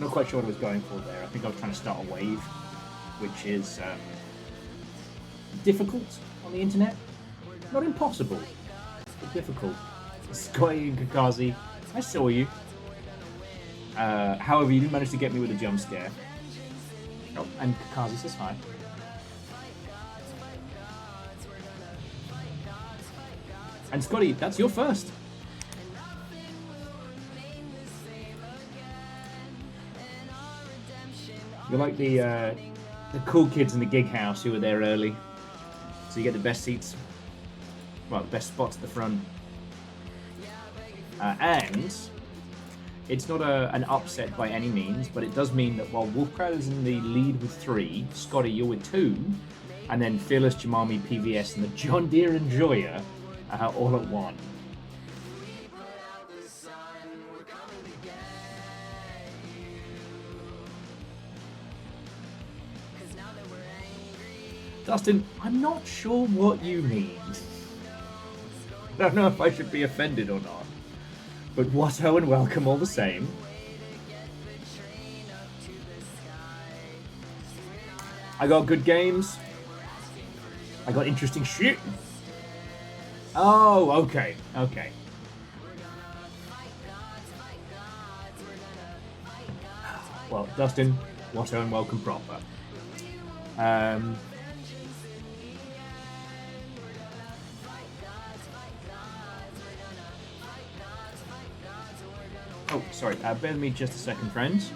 Not quite sure what I was going for there. I think I was trying to start a wave, which is difficult on the internet. Not impossible, but difficult. Scotty and Kakazi, I saw you. However, you didn't manage to get me with a jump scare. Oh, and Kakazi says hi. And Scotty, that's your first. You're like the cool kids in the gig house who were there early. So you get the best seats. Well, the best spots at the front. And it's not an upset by any means, but it does mean that while Wolfcrowd is in the lead with 3, Scotty, you're with 2, and then Fearless, Jamami, PVS, and the John Deere Enjoyer all at 1. Dustin, I'm not sure what you mean. I don't know if I should be offended or not. But what-ho and welcome all the same. I got good games. I got interesting shit. Oh, okay. Well, Dustin, what-ho and welcome proper. Oh, sorry, bear with me just a second, friends.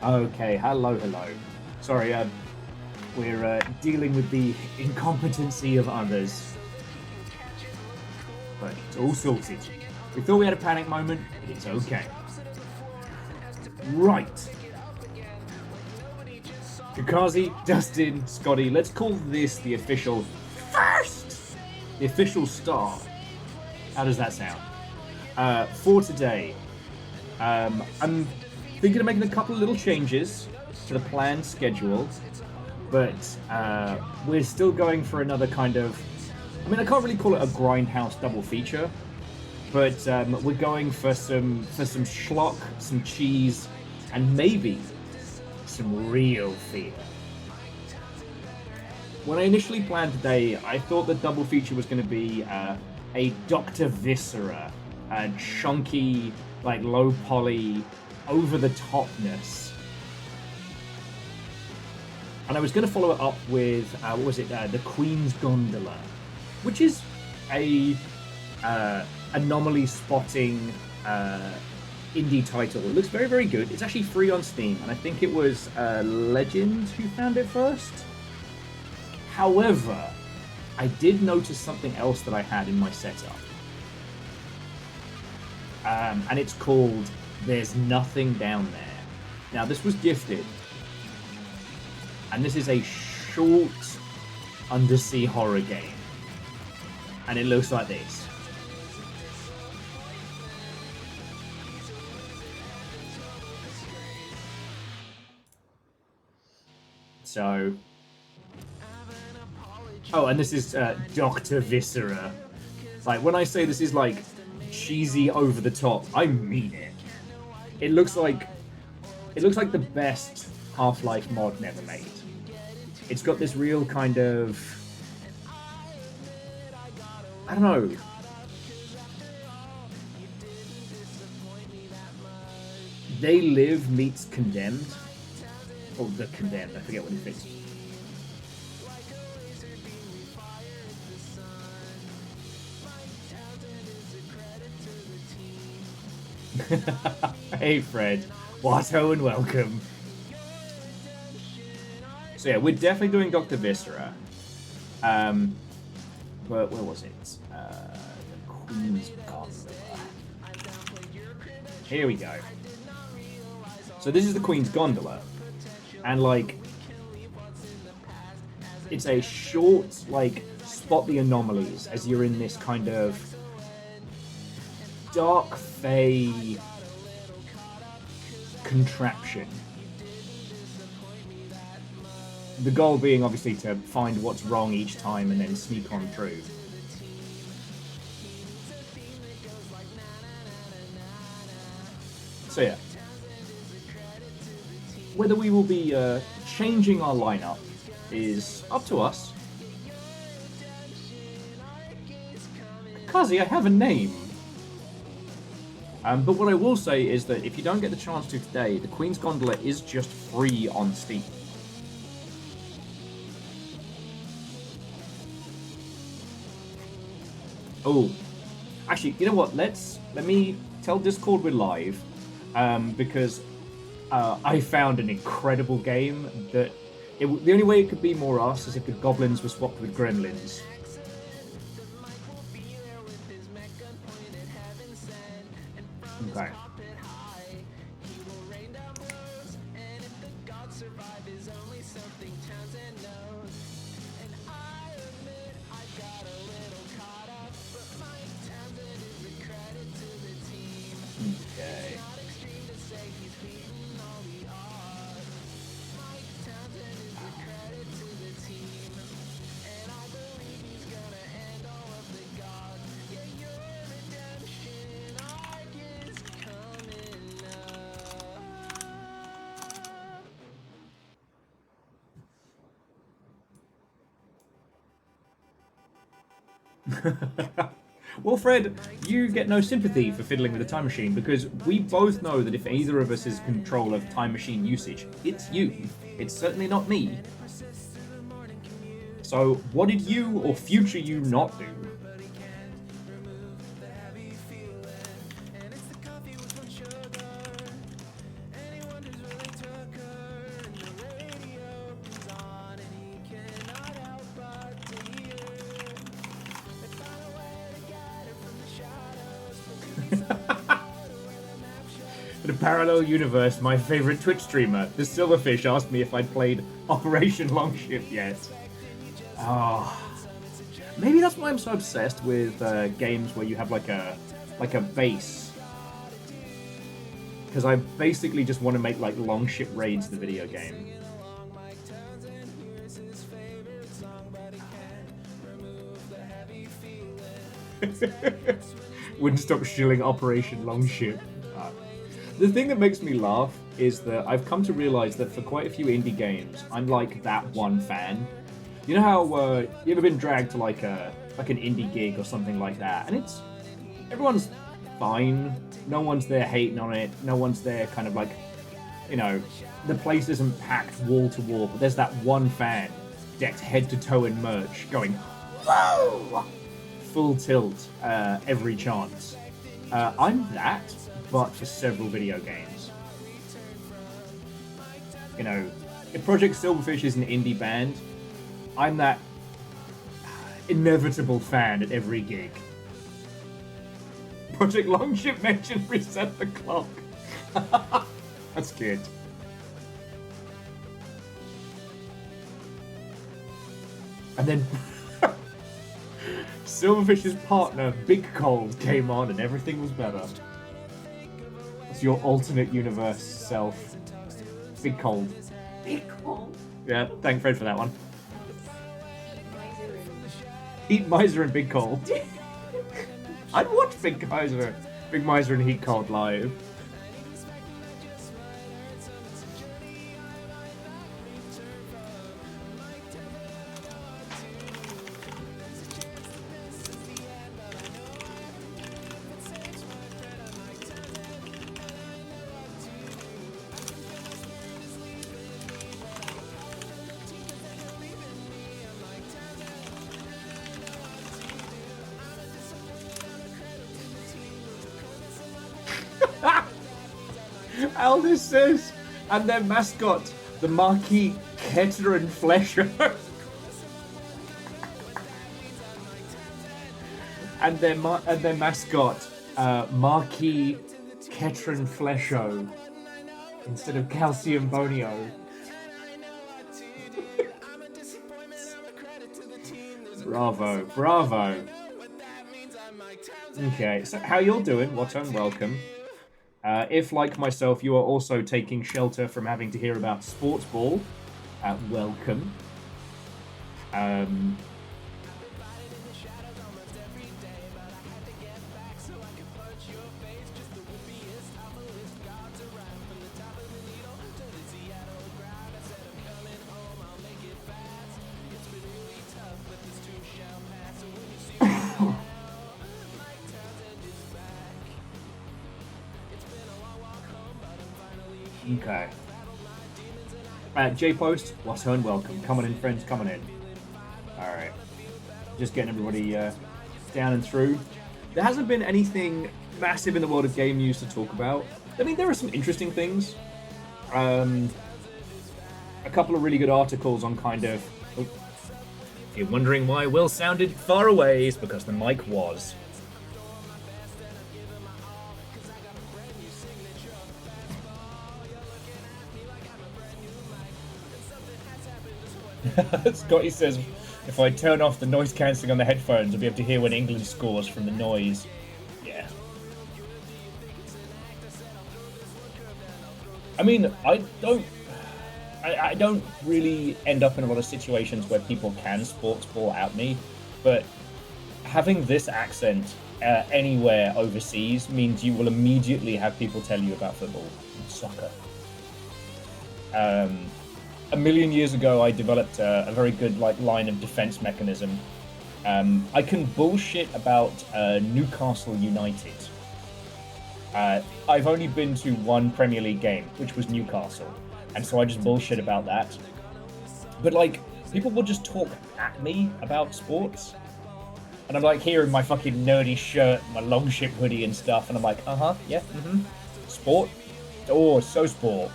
Okay, hello. Sorry, we're dealing with the incompetency of others. But it's all sorted. We thought we had a panic moment, but it's okay. Right. Kakazi, Dustin, Scotty, let's call this the official first! The official start. How does that sound? For today, I'm thinking of making a couple of little changes to the planned schedule, but we're still going for another kind of, I mean, I can't really call it a grindhouse double feature, but we're going for some schlock, some cheese, and maybe some real fear. When I initially planned today, I thought the double feature was going to be a Doctor Viscera, a chunky, like low poly, over the topness. And I was going to follow it up with, what was it, the Queen's Gondola, which is a anomaly spotting indie title. It looks very, very good. It's actually free on Steam, and I think it was Legend who found it first. However, I did notice something else that I had in my setup. And it's called There's nothing down there. Now, this was gifted. And this is a short undersea horror game. And it looks like this. So... Oh, and this is Doctor Viscera. Like, when I say this is, like, cheesy over the top, I mean it. It looks like the best Half-Life mod never made. It's got this real kind of... I don't know. They Live meets Condemned. Oh, The Condemned, I forget what it fits. Hey Fred, Watto and welcome. So yeah, we're definitely doing Doctor Viscera. But where was it? The Queen's Gondola. Here we go. So this is the Queen's Gondola. And like, it's a short, like, spot the anomalies as you're in this kind of dark fey contraption. The goal being obviously to find what's wrong each time and then sneak on through. So yeah. Whether we will be changing our lineup is up to us. Kazi, I have a name. But what I will say is that if you don't get the chance to today, the Queen's Gondola is just free on Steam. Oh, actually, you know what? Let me tell Discord we're live, because I found an incredible game that the only way it could be more us is if the goblins were swapped with gremlins. Okay. Okay. Well, Fred, you get no sympathy for fiddling with the time machine, because we both know that if either of us is in control of time machine usage, it's you. It's certainly not me. So, what did you or future you not do? In a parallel universe, my favorite Twitch streamer, the Silverfish, asked me if I'd played Operation Longship yet. Ah, maybe that's why I'm so obsessed with games where you have like a base. Because I basically just want to make like Longship Raids the video game. Wouldn't stop shilling Operation Longship. The thing that makes me laugh is that I've come to realize that for quite a few indie games, I'm like that one fan. You know how you ever been dragged to like an indie gig or something like that, and everyone's fine. No one's there hating on it. No one's there kind of like, you know, the place isn't packed wall to wall, but there's that one fan decked head to toe in merch, going whoa, full tilt every chance. I'm that, but for several video games. You know, if Project Silverfish is an indie band, I'm that inevitable fan at every gig. Project Longship mentioned reset the clock. That's good. And then Silverfish's partner, Big Cold, came on and everything was better. It's your alternate universe self. Big Cold. Big Cold. Yeah, thank Fred for that one. Heat Miser and Big Cold. I'd watch Big Miser and Heat Cold live. Aldous says, and their mascot, the Marquis Kettering Flesher. and their mascot, Marquis Kettering Flesho, instead of Calcium Bonio. Bravo, bravo. Okay, so how y'all doing? Watan, welcome. If, like myself, you are also taking shelter from having to hear about sports ball, welcome. Okay. J-Post, Watan, welcome. Coming in, friends, coming in. Alright. Just getting everybody down and through. There hasn't been anything massive in the world of game news to talk about. I mean, there are some interesting things. A couple of really good articles on kind of... Oh. If you're wondering why Will sounded far away, it's because the mic was. Scotty says, if I turn off the noise cancelling on the headphones, I'll be able to hear when England scores from the noise. Yeah. I mean, I don't really end up in a lot of situations where people can sports ball at me, but having this accent anywhere overseas means you will immediately have people tell you about football and soccer. A million years ago, I developed a very good line of defense mechanism. I can bullshit about Newcastle United. I've only been to one Premier League game, which was Newcastle, and so I just bullshit about that. But people will just talk at me about sports, and I'm here in my fucking nerdy shirt, my long ship hoodie and stuff, and I'm like, yeah, sport? Oh, so sport.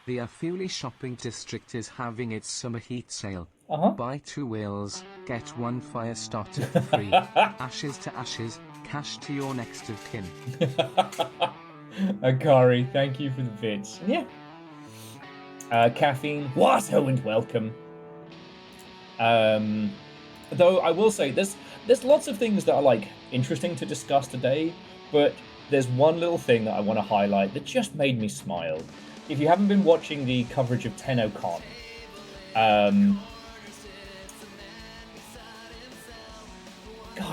The Afuli shopping district is having its summer heat sale. Buy 2 wheels, get 1 fire starter for free. Ashes to ashes, cash to your next of kin. Akari, thank you for the vids. Yeah. Caffeine, Wasso and welcome. Though I will say, there's lots of things that are interesting to discuss today, but there's one little thing that I want to highlight that just made me smile. If you haven't been watching the coverage of TennoCon, God,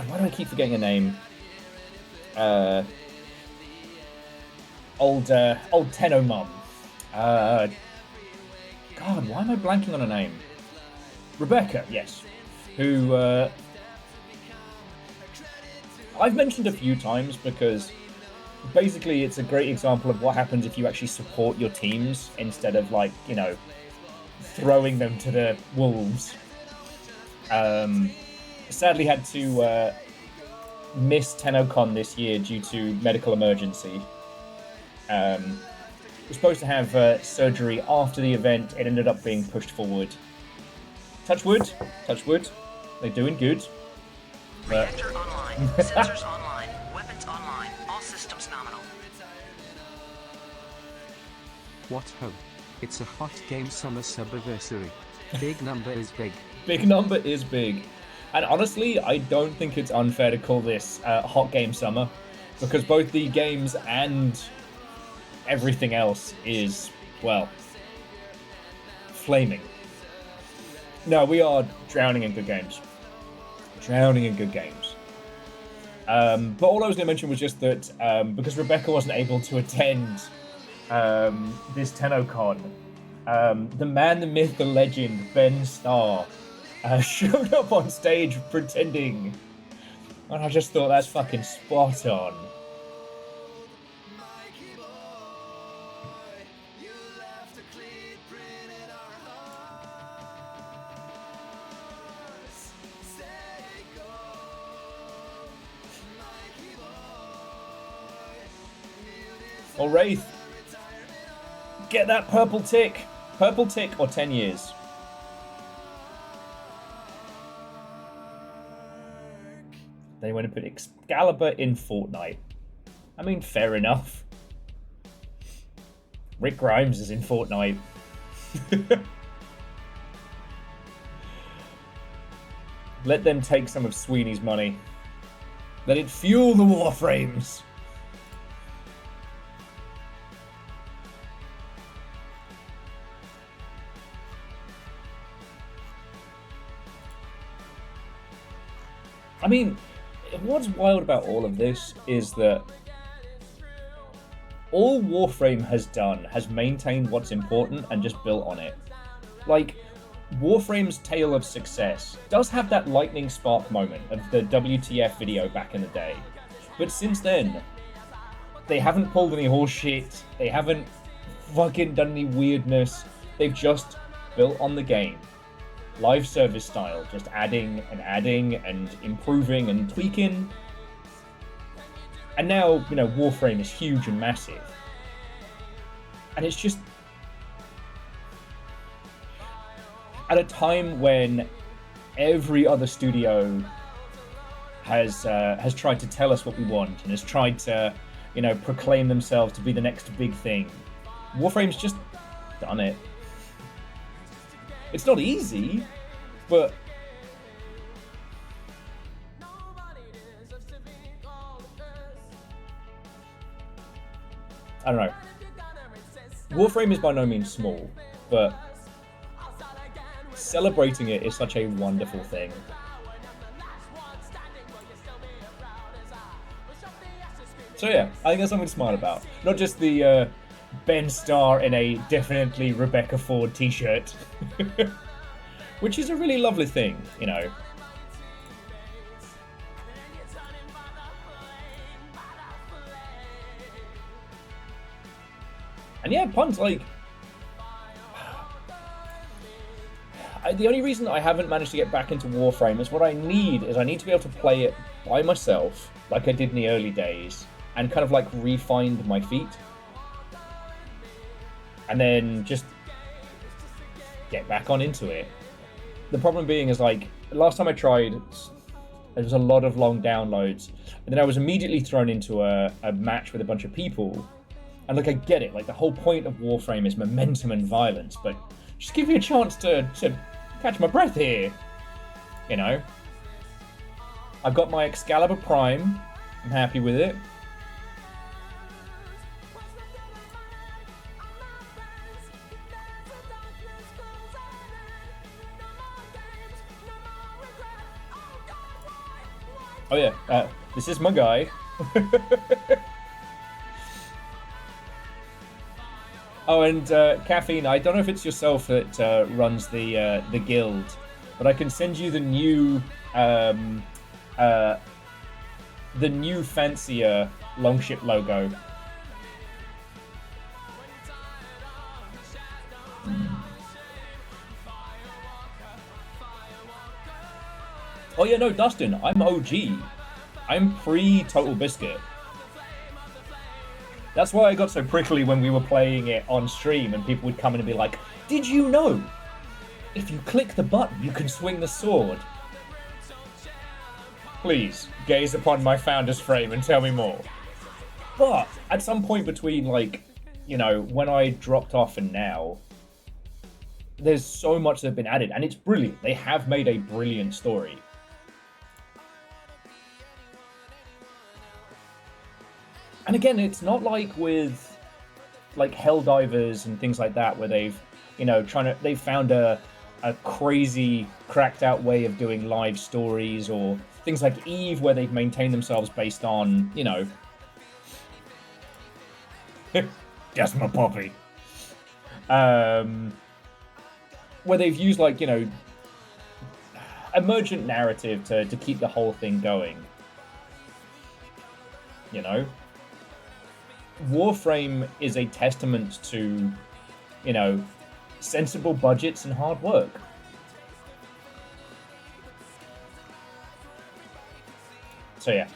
why do I keep forgetting her name? Old Tenno mum. God, why am I blanking on her name? Rebecca, yes. Who I've mentioned a few times because basically it's a great example of what happens if you actually support your teams instead of throwing them to the wolves. Sadly had to miss TennoCon this year due to medical emergency. We're supposed to have surgery after the event. It ended up being pushed forward. Touch wood. They're doing good. But... Reactor online. Sensors online. Weapons online. All systems nominal. What ho? It's a hot game summer subversary. Big number is big. Big number is big. And honestly, I don't think it's unfair to call this hot game summer, because both the games and everything else is, well, flaming. No, we are drowning in good games. Drowning in good games. But all I was going to mention was just that because Rebecca wasn't able to attend this TennoCon, the man, the myth, the legend, Ben Starr, showed up on stage pretending. And I just thought that's fucking spot on. Or Wraith, get that purple tick. Purple tick or 10 years. They want to put Excalibur in Fortnite. I mean, fair enough. Rick Grimes is in Fortnite. Let them take some of Sweeney's money. Let it fuel the Warframes. I mean, what's wild about all of this is that all Warframe has done has maintained what's important and just built on it. Like, Warframe's tale of success does have that lightning spark moment of the WTF video back in the day. But since then, they haven't pulled any horse shit, they haven't fucking done any weirdness, they've just built on the game. Live service style, just adding and improving and tweaking. And now, you know, Warframe is huge and massive. And it's just... at a time when every other studio has tried to tell us what we want and has tried to, you know, proclaim themselves to be the next big thing, Warframe's just done it. It's not easy, but I don't know. Warframe is by no means small, but celebrating it is such a wonderful thing. So yeah, I think that's something to smile about. Not just the Ben Starr in a definitely Rebecca Ford t-shirt. Which is a really lovely thing, you know. And yeah, puns, like... the only reason I haven't managed to get back into Warframe is I need to be able to play it by myself, like I did in the early days, and kind of like re-find my feet. And then just get back on into it. The problem being is, like, last time I tried, there was a lot of long downloads, and then I was immediately thrown into a match with a bunch of people. And, like, I get it, like, the whole point of Warframe is momentum and violence, but just give me a chance to catch my breath here, you know? I've got my Excalibur Prime, I'm happy with it. Oh yeah, this is my guy. Oh, and Caffeine, I don't know if it's yourself that runs the guild, but I can send you the new fancier Longship logo. Oh yeah, no, Dustin, I'm OG. I'm pre-Total Biscuit. That's why I got so prickly when we were playing it on stream and people would come in and be like, did you know? If you click the button, you can swing the sword. Please, gaze upon my founder's frame and tell me more. But, at some point between, like, you know, when I dropped off and now, there's so much that's been added, and it's brilliant. They have made a brilliant story. And again, it's not like with, like, Helldivers and things like that, where they've, you know, they've found a crazy, cracked out way of doing live stories, or things like Eve, where they've maintained themselves based on, you know, that's my puppy. Where they've used, like, you know, emergent narrative to keep the whole thing going. You know? Warframe is a testament to, you know, sensible budgets and hard work. So yeah.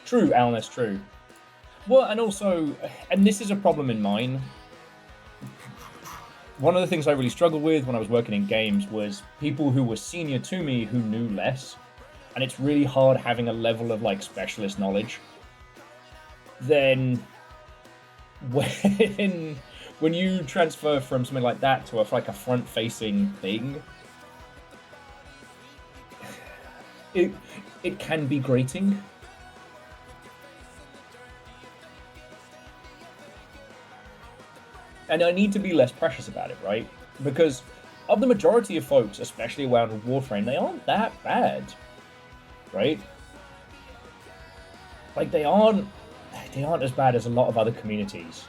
True, Alan, that's true. Well, and also, and this is a problem in mine, one of the things I really struggled with when I was working in games was people who were senior to me who knew less, and it's really hard having a level of, like, specialist knowledge. Then, when you transfer from something like that to like a front-facing thing, it can be grating. And I need to be less precious about it, right? Because of the majority of folks, especially around Warframe, they aren't that bad, right? Like, they aren't as bad as a lot of other communities.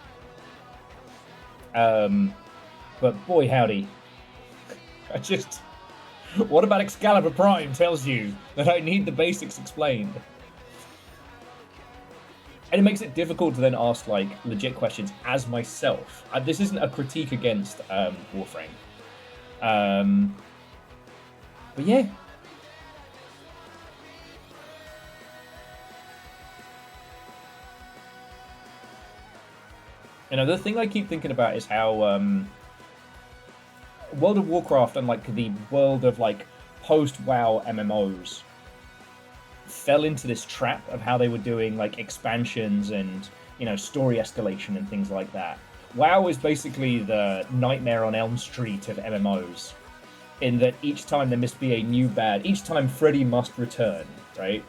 But boy howdy. What about Excalibur Prime tells you that I need the basics explained? And it makes it difficult to then ask, like, legit questions as myself. This isn't a critique against Warframe. But yeah. You know, the thing I keep thinking about is how World of Warcraft and, like, the world of, like, post-WoW MMOs fell into this trap of how they were doing, like, expansions and, you know, story escalation and things like that. WoW is basically the Nightmare on Elm Street of MMOs, in that each time there must be a new bad, each time Freddy must return, right?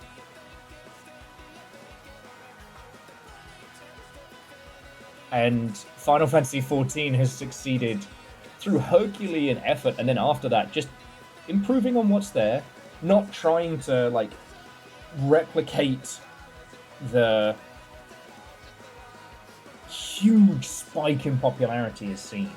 And Final Fantasy XIV has succeeded through Herculean effort, and then after that, just improving on what's there, not trying to, like, replicate the huge spike in popularity as seen.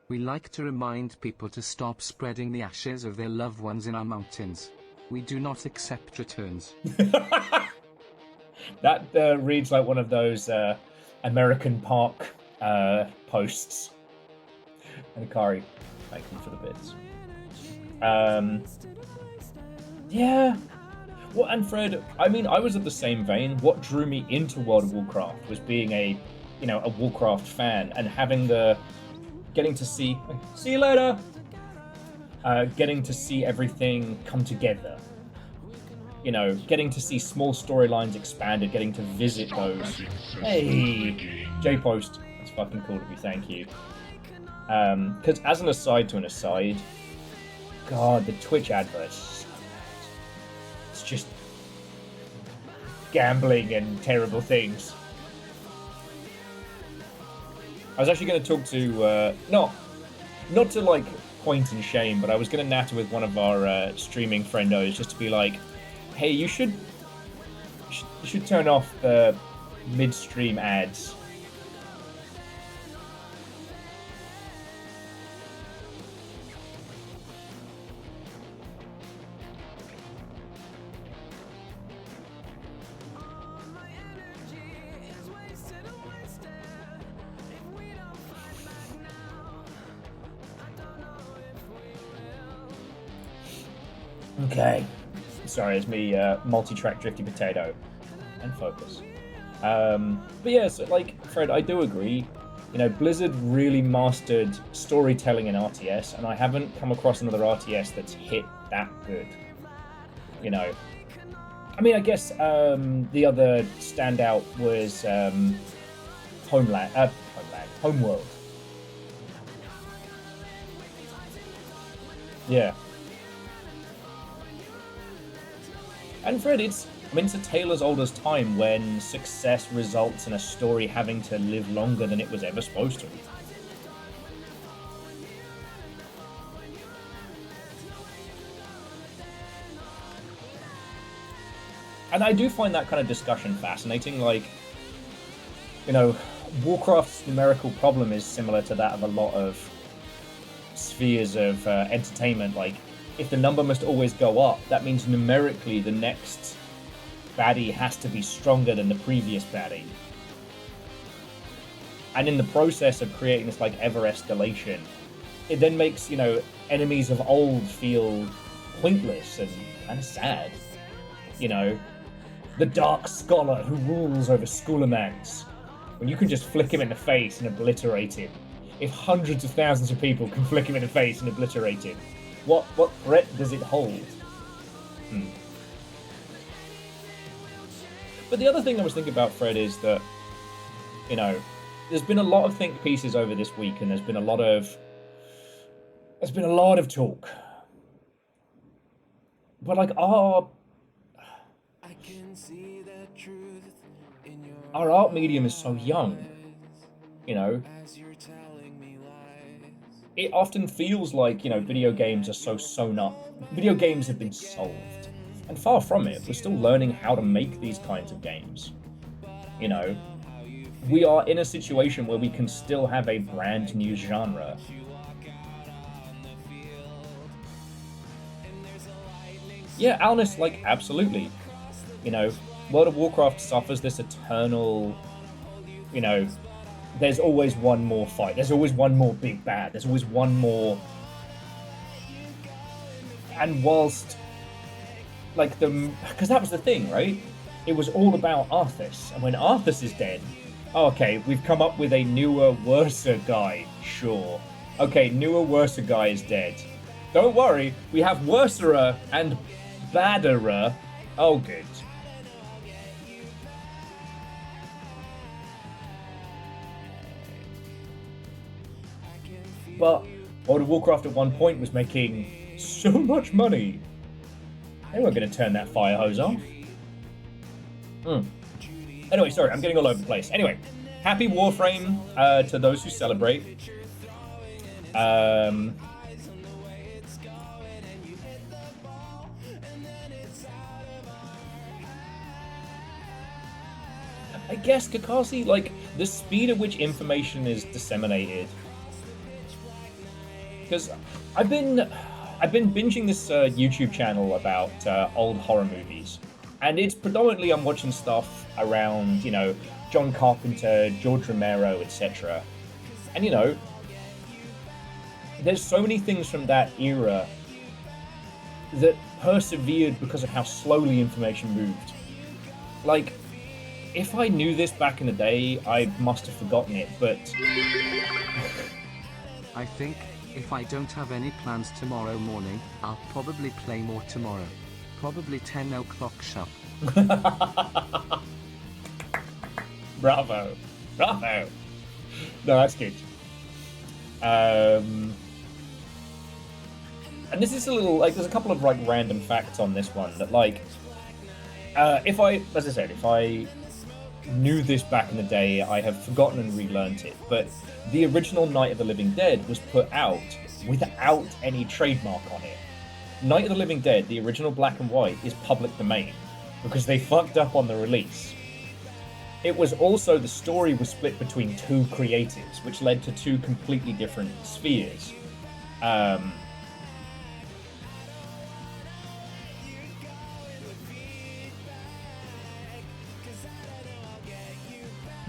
We like to remind people to stop spreading the ashes of their loved ones in our mountains. We do not accept returns. That reads like one of those American Park posts. And Akari, thank you for the bits. Yeah. Well, and Fred, I mean, I was at the same vein. What drew me into World of Warcraft was being a Warcraft fan and getting to see you later. Getting to see everything come together. You know, getting to see small storylines expanded, getting to visit those. Hey, J-Post, that's fucking cool of you, thank you. Because as an aside to an aside, God, the Twitch adverts, so bad. It's just gambling and terrible things. I was actually going to talk to, not to, like, point and shame, but I was going to natter with one of our streaming friendos just to be like, hey, you should turn off the midstream ads. Okay. Sorry, it's me, multi-track drifty potato. And focus. But yeah, so, like, Fred, I do agree. You know, Blizzard really mastered storytelling in RTS, and I haven't come across another RTS that's hit that good. You know, I mean, I guess the other standout was Homeworld. Yeah. And Fred, it's a tale as old as time when success results in a story having to live longer than it was ever supposed to. And I do find that kind of discussion fascinating. Like, you know, Warcraft's numerical problem is similar to that of a lot of spheres of entertainment. Like, if the number must always go up, that means numerically the next baddie has to be stronger than the previous baddie. And in the process of creating this, like, ever escalation, it then makes, you know, enemies of old feel pointless and kind of sad. You know, the Dark Scholar who rules over Skullamags, when you can just flick him in the face and obliterate him. If hundreds of thousands of people can flick him in the face and obliterate him, what threat does it hold? But the other thing I was thinking about, Fred, is that, you know, there's been a lot of think pieces over this week, and there's been a lot of talk. But like our art medium is so young, you know. It often feels like, you know, video games are so sewn up. Video games have been solved. And far from it, we're still learning how to make these kinds of games. You know, we are in a situation where we can still have a brand new genre. Yeah, Alnus, like, absolutely. You know, World of Warcraft suffers this eternal, you know, there's always one more fight. There's always one more big bad. There's always one more. And whilst, like, because that was the thing, right? It was all about Arthas. And when Arthas is dead, okay, we've come up with a newer, worser guy. Sure. Okay, newer, worser guy is dead. Don't worry, we have worserer and badderer. Oh, good. But World of Warcraft at one point was making so much money. They weren't going to turn that fire hose off. Anyway, sorry, I'm getting all over the place. Anyway, happy Warframe to those who celebrate. I guess, Kakashi, like, the speed at which information is disseminated. Because I've been binging this YouTube channel about old horror movies, and it's predominantly I'm watching stuff around, you know, John Carpenter, George Romero, etc. And, you know, there's so many things from that era that persevered because of how slowly information moved. Like, if I knew this back in the day, I must have forgotten it, but I think, if I don't have any plans tomorrow morning, I'll probably play more tomorrow. Probably 10 o'clock sharp. Bravo. Bravo. No, that's good. And this is a little, like, there's a couple of, like, random facts on this one that, like, if I knew this back in the day, I have forgotten and relearned it, but the original Night of the Living Dead was put out without any trademark on it. Night of the Living Dead, the original black and white, is public domain because they fucked up on the release. It was also, the story was split between two creatives, which led to two completely different spheres.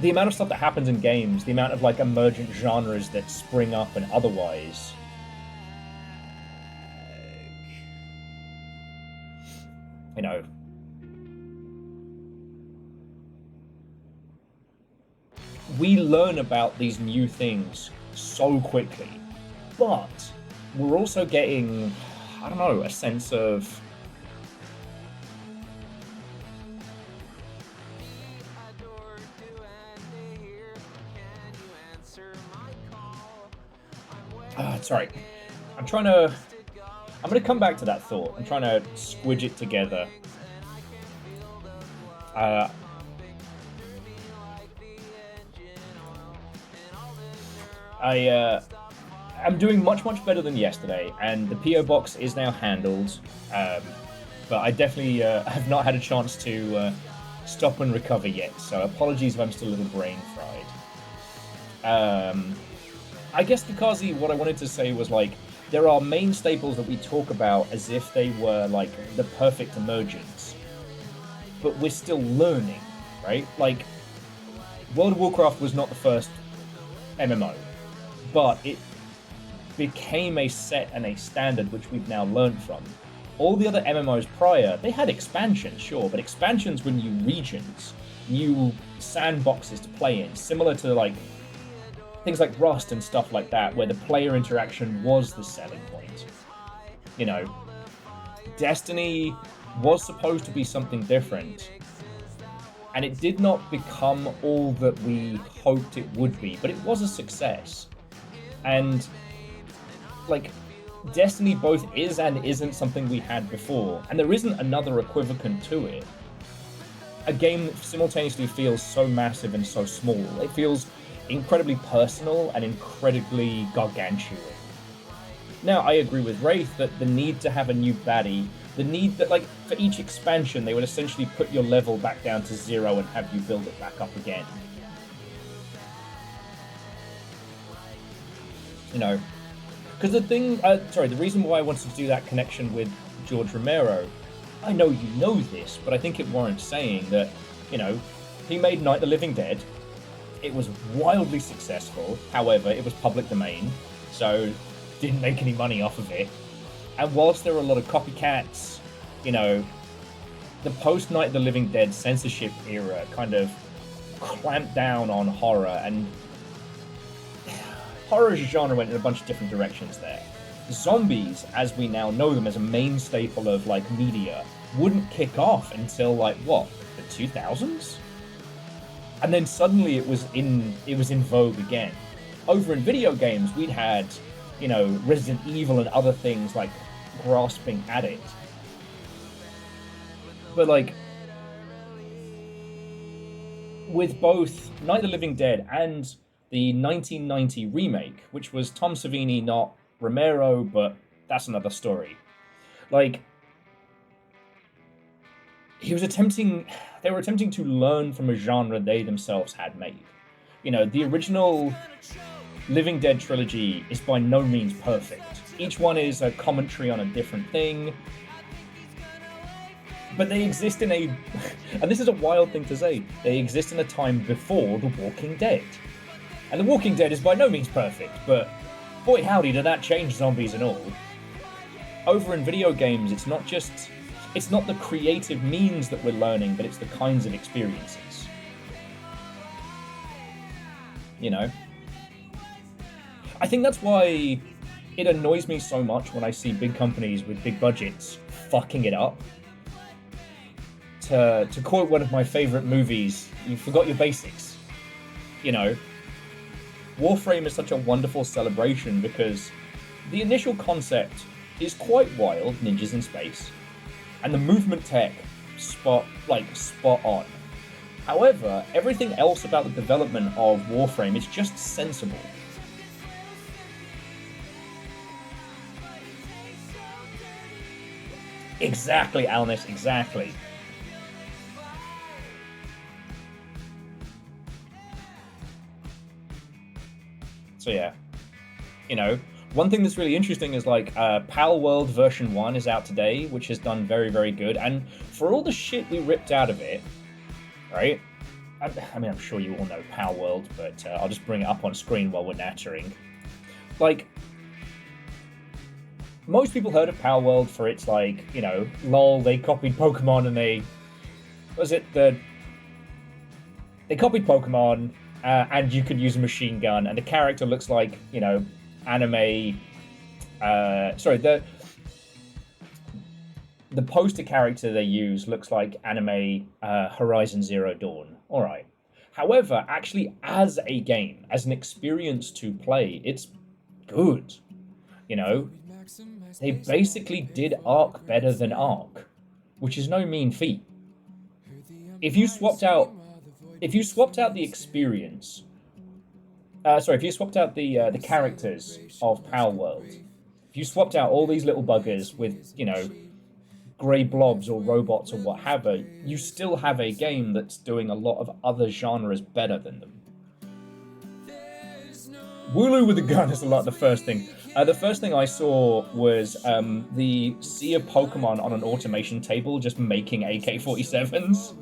The amount of stuff that happens in games, the amount of, like, emergent genres that spring up and otherwise. you know, we learn about these new things so quickly, but we're also getting, I don't know, a sense of sorry. I'm gonna come back to that thought. I'm trying to squidge it together. I'm doing much better than yesterday, and the PO box is now handled. But I definitely have not had a chance to stop and recover yet. So apologies if I'm still a little brain fried. I guess, Kakazi, what I wanted to say was, like, there are main staples that we talk about as if they were, like, the perfect emergence. But we're still learning, right? Like, World of Warcraft was not the first MMO, but it became a set and a standard which we've now learned from. All the other MMOs prior, they had expansions, sure, but expansions were new regions, new sandboxes to play in, similar to, like, things like Rust and stuff like that, where the player interaction was the selling point. You know, Destiny was supposed to be something different, and it did not become all that we hoped it would be, but it was a success. And, like, Destiny both is and isn't something we had before, and there isn't another equivalent to it. A game that simultaneously feels so massive and so small. It feels incredibly personal and incredibly gargantuan. Now, I agree with Wraith that the need to have a new baddie, the need that, like, for each expansion, they would essentially put your level back down to 0 and have you build it back up again. You know, because the reason why I wanted to do that connection with George Romero, I know you know this, but I think it warrants saying that, you know, he made Night of the Living Dead. It was wildly successful. However, it was public domain, so didn't make any money off of it. And whilst there were a lot of copycats, you know, the post-Night of the Living Dead censorship era kind of clamped down on horror, and horror as a genre went in a bunch of different directions there. Zombies, as we now know them as a main staple of, like, media, wouldn't kick off until, like, what, the 2000s? And then suddenly it was in vogue again. Over in video games, we'd had, you know, Resident Evil and other things, like, grasping at it. But, like, with both Night of the Living Dead and the 1990 remake, which was Tom Savini, not Romero, but that's another story. Like, they were attempting to learn from a genre they themselves had made. You know, the original Living Dead trilogy is by no means perfect. Each one is a commentary on a different thing. But they exist in a... and this is a wild thing to say. They exist in a time before The Walking Dead. And The Walking Dead is by no means perfect, but boy howdy did that change zombies and all. Over in video games, it's not the creative means that we're learning, but it's the kinds of experiences. You know? I think that's why it annoys me so much when I see big companies with big budgets fucking it up. To quote one of my favourite movies, you forgot your basics. You know? Warframe is such a wonderful celebration because the initial concept is quite wild, ninjas in space, and the movement tech spot on. However, everything else about the development of Warframe is just sensible. Exactly, Alnis, exactly. So yeah, you know, one thing that's really interesting is, like, Pal World version 1 is out today, which has done very, very good. And for all the shit we ripped out of it, right? I mean, I'm sure you all know Pal World, but I'll just bring it up on screen while we're nattering. Like, most people heard of Power World for its, like, you know, lol, they copied Pokemon and they copied Pokemon, and you could use a machine gun, and the character looks like, you know, anime. The poster character they use looks like anime Horizon Zero Dawn. All right. However, actually, as a game, as an experience to play, it's good. You know, they basically did Arc better than Arc, which is no mean feat. If you swapped out the experience, if you swapped out the characters of Power World, if you swapped out all these little buggers with, you know, grey blobs or robots or whatever, you still have a game that's doing a lot of other genres better than them. Wooloo with a gun is the first thing. The first thing I saw was the sea of Pokemon on an automation table just making AK-47s.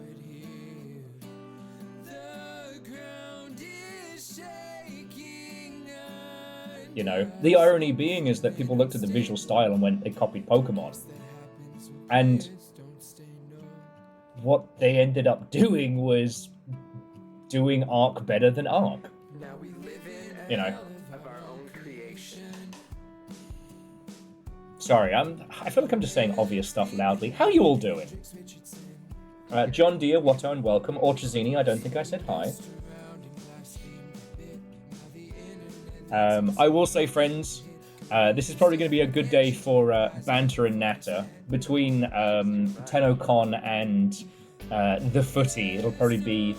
You know, the irony being is that people looked at the visual style and went, they copied Pokemon. And what they ended up doing was doing Arc better than Arc. You know. Sorry, I feel like I'm just saying obvious stuff loudly. How are you all doing? John Deere, Watto, and welcome. Orchazini, I don't think I said hi. I will say, friends, this is probably going to be a good day for banter and natter. Between TennoCon and the footy, it'll probably be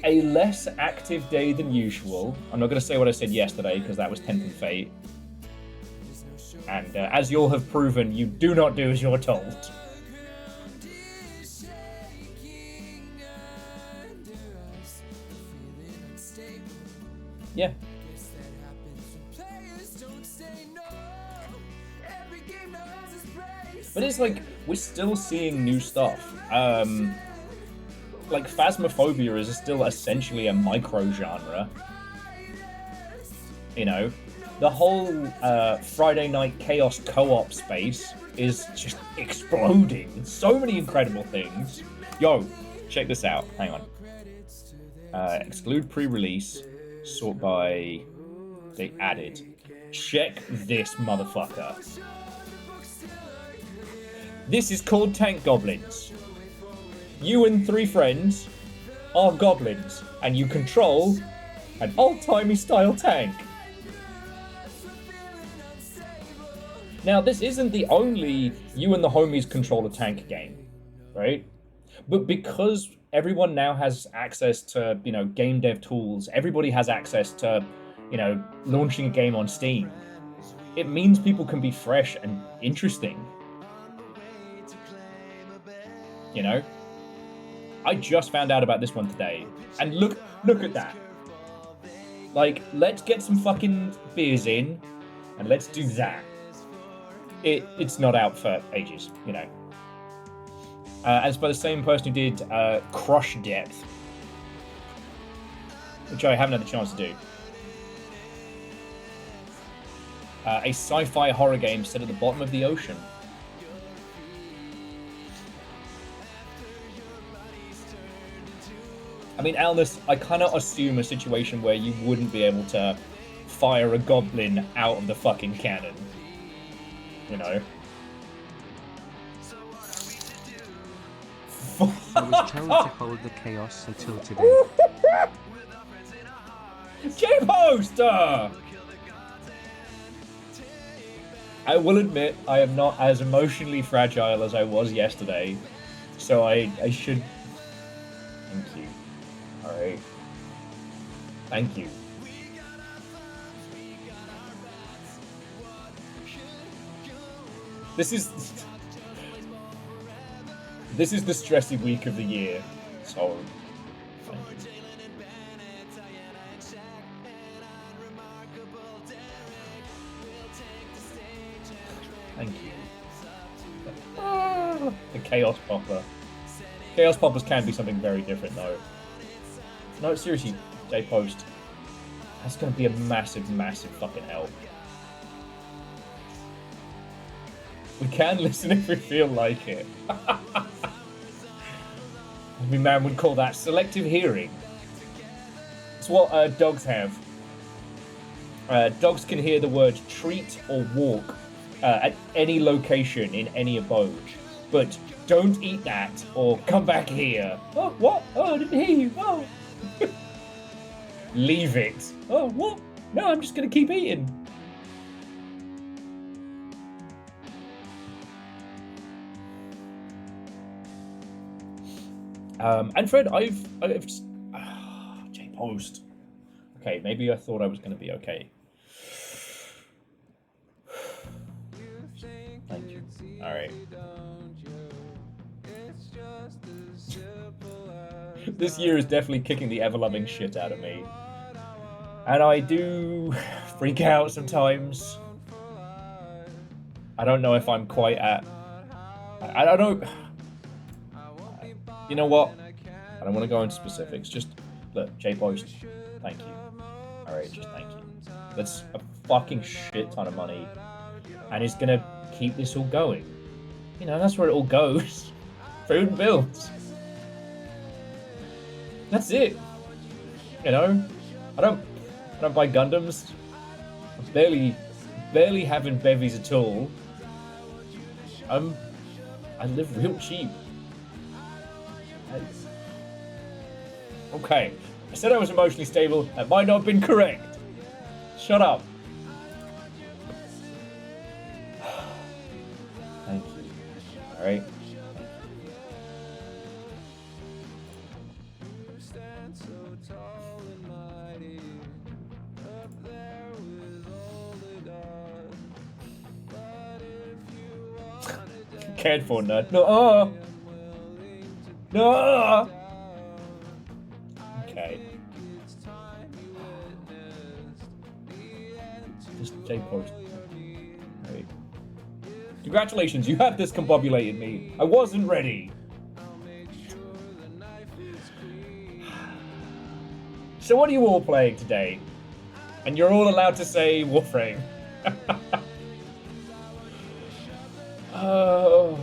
a less active day than usual. I'm not going to say what I said yesterday, because that was Tempting Fate. And as you all have proven, you do not do as you're told. Yeah. But it's like, we're still seeing new stuff. Like, Phasmophobia is still essentially a micro-genre. You know? The whole Friday Night Chaos co-op space is just exploding. So many incredible things. Yo, check this out. Hang on. Exclude pre-release. Sort by... They added. Check this motherfucker. This is called Tank Goblins. You and 3 friends are goblins, and you control an old-timey style tank. Now, this isn't the only you and the homies control a tank game, right? But because everyone now has access to, you know, game dev tools, everybody has access to, you know, launching a game on Steam, it means people can be fresh and interesting. You know? I just found out about this one today, and look at that. Like, let's get some fucking beers in, and let's do that. It's not out for ages, you know. As by the same person who did Crush Depth, which I haven't had the chance to do. A sci-fi horror game set at the bottom of the ocean. I mean, Alnus, I cannot assume a situation where you wouldn't be able to fire a goblin out of the fucking cannon. You know? I was told to hold the chaos until today. J-Poster! I will admit, I am not as emotionally fragile as I was yesterday, so I should... Thank you. Alright. Thank you. This is the stressy week of the year, so thank you. Thank you. The Chaos Popper. Chaos Poppers can be something very different, though. No, seriously, J-Post. That's going to be a massive, massive fucking help. We can listen if we feel like it. Every man would call that selective hearing. It's what dogs have. Dogs can hear the word treat or walk at any location in any abode. But don't eat that or come back here. Oh, what? Oh, I didn't hear you. Oh. Leave it. Oh, what? No, I'm just going to keep eating. And Fred, I've just... J-Post. Okay, maybe I thought I was going to be okay. Thank you. Alright. This year is definitely kicking the ever-loving shit out of me. And I do freak out sometimes. I don't know if I'm quite at... I don't know... You know what? I don't want to go into specifics. Just, look, J-Post, thank you. Alright, just thank you. That's a fucking shit ton of money. And it's gonna keep this all going. You know, that's where it all goes. Food and bills. That's it. You know? I don't buy Gundams. I'm barely having bevies at all. I live real cheap. Okay, I said I was emotionally stable. That might not have been correct. Shut up. Thank you. All right. Cared for, nerd. No. No. Okay. Just J-Post. Right. Congratulations, you have discombobulated me. I wasn't ready. So what are you all playing today? And you're all allowed to say Warframe. Oh.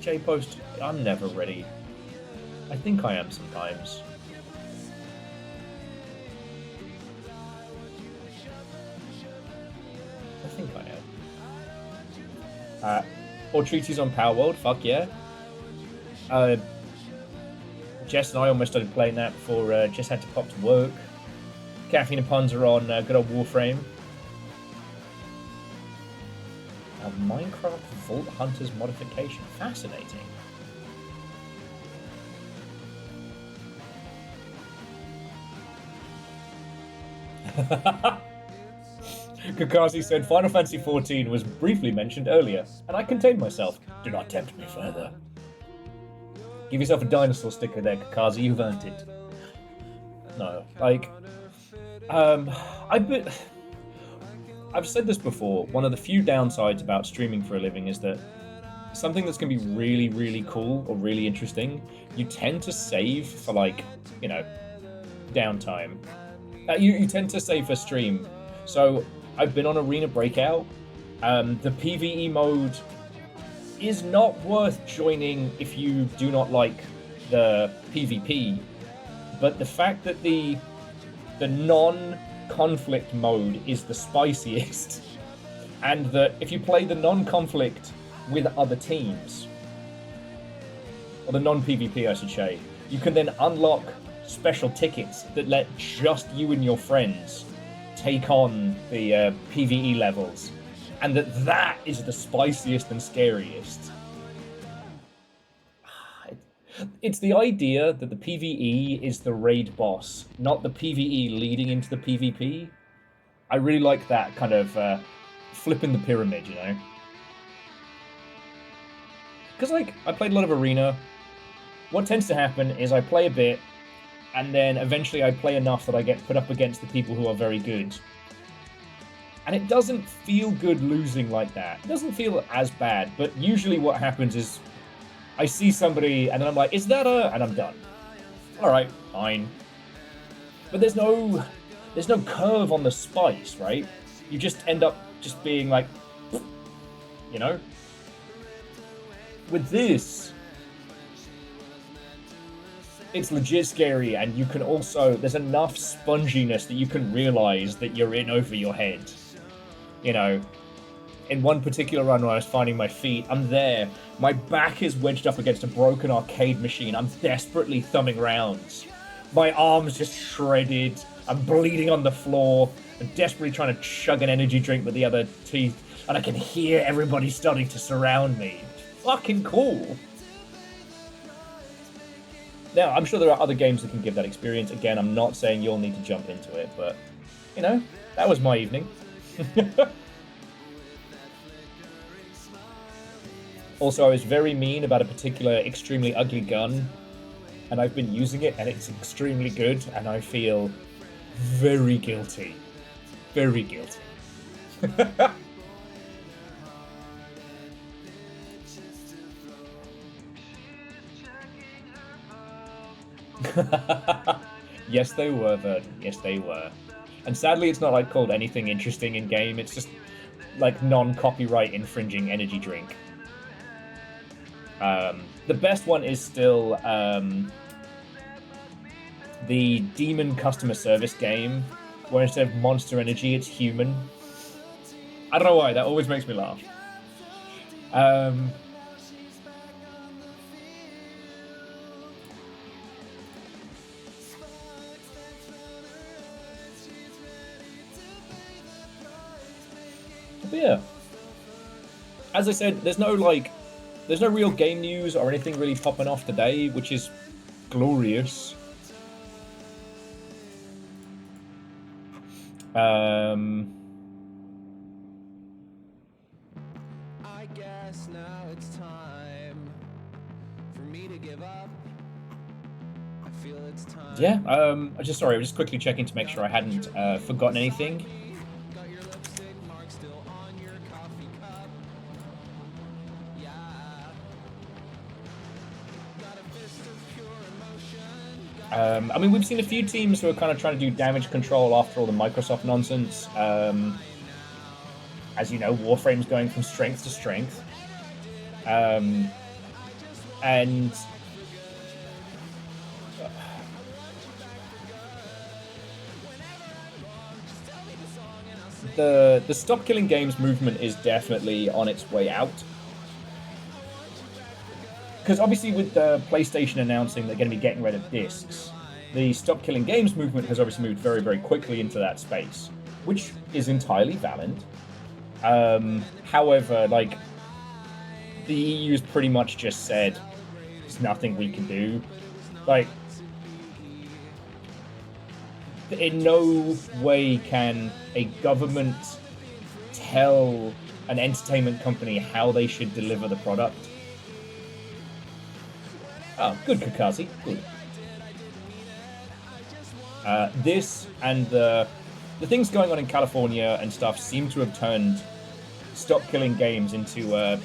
J-Post, I'm never ready. I think I am sometimes. I think I am. Or treaties on Power World, fuck yeah. Jess and I almost started playing that before Jess had to pop to work. Caffeine and Puns are on good old Warframe. A Minecraft Vault Hunters modification. Fascinating. Kakashi said Final Fantasy XIV was briefly mentioned earlier, and I contained myself. Do not tempt me further. Give yourself a dinosaur sticker there, Kakashi. You've earned it. No, like... I've said this before, one of the few downsides about streaming for a living is that something that's going to be really, really cool or really interesting, you tend to save for, like, you know, downtime. You tend to save for stream. So I've been on Arena Breakout. The PvE mode is not worth joining if you do not like the PvP, but the fact that the non-conflict mode is the spiciest, and that if you play the non-conflict with other teams, or the non-PvP I should say, you can then unlock special tickets that let just you and your friends take on the PvE levels, and that is the spiciest and scariest. It's the idea that the PvE is the raid boss, not the PvE leading into the PvP. I really like that kind of flipping the pyramid, you know? Because, like, I played a lot of Arena. What tends to happen is I play a bit, and then eventually I play enough that I get put up against the people who are very good. And it doesn't feel good losing like that. It doesn't feel as bad, but usually what happens is I see somebody, and then I'm like, is that a... And I'm done. Alright, fine. But there's no there's no curve on the spice, right? You just end up just being like, you know? With this, it's legit scary, and you can also, there's enough sponginess that you can realize that you're in over your head. You know, in one particular run where I was finding my feet, I'm there, my back is wedged up against a broken arcade machine, I'm desperately thumbing rounds. My arm's just shredded, I'm bleeding on the floor, I'm desperately trying to chug an energy drink with the other teeth, and I can hear everybody starting to surround me. Fucking cool. Now, I'm sure there are other games that can give that experience. Again, I'm not saying you'll need to jump into it, but, you know, that was my evening. Also, I was very mean about a particular extremely ugly gun, and I've been using it, and it's extremely good, and I feel very guilty. Very guilty. Yes, they were, Verdon. Yes, they were. And sadly, it's not like called anything interesting in game. It's just like non-copyright infringing energy drink. The best one is still the demon customer service game, where instead of Monster Energy, it's human. I don't know why. That always makes me laugh. But yeah, as I said, there's no real game news or anything really popping off today, which is glorious. I guess now it's time for me to give up. I feel it's time. Yeah, I'm just quickly checking to make sure I hadn't forgotten anything. I mean, we've seen a few teams who are kind of trying to do damage control after all the Microsoft nonsense. As you know, Warframe's going from strength to strength. And the Stop Killing Games movement is definitely on its way out. Because obviously with the PlayStation announcing they're going to be getting rid of discs, the Stop Killing Games movement has obviously moved very, very quickly into that space, which is entirely valid. However, like, the EU's pretty much just said, there's nothing we can do. Like, in no way can a government tell an entertainment company how they should deliver the product. Oh, good, Kakazi. Good. This and the things going on in California and stuff seem to have turned Stop Killing Games into an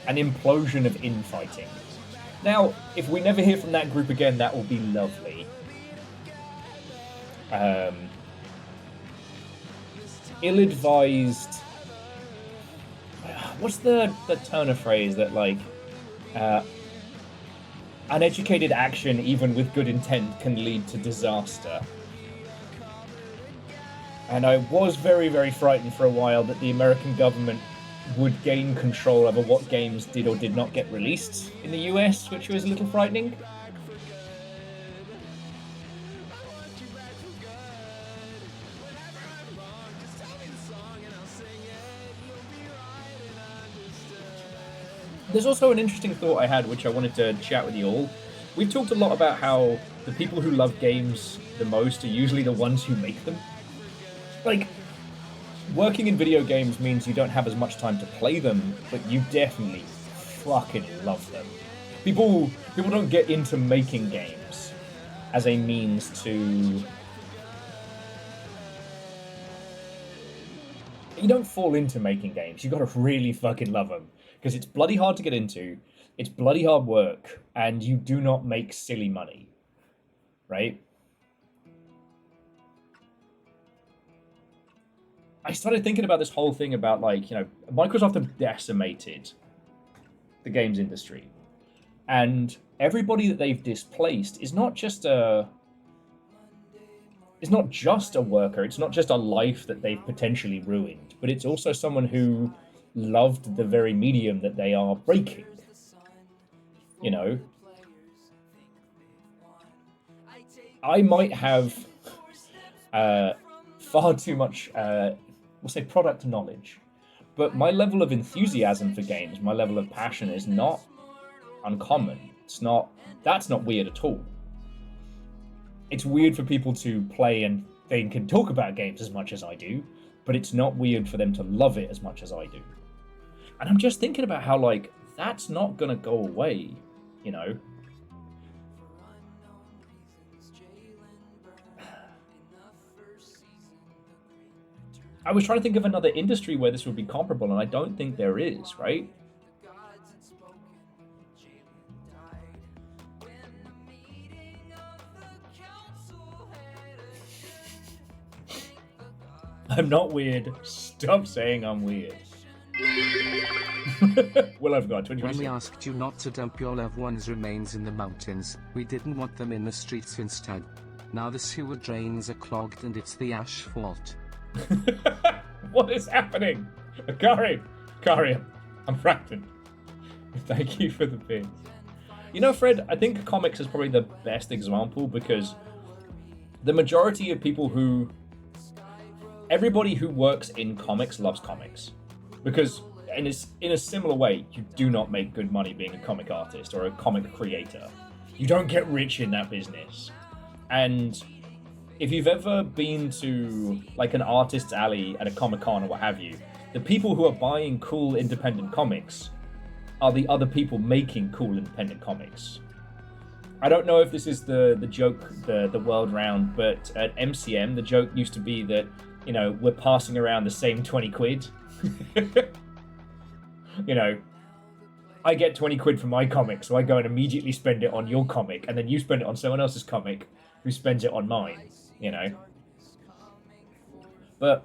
implosion of infighting. Now, if we never hear from that group again, that will be lovely. Ill-advised... What's the turn of phrase that, like, uneducated action, even with good intent, can lead to disaster? And I was very, very frightened for a while that the American government would gain control over what games did or did not get released in the US, which was a little frightening. There's also an interesting thought I had, which I wanted to chat with you all. We've talked a lot about how the people who love games the most are usually the ones who make them. Like, working in video games means you don't have as much time to play them, but you definitely fucking love them. People don't get into making games as a means to... You don't fall into making games. You gotta really fucking love them. Because it's bloody hard to get into, it's bloody hard work, and you do not make silly money. right? I started thinking about this whole thing about, like, you know, Microsoft have decimated the games industry. And everybody that they've displaced is not just a worker, it's not just a life that they've potentially ruined, but it's also someone who loved the very medium that they are breaking. You know? I might have far too much, we'll say, product knowledge, but my level of enthusiasm for games, my level of passion is not uncommon. That's not weird at all. It's weird for people to play and they can talk about games as much as I do, but it's not weird for them to love it as much as I do. And I'm just thinking about how, like, that's not gonna go away, you know? I was trying to think of another industry where this would be comparable, and I don't think there is, right? I'm not weird. Stop saying I'm weird. Well, I've got 20. When we asked you not to dump your loved one's remains in the mountains, we didn't want them in the streets instead. Now the sewer drains are clogged and it's the ash fault. What is happening? Kari, I'm frightened. Thank you for the pins. You know, Fred, I think comics is probably the best example, because the majority of people who... Everybody who works in comics loves comics. Because in a similar way, you do not make good money being a comic artist or a comic creator. You don't get rich in that business. And if you've ever been to, like, an artist's alley at a Comic-Con or what have you, the people who are buying cool independent comics are the other people making cool independent comics. I don't know if this is the joke the world round, but at MCM, the joke used to be that, you know, we're passing around the same 20 quid. You know, I get 20 quid from my comic, so I go and immediately spend it on your comic, and then you spend it on someone else's comic who spends it on mine, you know. But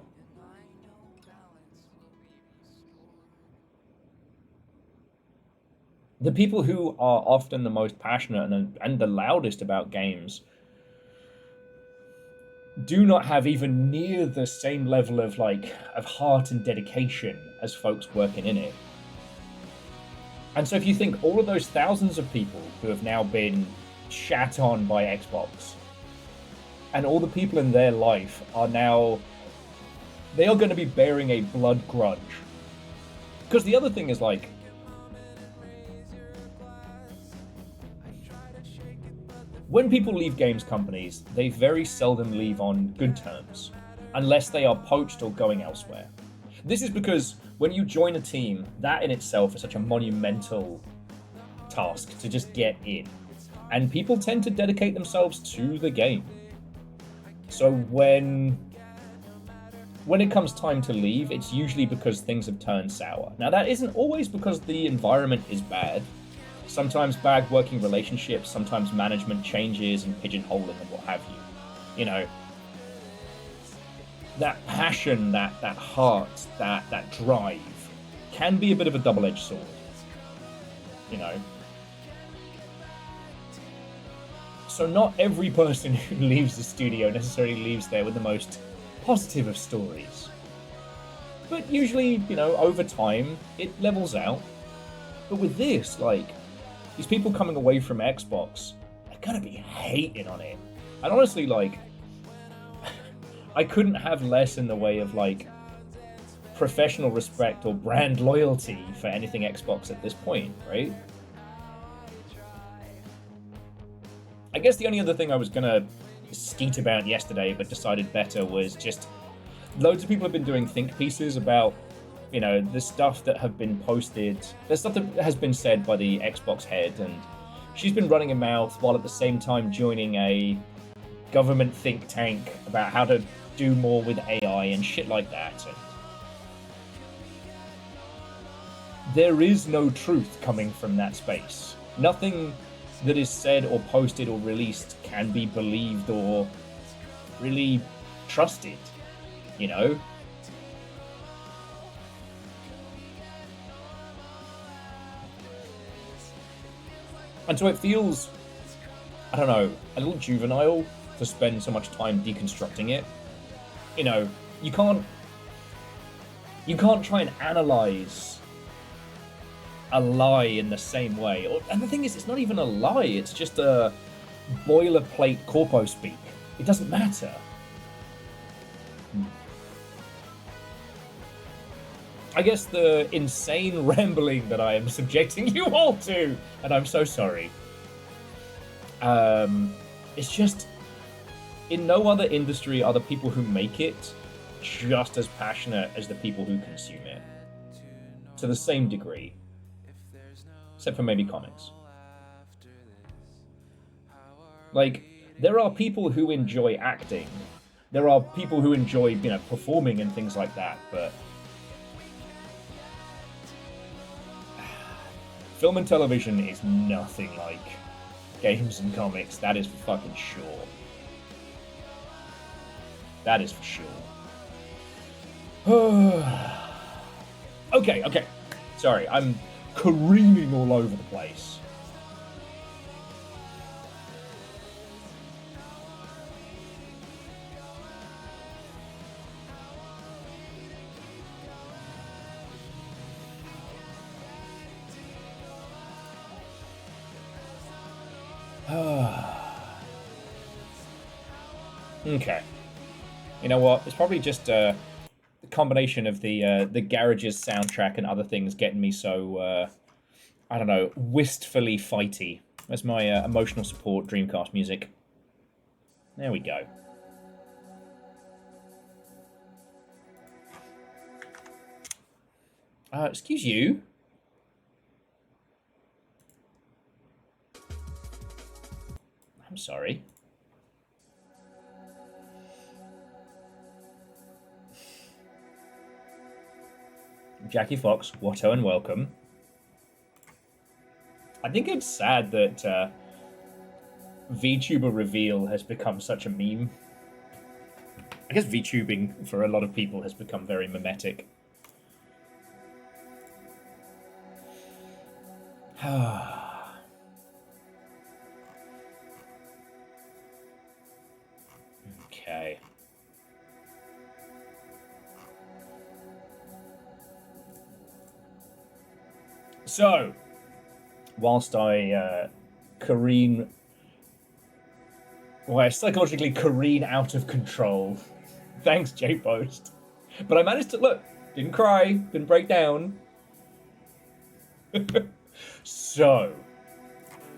the people who are often the most passionate and the loudest about games do not have even near the same level of, like, of heart and dedication as folks working in it. And so if you think all of those thousands of people who have now been shat on by Xbox, and all the people in their life are now, they are going to be bearing a blood grudge. Because the other thing is, like, when people leave games companies, they very seldom leave on good terms, unless they are poached or going elsewhere. This is because when you join a team, that in itself is such a monumental task to just get in. And people tend to dedicate themselves to the game. So when it comes time to leave, it's usually because things have turned sour. Now, that isn't always because the environment is bad. Sometimes bad working relationships, sometimes management changes and pigeonholing and what have you. You know, that passion, that heart, that drive can be a bit of a double-edged sword. You know? So not every person who leaves the studio necessarily leaves there with the most positive of stories. But usually, you know, over time, it levels out. But with this, like, these people coming away from Xbox, they're gonna be hating on it. And honestly, like, I couldn't have less in the way of, like, professional respect or brand loyalty for anything Xbox at this point, right? I guess the only other thing I was gonna skeet about yesterday, but decided better, was just loads of people have been doing think pieces about, you know, the stuff that have been posted, the stuff that has been said by the Xbox head, and she's been running her mouth while at the same time joining a government think tank about how to do more with AI and shit like that. And there is no truth coming from that space. Nothing that is said or posted or released can be believed or really trusted, you know? And so it feels, I don't know, a little juvenile to spend so much time deconstructing it. You know, you can't try and analyze a lie in the same way. And the thing is, it's not even a lie, it's just a boilerplate corpo speak. It doesn't matter. I guess the insane rambling that I am subjecting you all to, and I'm so sorry. It's just, in no other industry are the people who make it just as passionate as the people who consume it. To the same degree. Except for maybe comics. Like, there are people who enjoy acting. There are people who enjoy, you know, performing and things like that, but film and television is nothing like games and comics, that is for fucking sure. That is for sure. Okay. Sorry, I'm careening all over the place. Okay. You know what? It's probably just a combination of the Garage's soundtrack and other things getting me so, I don't know, wistfully fighty. That's my emotional support Dreamcast music. There we go. Excuse you. I'm sorry. Jackie Fox, Watto and welcome. I think it's sad that VTuber reveal has become such a meme. I guess VTubing for a lot of people has become very mimetic. Okay. So, whilst I careen... Well, I psychologically careen out of control. Thanks, J-Post. But I managed to, look, didn't cry, didn't break down. So,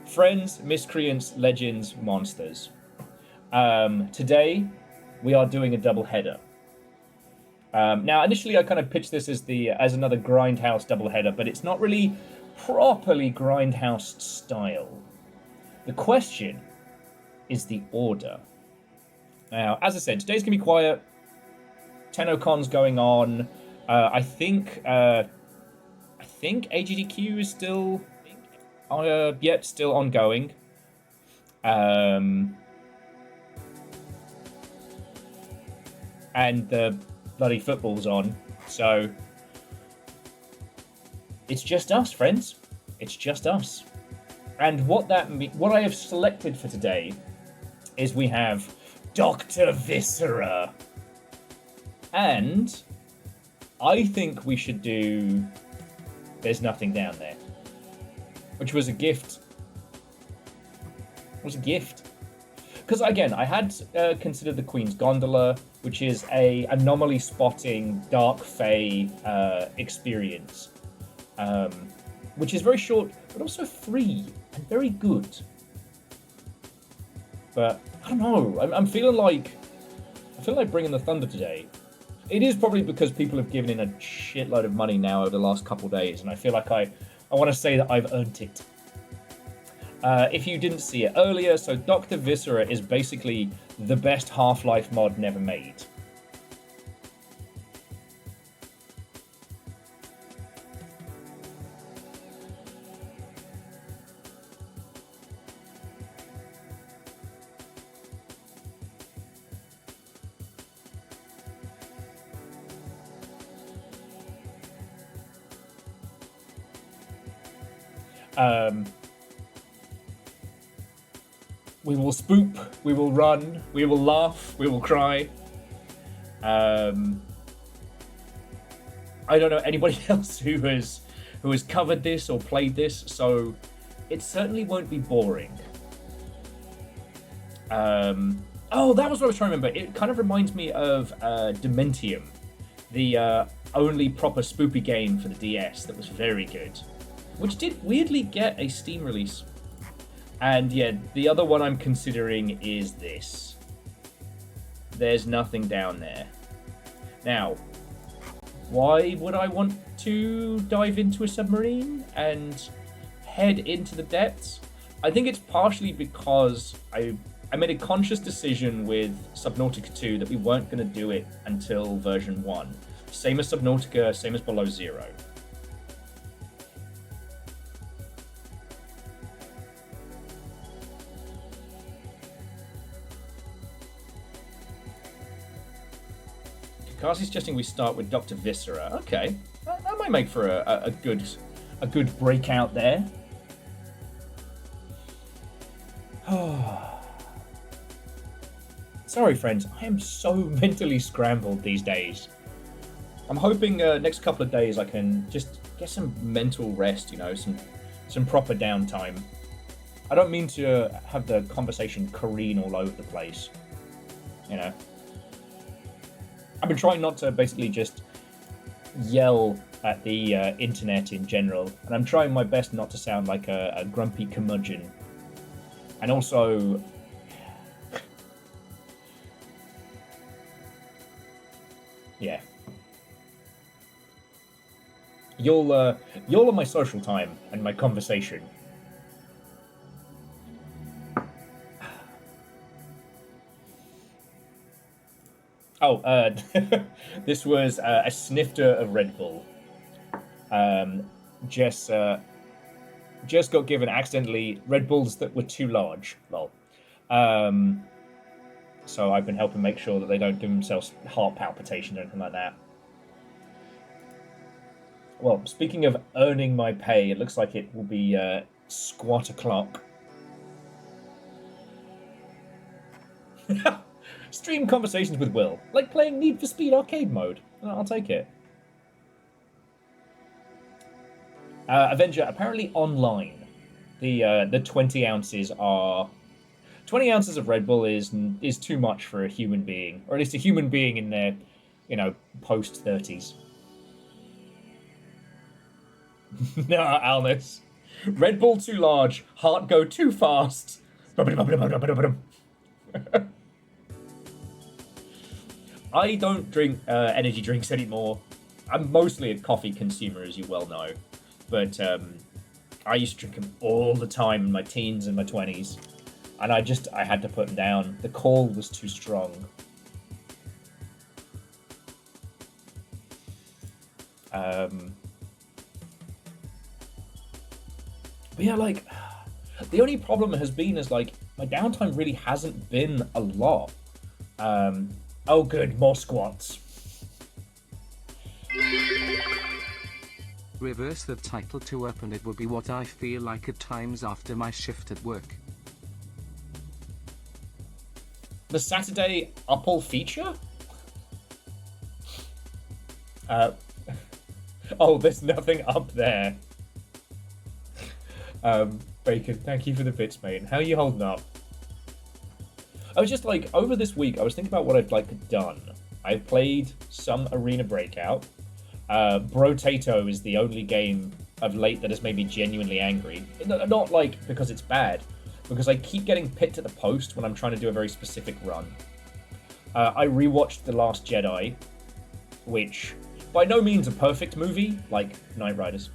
friends, miscreants, legends, monsters. Today, we are doing a double header. Now, initially, I kind of pitched this as another grindhouse doubleheader, but it's not really properly grindhouse style. The question is the order. Now, as I said, today's gonna be quiet. TennoCon's going on. I think AGDQ is still, still ongoing. And the bloody football's on, so it's just us, friends. It's just us. And what I have selected for today is we have Doctor Viscera, and I think we should do There's Nothing Down There, which was a gift. It was a gift. Because, again, I had considered the Queen's Gondola, which is a anomaly spotting dark fae experience, which is very short, but also free and very good. But, I don't know, I'm feeling like bringing the thunder today. It is probably because people have given in a shitload of money now over the last couple of days, and I feel like I want to say that I've earned it. If you didn't see it earlier, so Doctor Viscera is basically the best Half-Life mod never made. We will spoop, we will run, we will laugh, we will cry. I don't know anybody else who has covered this or played this, so it certainly won't be boring. Oh, that was what I was trying to remember. It kind of reminds me of Dementium, the only proper spoopy game for the DS that was very good, which did weirdly get a Steam release. And yeah, the other one I'm considering is this. There's nothing down there. Now, why would I want to dive into a submarine and head into the depths? I think it's partially because I made a conscious decision with Subnautica 2 that we weren't going to do it until version 1. Same as Subnautica, same as Below Zero. Kakazi's suggesting we start with Doctor Viscera. Okay, that might make for a good breakout there. Sorry, friends, I am so mentally scrambled these days. I'm hoping next couple of days I can just get some mental rest, you know, some proper downtime. I don't mean to have the conversation careen all over the place, you know. I've been trying not to basically just yell at the internet in general, and I'm trying my best not to sound like a grumpy curmudgeon. And also, yeah, you'll on my social time and my conversation. Oh, this was a snifter of Red Bull. Jess got given accidentally Red Bulls that were too large. Lol. So I've been helping make sure that they don't give themselves heart palpitations or anything like that. Well, speaking of earning my pay, it looks like it will be squat o'clock. Stream conversations with Will, like playing Need for Speed arcade mode. I'll take it. Avenger, apparently online, the 20 ounces are 20 ounces of Red Bull is too much for a human being, or at least a human being in their, you know, post 30s. No, Alnus. Red Bull too large, heart go too fast. I don't drink energy drinks anymore. I'm mostly a coffee consumer, as you well know. But I used to drink them all the time in my teens and my 20s. And I had to put them down. The call was too strong. But yeah, like, the only problem has been is, like, my downtime really hasn't been a lot. Oh good, more squats. Reverse the title to up and it would be what I feel like at times after my shift at work. The Saturday Upple feature? Oh, there's nothing up there. Bacon, thank you for the bits, mate. How are you holding up? I was just like, over this week, I was thinking about what I'd like done. I've played some Arena Breakout. Brotato is the only game of late that has made me genuinely angry. Not like because it's bad, because I keep getting picked at the post when I'm trying to do a very specific run. I rewatched The Last Jedi, which by no means a perfect movie, like Knight Riders,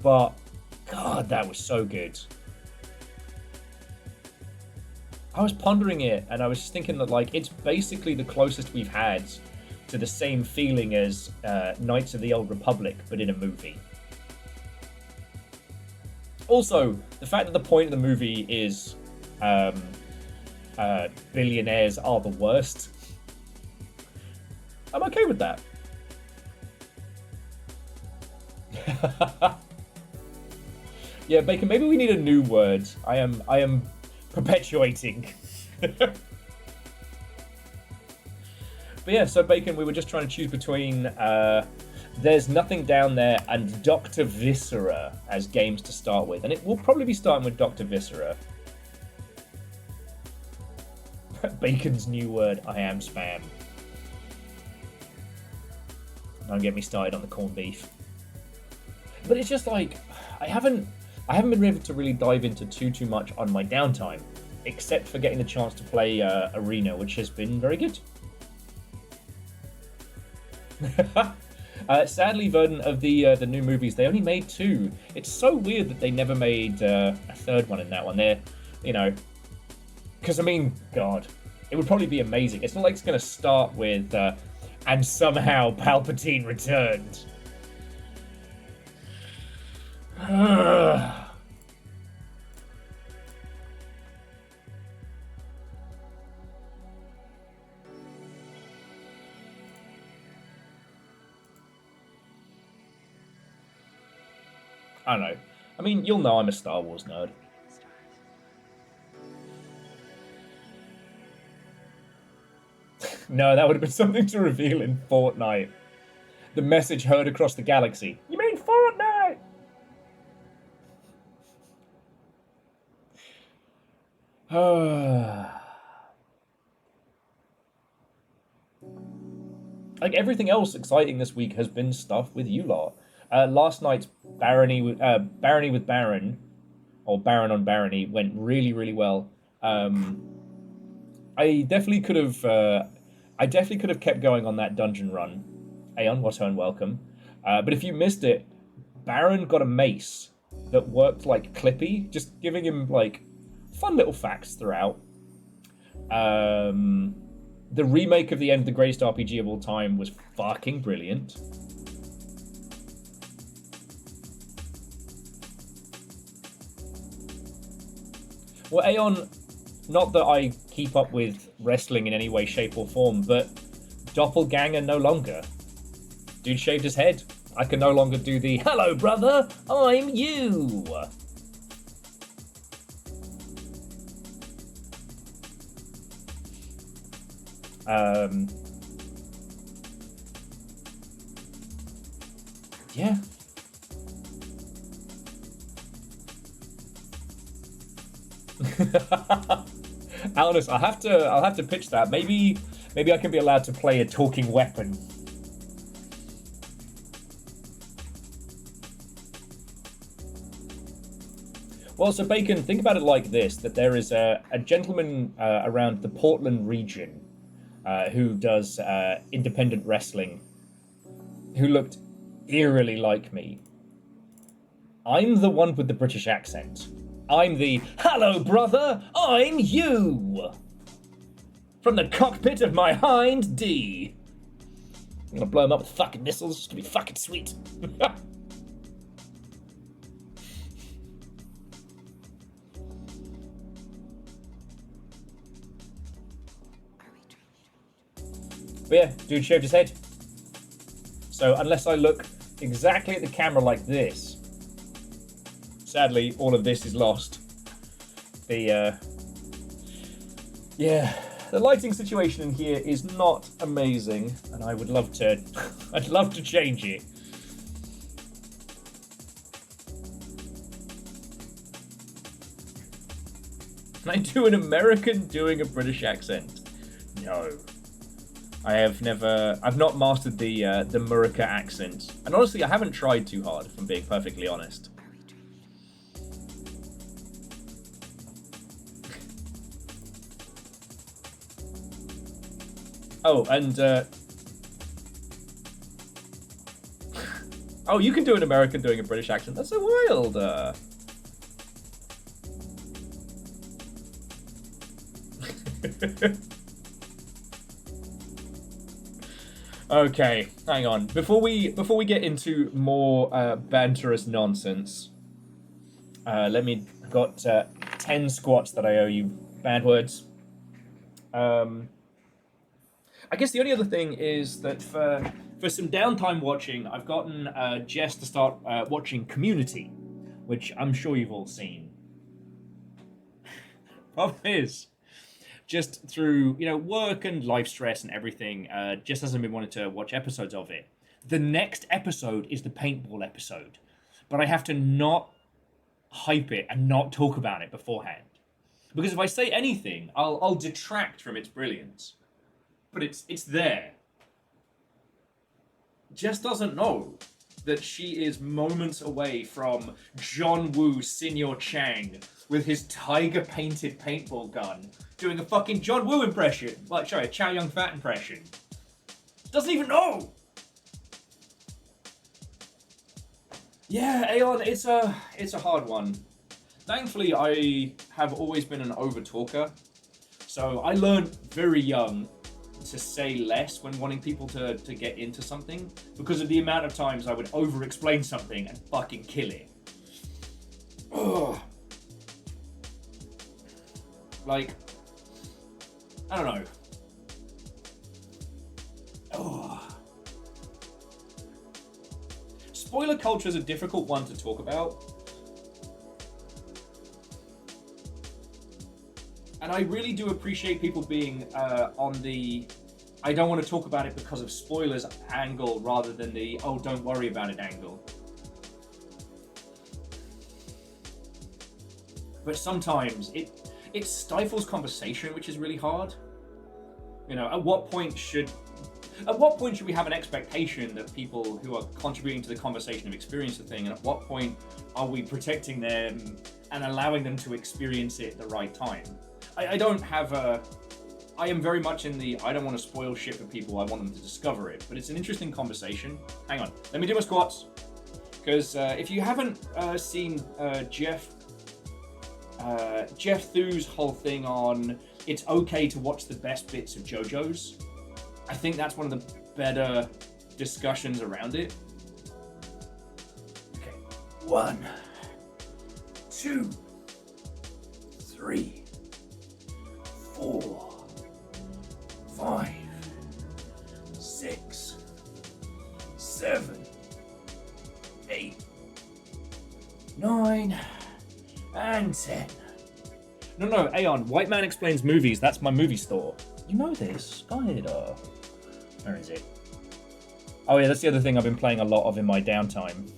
but God, that was so good. I was pondering it, and I was thinking that, like, it's basically the closest we've had to the same feeling as Knights of the Old Republic, but in a movie. Also, the fact that the point of the movie is billionaires are the worst, I'm okay with that. Yeah, Bacon, maybe we need a new word. I am perpetuating. But yeah, so Bacon, we were just trying to choose between There's Nothing Down There and Doctor Viscera as games to start with. And it will probably be starting with Doctor Viscera. Bacon's new word, I am spam. Don't get me started on the corned beef. But it's just like, I haven't been able to really dive into too much on my downtime, except for getting the chance to play Arena, which has been very good. Sadly, Verdant, of the new movies, they only made 2. It's so weird that they never made a third one in that one. They're, you know, because I mean, God, it would probably be amazing. It's not like it's going to start with and somehow Palpatine returned. I don't know. I mean, you'll know I'm a Star Wars nerd. No, that would have been something to reveal in Fortnite. The message heard across the galaxy. You mean Fortnite? Like everything else exciting this week has been stuff with you lot. Last night's Barony with Baron, or Baron on Barony, went really well. I definitely could have kept going on that dungeon run. Aeon, what on welcome. But if you missed it, Baron got a mace that worked like Clippy, just giving him like fun little facts throughout. The remake of the End of the Greatest RPG of all time was fucking brilliant. Well, Aeon, not that I keep up with wrestling in any way, shape, or form, but Doppelganger no longer. Dude shaved his head. I can no longer do the, hello, brother, I'm you. Yeah. Alnus, I'll have to pitch that. Maybe I can be allowed to play a talking weapon. Well, so Bacon, think about it like this, that there is a gentleman around the Portland region who does independent wrestling who looked eerily like me. I'm the one with the British accent. I'm the, hello, brother, I'm you! From the cockpit of my hind D. I'm gonna blow him up with fucking missiles, it's gonna be fucking sweet. But yeah, dude shaved his head. So unless I look exactly at the camera like this, sadly, all of this is lost. The lighting situation in here is not amazing, and I would love to, I'd love to change it. Can I do an American doing a British accent? No. I've not mastered the Murica accent. And honestly, I haven't tried too hard, if I'm being perfectly honest. Oh, and, oh, you can do an American doing a British accent. That's so wild. Okay, hang on. Before we get into more banterous nonsense, got 10 squats that I owe you. Bad words. I guess the only other thing is that for some downtime watching, I've gotten Jess to start watching Community, which I'm sure you've all seen. Problem is, just through, work and life stress and everything, just hasn't been wanting to watch episodes of it. The next episode is the paintball episode, but I have to not hype it and not talk about it beforehand. Because if I say anything, I'll detract from its brilliance. But it's there. Jess doesn't know that she is moments away from John Woo Senior Chang with his tiger-painted paintball gun doing a fucking John Woo impression. A Chow Yun-Fat impression. Doesn't even know! Yeah, Aeon, it's a hard one. Thankfully, I have always been an over-talker, so I learned very young to say less when wanting people to get into something, because of the amount of times I would over-explain something and fucking kill it. Ugh. Like, I don't know. Ugh. Spoiler culture is a difficult one to talk about. And I really do appreciate people being on the I don't want to talk about it because of spoilers angle rather than the oh, don't worry about it angle. But sometimes it stifles conversation, which is really hard. At what point should we have an expectation that people who are contributing to the conversation have experienced the thing, and at what point are we protecting them and allowing them to experience it at the right time? I am very much in the I don't want to spoil shit for people, I want them to discover it, but it's an interesting conversation. Hang on, let me do my squats. Because if you haven't seen Jeff Thu's whole thing on it's okay to watch the best bits of JoJo's, I think that's one of the better discussions around it. Okay, 1, 2, 3, 4, 5, 6, 7, 8, 9, and 10. No, Aeon, White Man Explains Movies, that's my movie store. You know this, go ahead. Where is it? Oh yeah, that's the other thing I've been playing a lot of in my downtime.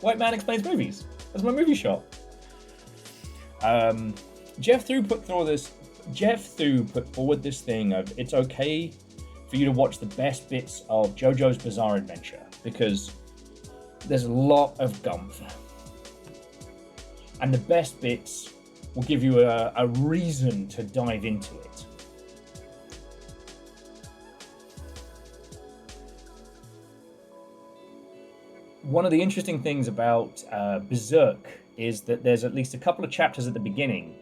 White Man Explains Movies. That's my movie shop. Jeff Thu put forward this thing of it's okay for you to watch the best bits of JoJo's Bizarre Adventure because there's a lot of gumph. And the best bits will give you a reason to dive into it. One of the interesting things about Berserk is that there's at least a couple of chapters at the beginning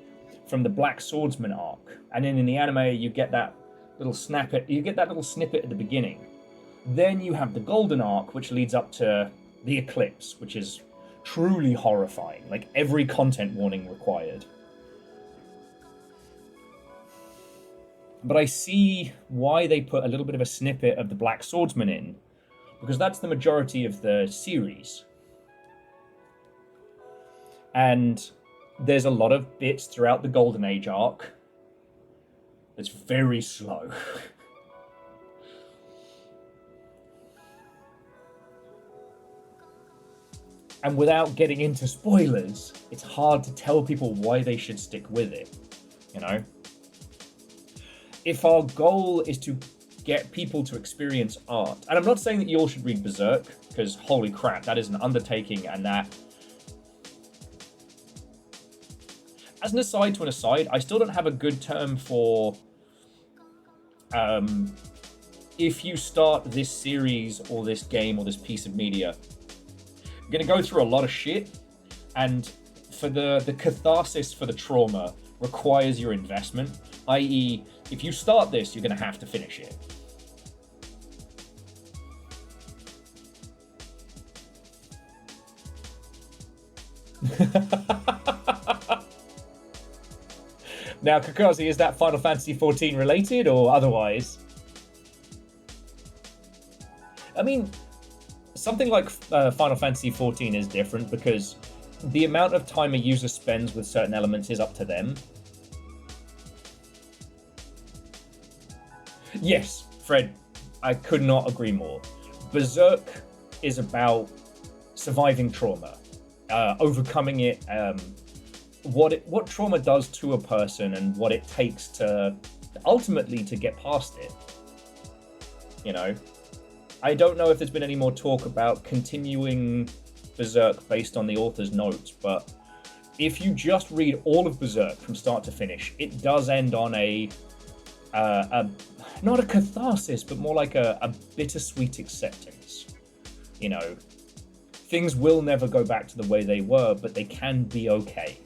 from the Black Swordsman arc, and then in the anime you get that little snippet. You get that little snippet at the beginning. Then you have the Golden arc, which leads up to the Eclipse, which is truly horrifying. Like every content warning required. But I see why they put a little bit of a snippet of the Black Swordsman in, because that's the majority of the series. And there's a lot of bits throughout the Golden Age arc that's very slow. And without getting into spoilers, it's hard to tell people why they should stick with it, If our goal is to get people to experience art, and I'm not saying that you all should read Berserk, because holy crap, that is an undertaking, and that... As an aside to an aside, I still don't have a good term for... if you start this series, or this game, or this piece of media, you're going to go through a lot of shit, and for the catharsis for the trauma requires your investment, i.e., if you start this, you're going to have to finish it. Now, Kakazi, is that Final Fantasy XIV related or otherwise? I mean, something like Final Fantasy XIV is different because the amount of time a user spends with certain elements is up to them. Yes, Fred, I could not agree more. Berserk is about surviving trauma, overcoming it, what trauma does to a person and what it takes to ultimately to get past it. You know, I don't know if there's been any more talk about continuing Berserk based on the author's notes, but if you just read all of Berserk from start to finish, it does end on a not a catharsis, but more like a bittersweet acceptance. You know, things will never go back to the way they were, but they can be okay.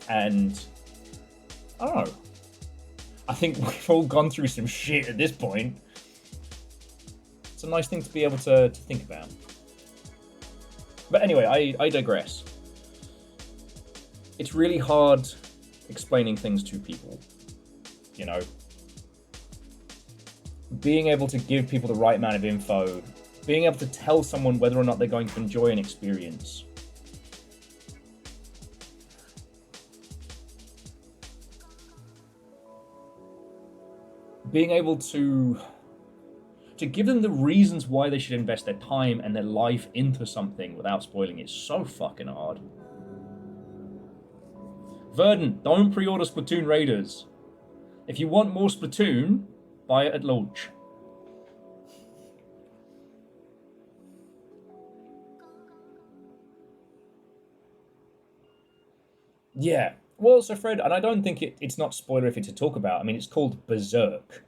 And I don't know. I think we've all gone through some shit at this point. It's a nice thing to be able to think about. But anyway, I digress. It's really hard explaining things to people, you know. Being able to give people the right amount of info, being able to tell someone whether or not they're going to enjoy an experience. Being able to give them the reasons why they should invest their time and their life into something without spoiling it is so fucking hard. Verdant, don't pre-order Splatoon Raiders. If you want more Splatoon, buy it at launch. Yeah. Well, so Fred, and I don't think it's not spoilerific to talk about. I mean, it's called Berserk.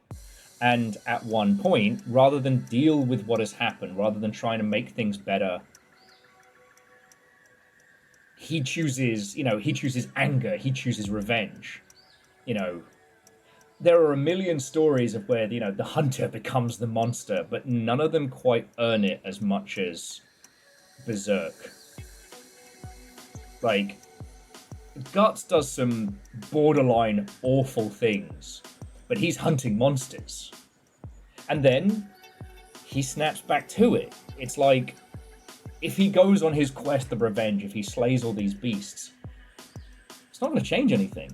And at one point, rather than deal with what has happened, rather than trying to make things better, he chooses, he chooses anger, he chooses revenge. You know, there are a million stories of where, the hunter becomes the monster, but none of them quite earn it as much as Berserk. Like, Guts does some borderline awful things, but he's hunting monsters. And then he snaps back to it. It's like, if he goes on his quest of revenge, if he slays all these beasts, it's not going to change anything.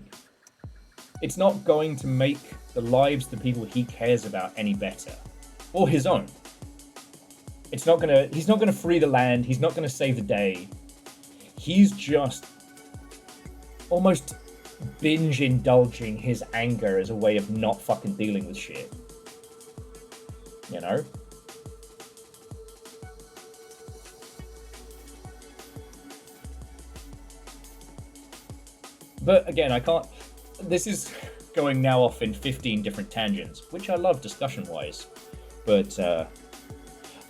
It's not going to make the lives of the people he cares about any better. Or his own. He's not going to free the land. He's not going to save the day. He's just almost binge indulging his anger as a way of not fucking dealing with shit. You know? But again, I can't... This is going now off in 15 different tangents, which I love discussion-wise. But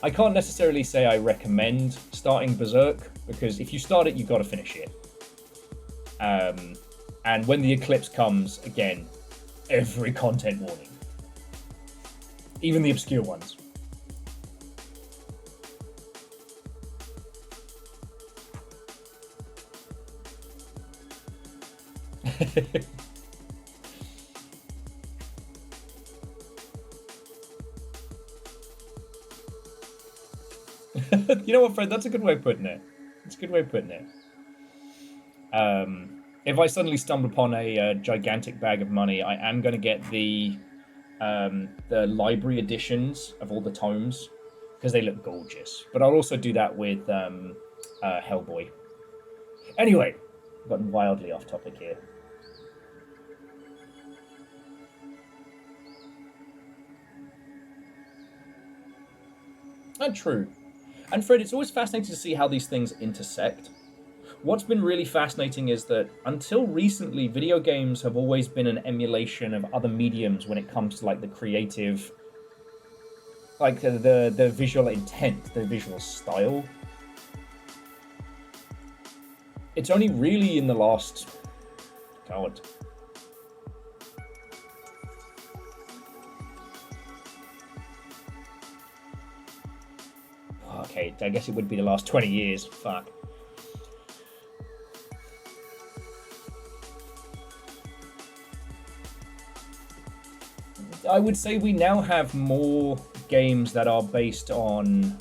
I can't necessarily say I recommend starting Berserk, because if you start it, you've got to finish it. And when the eclipse comes, again, every content warning. Even the obscure ones. You know what, Fred? That's a good way of putting it. It's a good way of putting it. If I suddenly stumble upon a gigantic bag of money, I am going to get the library editions of all the tomes, because they look gorgeous. But I'll also do that with Hellboy. Anyway, I've gotten wildly off topic here. And true. And Fred, it's always fascinating to see how these things intersect. What's been really fascinating is that until recently, video games have always been an emulation of other mediums when it comes to like the creative, like the visual intent, the visual style. It's only really in the last, God, okay, I guess it would be the last 20 years. Fuck. I would say we now have more games that are based on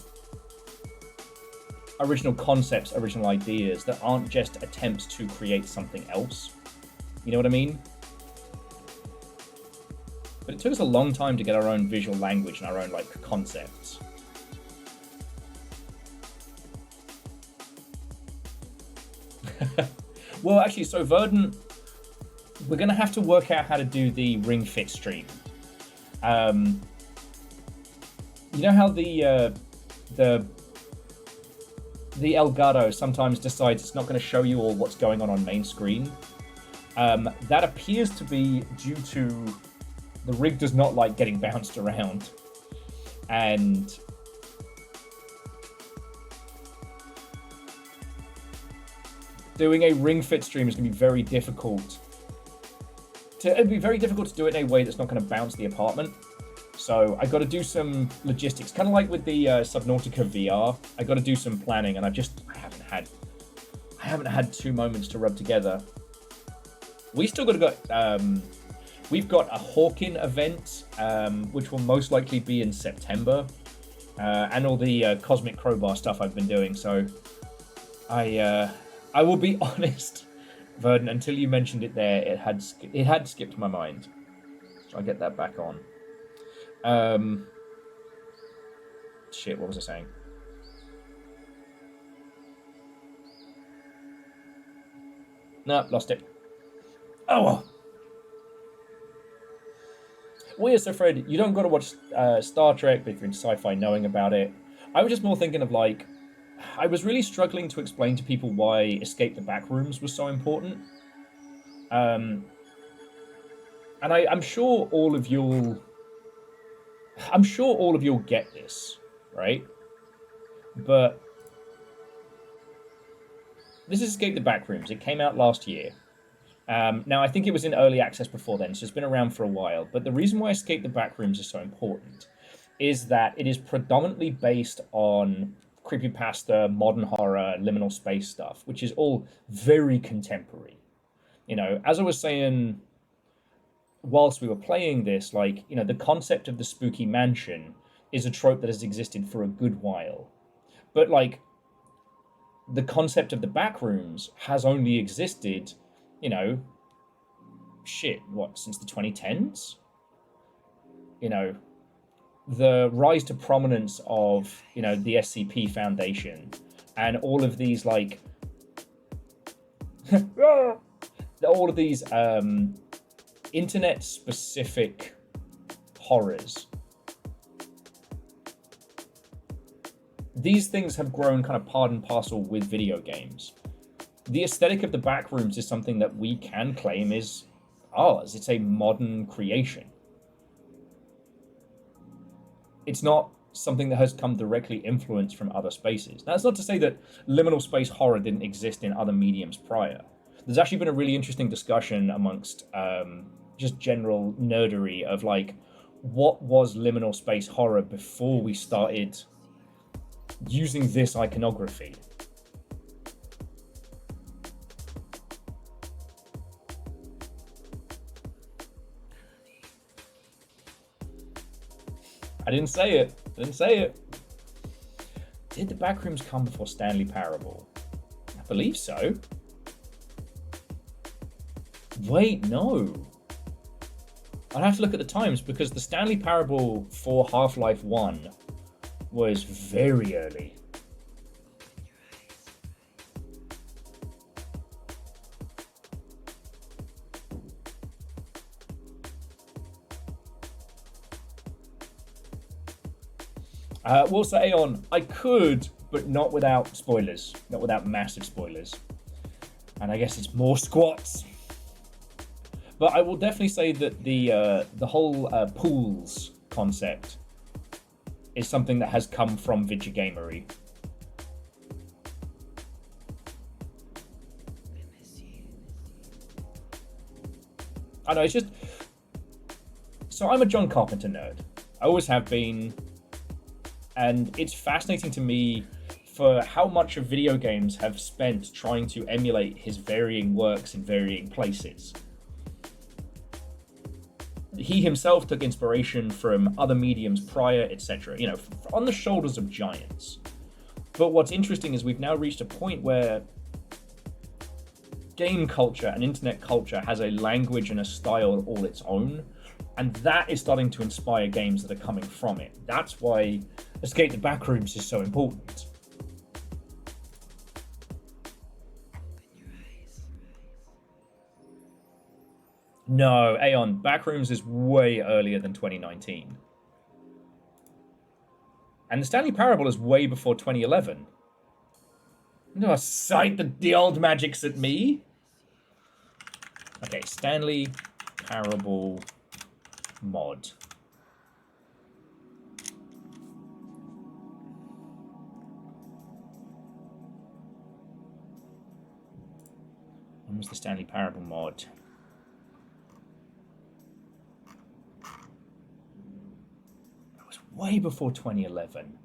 original concepts, original ideas that aren't just attempts to create something else. You know what I mean? But it took us a long time to get our own visual language and our own, like, concepts. Well, actually, so Verdant, we're going to have to work out how to do the Ring Fit stream. You know how the Elgato sometimes decides it's not going to show you all what's going on main screen? That appears to be due to the rig does not like getting bounced around. And doing a Ring Fit stream is going to be very difficult. It'd be very difficult to do it in a way that's not going to bounce the apartment. So I got to do some logistics, kind of like with the Subnautica VR. I got to do some planning, and I haven't had 2 moments to rub together. We still got to go. We've got a Hawking event, which will most likely be in September, and all the Cosmic Crowbar stuff I've been doing. So I will be honest, Verdant, until you mentioned it there, it had skipped my mind. So I'll get that back on. Shit, what was I saying? No, lost it. Oh! Well, yeah, so Fred, you don't got to watch Star Trek, but if you're into sci-fi, knowing about it. I was just more thinking of, like, I was really struggling to explain to people why Escape the Backrooms was so important. And I'm sure all of you'll get this, right? But this is Escape the Backrooms. It came out last year. Now, I think it was in early access before then, so it's been around for a while. But the reason why Escape the Backrooms is so important is that it is predominantly based on creepypasta, modern horror, liminal space stuff, which is all very contemporary. You know, as I was saying whilst we were playing this, like, you know, the concept of the spooky mansion is a trope that has existed for a good while. But, like, the concept of the backrooms has only existed, you know, since the 2010s? You know, the rise to prominence of, you know, the SCP Foundation and all of these, like, all of these internet-specific horrors. These things have grown kind of part and parcel with video games. The aesthetic of the backrooms is something that we can claim is ours. It's a modern creation. It's not something that has come directly influenced from other spaces. Now, that's not to say that liminal space horror didn't exist in other mediums prior. There's actually been a really interesting discussion amongst just general nerdery of, like, what was liminal space horror before we started using this iconography. I didn't say it. Did the backrooms come before Stanley Parable? I believe so. Wait, no. I'd have to look at the times, because the Stanley Parable for Half-Life 1 was very early. We'll say Aeon, I could, but not without spoilers. Not without massive spoilers. And I guess it's more squats. But I will definitely say that the whole pools concept is something that has come from Vidya-gamery. I know, it's just... So I'm a John Carpenter nerd. I always have been. And it's fascinating to me for how much of video games have spent trying to emulate his varying works in varying places. he himself took inspiration from other mediums prior, etc. You know, on the shoulders of giants. But what's interesting is we've now reached a point where game culture and internet culture has a language and a style all its own, and that is starting to inspire games that are coming from it. That's why Escape the Backrooms is so important. No, Aeon, Backrooms is way earlier than 2019. And the Stanley Parable is way before 2011. No, cite the old magics at me. Okay, Stanley Parable mod. When was the Stanley Parable mod? It was way before 2011.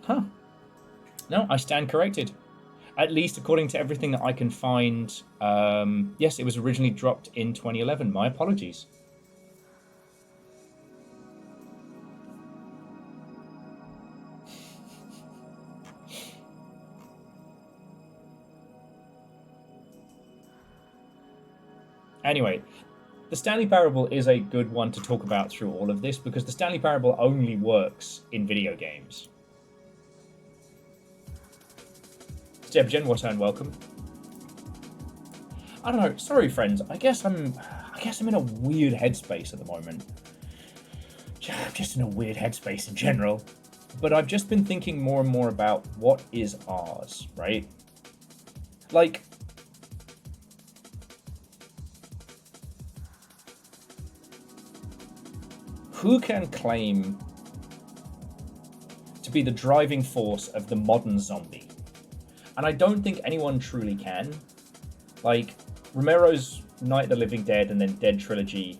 Huh. No, I stand corrected. At least according to everything that I can find. Yes, it was originally dropped in 2011. My apologies. Anyway, the Stanley Parable is a good one to talk about through all of this because the Stanley Parable only works in video games. Debgen, what and welcome. I don't know. Sorry, friends. I guess I'm in a weird headspace at the moment. I'm just in a weird headspace in general. But I've just been thinking more and more about what is ours, right? Like, who can claim to be the driving force of the modern zombie? And I don't think anyone truly can. Like, Romero's Night of the Living Dead and then Dead trilogy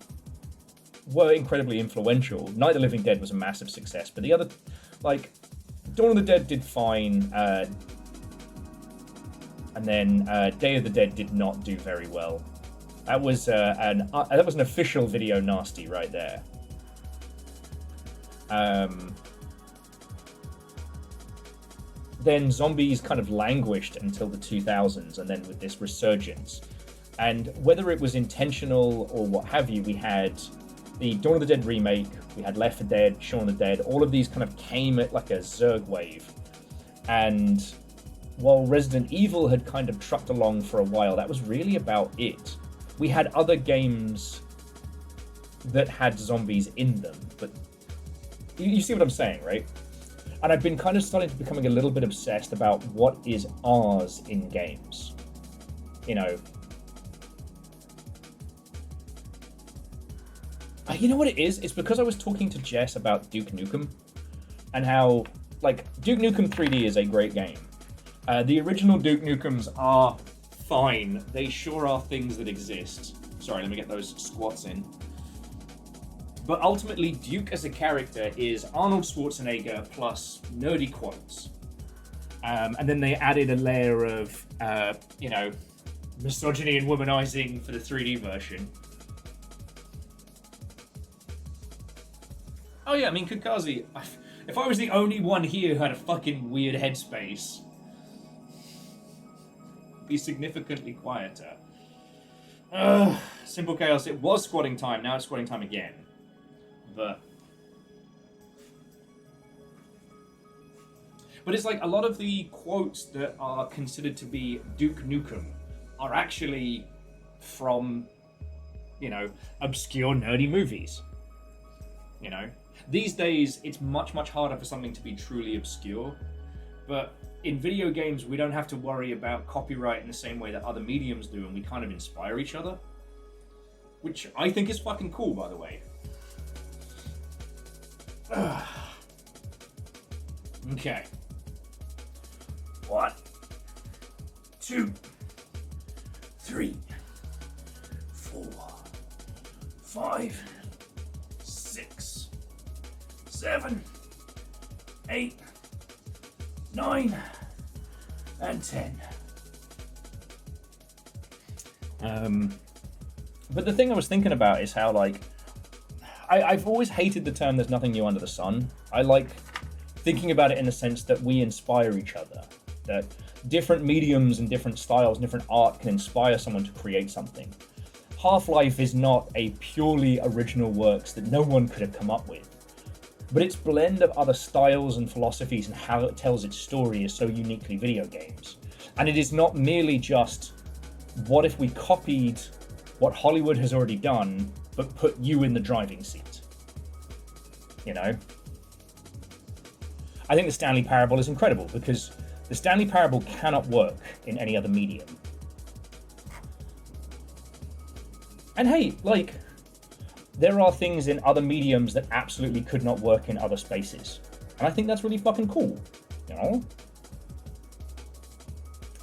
were incredibly influential. Night of the Living Dead was a massive success, but the other, like, Dawn of the Dead did fine, and then Day of the Dead did not do very well. That was an official video nasty right there. Then zombies kind of languished until the 2000s, and then with this resurgence. And whether it was intentional or what have you, we had the Dawn of the Dead remake, we had Left 4 Dead, Shaun of the Dead, all of these kind of came at like a Zerg wave. And while Resident Evil had kind of trucked along for a while, that was really about it. We had other games that had zombies in them, but you see what I'm saying, right? And I've been kind of starting to becoming a little bit obsessed about what is ours in games. You know. You know what it is? It's because I was talking to Jess about Duke Nukem and how, like, Duke Nukem 3D is a great game. The original Duke Nukems are fine. They sure are things that exist. Sorry, let me get those squats in. But ultimately, Duke as a character is Arnold Schwarzenegger plus nerdy quotes. And then they added a layer of, misogyny and womanizing for the 3D version. Oh yeah, I mean, Kukazi, if I was the only one here who had a fucking weird headspace, it'd be significantly quieter. Simple Chaos, it was squatting time, now it's squatting time again. But it's like a lot of the quotes that are considered to be Duke Nukem are actually from, obscure nerdy movies. These days it's much, much harder for something to be truly obscure. But in video games, we don't have to worry about copyright in the same way that other mediums do, and we kind of inspire each other. Which I think is fucking cool, by the way. Okay. 1, 2, 3, 4, 5, 6, 7, 8, 9, and 10. But the thing I was thinking about is how, like, I've always hated the term "there's nothing new under the sun." I like thinking about it in the sense that we inspire each other, that different mediums and different styles and different art can inspire someone to create something. Half-Life is not a purely original works that no one could have come up with, but its blend of other styles and philosophies and how it tells its story is so uniquely video games. And it is not merely just, what if we copied what Hollywood has already done, but put you in the driving seat? You know? I think the Stanley Parable is incredible, because the Stanley Parable cannot work in any other medium. And hey, like, there are things in other mediums that absolutely could not work in other spaces. And I think that's really fucking cool, you know?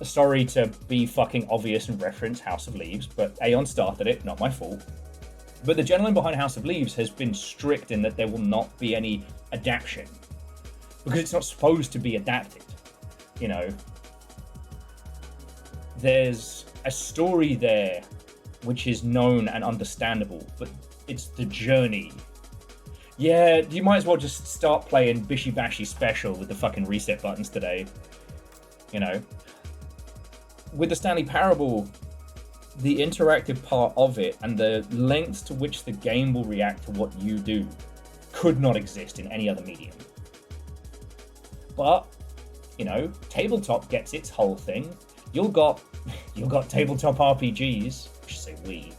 Sorry to be fucking obvious and reference House of Leaves, but Aeon started it, not my fault. But the gentleman behind House of Leaves has been strict in that there will not be any adaptation, because it's not supposed to be adapted, you know? There's a story there which is known and understandable, but it's the journey. Yeah, you might as well just start playing Bishi Bashi Special with the fucking reset buttons today, you know? With the Stanley Parable, the interactive part of it and the lengths to which the game will react to what you do could not exist in any other medium. But, you know, tabletop gets its whole thing. You've got tabletop RPGs, I should say we,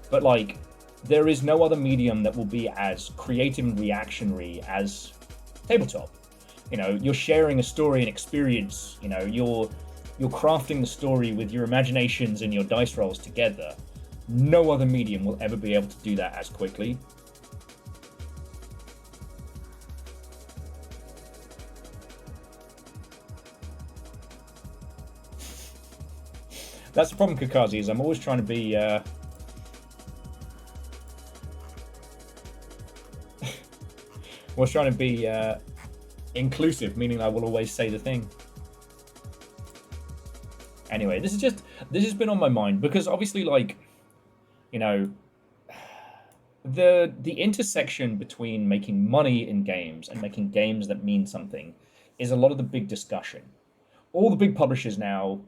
but like, there is no other medium that will be as creative and reactionary as tabletop. You know, you're sharing a story and experience, you know, you're crafting the story with your imaginations and your dice rolls together. No other medium will ever be able to do that as quickly. That's the problem, Kakazi, is I'm always trying to be inclusive, meaning I will always say the thing. Anyway, this has been on my mind because obviously, like, you know, the intersection between making money in games and making games that mean something is a lot of the big discussion. All the big publishers now,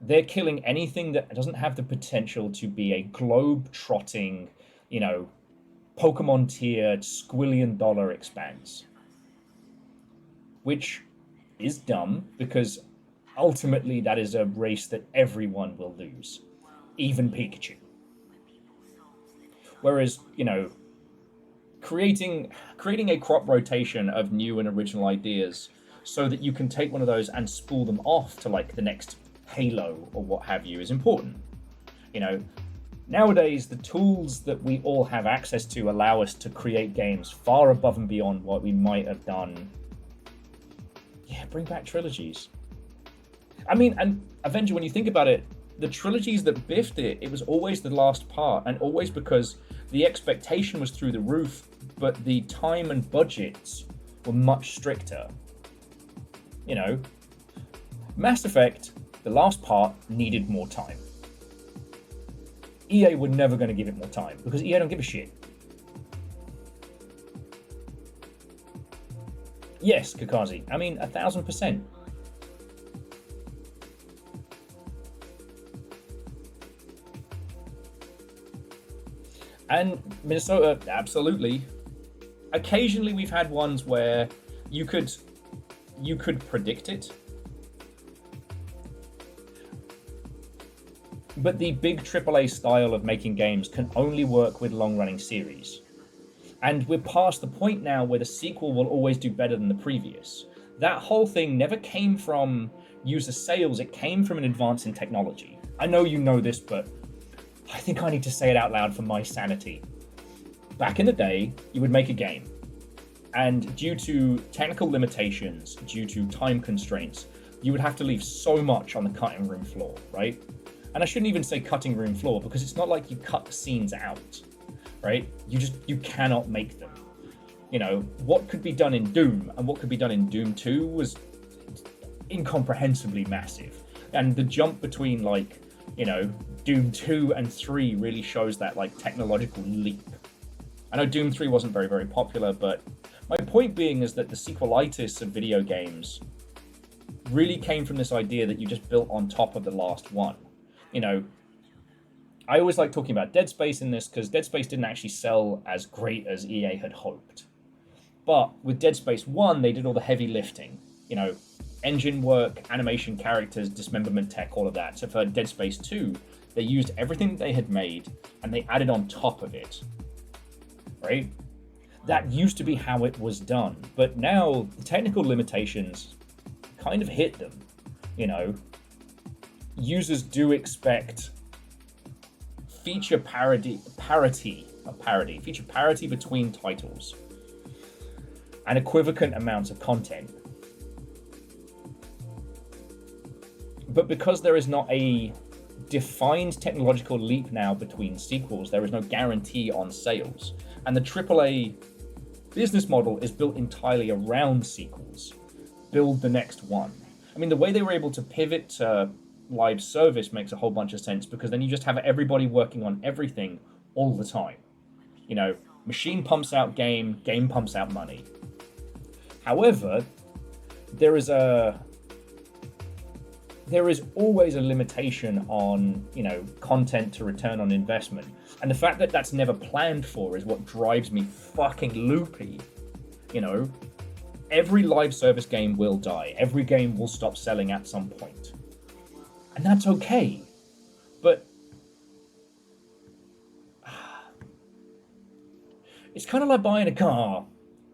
they're killing anything that doesn't have the potential to be a globe-trotting, you know, Pokemon-tiered squillion-dollar expanse. Which is dumb, because ultimately that is a race that everyone will lose. Even Pikachu. Whereas, you know, creating a crop rotation of new and original ideas so that you can take one of those and spool them off to, like, the next Halo or what have you is important. You know, nowadays the tools that we all have access to allow us to create games far above and beyond what we might have done. Yeah, bring back trilogies. I mean, and Avenger, when you think about it, the trilogies that biffed it, it was always the last part, and always because the expectation was through the roof, but the time and budgets were much stricter. You know, Mass Effect, the last part, needed more time. EA were never going to give it more time, because EA don't give a shit. Yes, Kakazi, I mean, 1,000%. And Minnesota, absolutely. Occasionally we've had ones where you could predict it. But the big AAA style of making games can only work with long-running series. And we're past the point now where the sequel will always do better than the previous. that whole thing never came from user sales, it came from an advance in technology. I know you know this, but I think I need to say it out loud for my sanity. Back in the day, you would make a game, and due to technical limitations, due to time constraints, you would have to leave so much on the cutting room floor, right? And I shouldn't even say cutting room floor, because it's not like you cut the scenes out, right? You cannot make them. You know, what could be done in Doom and what could be done in Doom 2 was incomprehensibly massive. And the jump between, like, you know, Doom 2 and 3 really shows that, like, technological leap. I know Doom 3 wasn't very, very popular, but my point being is that the sequelitis of video games really came from this idea that you just built on top of the last one. You know, I always like talking about Dead Space in this, because Dead Space didn't actually sell as great as EA had hoped. But with Dead Space 1, they did all the heavy lifting. You know, engine work, animation, characters, dismemberment tech, all of that. So for Dead Space 2, they used everything they had made, and they added on top of it. Right? That used to be how it was done. But now, the technical limitations kind of hit them. You know, users do expect feature parity between titles, and equivalent amounts of content. But because there is not a defined technological leap now between sequels, there is no guarantee on sales. And the AAA business model is built entirely around sequels. Build the next one. I mean, the way they were able to pivot to live service makes a whole bunch of sense, because then you just have everybody working on everything all the time. You know, machine pumps out game, game pumps out money. However, there is always a limitation on, you know, content to return on investment. And the fact that that's never planned for is what drives me fucking loopy. You know, every live service game will die. Every game will stop selling at some point. And that's okay. But it's kind of like buying a car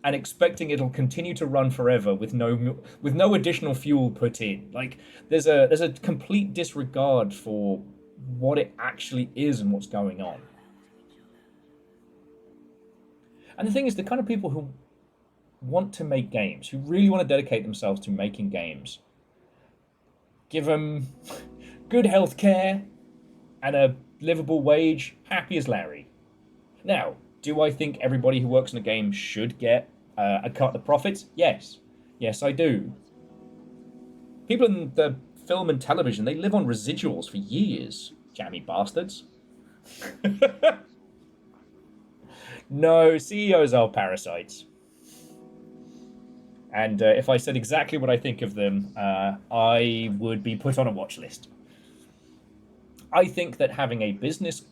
and expecting it'll continue to run forever with no additional fuel put in. Like, there's a complete disregard for what it actually is and what's going on. And the thing is, the kind of people who want to make games, who really want to dedicate themselves to making games, give them good health care and a livable wage, happy as Larry. Now, do I think everybody who works in a game should get a cut of the profits? Yes. Yes, I do. People in the film and television, they live on residuals for years. Jammy bastards. No, CEOs are parasites. And if I said exactly what I think of them, I would be put on a watch list. I think that having a business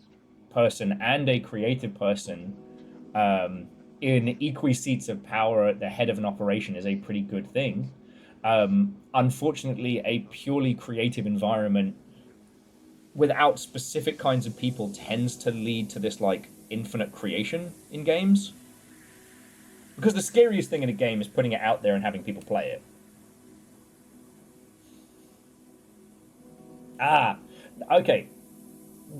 person and a creative person in equal seats of power at the head of an operation is a pretty good thing. Unfortunately, a purely creative environment without specific kinds of people tends to lead to this, like, infinite creation in games. Because the scariest thing in a game is putting it out there and having people play it. Ah, okay.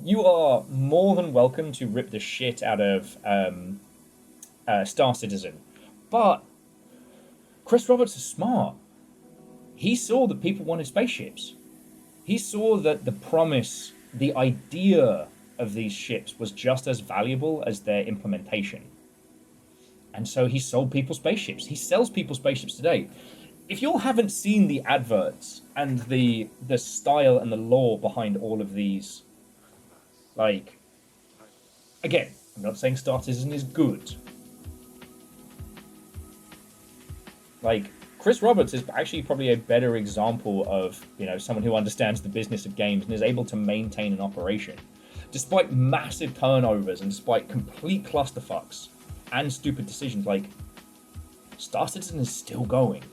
You are more than welcome to rip the shit out of Star Citizen. But Chris Roberts is smart. He saw that people wanted spaceships. He saw that the promise, the idea of these ships was just as valuable as their implementation. And so he sold people spaceships. He sells people spaceships today. If you all haven't seen the adverts and the style and the lore behind all of these, like, again, I'm not saying Star Citizen is good. Like, Chris Roberts is actually probably a better example of, you know, someone who understands the business of games and is able to maintain an operation. Despite massive turnovers and despite complete clusterfucks and stupid decisions, like, Star Citizen is still going.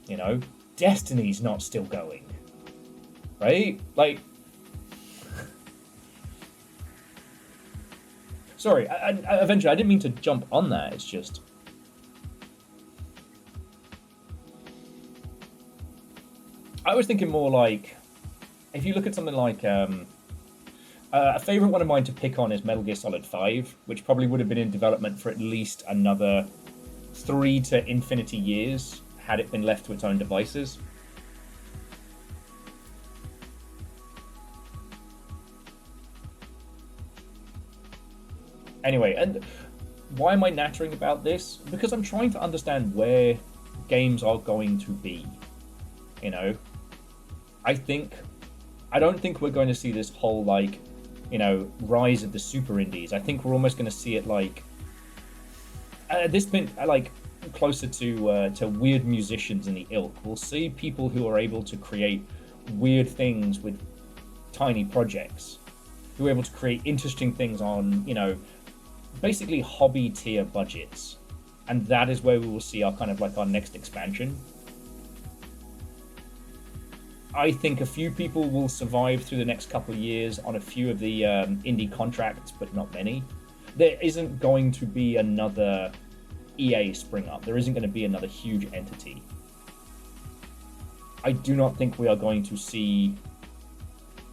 You know? Destiny's not still going. Right? Like... Sorry, eventually, I didn't mean to jump on that, it's just... I was thinking more like, if you look at something like a favorite one of mine to pick on is Metal Gear Solid 5, which probably would have been in development for at least another 3 to infinity years had it been left to its own devices. Anyway, and why am I nattering about this? Because I'm trying to understand where games are going to be. You know, I don't think we're going to see this whole, like, you know, rise of the super indies. I think we're almost going to see it like at this point, like closer to weird musicians in the ilk. We'll see people who are able to create weird things with tiny projects, who are able to create interesting things on, you know, basically hobby tier budgets, and that is where we will see our kind of like our next expansion. I think a few people will survive through the next couple of years on a few of the indie contracts, but not many. There isn't going to be another EA spring up. There isn't going to be another huge entity. I do not think we are going to see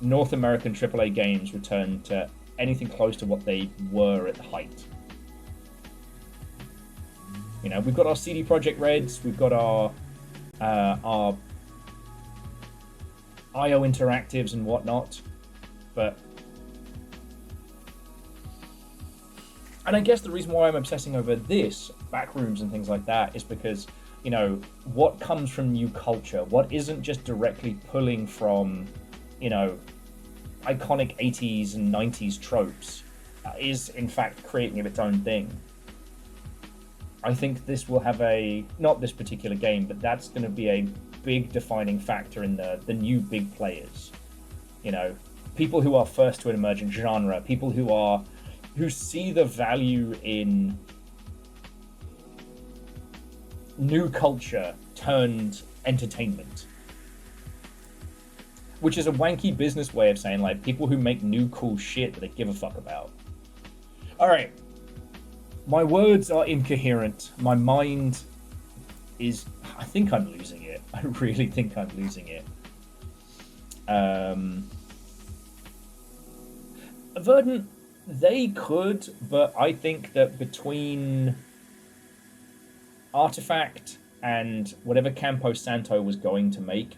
North American AAA games return to anything close to what they were at the height. You know, we've got our CD Projekt Reds, we've got our IO Interactives and whatnot, but... And I guess the reason why I'm obsessing over this, Backrooms and things like that, is because, you know, what comes from new culture, what isn't just directly pulling from, you know, iconic 80s and 90s tropes, is in fact creating of its own thing. I think this will have not this particular game, but that's going to be a big defining factor in the new big players. You know, people who are first to an emergent genre, people who see the value in new culture turned entertainment. Which is a wanky business way of saying, like, people who make new cool shit that they give a fuck about. Alright. My words are incoherent. My mind is... I think I'm losing it. I really think I'm losing it. Verdant, they could, but I think that between Artifact and whatever Campo Santo was going to make,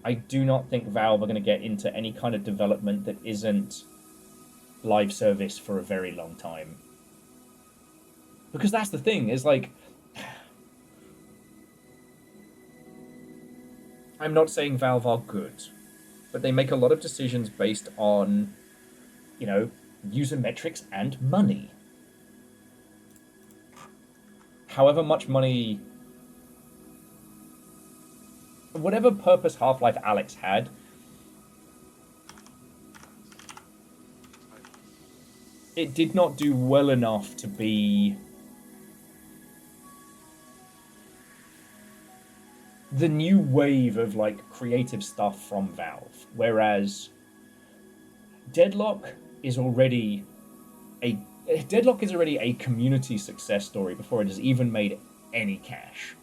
I do not think Valve are going to get into any kind of development that isn't live service for a very long time. Because that's the thing, is like... I'm not saying Valve are good, but they make a lot of decisions based on, you know, user metrics and money. However much money... Whatever purpose Half-Life Alyx had, it did not do well enough to be the new wave of, like, creative stuff from Valve. Whereas Deadlock is already a community success story before it has even made any cash.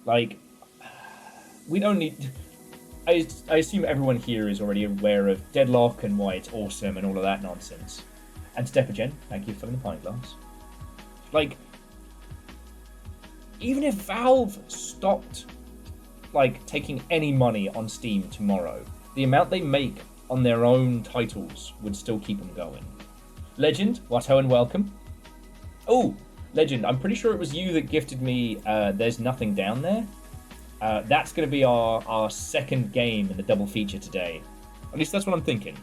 Like, we don't need... I assume everyone here is already aware of Deadlock and why it's awesome and all of that nonsense. And Stepagen, thank you for the pint glass. Like, even if Valve stopped, like, taking any money on Steam tomorrow, the amount they make on their own titles would still keep them going. Legend, Watto and welcome. Oh, Legend, I'm pretty sure it was you that gifted me There's Nothing Down There. That's going to be our second game in the double feature today. At least that's what I'm thinking.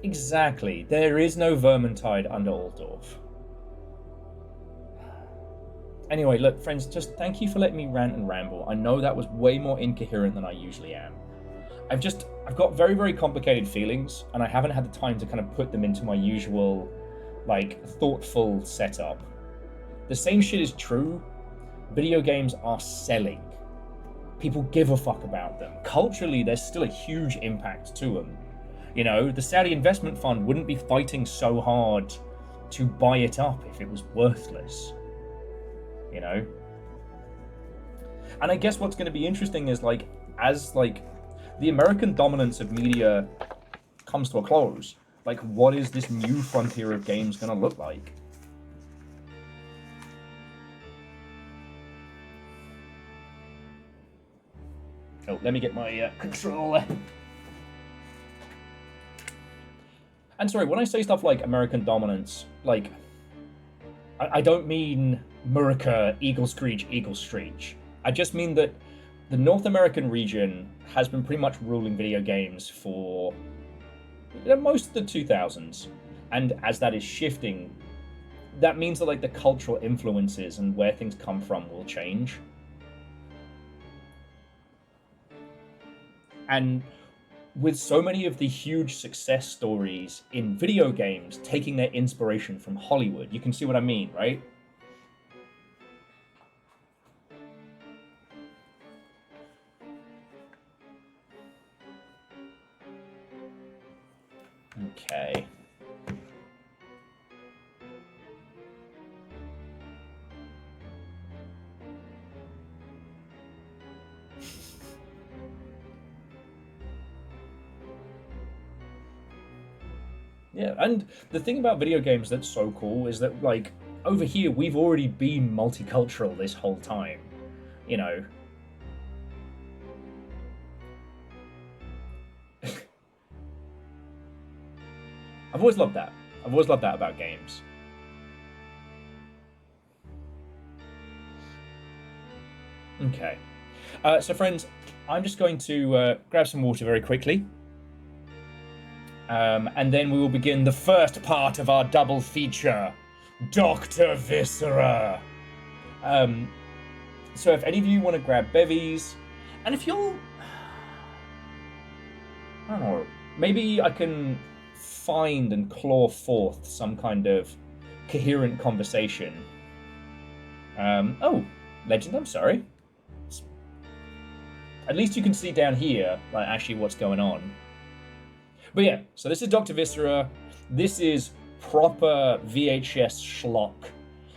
Exactly. There is no Vermintide under Altdorf. Anyway, look, friends, just thank you for letting me rant and ramble. I know that was way more incoherent than I usually am. I've got very, very complicated feelings, and I haven't had the time to kind of put them into my usual, like, thoughtful setup. The same shit is true. Video games are selling. People give a fuck about them. Culturally, there's still a huge impact to them. You know, the Saudi investment fund wouldn't be fighting so hard to buy it up if it was worthless. You know? And I guess what's going to be interesting is, like, as, like, the American dominance of media comes to a close, like, what is this new frontier of games going to look like? Oh, let me get my controller. And sorry, when I say stuff like American dominance, like, I don't mean Murica, Eagle Screech, Eagle Screech. I just mean that the North American region has been pretty much ruling video games for most of the 2000s. And as that is shifting, that means that, like, the cultural influences and where things come from will change. And with so many of the huge success stories in video games taking their inspiration from Hollywood, you can see what I mean, right? Okay. Yeah, and the thing about video games that's so cool is that, like, over here we've already been multicultural this whole time, you know. I've always loved that. I've always loved that about games. Okay. So friends, I'm just going to grab some water very quickly. And then we will begin the first part of our double feature, Doctor Viscera. So if any of you want to grab bevies, and if you're, I don't know, maybe I can find and claw forth some kind of coherent conversation. Oh, Legend, I'm sorry. At least you can see down here, like, actually what's going on. But yeah, so this is Doctor Viscera. This is proper VHS schlock.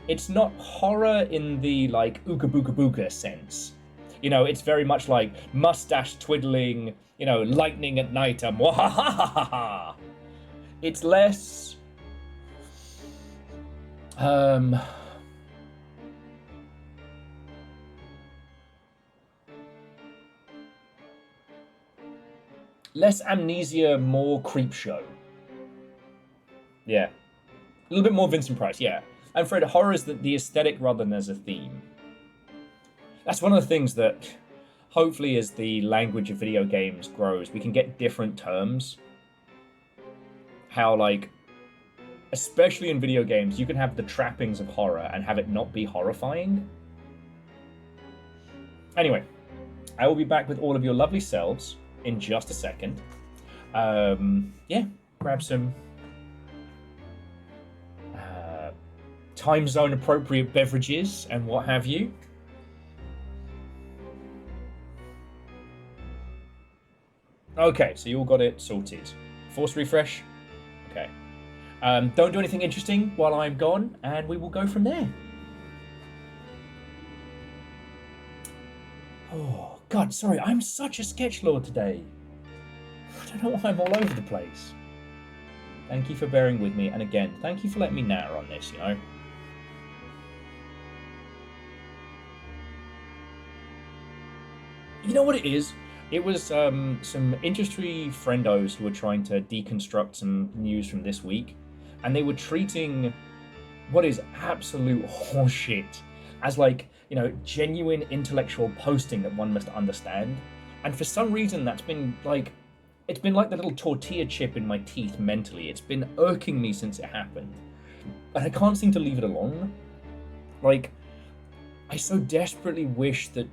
It's not horror in the, like, ooga booga booga sense. You know, it's very much like mustache twiddling, you know, lightning at night, mwahahaha. It's less... less Amnesia, more Creepshow. Yeah. A little bit more Vincent Price, yeah. I'm afraid horror is the aesthetic rather than as a theme. That's one of the things that, hopefully, as the language of video games grows, we can get different terms. How, like, especially in video games, you can have the trappings of horror and have it not be horrifying. Anyway, I will be back with all of your lovely selves in just a second. Yeah, grab some time zone appropriate beverages and what have you. Okay, so you all got it sorted. Force refresh. Okay. Don't do anything interesting while I'm gone, and we will go from there. Oh, God, sorry, I'm such a sketchlord today. I don't know why I'm all over the place. Thank you for bearing with me, and again, thank you for letting me natter on this, you know. You know what it is? It was some industry friendos who were trying to deconstruct some news from this week, and they were treating what is absolute horseshit as, like, you know, genuine intellectual posting that one must understand. And for some reason, that's been like, it's been like the little tortilla chip in my teeth mentally. It's been irking me since it happened. And I can't seem to leave it alone. Like, I so desperately wish that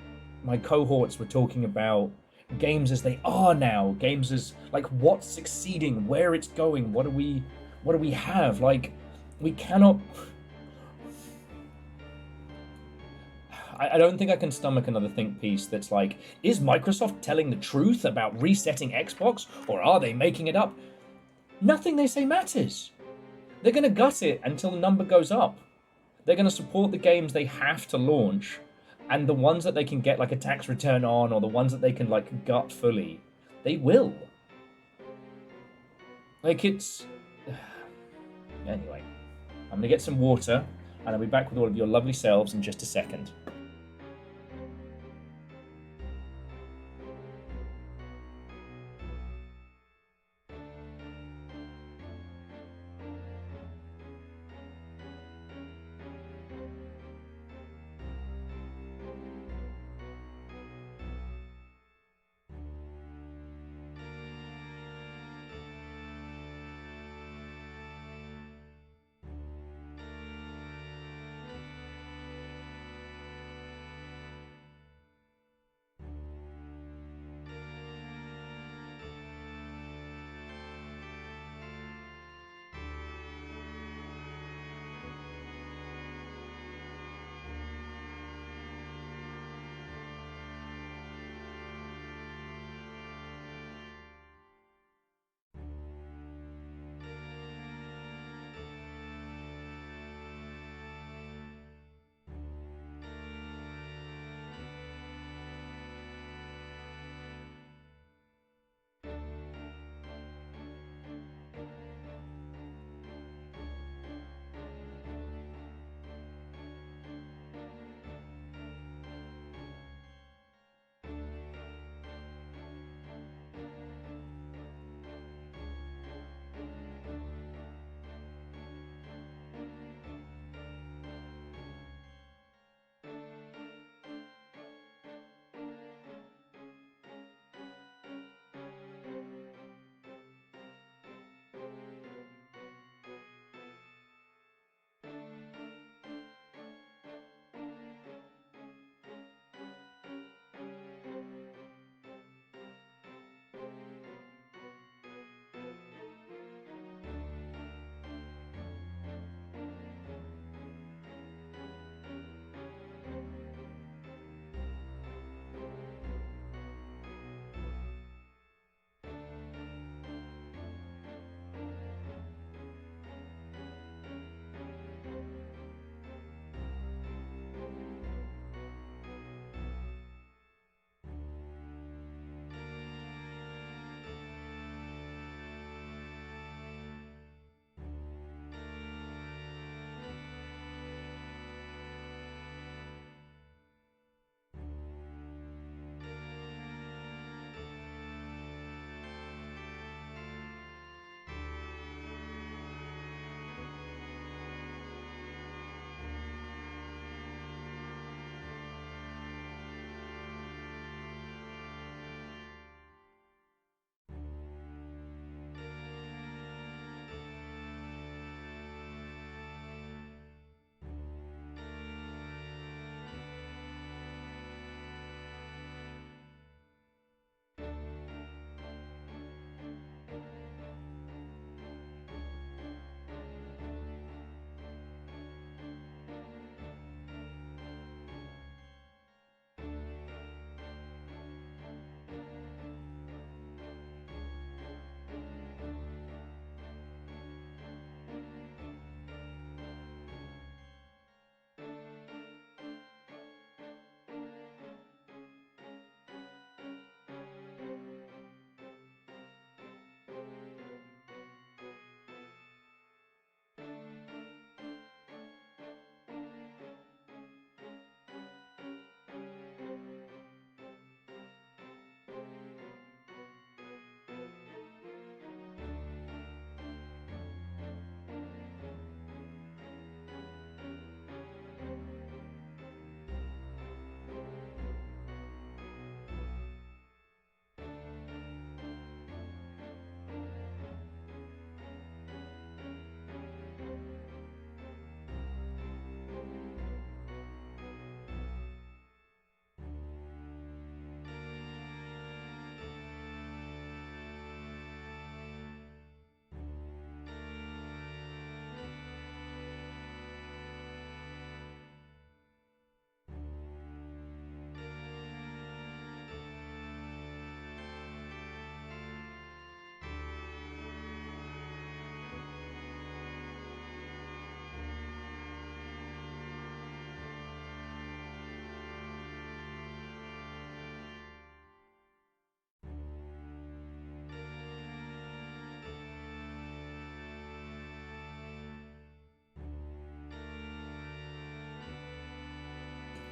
my cohorts were talking about games as they are now. Games as, like, what's succeeding, where it's going, what do we have? Like, we cannot... I don't think I can stomach another think piece that's like, is Microsoft telling the truth about resetting Xbox, or are they making it up? Nothing they say matters. They're going to gut it until the number goes up. They're going to support the games they have to launch, and the ones that they can get like a tax return on, or the ones that they can like gut fully, they will. Like, it's... Anyway, I'm going to get some water, and I'll be back with all of your lovely selves in just a second.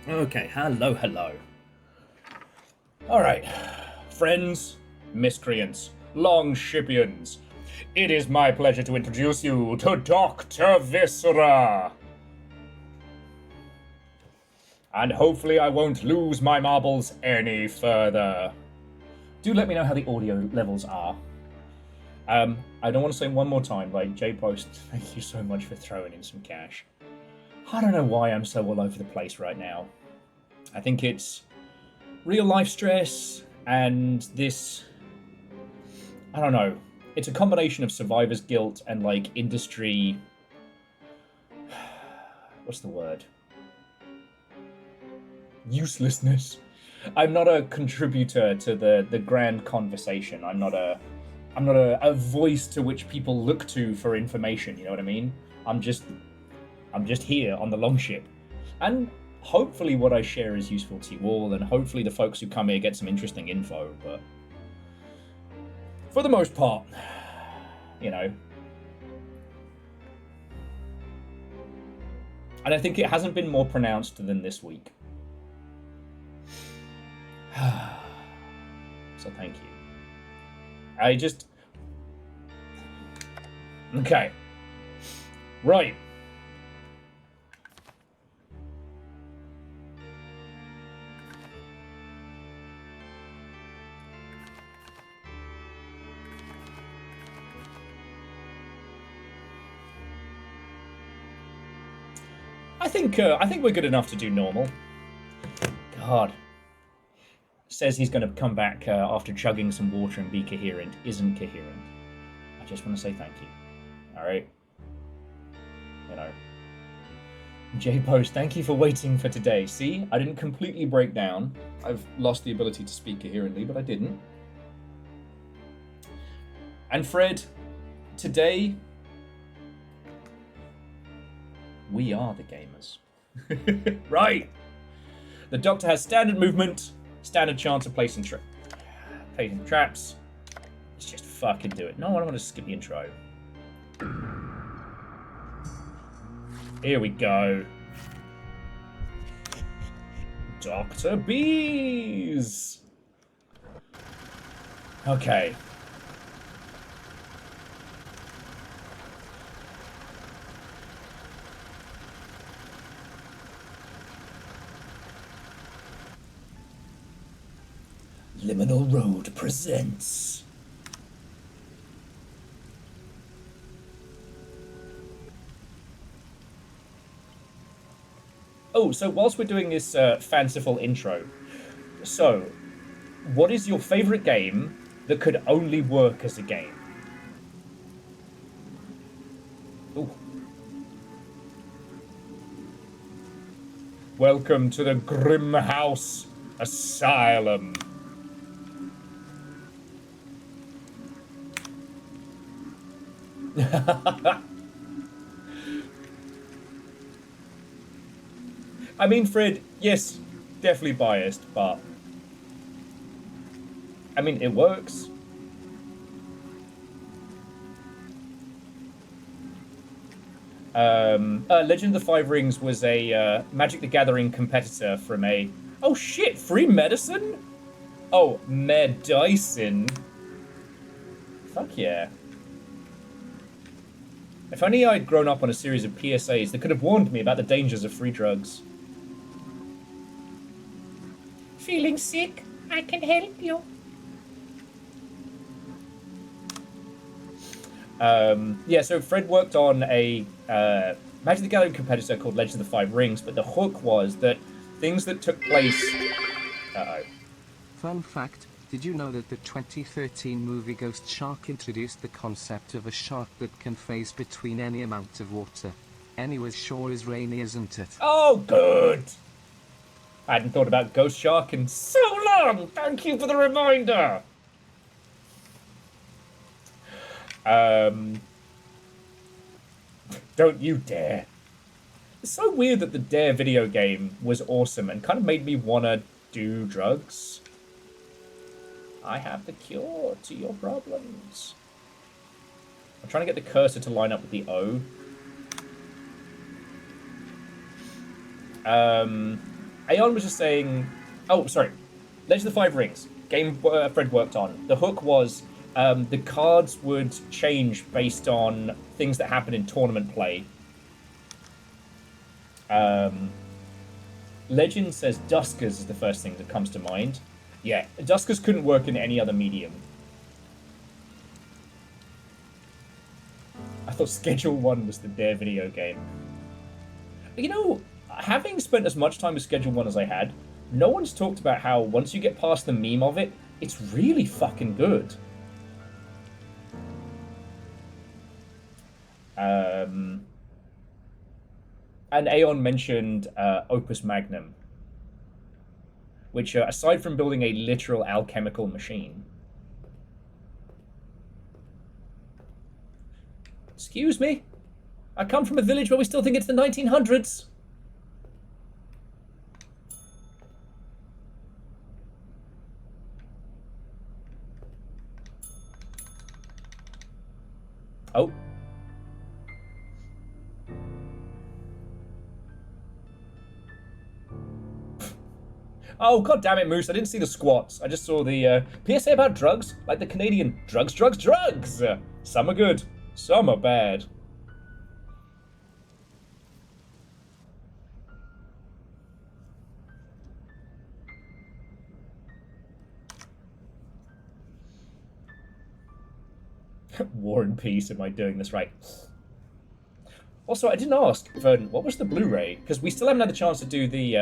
Okay, hello, hello. Alright, friends, miscreants, longshipians, it is my pleasure to introduce you to Doctor Viscera. And hopefully I won't lose my marbles any further. Do let me know how the audio levels are. I don't want to say one more time, like, J-Post, thank you so much for throwing in some cash. I don't know why I'm so all over the place right now. I think it's real life stress and this, I don't know, it's a combination of survivor's guilt and, like, industry, what's the word? Uselessness. I'm not a contributor to the grand conversation. I'm not a voice to which people look to for information, you know what I mean? I'm just here on the longship. And hopefully what I share is useful to you all, and hopefully the folks who come here get some interesting info, but for the most part, you know. And I think it hasn't been more pronounced than this week. So thank you. Okay. Right. I think we're good enough to do normal. God. Says he's going to come back after chugging some water and be coherent. Isn't coherent. I just want to say thank you. Alright? You know. J-Post, thank you for waiting for today. See? I didn't completely break down. I've lost the ability to speak coherently, but I didn't. And Fred, today, we are the gamers. Right! The Doctor has standard movement, standard chance of placing traps. Let's just fucking do it. No, I don't want to skip the intro. Here we go. Dr. Bees! Okay. Liminal Road presents. Oh, so whilst we're doing this fanciful intro, so what is your favorite game that could only work as a game? Ooh. Welcome to the grindhouse asylum. I mean, Fred, yes, definitely biased, but I mean, it works. Legend of the Five Rings was a Magic the Gathering competitor from a... Oh shit, free medicine? Oh, medicine. Fuck yeah. If only I'd grown up on a series of PSAs that could have warned me about the dangers of free drugs. Feeling sick? I can help you. Yeah, so Fred worked on a Magic the Gathering competitor called Legend of the Five Rings, but the hook was that things that took place... Uh-oh. Fun fact, did you know that the 2013 movie Ghost Shark introduced the concept of a shark that can phase between any amount of water? Anyways, sure is rainy, isn't it? Oh, good! I hadn't thought about Ghost Shark in so long! Thank you for the reminder! Don't you dare. It's so weird that the Dare video game was awesome and kind of made me want to do drugs. I have the cure to your problems. I'm trying to get the cursor to line up with the O. Aeon was just saying... Oh, sorry. Legend of the Five Rings. Game Fred worked on. The hook was the cards would change based on things that happen in tournament play. Legend says Duskers is the first thing that comes to mind. Yeah, Duskers couldn't work in any other medium. I thought Schedule 1 was the Dare video game. You know, having spent as much time with Schedule 1 as I had, no one's talked about how once you get past the meme of it, it's really fucking good. And Aeon mentioned Opus Magnum, which, aside from building a literal alchemical machine... Excuse me? I come from a village where we still think it's the 1900s. Oh. Oh, god damn it, Moose. I didn't see the squats. I just saw the PSA about drugs. Like the Canadian drugs, drugs, drugs. Some are good. Some are bad. War and Peace, am I doing this right? Also, I didn't ask, Verdant, what was the Blu-ray? Because we still haven't had the chance to do the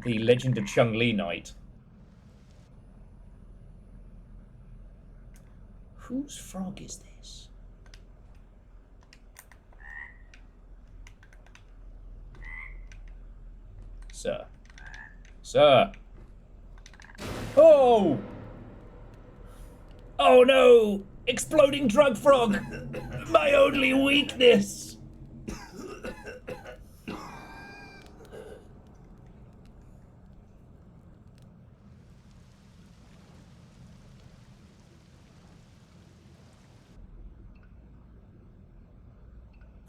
Legend of Chung-Li night. Whose frog is this? Sir. Sir. Oh! Oh no! Exploding drug frog! My only weakness!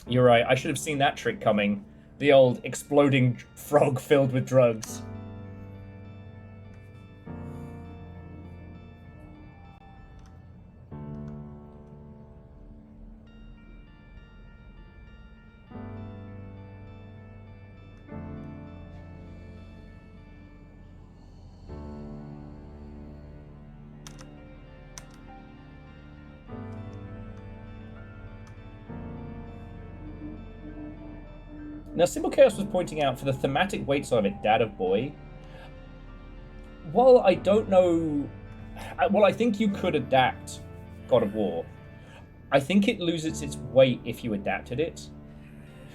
You're right, I should have seen that trick coming. The old exploding frog filled with drugs. Now, Simple Chaos was pointing out for the thematic weight side of it, Dad of Boy. While I don't know... Well, I think you could adapt God of War. I think it loses its weight if you adapted it.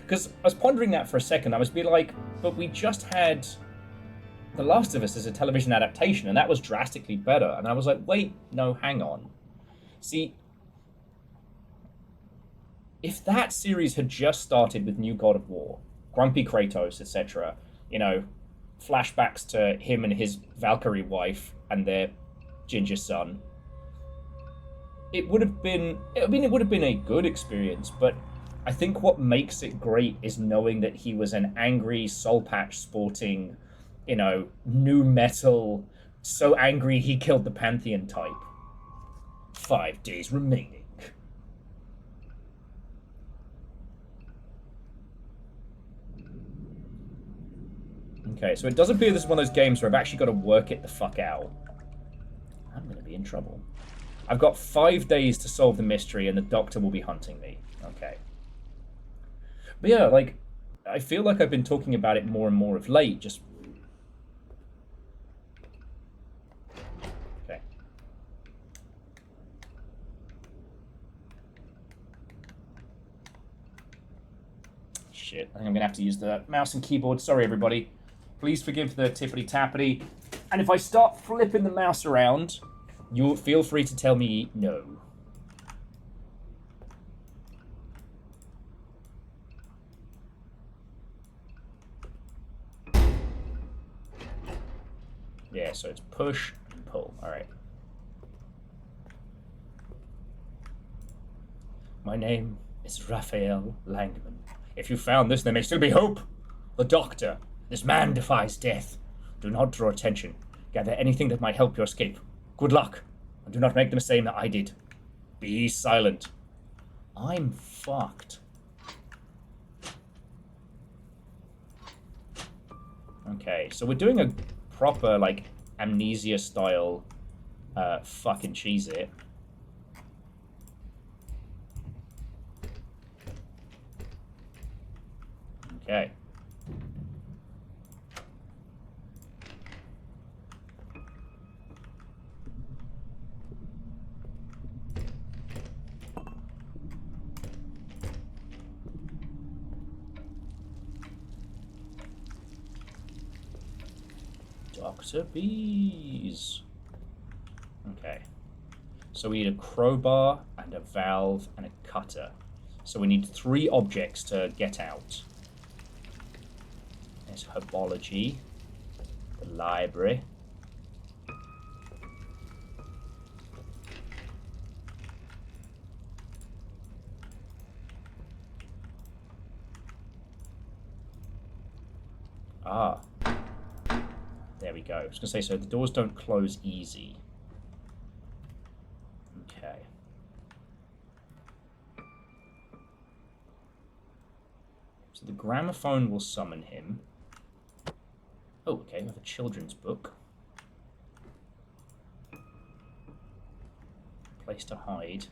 Because I was pondering that for a second. I was be like, but we just had The Last of Us as a television adaptation, and that was drastically better. And I was like, wait, no, hang on. See, if that series had just started with new God of War, Grumpy Kratos, etc., you know, flashbacks to him and his Valkyrie wife and their ginger son, it would have been, it would have been a good experience, but I think what makes it great is knowing that he was an angry, soul patch sporting, you know, new metal, so angry he killed the Pantheon type. 5 days remaining. Okay, so it does appear this is one of those games where I've actually got to work it the fuck out. I'm going to be in trouble. I've got 5 days to solve the mystery and the doctor will be hunting me. Okay. But yeah, like, I feel like I've been talking about it more and more of late, just... Okay. Shit, I think I'm going to have to use the mouse and keyboard. Sorry, everybody. Please forgive the tippity-tappity. And if I start flipping the mouse around, you feel free to tell me no. Yeah, so it's push and pull. All right. My name is Raphael Langman. If you found this, there may still be hope. The Doctor. This man defies death. Do not draw attention. Gather anything that might help your escape. Good luck. And do not make the mistake that I did. Be silent. I'm fucked. Okay, so we're doing a proper, like, Amnesia-style fucking Cheez-It. Okay. Dr. Bees. Okay. So we need a crowbar and a valve and a cutter. So we need 3 objects to get out. There's herbology, the library. Ah. There we go. I was going to say, so the doors don't close easy. Okay. So the gramophone will summon him. Oh, okay, we have a children's book. Place to hide.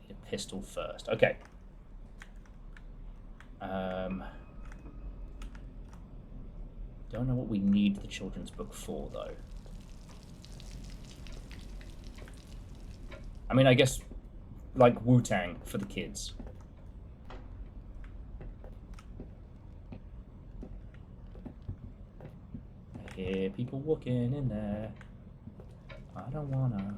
Need a pistol first. Okay. Don't know what we need the children's book for, though. I mean, I guess, like Wu-Tang for the kids. I hear people walking in there. I don't wanna.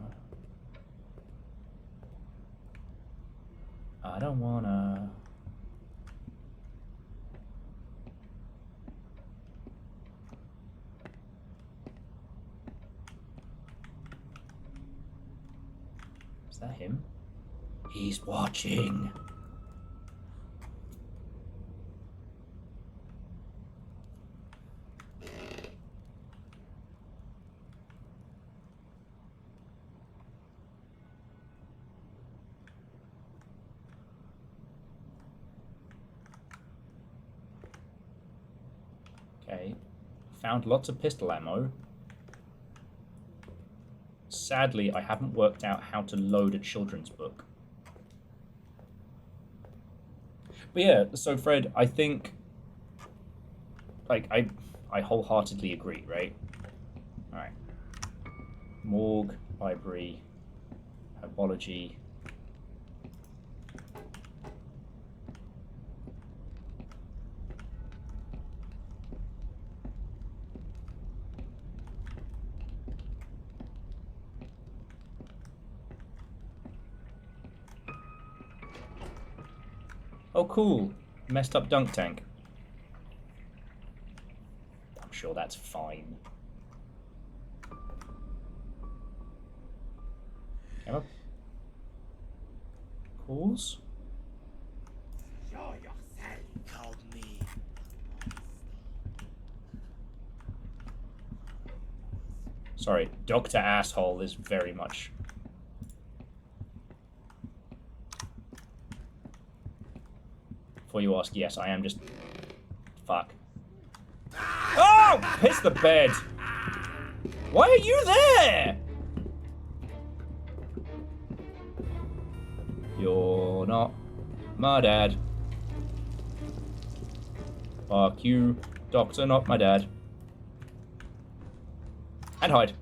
Is that him? He's watching. Okay. Found lots of pistol ammo. Sadly, I haven't worked out how to load a children's book. But yeah, so Fred, I think, like, I wholeheartedly agree, right? Alright. Morgue, library, herbology. Oh, cool. Messed up dunk tank. I'm sure that's fine. Come up. Calls? Show yourself. Called me. Sorry, Dr. Asshole is very much... Before you ask, yes, I am just... Fuck. Oh! Piss the bed! Why are you there? You're not my dad. Fuck you, Doctor, not my dad. And hide.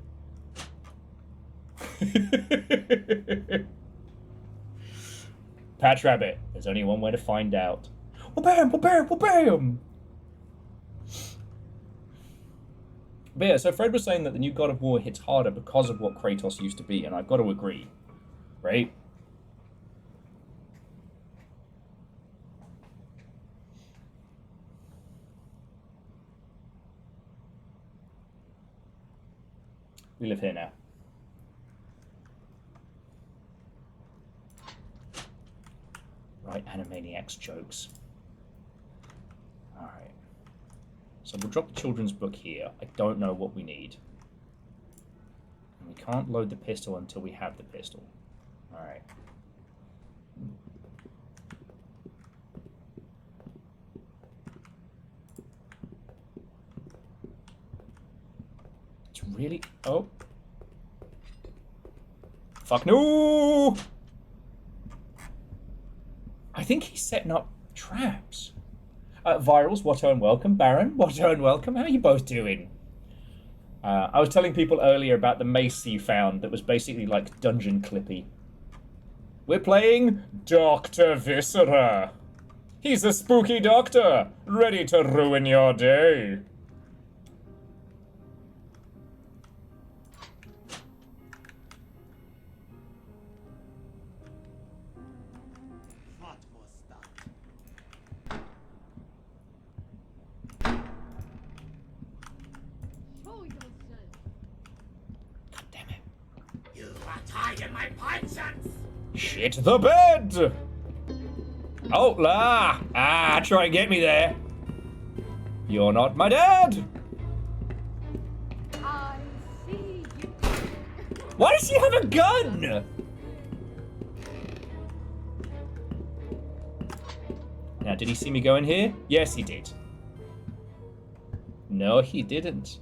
Patch Rabbit. There's only one way to find out. Bam! Bam! Bam! But yeah, so Fred was saying that the new God of War hits harder because of what Kratos used to be, and I've got to agree. Right? We live here now. Right, Animaniacs jokes. Alright. So we'll drop the children's book here. I don't know what we need. And we can't load the pistol until we have the pistol. Alright. It's really... Oh. Fuck no! I think he's setting up traps. Virals, Watto and welcome. Baron, Watto and welcome. How are you both doing? I was telling people earlier about the mace you found that was basically like dungeon clippy. We're playing Doctor Viscera. He's a spooky doctor, ready to ruin your day. What was that? Show yourself. God damn it. You are tied my conscience! Shit the bed! Oh, la! Ah, try and get me there. You're not my dad! I see you. Why does he have a gun? Now, did he see me go in here? Yes, he did. No, he didn't.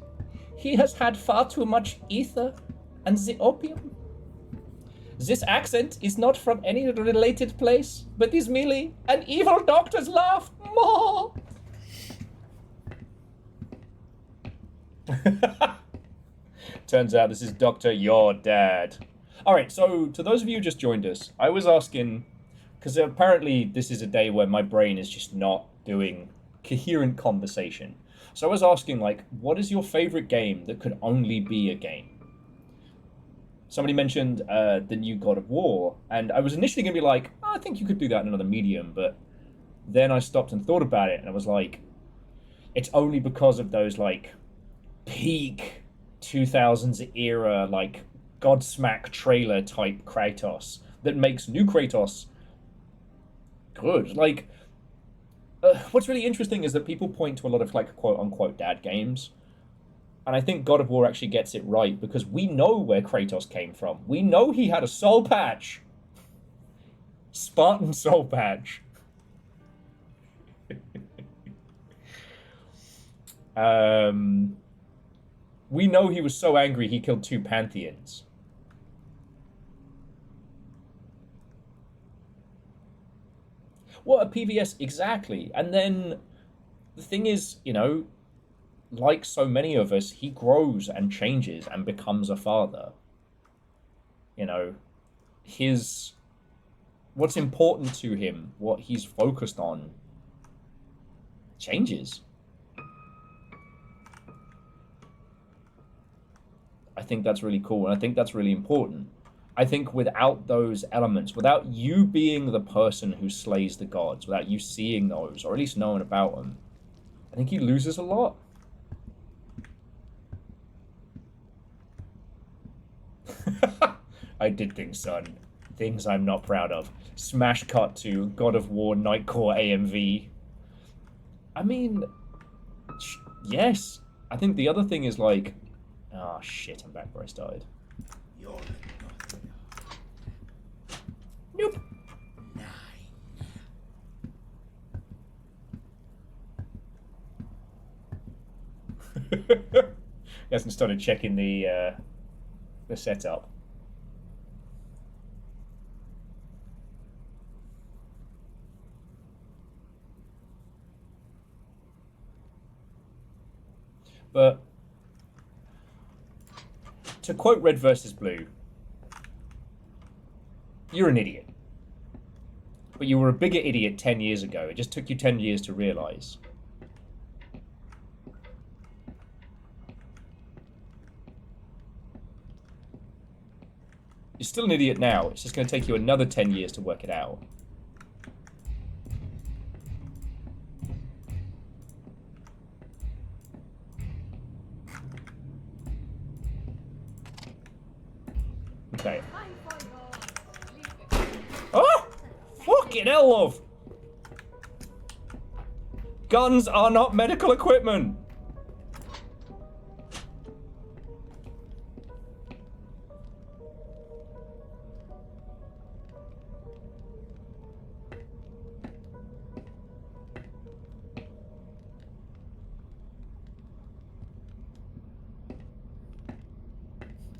He has had far too much ether and the opium. This accent is not from any related place, but is merely an evil doctor's laugh. More. Turns out this is Doctor Your Dad. Alright, so to those of you who just joined us, I was asking, because apparently this is a day where my brain is just not doing coherent conversation. So I was asking, like, what is your favorite game that could only be a game? Somebody mentioned the new God of War, and I was initially going to be like, oh, I think you could do that in another medium, but then I stopped and thought about it, and I was like, it's only because of those, like, peak 2000s era, like, Godsmack trailer type Kratos that makes new Kratos good. Like, what's really interesting is that people point to a lot of, like, quote-unquote dad games, and I think God of War actually gets it right, because we know where Kratos came from. We know he had a soul patch. Spartan soul patch. We know he was so angry he killed 2 Pantheons. What a PVS, exactly. And then the thing is, you know, like so many of us, he grows and changes and becomes a father. You know, what's important to him, what he's focused on, changes. I think that's really cool, and I think that's really important. I think without those elements, without you being the person who slays the gods, without you seeing those, or at least knowing about them, I think he loses a lot. I did things, son. Things I'm not proud of. Smash cut to God of War Nightcore AMV. I mean, yes. I think the other thing is like, oh shit, I'm back where I started. You're Nope. 9. He hasn't started checking the setup. But to quote Red versus Blue, you're an idiot. But you were a bigger idiot 10 years ago. It just took you 10 years to realize. You're still an idiot now. It's just going to take you another 10 years to work it out. Okay. Oh! Fucking hell, love! Guns are not medical equipment.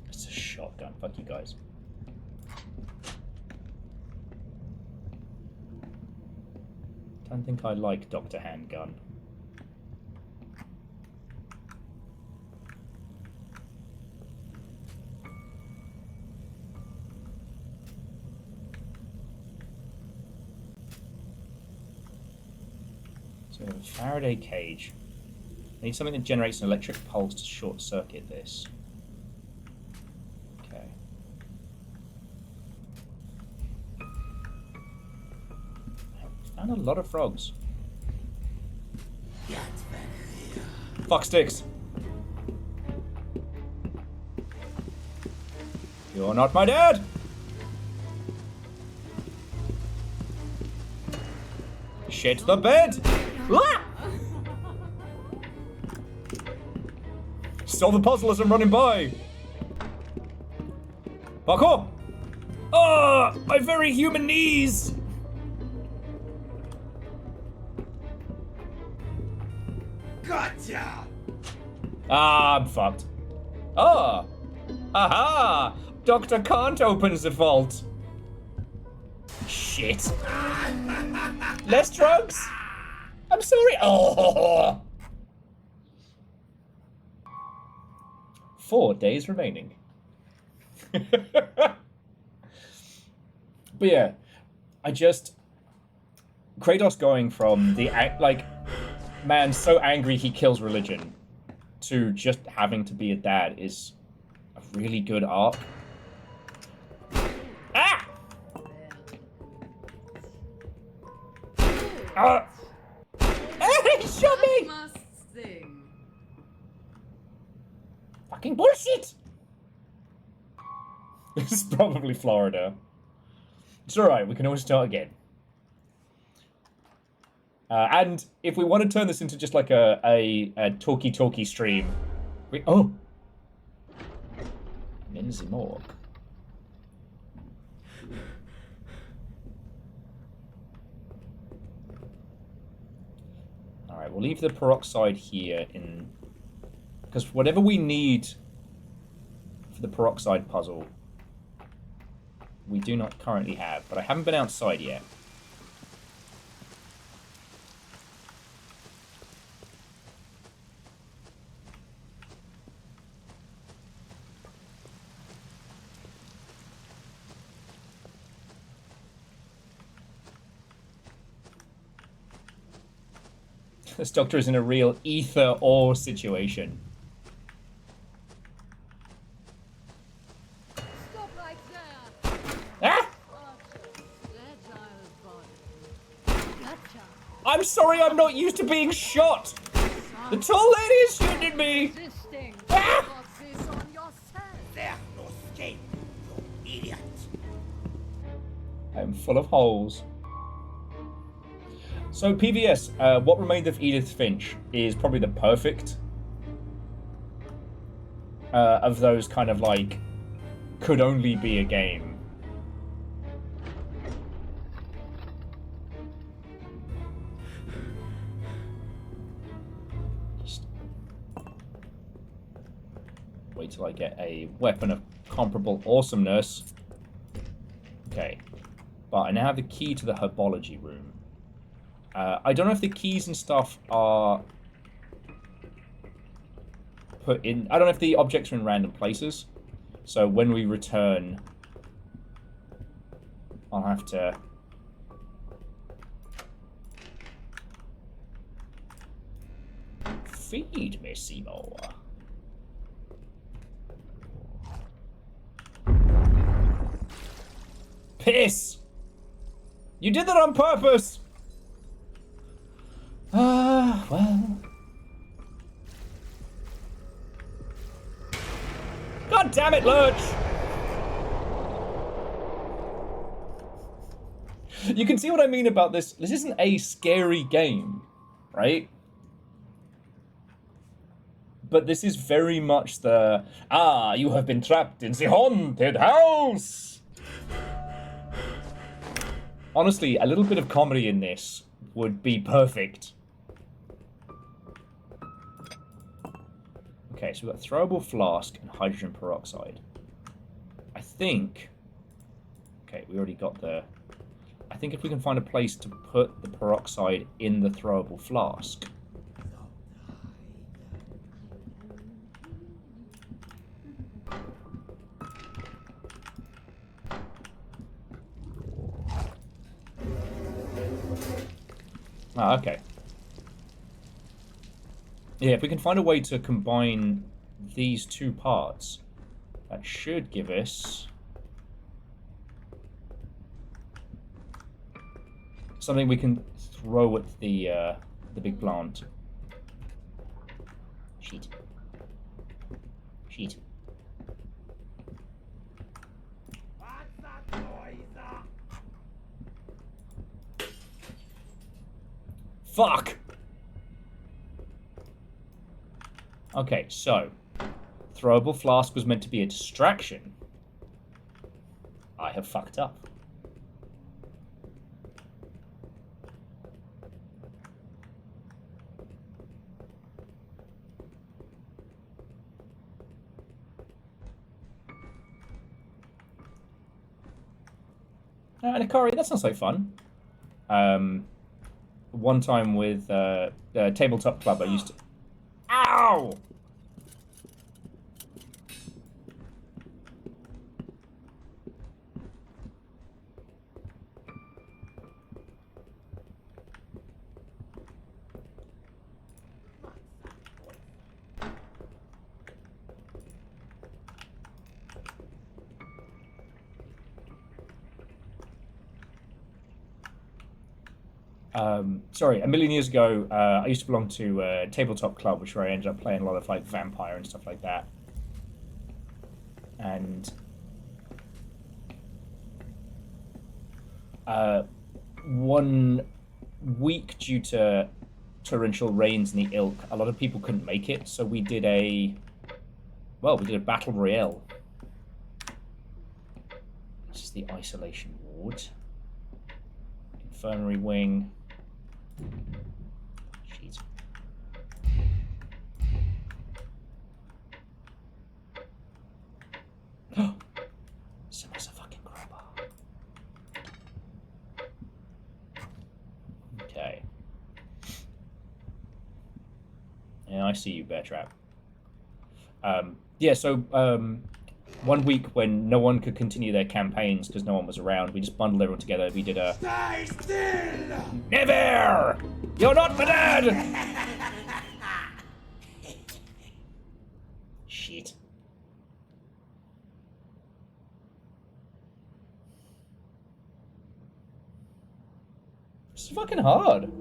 It's a shotgun. Fuck you guys. Don't think I like Dr. Handgun. So we have a Faraday cage. I need something that generates an electric pulse to short circuit this. Okay. Found a lot of frogs. Fuck sticks. You're not my dad. Shit the bed. Ah! Solve the puzzle as I'm running by. Parkour. Oh, my very human knees. Gotcha! Ah, I'm fucked. Ah! Aha! Dr. Kant opens the vault. Shit. Less drugs? I'm sorry. Oh! 4 days remaining. But yeah, Kratos going from the man so angry he kills religion to just having to be a dad is a really good arc. Ah! Ah! He shot me! Must sing. Fucking bullshit! This is probably Florida. It's alright, we can always start again. And if we want to turn this into just like a talky stream, oh! Lindsay Morg. Alright, we'll leave the peroxide here because whatever we need for the peroxide puzzle, we do not currently have, but I haven't been outside yet. This doctor is in a real ether ore situation. Stop right there. Ah! Gotcha. I'm sorry, I'm not used to being shot. The tall lady is shooting me. Resisting. Ah! Got this on yourself. There's no escape, you idiot! I'm full of holes. So PVS, What Remained of Edith Finch is probably the perfect of those kind of like could only be a game. Just wait till I get a weapon of comparable awesomeness. Okay, but I now have the key to the herbology room. I don't know if the keys and stuff are put in... I don't know if the objects are in random places. So when we return, I'll have to... Feed me, Seymour. Piss! You did that on purpose! Well. God damn it, Lurch! You can see what I mean about this. This isn't a scary game, right? But this is very much the, you have been trapped in the haunted house! Honestly, a little bit of comedy in this would be perfect. Okay, so we've got throwable flask and hydrogen peroxide. I think... Okay, we already got the... I think if we can find a place to put the peroxide in the throwable flask... okay. Yeah, if we can find a way to combine these two parts, that should give us something we can throw at the big plant. Sheet. Sheet. Fuck! Okay, so throwable flask was meant to be a distraction. I have fucked up. And Akari, that sounds like fun. One time with the tabletop club, I used to... Ow! Sorry, a million years ago, I used to belong to a tabletop club, which where I ended up playing a lot of like vampire and stuff like that. And one week, due to torrential rains in the Ilk, a lot of people couldn't make it, so we did a battle royale. This is the isolation ward. Infirmary wing. Jeez. Someone's a fucking crowbar. Okay. Yeah, I see you, Bear Trap. Yeah, so, 1 week when no one could continue their campaigns because no one was around, we just bundled everyone together. We did a... Stay still! Never! You're not my dad! Shit. It's fucking hard.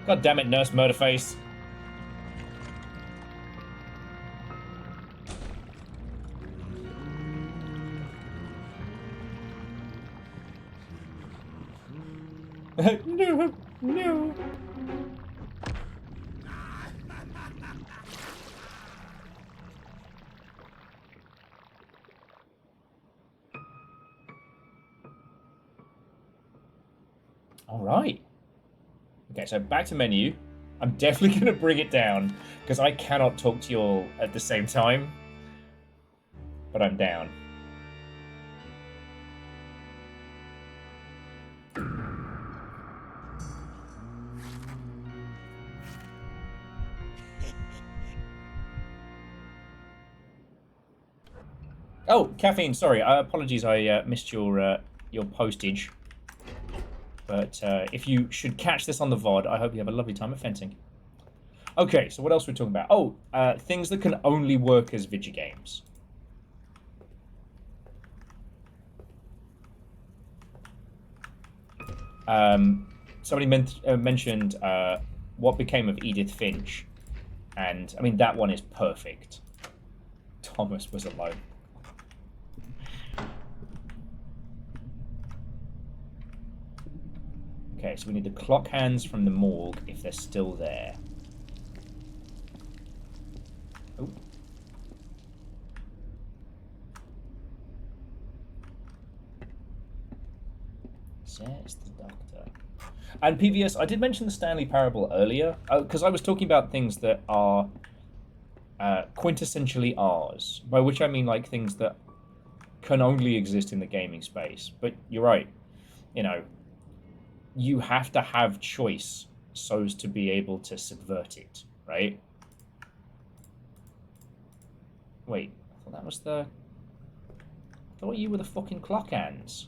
God damn it, Nurse Murderface. No, no. All right. Okay, so back to menu. I'm definitely going to bring it down, because I cannot talk to you all at the same time. But I'm down. Oh, caffeine, sorry. Apologies, I missed your postage. But if you should catch this on the VOD, I hope you have a lovely time at fencing. Okay, so what else are we talking about? Oh, things that can only work as video games. Somebody mentioned what became of Edith Finch. And, I mean, that one is perfect. Thomas was alone. Okay, so we need the clock hands from the morgue if they're still there. Oh. Says the doctor. And PVS, I did mention the Stanley Parable earlier, because I was talking about things that are quintessentially ours, by which I mean like things that can only exist in the gaming space. But you're right, you know, you have to have choice so as to be able to subvert it, right? Wait, I thought that was the... I thought you were the fucking clock hands.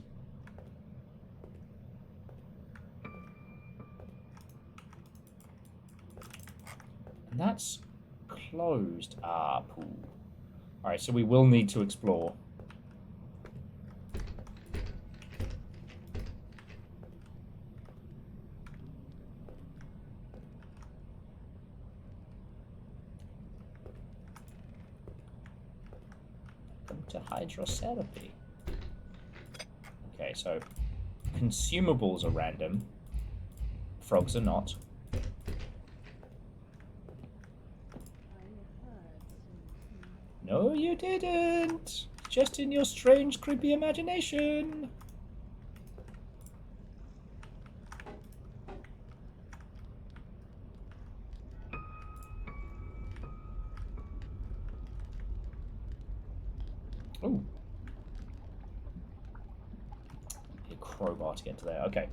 And that's closed. Ah, poo. Alright, so we will need to explore. Welcome to hydrotherapy. Okay, so consumables are random. Frogs are not. No, you didn't. Just in your strange, creepy imagination. Ooh. A crowbar to get to there. Okay.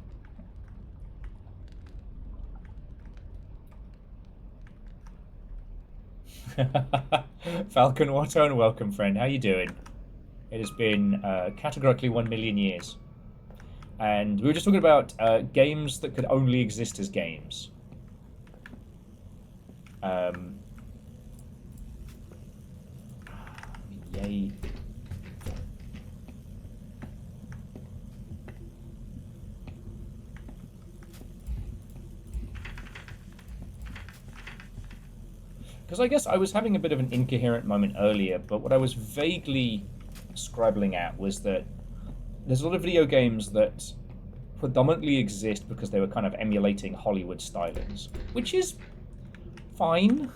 Falcon Watto and welcome, friend. How you doing? It has been categorically 1 million years. And we were just talking about games that could only exist as games. Yay. Because I guess I was having a bit of an incoherent moment earlier, but what I was vaguely scribbling at was that there's a lot of video games that predominantly exist because they were kind of emulating Hollywood stylings, which is fine.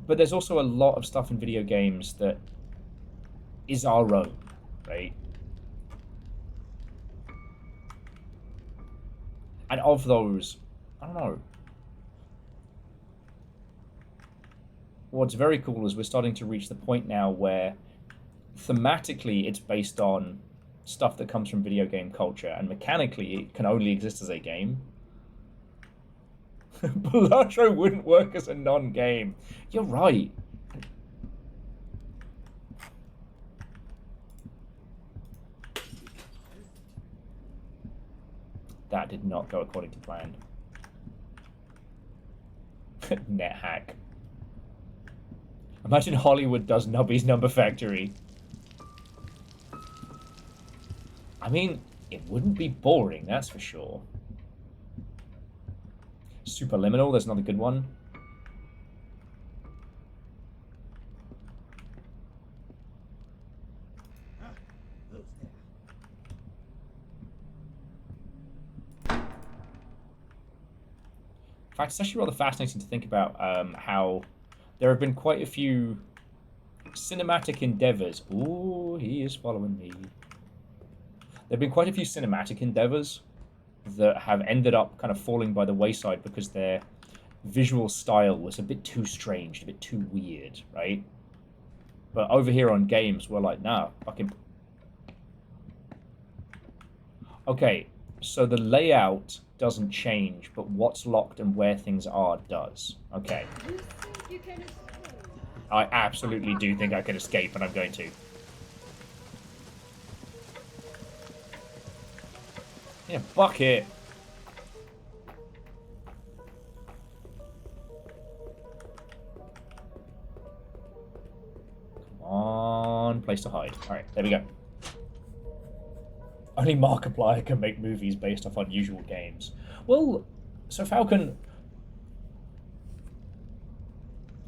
But there's also a lot of stuff in video games that is our own, right? And of those, I don't know. What's very cool is we're starting to reach the point now where thematically it's based on stuff that comes from video game culture, and mechanically it can only exist as a game. Balatro wouldn't work as a non-game. You're right. That did not go according to plan. Net hack. Imagine Hollywood does Nubby's Number Factory. I mean, it wouldn't be boring, that's for sure. Superliminal, there's another good one. In fact, it's actually rather fascinating to think about how there have been quite a few cinematic endeavors. Ooh, he is following me. There have been quite a few cinematic endeavors that have ended up kind of falling by the wayside because their visual style was a bit too strange, a bit too weird, right? But over here on games, we're like, nah, fucking... Okay, so the layout doesn't change, but what's locked and where things are does. Okay. You can escape. I absolutely do think I can escape, and I'm going to. Yeah, bucket. Come on, place to hide. Alright, there we go. Only Markiplier can make movies based off unusual games. Well, so Falcon...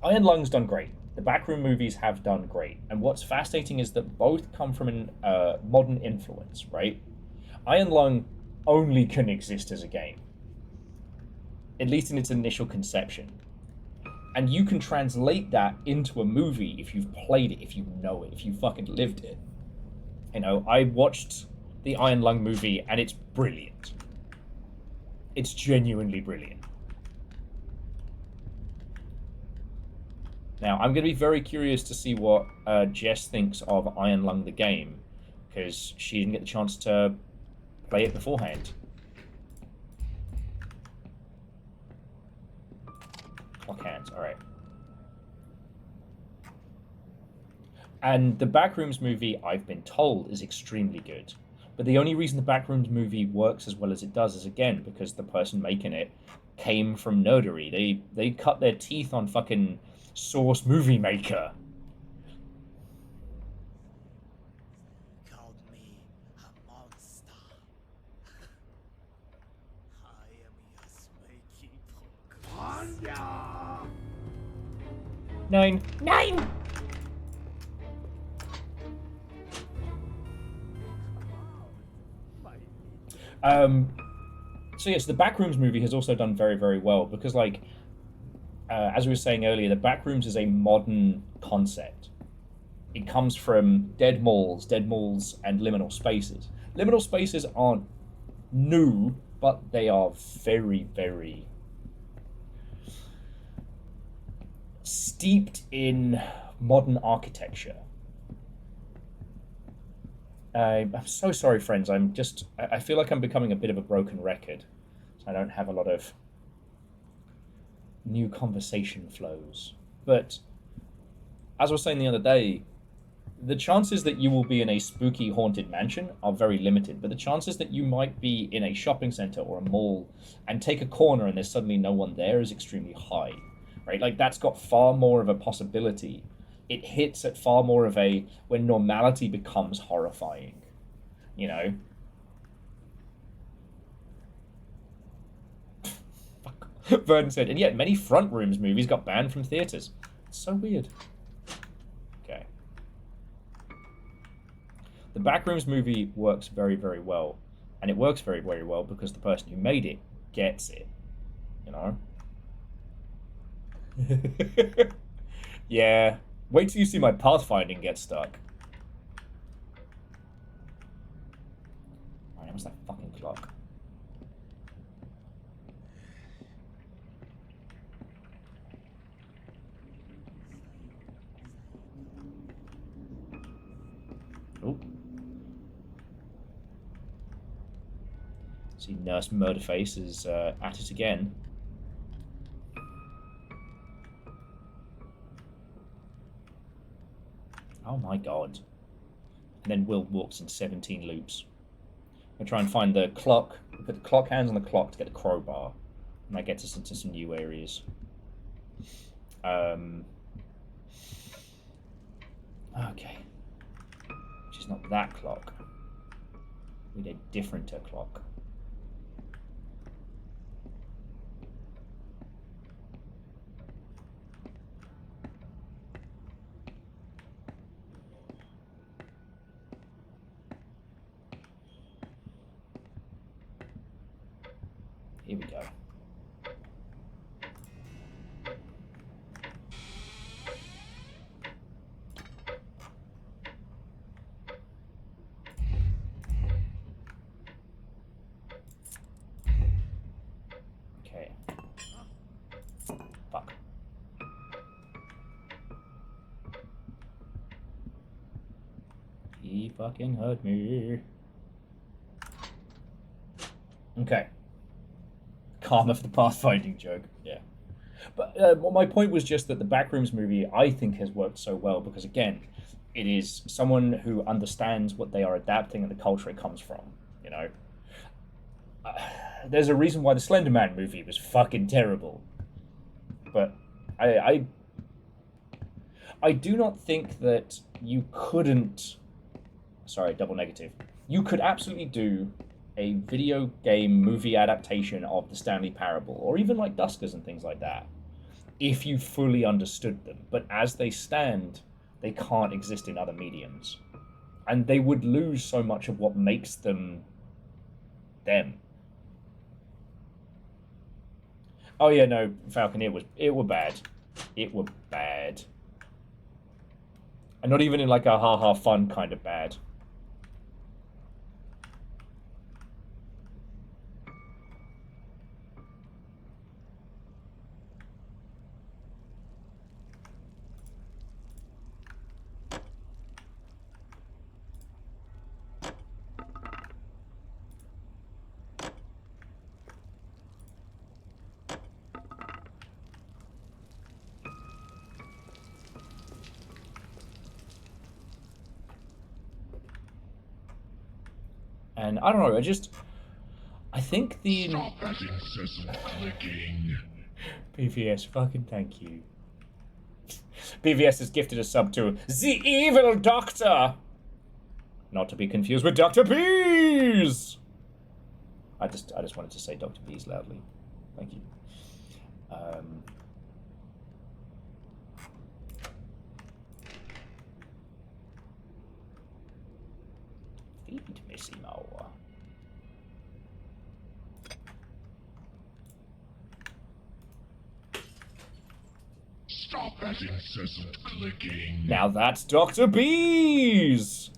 Iron Lung's done great. The Backroom movies have done great. And what's fascinating is that both come from a modern influence, right? Iron Lung only can exist as a game, at least in its initial conception. And you can translate that into a movie if you've played it, if you know it, if you fucking lived it. You know, I watched the Iron Lung movie and it's brilliant. It's genuinely brilliant. Now, I'm going to be very curious to see what Jess thinks of Iron Lung the game, because she didn't get the chance to play it beforehand. Clock hands, alright. And the Backrooms movie, I've been told, is extremely good. But the only reason the Backrooms movie works as well as it does is, again, because the person making it came from nerdery. They cut their teeth on fucking Source Movie Maker. Called me a monster. I am just making progress. 9. So yes, the Backrooms movie has also done very, very well because, like, as we were saying earlier, the Backrooms is a modern concept. It comes from dead malls, and liminal spaces. Liminal spaces aren't new, but they are very, very steeped in modern architecture. I'm so sorry, friends. I feel like I'm becoming a bit of a broken record. So I don't have a lot of new conversation flows. But as I was saying the other day, the chances that you will be in a spooky haunted mansion are very limited, but the chances that you might be in a shopping center or a mall and take a corner and there's suddenly no one there is extremely high, right? Like, that's got far more of a possibility. It hits at far more of a when normality becomes horrifying, you know? Vernon said, and yet many front rooms movies got banned from theaters. It's so weird. Okay. The Backrooms movie works very, very well. And it works very, very well because the person who made it gets it. You know? Yeah. Wait till you see my pathfinding get stuck. Alright, what's that fucking clock? Oh. See, Nurse Murderface is at it again. Oh my god. And then Will walks in 17 loops. I try and find the clock. We put the clock hands on the clock to get the crowbar. And that gets us into some new areas. Okay. Which is not that clock. We need a different clock. Here we go. Okay. Fuck. He fucking hurt me. Okay. Karma for the pathfinding joke. Yeah. But my point was just that the Backrooms movie, I think, has worked so well because, again, it is someone who understands what they are adapting and the culture it comes from, you know? There's a reason why the Slender Man movie was fucking terrible. But I do not think that you couldn't... Sorry, double negative. You could absolutely do a video game movie adaptation of the Stanley Parable, or even like Duskers and things like that. if you fully understood them. But as they stand, they can't exist in other mediums. And they would lose so much of what makes them them. Oh yeah, no, Falcon, it were bad. It were bad. And not even in like a ha-ha fun kind of bad. And I don't know, I think the... Stop that incessant clicking. PVS, fucking thank you. PVS has gifted a sub to The Evil Doctor! Not to be confused with Dr. Bees! I just wanted to say Dr. Bees loudly. Thank you. Feed me some more. Stop that incessant clicking. Now that's Dr. Bees!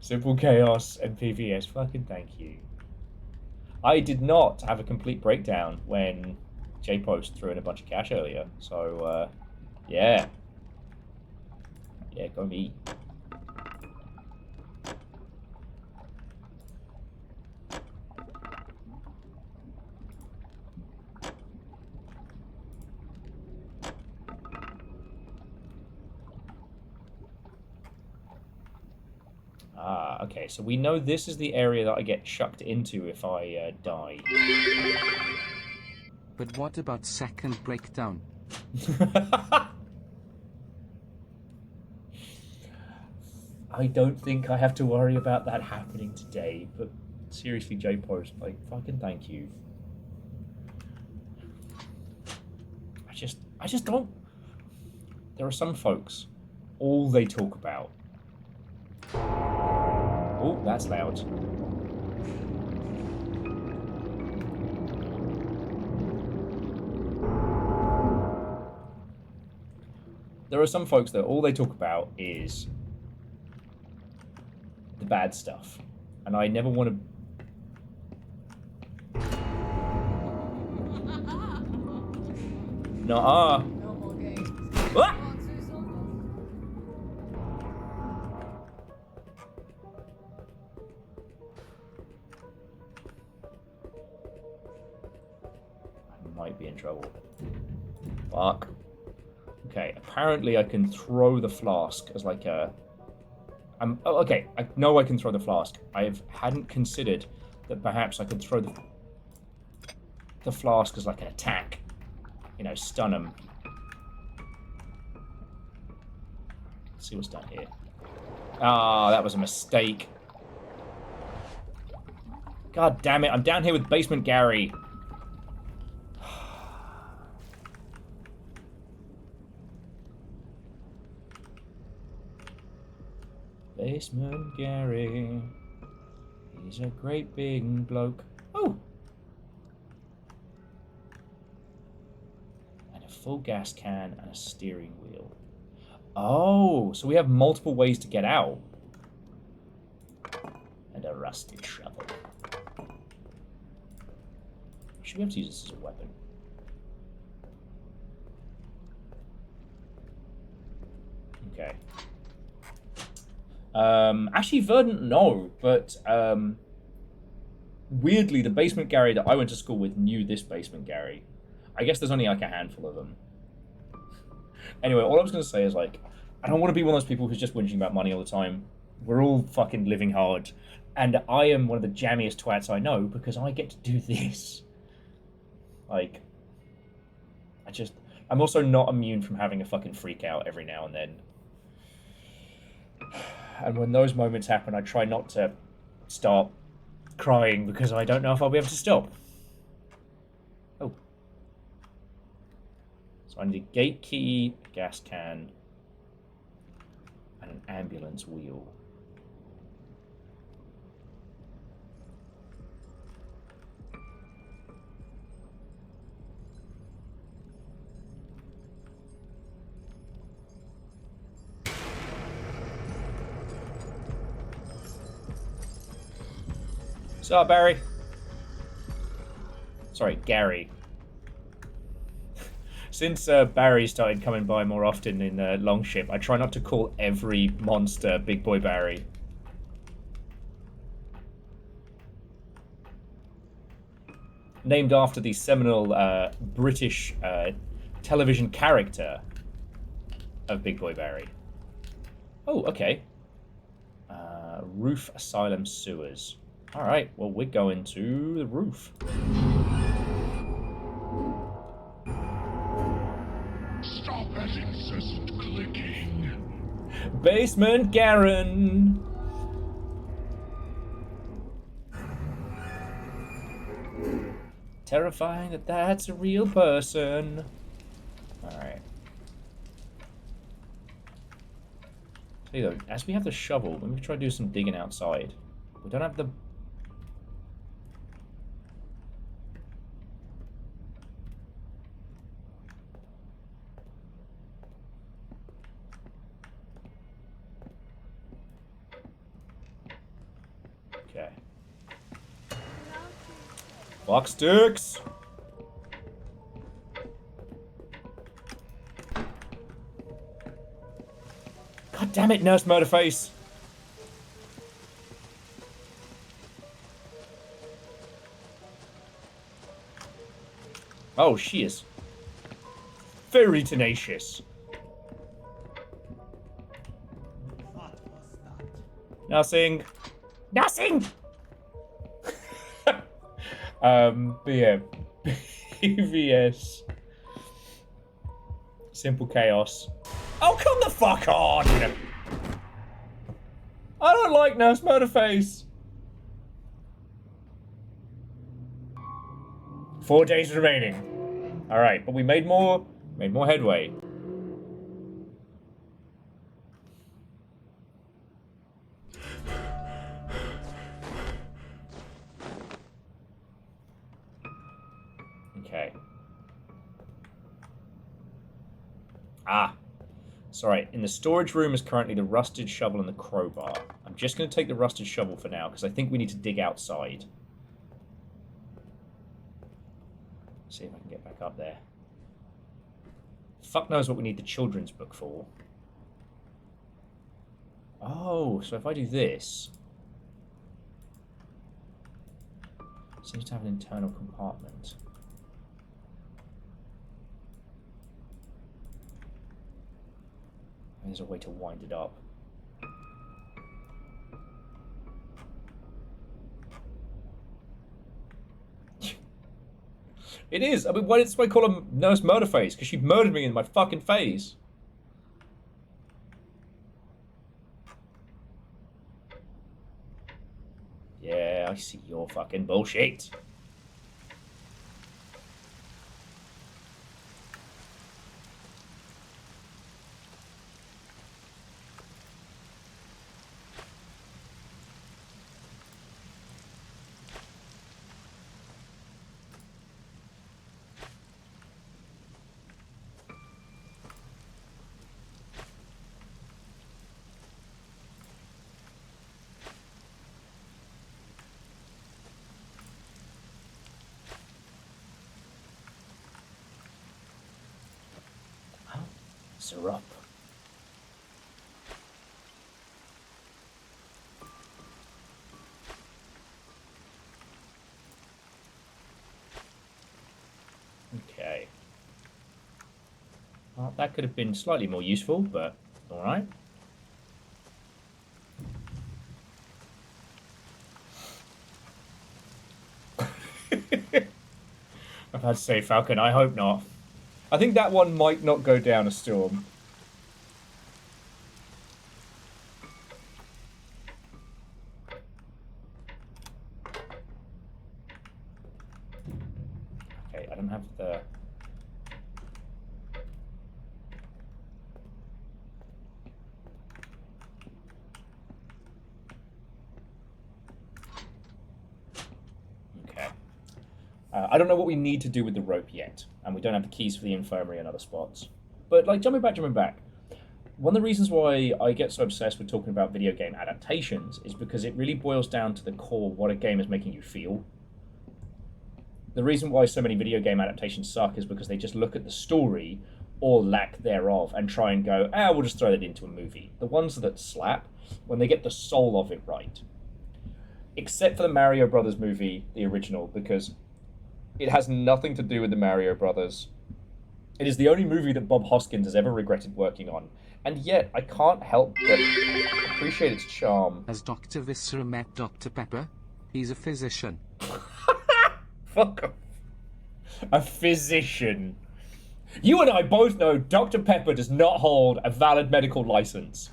Simple Chaos and PVS, fucking thank you. I did not have a complete breakdown when J-Post threw in a bunch of cash earlier, so, yeah. Yeah, go me. Ah, okay, so we know this is the area that I get chucked into if I die. But what about second breakdown? I don't think I have to worry about that happening today, but seriously, J-Post, like, fucking thank you. I just don't... There are some folks, all they talk about... Oh, that's loud. There are some folks that all they talk about is the bad stuff. And I never want to... Nuh-uh. No more games. Ah! Go on, Susan. I might be in trouble. Fuck. Okay, apparently I can throw the flask as like a... oh, okay, I know I can throw the flask. I hadn't considered that perhaps I could throw the flask as like an attack. You know, stun them. Let's see what's down here. Ah, that was a mistake. God damn it, I'm down here with Basement Gary. Basement Gary. He's a great big bloke. Oh! And a full gas can and a steering wheel. Oh, so we have multiple ways to get out. And a rusted shovel. Should be able to use this as a weapon. Okay. Actually, Verdant, no, but weirdly, the Basement Gary that I went to school with knew this Basement Gary. I guess there's only like a handful of them. Anyway, all I was going to say is, like, I don't want to be one of those people who's just whinging about money all the time. We're all fucking living hard. And I am one of the jammiest twats I know because I get to do this. Like, I'm also not immune from having a fucking freak out every now and then. And when those moments happen, I try not to start crying because I don't know if I'll be able to stop. Oh. So I need a gate key, a gas can, and an ambulance wheel. What's up, Barry? Sorry, Gary. Since Barry started coming by more often in Longship, I try not to call every monster Big Boy Barry. Named after the seminal British television character of Big Boy Barry. Oh, okay. Roof asylum sewers. Alright, well, we're going to the roof. Stop that incessant clicking. Basement Garen! Terrifying that that's a real person. Alright. Tell you though, as we have the shovel, let me try to do some digging outside. We don't have the... Okay. Fuck sticks! God damn it, Nurse Murderface! Oh, she is very tenacious. Nothing. Nothing! But yeah. PVS. Simple chaos. Oh, come the fuck on! I don't like Nurse Murderface. 4 days remaining. Alright, but we made more headway. Okay. Ah. Sorry, in the storage room is currently the rusted shovel and the crowbar. I'm just going to take the rusted shovel for now, because I think we need to dig outside. See if I can get back up there. Fuck knows what we need the children's book for. Oh, so if I do this... it seems to have an internal compartment. There's a way to wind it up. It is. I mean, why did I call her Nurse Murderface? Because she murdered me in my fucking face. Yeah, I see your fucking bullshit. Syrup. Okay. Well, that could have been slightly more useful, but alright. I've had to say, Falcon, I hope not. I think that one might not go down a storm. Okay, I don't have the... Okay. I don't know what we need to do with the rope yet, and we don't have the keys for the infirmary and other spots. But, like, jumping back. One of the reasons why I get so obsessed with talking about video game adaptations is because it really boils down to the core what a game is making you feel. The reason why so many video game adaptations suck is because they just look at the story or lack thereof and try and go, we'll just throw that into a movie. The ones that slap, when they get the soul of it right. Except for the Mario Brothers movie, the original, because it has nothing to do with the Mario Brothers. It is the only movie that Bob Hoskins has ever regretted working on. And yet, I can't help but appreciate its charm. Has Doctor Viscera met Dr. Pepper? He's a physician. Fuck off. A physician. You and I both know Dr. Pepper does not hold a valid medical license.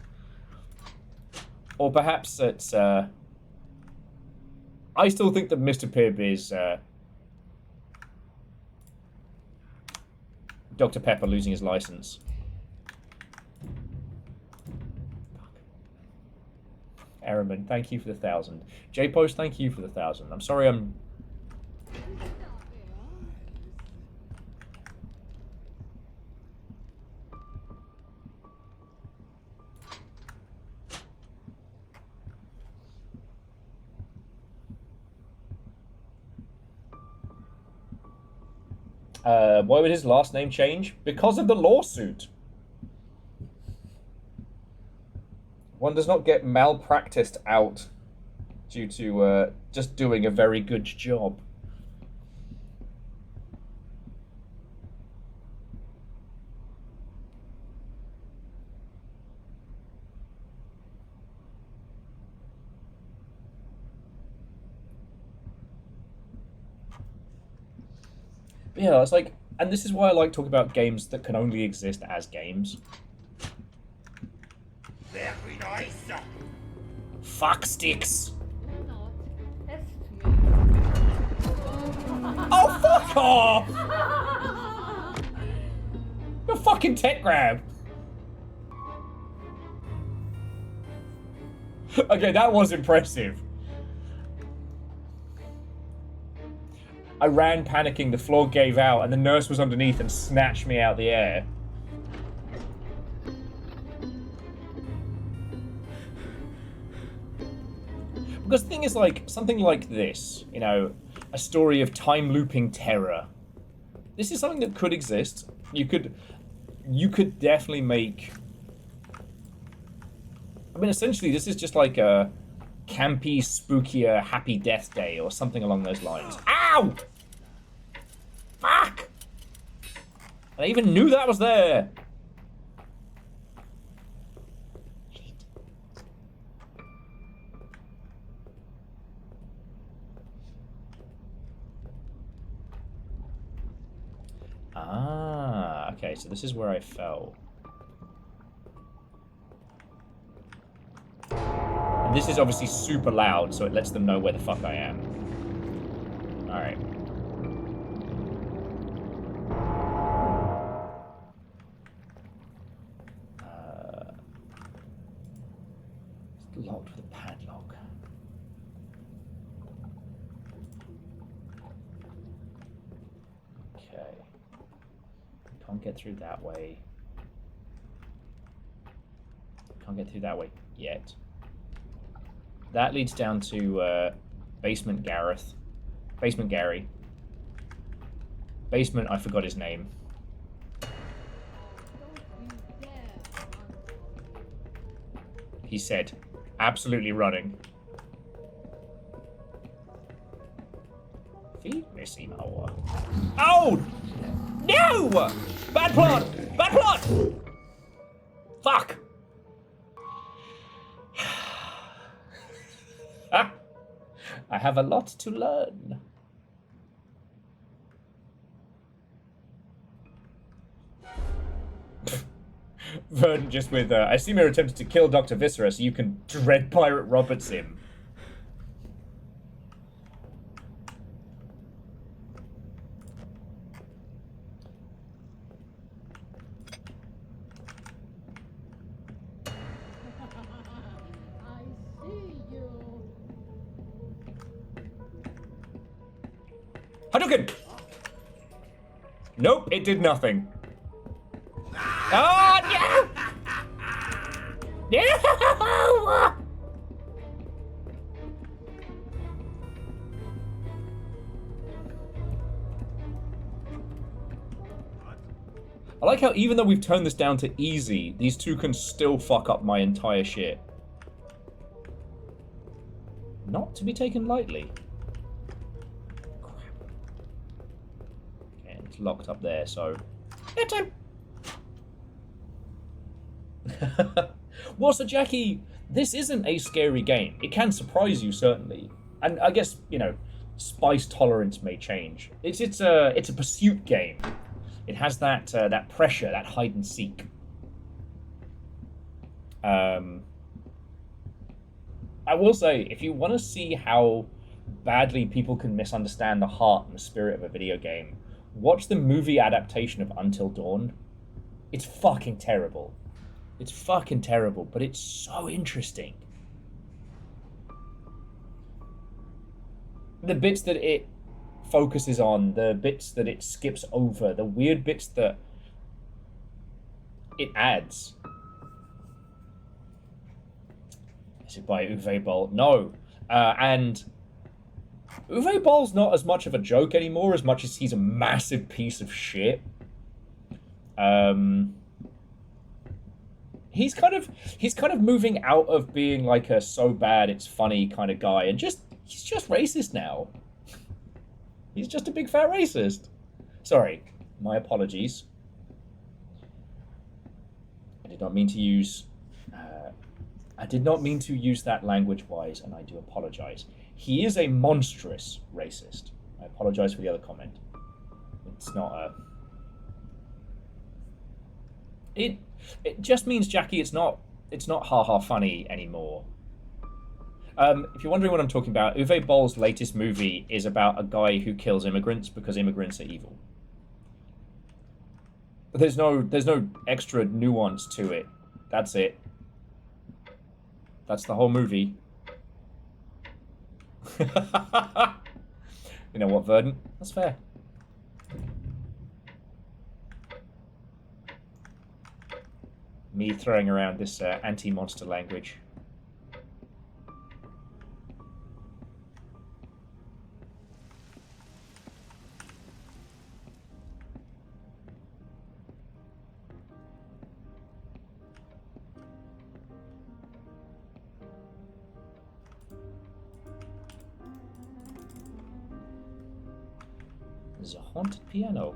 Or perhaps it's, I still think that Mr. Pibb is, Dr. Pepper losing his license. Ehrman, thank you for the 1,000. J-Post, thank you for the 1,000. I'm sorry I'm... why would his last name change? Because of the lawsuit. One does not get malpracticed out due to just doing a very good job. But yeah, it's like, and this is why I like talking about games that can only exist as games. Very nice. Fuck sticks. You're not. Test me. Oh, fuck off! You're a fucking tech grab. Okay, that was impressive. I ran panicking, the floor gave out, and the nurse was underneath and snatched me out of the air. Because the thing is, like, something like this, you know, a story of time-looping terror. This is something that could exist. You could definitely make... I mean, essentially, this is just like a campy, spookier, Happy Death Day or something along those lines. Ow! Fuck! I even knew that was there! Ah, okay, so this is where I fell. And this is obviously super loud, so it lets them know where the fuck I am. Alright. It's locked with a padlock. Okay. Can't get through that way. Can't get through that way yet. That leads down to Basement Gareth. Basement Gary. Basement, I forgot his name. He said, absolutely running. Feed me, Seymour. Oh! No! Bad plot! Bad plot! Fuck! I have a lot to learn. Verdant just with, I assume you're attempting to kill Doctor Viscera so you can Dread Pirate Roberts him. Hadouken! Nope, it did nothing. Oh, no! No! I like how even though we've turned this down to easy, these two can still fuck up my entire shit. Not to be taken lightly. Crap. Okay, it's locked up there, so... Get him! Well, so Jackie, this isn't a scary game. It can surprise you, certainly. And I guess, you know, spice tolerance may change. It's a pursuit game. It has that that pressure, that hide and seek. I will say, if you want to see how badly people can misunderstand the heart and the spirit of a video game, watch the movie adaptation of Until Dawn. It's fucking terrible. It's fucking terrible, but it's so interesting. The bits that it focuses on, the bits that it skips over, the weird bits that it adds. Is it by Uwe Boll? No. And Uwe Boll's not as much of a joke anymore as much as he's a massive piece of shit. He's kind of moving out of being like a so bad it's funny kind of guy, and he's just racist now. He's just a big fat racist. Sorry, my apologies. I did not mean to use that language-wise, and I do apologize. He is a monstrous racist. I apologize for the other comment. It's not a... It just means, Jackie, it's not ha-ha funny anymore. If you're wondering what I'm talking about, Uwe Boll's latest movie is about a guy who kills immigrants because immigrants are evil. But there's no extra nuance to it. That's it. That's the whole movie. You know what, Verdant? That's fair. Me throwing around this anti-monster language. There's a haunted piano.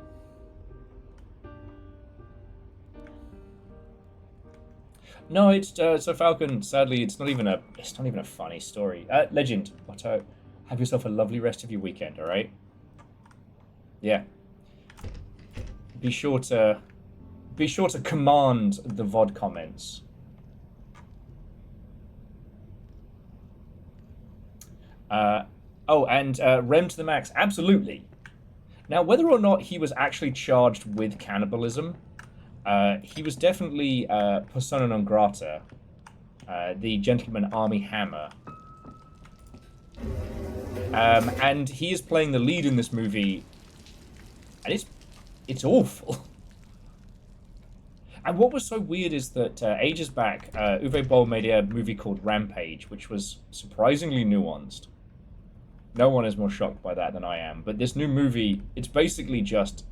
No, it's so Falcon. Sadly, it's not even a funny story. Legend, Otto, have yourself a lovely rest of your weekend. All right. Yeah. Be sure to command the VOD comments. Oh, and Rem to the max, absolutely. Now, whether or not he was actually charged with cannibalism, he was definitely persona non grata, the gentleman Army Hammer. And he is playing the lead in this movie, and it's awful. And what was so weird is that ages back, Uwe Boll made a movie called Rampage, which was surprisingly nuanced. No one is more shocked by that than I am. But this new movie, it's basically just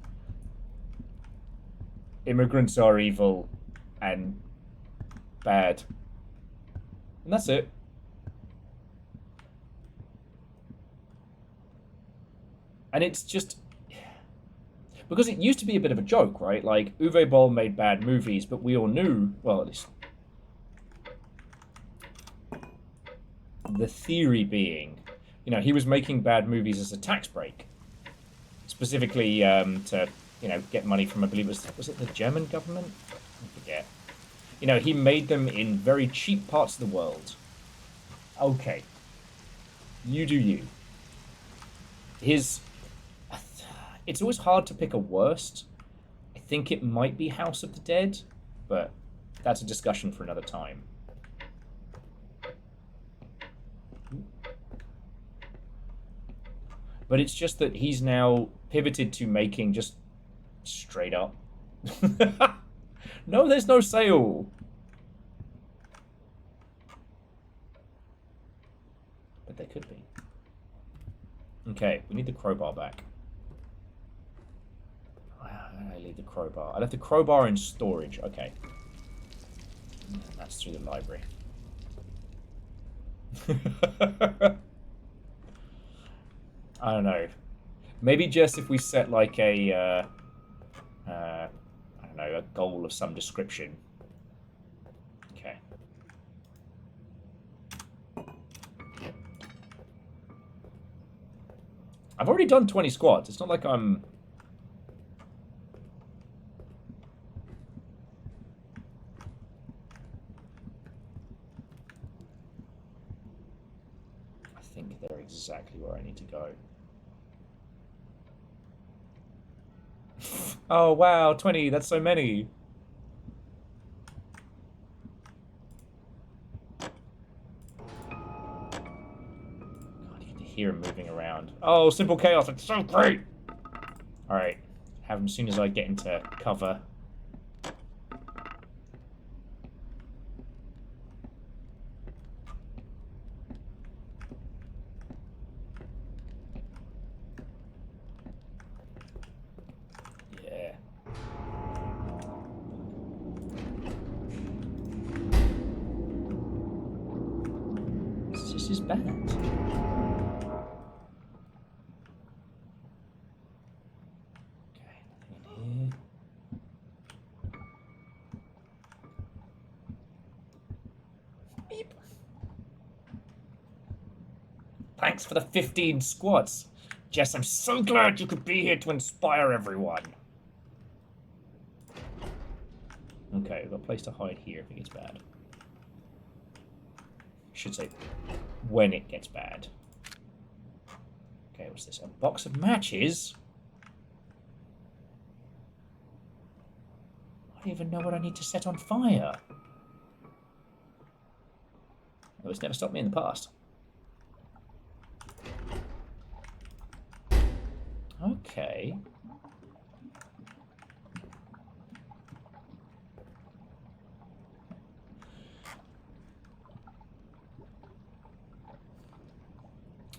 immigrants are evil and bad. And that's it. And it's just... Because it used to be a bit of a joke, right? Like, Uwe Boll made bad movies, but we all knew... Well, at least... The theory being... You know, he was making bad movies as a tax break. Specifically to, you know, get money from, I believe was it the German government? I forget. You know, he made them in very cheap parts of the world. Okay. You do you. It's always hard to pick a worst. I think it might be House of the Dead, but that's a discussion for another time. But it's just that he's now pivoted to making just straight up. No, there's no sail. But there could be. Okay, we need the crowbar back. I leave the crowbar. I left the crowbar in storage. Okay. That's through the library. I don't know. Maybe just if we set like a, I don't know, a goal of some description. Okay. I've already done 20 squats. It's not like I'm... I think they're exactly where I need to go. Oh, wow, 20. That's so many. God, you can hear him moving around. Oh, simple chaos. It's so great. All right. Have him as soon as I get into cover. Yeah. This is bad. Thanks for the 15 squats. Jess, I'm so glad you could be here to inspire everyone. Okay, we've got a place to hide here if it gets bad. I should say, when it gets bad. Okay, what's this? A box of matches? I don't even know what I need to set on fire. Oh, it's never stopped me in the past. Okay.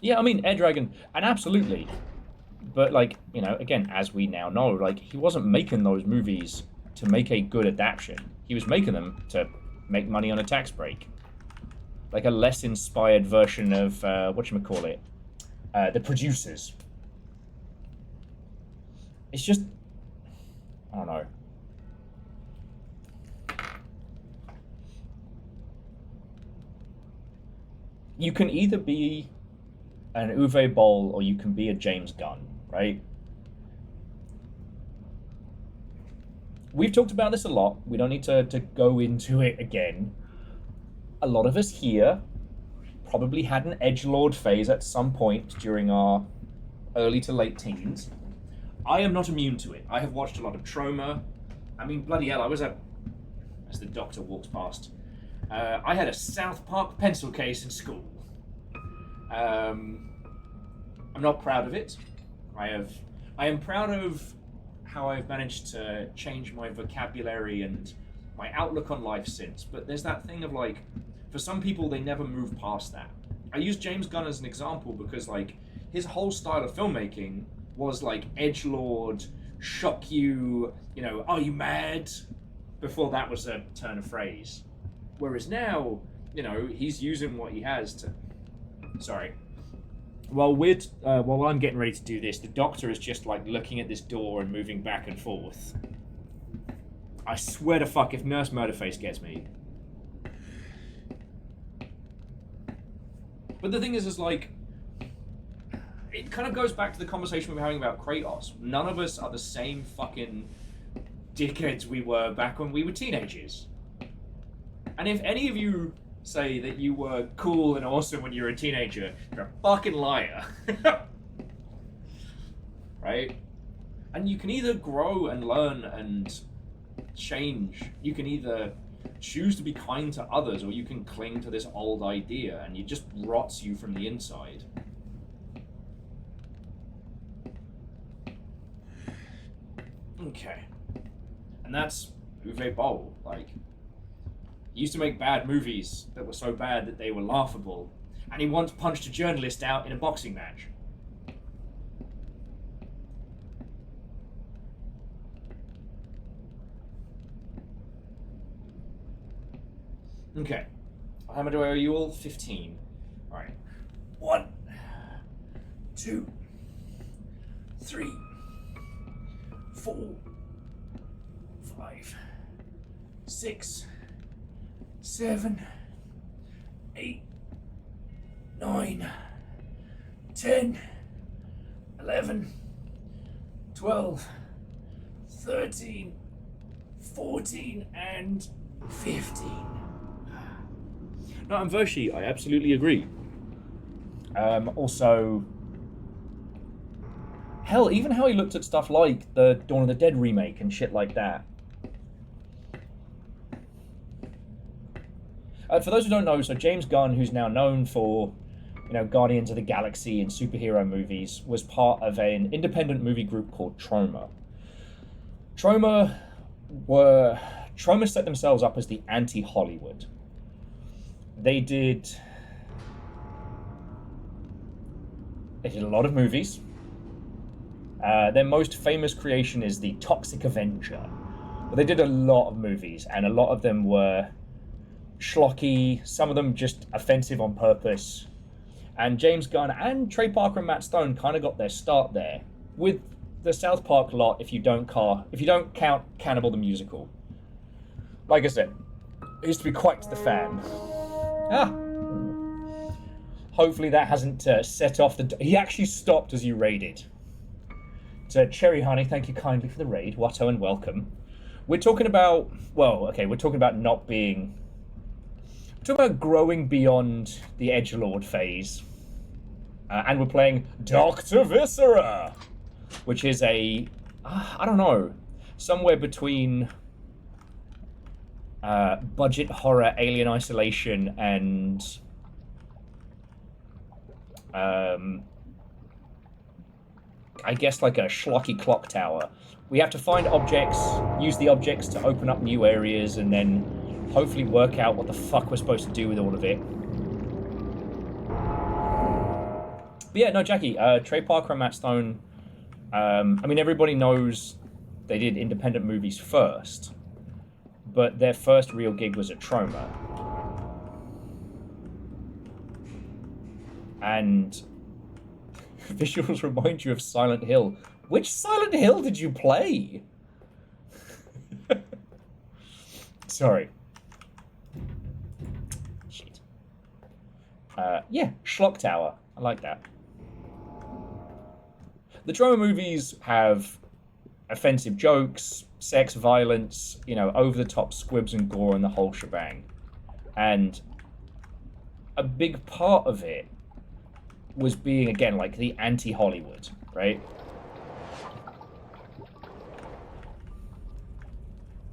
Yeah, I mean, Air Dragon, and absolutely. But, like, you know, again, as we now know, like, he wasn't making those movies to make a good adaptation. He was making them to make money on a tax break. Like a less inspired version of, whatchamacallit, The Producers. It's just, I don't know. You can either be an Uwe Boll or you can be a James Gunn, right? We've talked about this a lot. We don't need to go into it again. A lot of us here probably had an edgelord phase at some point during our early to late teens. I am not immune to it. I have watched a lot of Trauma. I mean, bloody hell, I was at... As the doctor walks past. I had a South Park pencil case in school. I'm not proud of it. I am proud of how I've managed to change my vocabulary and my outlook on life since. But there's that thing of, like, for some people, they never move past that. I use James Gunn as an example because, like, his whole style of filmmaking was like edgelord, shock you, you know, are you mad? Before that was a turn of phrase. Whereas now, you know, he's using what he has to... Sorry. While I'm getting ready to do this, the doctor is just like looking at this door and moving back and forth. I swear to fuck if Nurse Murderface gets me. But the thing is like, it kind of goes back to the conversation we were having about Kratos. None of us are the same fucking dickheads we were back when we were teenagers. And if any of you say that you were cool and awesome when you were a teenager, you're a fucking liar. Right? And you can either grow and learn and change. You can either choose to be kind to others, or you can cling to this old idea and it just rots you from the inside. Okay. And that's Uwe Boll. Like, he used to make bad movies that were so bad that they were laughable. And he once punched a journalist out in a boxing match. Okay. How much do I owe you all? 15. Alright. 1, 2, 3, 4, 5, 6, 7, 8, 9, 10, 11, 12, 13, 14, and 15. No, I'm Vershi. I absolutely agree. Also, hell, even how he looked at stuff like the Dawn of the Dead remake and shit like that. For those who don't know, so James Gunn, who's now known for, you know, Guardians of the Galaxy and superhero movies, was part of an independent movie group called Troma. Troma set themselves up as the anti-Hollywood. They did a lot of movies. Their most famous creation is the Toxic Avenger. But they did a lot of movies, and a lot of them were schlocky, some of them just offensive on purpose. And James Gunn and Trey Parker and Matt Stone kind of got their start there with the South Park lot. If you don't count Cannibal the Musical, like I said, it used to be quite the fan. Hopefully that hasn't set off the... He actually stopped as you raided. So Cherry Honey, thank you kindly for the raid. Watto and welcome. We're talking about... Well, okay, we're talking about not being... We're talking about growing beyond the edgelord phase. And we're playing Doctor Viscera, which is a... I don't know. Somewhere between... budget horror, Alien Isolation, and I guess like a schlocky clock tower. We have to find objects, use the objects to open up new areas, and then hopefully work out what the fuck we're supposed to do with all of it. But yeah, no, Jackie, Trey Parker and Matt Stone, I mean, everybody knows they did independent movies first, but their first real gig was at Troma. And visuals remind you of Silent Hill. Which Silent Hill did you play? Sorry. Shit. Yeah, Schlock Tower. I like that. The Troma movies have offensive jokes, sex, violence, you know, over-the-top squibs and gore and the whole shebang. And a big part of it was being, again, like the anti-Hollywood, right?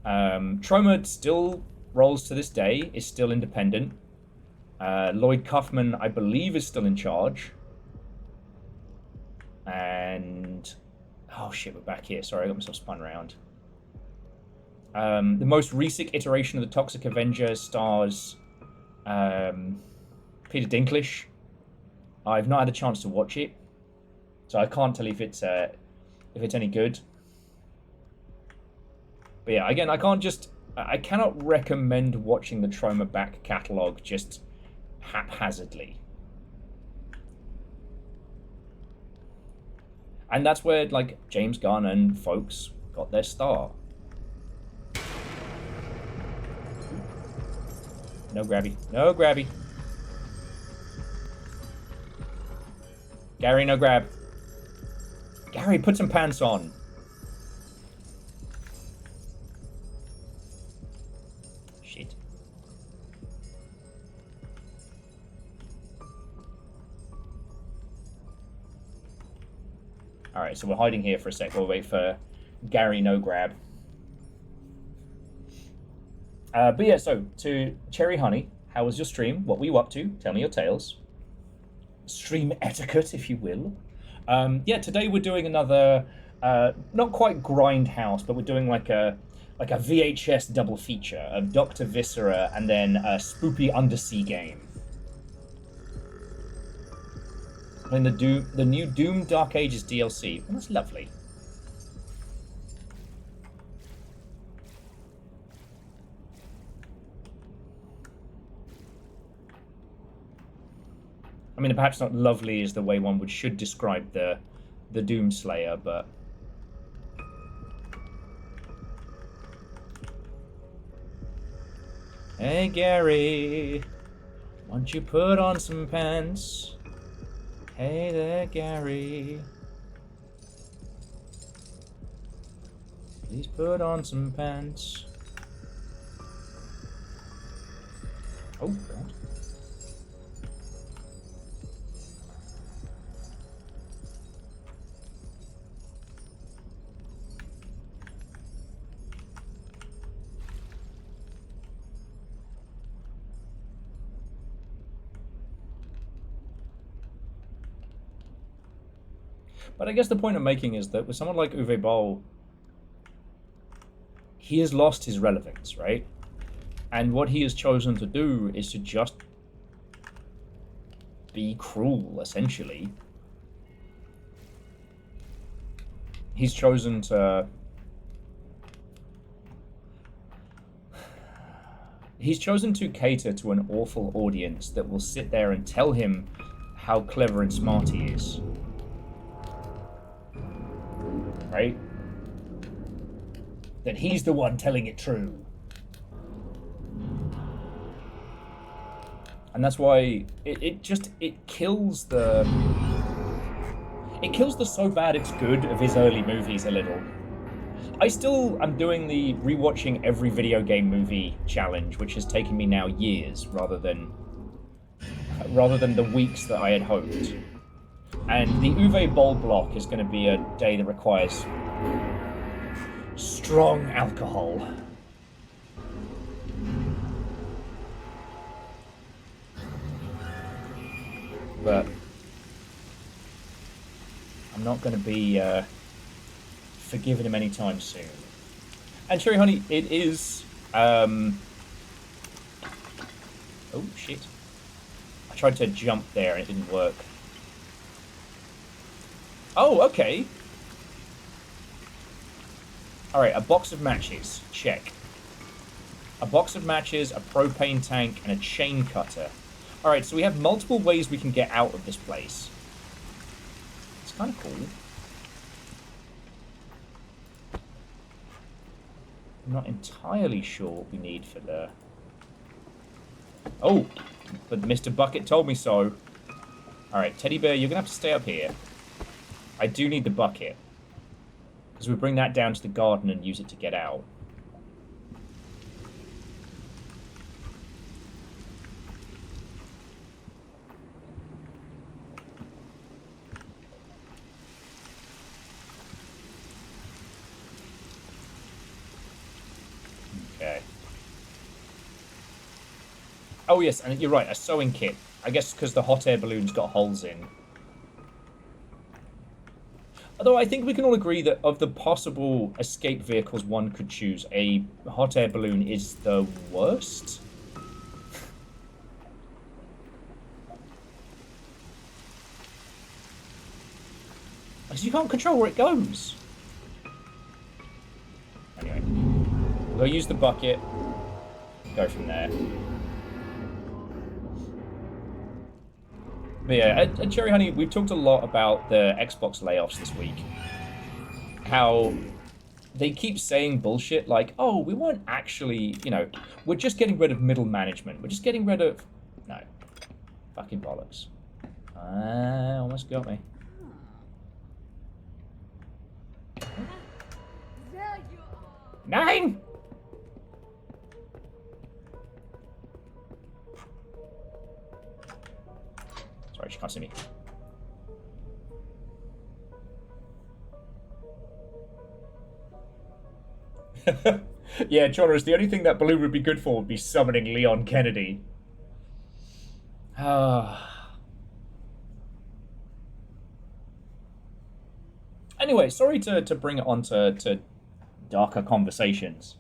Troma still rolls to this day, is still independent. Lloyd Kaufman, I believe, is still in charge. And... oh shit, we're back here. Sorry, I got myself spun around. The most recent iteration of the Toxic Avenger stars Peter Dinklage. I've not had a chance to watch it, so I can't tell you if it's any good. But yeah, again, I cannot recommend watching the Troma back catalogue just haphazardly. And that's where, like, James Gunn and folks got their start. No grabby. No grabby. Gary, no grab. Gary, put some pants on. Shit. Alright, so we're hiding here for a sec. We'll wait for Gary, no grab. But yeah, so to Cherry Honey, how was your stream? What were you up to? Tell me your tales. Stream etiquette, if you will. Yeah, today we're doing another not quite grindhouse, but we're doing like a VHS double feature of Doctor Viscera and then a spoopy undersea game. And the new Doom Dark Ages DLC. Well, that's lovely. I mean, perhaps not lovely is the way one should describe the Doomslayer, but hey Gary, won't you put on some pants? Hey there, Gary. Please put on some pants. Oh, God. But I guess the point I'm making is that with someone like Uwe Boll, he has lost his relevance, right? And what he has chosen to do is to just be cruel, essentially. He's chosen to... He's chosen to cater to an awful audience that will sit there and tell him how clever and smart he is. Right? That he's the one telling it true. And that's why it kills the so bad it's good of his early movies a little. I still am doing the rewatching every video game movie challenge, which has taken me now years rather than the weeks that I had hoped. And the Uwe Boll block is going to be a day that requires strong alcohol. But I'm not going to be forgiving him anytime soon. And Cherry Honey, it is... Oh, shit. I tried to jump there and it didn't work. Oh, okay. Alright, a box of matches. Check. A box of matches, a propane tank, and a chain cutter. Alright, so we have multiple ways we can get out of this place. It's kind of cool. I'm not entirely sure what we need for the... Oh, but Mr. Bucket told me so. Alright, Teddy Bear, you're going to have to stay up here. I do need the bucket. Because we bring that down to the garden and use it to get out. Okay. Oh yes, and you're right, a sewing kit. I guess because the hot air balloon's got holes in. Although I think we can all agree that of the possible escape vehicles one could choose, a hot air balloon is the worst. Because you can't control where it goes. Anyway, we'll use the bucket, go from there. But yeah, at Cherry Honey, we've talked a lot about the Xbox layoffs this week. How they keep saying bullshit like, oh, we weren't actually, you know, we're just getting rid of middle management. We're just getting rid of... No. Fucking bollocks. Almost got me. There you are. 9! Sorry, she can't see me. Yeah, Jonas, the only thing that balloon would be good for would be summoning Leon Kennedy. And Anyway, sorry to bring it on to darker conversations.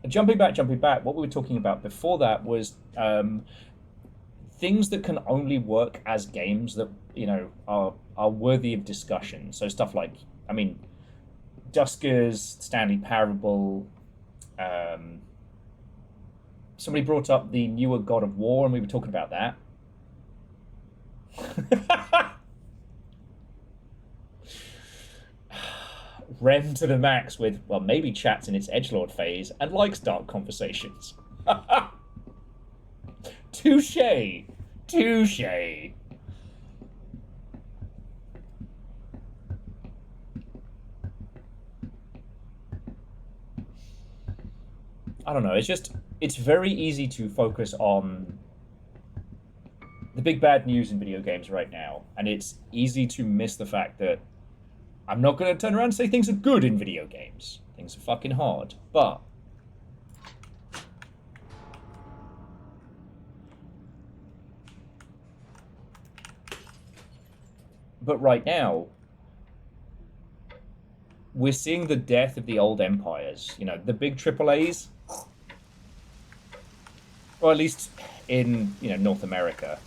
Jumping back, what we were talking about before that was things that can only work as games that, you know, are worthy of discussion. So stuff like, I mean, Dusker's Stanley Parable. Somebody brought up the newer God of War, and we were talking about that. Rem to the max with, well, maybe chats in its edgelord phase and likes dark conversations. Touche! Touche! I don't know, it's very easy to focus on the big bad news in video games right now, and it's easy to miss the fact that I'm not going to turn around and say things are good in video games. Things are fucking hard, but right now, we're seeing the death of the old empires. You know, the big AAAs, or at least in, you know, North America.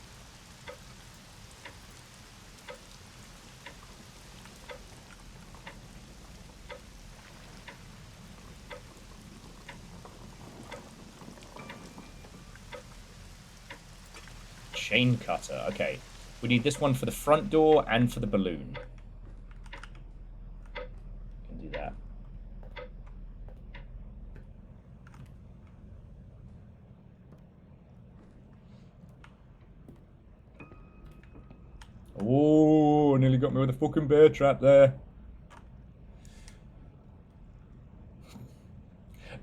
Chain cutter. Okay. We need this one for the front door and for the balloon. Can do that. Oh, nearly got me with a fucking bear trap there.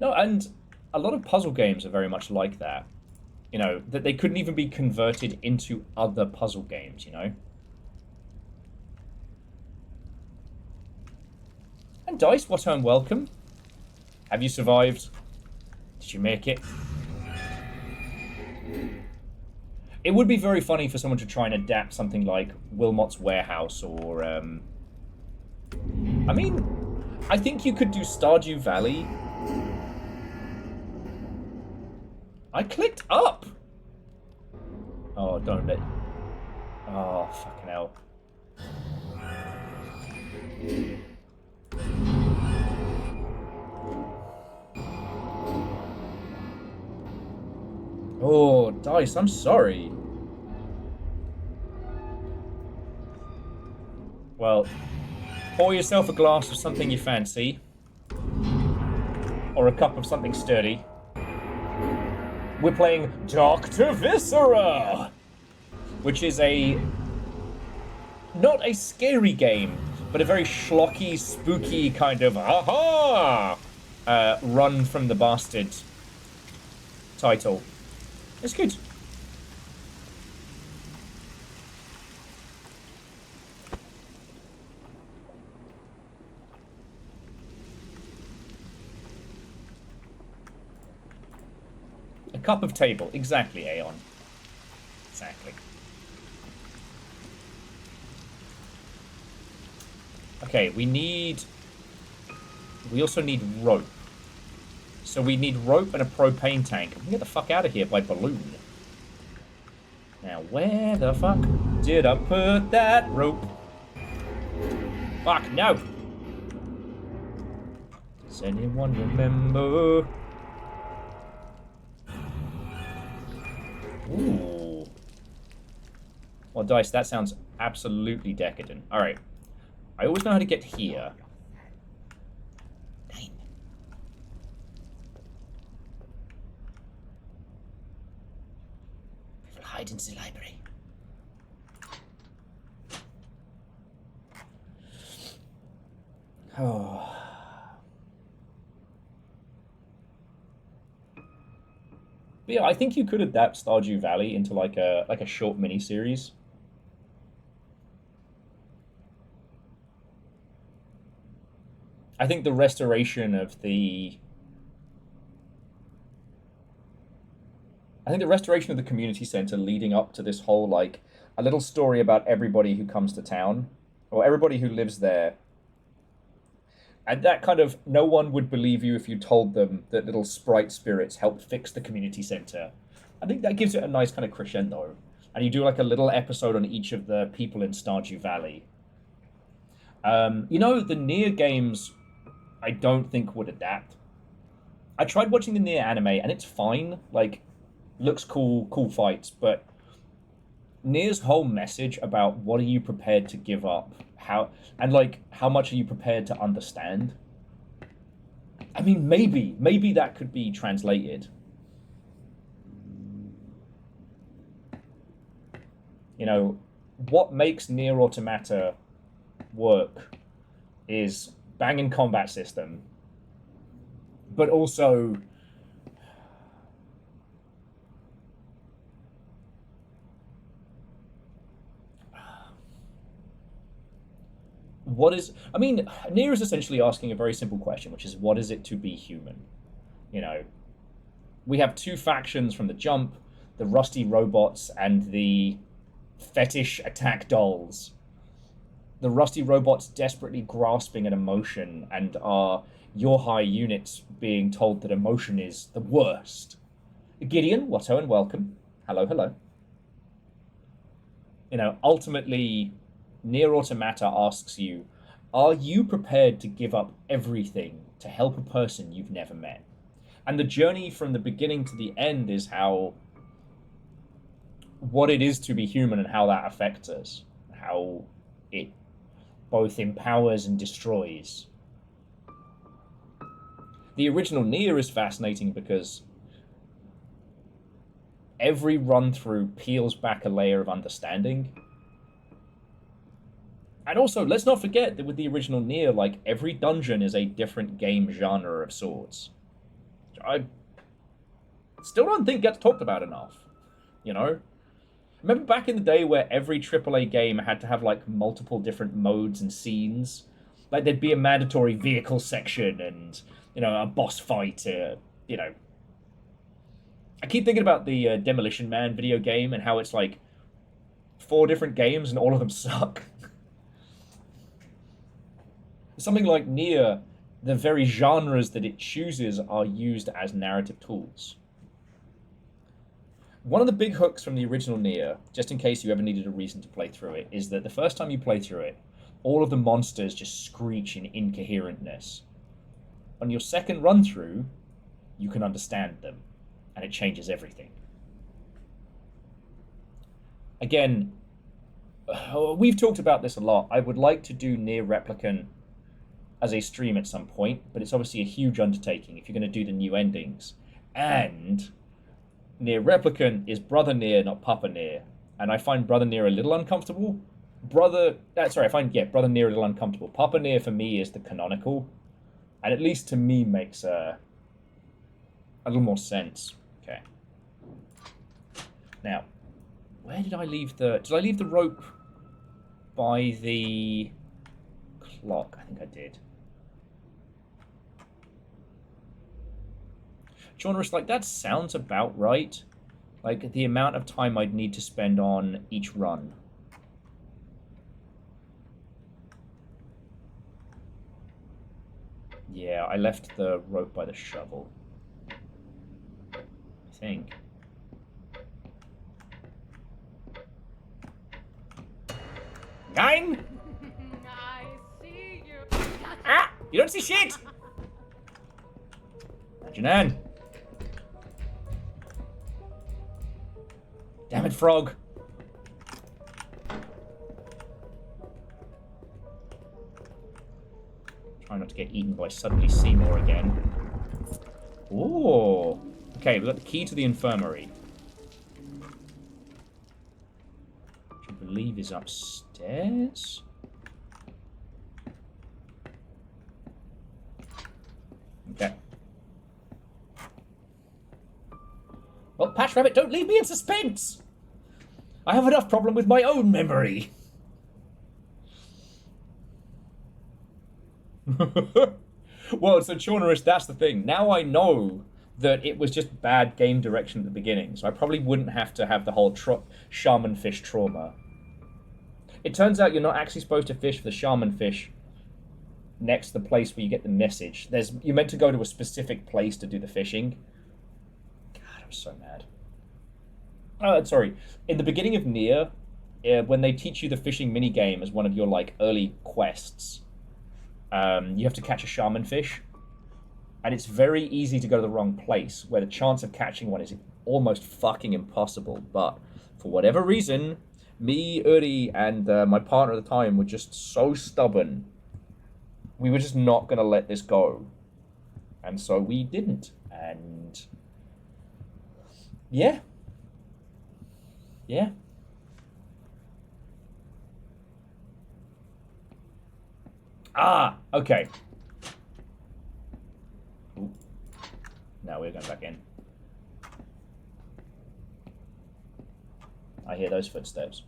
No, and a lot of puzzle games are very much like that. You know, that they couldn't even be converted into other puzzle games, you know? And Dice, what a welcome. Have you survived? Did you make it? It would be very funny for someone to try and adapt something like Wilmot's Warehouse or, I mean, I think you could do Stardew Valley. I clicked up! Oh, don't let... Oh, fucking hell. Oh, Dice, I'm sorry. Well, pour yourself a glass of something you fancy. Or a cup of something sturdy. We're playing Doctor Viscera! Which is not a scary game, but a very schlocky, spooky kind of aha! Run from the bastard title. It's good. A cup of table. Exactly, Aeon. Exactly. Okay, we also need rope. So we need rope and a propane tank. We can get the fuck out of here by balloon. Now, where the fuck did I put that rope? Fuck, no! Does anyone remember? Ooh. Well, Dice, that sounds absolutely decadent. Alright. I always know how to get here. 9. We will hide into the library. Oh. But yeah, I think you could adapt Stardew Valley into like a short mini-series. I think the restoration of the I think the restoration of the community center leading up to this whole, like, a little story about everybody who comes to town, or everybody who lives there. And that kind of, no one would believe you if you told them that little sprite spirits helped fix the community center. I think that gives it a nice kind of crescendo. And you do like a little episode on each of the people in Stardew Valley. You know, the Nier games, I don't think would adapt. I tried watching the Nier anime, and it's fine. Like, looks cool, cool fights, but Nier's whole message about what are you prepared to give up, how much are you prepared to understand? I mean, maybe that could be translated. You know, what makes Nier Automata work is banging combat system, but also Nier is essentially asking a very simple question, which is, what is it to be human? You know, we have two factions from the jump, the rusty robots and the fetish attack dolls. The rusty robots desperately grasping at emotion and are your high units being told that emotion is the worst. Gideon, Watto, and welcome. Hello, hello. You know, ultimately, Nier Automata asks you, are you prepared to give up everything to help a person you've never met? And the journey from the beginning to the end is what it is to be human and how that affects us. How it both empowers and destroys. The original Nier is fascinating because every run-through peels back a layer of understanding. And also, let's not forget that with the original Nier, like, every dungeon is a different game genre of sorts. I still don't think gets talked about enough, you know? Remember back in the day where every AAA game had to have, like, multiple different modes and scenes? Like, there'd be a mandatory vehicle section and, you know, a boss fight, you know. I keep thinking about the Demolition Man video game and how it's, like, 4 different games and all of them suck. Something like Nier, the very genres that it chooses are used as narrative tools. One of the big hooks from the original Nier, just in case you ever needed a reason to play through it, is that the first time you play through it, all of the monsters just screech in incoherentness. On your second run through, you can understand them, and it changes everything. Again, we've talked about this a lot. I would like to do Nier Replicant as a stream at some point, but it's obviously a huge undertaking if you're going to do the new endings. And Nier Replicant is Brother Nier, not Papa Nier, and I find Brother Nier a little uncomfortable. Brother Nier a little uncomfortable. Papa Nier for me is the canonical, and at least to me makes a little more sense. Okay. Now, where did I leave the... Did I leave the rope by the clock? I think I did. Genre's like, that sounds about right. Like, the amount of time I'd need to spend on each run. Yeah, I left the rope by the shovel. I think. Nine! I see you. Ah! You don't see shit! Janan. Damn it, frog. Try not to get eaten by suddenly Seymour again. Ooh. Okay, we've got the key to the infirmary. Which I believe is upstairs. Okay. Well, Patch Rabbit, don't leave me in suspense! I have enough problem with my own memory. Well, so Chaunerus, that's the thing. Now I know that it was just bad game direction at the beginning. So I probably wouldn't have to have the whole shaman fish trauma. It turns out you're not actually supposed to fish for the shaman fish next to the place where you get the message. You're meant to go to a specific place to do the fishing. God, I'm so mad. Sorry. In the beginning of Nier, when they teach you the fishing minigame as one of your like early quests, you have to catch a shaman fish. And it's very easy to go to the wrong place, where the chance of catching one is almost fucking impossible. But for whatever reason, me, Uri, and my partner at the time were just so stubborn. We were just not going to let this go. And so we didn't. And yeah. Yeah. Ah, okay. Ooh. Now we're going back in. I hear those footsteps.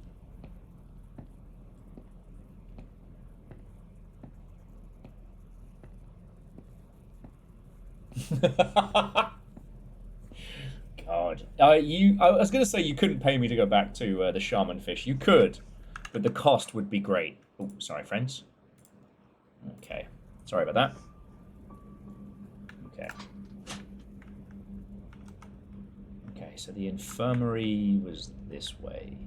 God. I was going to say you couldn't pay me to go back to the shaman fish. You could, but the cost would be great. Oh, sorry, friends. Okay. Sorry about that. Okay. Okay, so the infirmary was this way.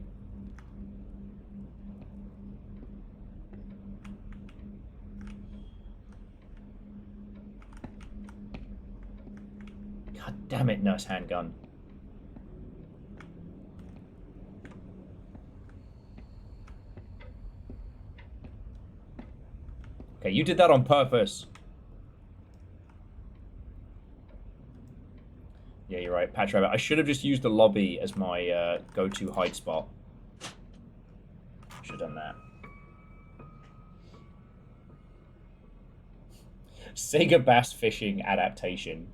God damn it, nurse handgun. Okay, you did that on purpose. Yeah, you're right, Patch Rabbit. I should have just used the lobby as my go-to hide spot. Should have done that. Sega Bass Fishing adaptation.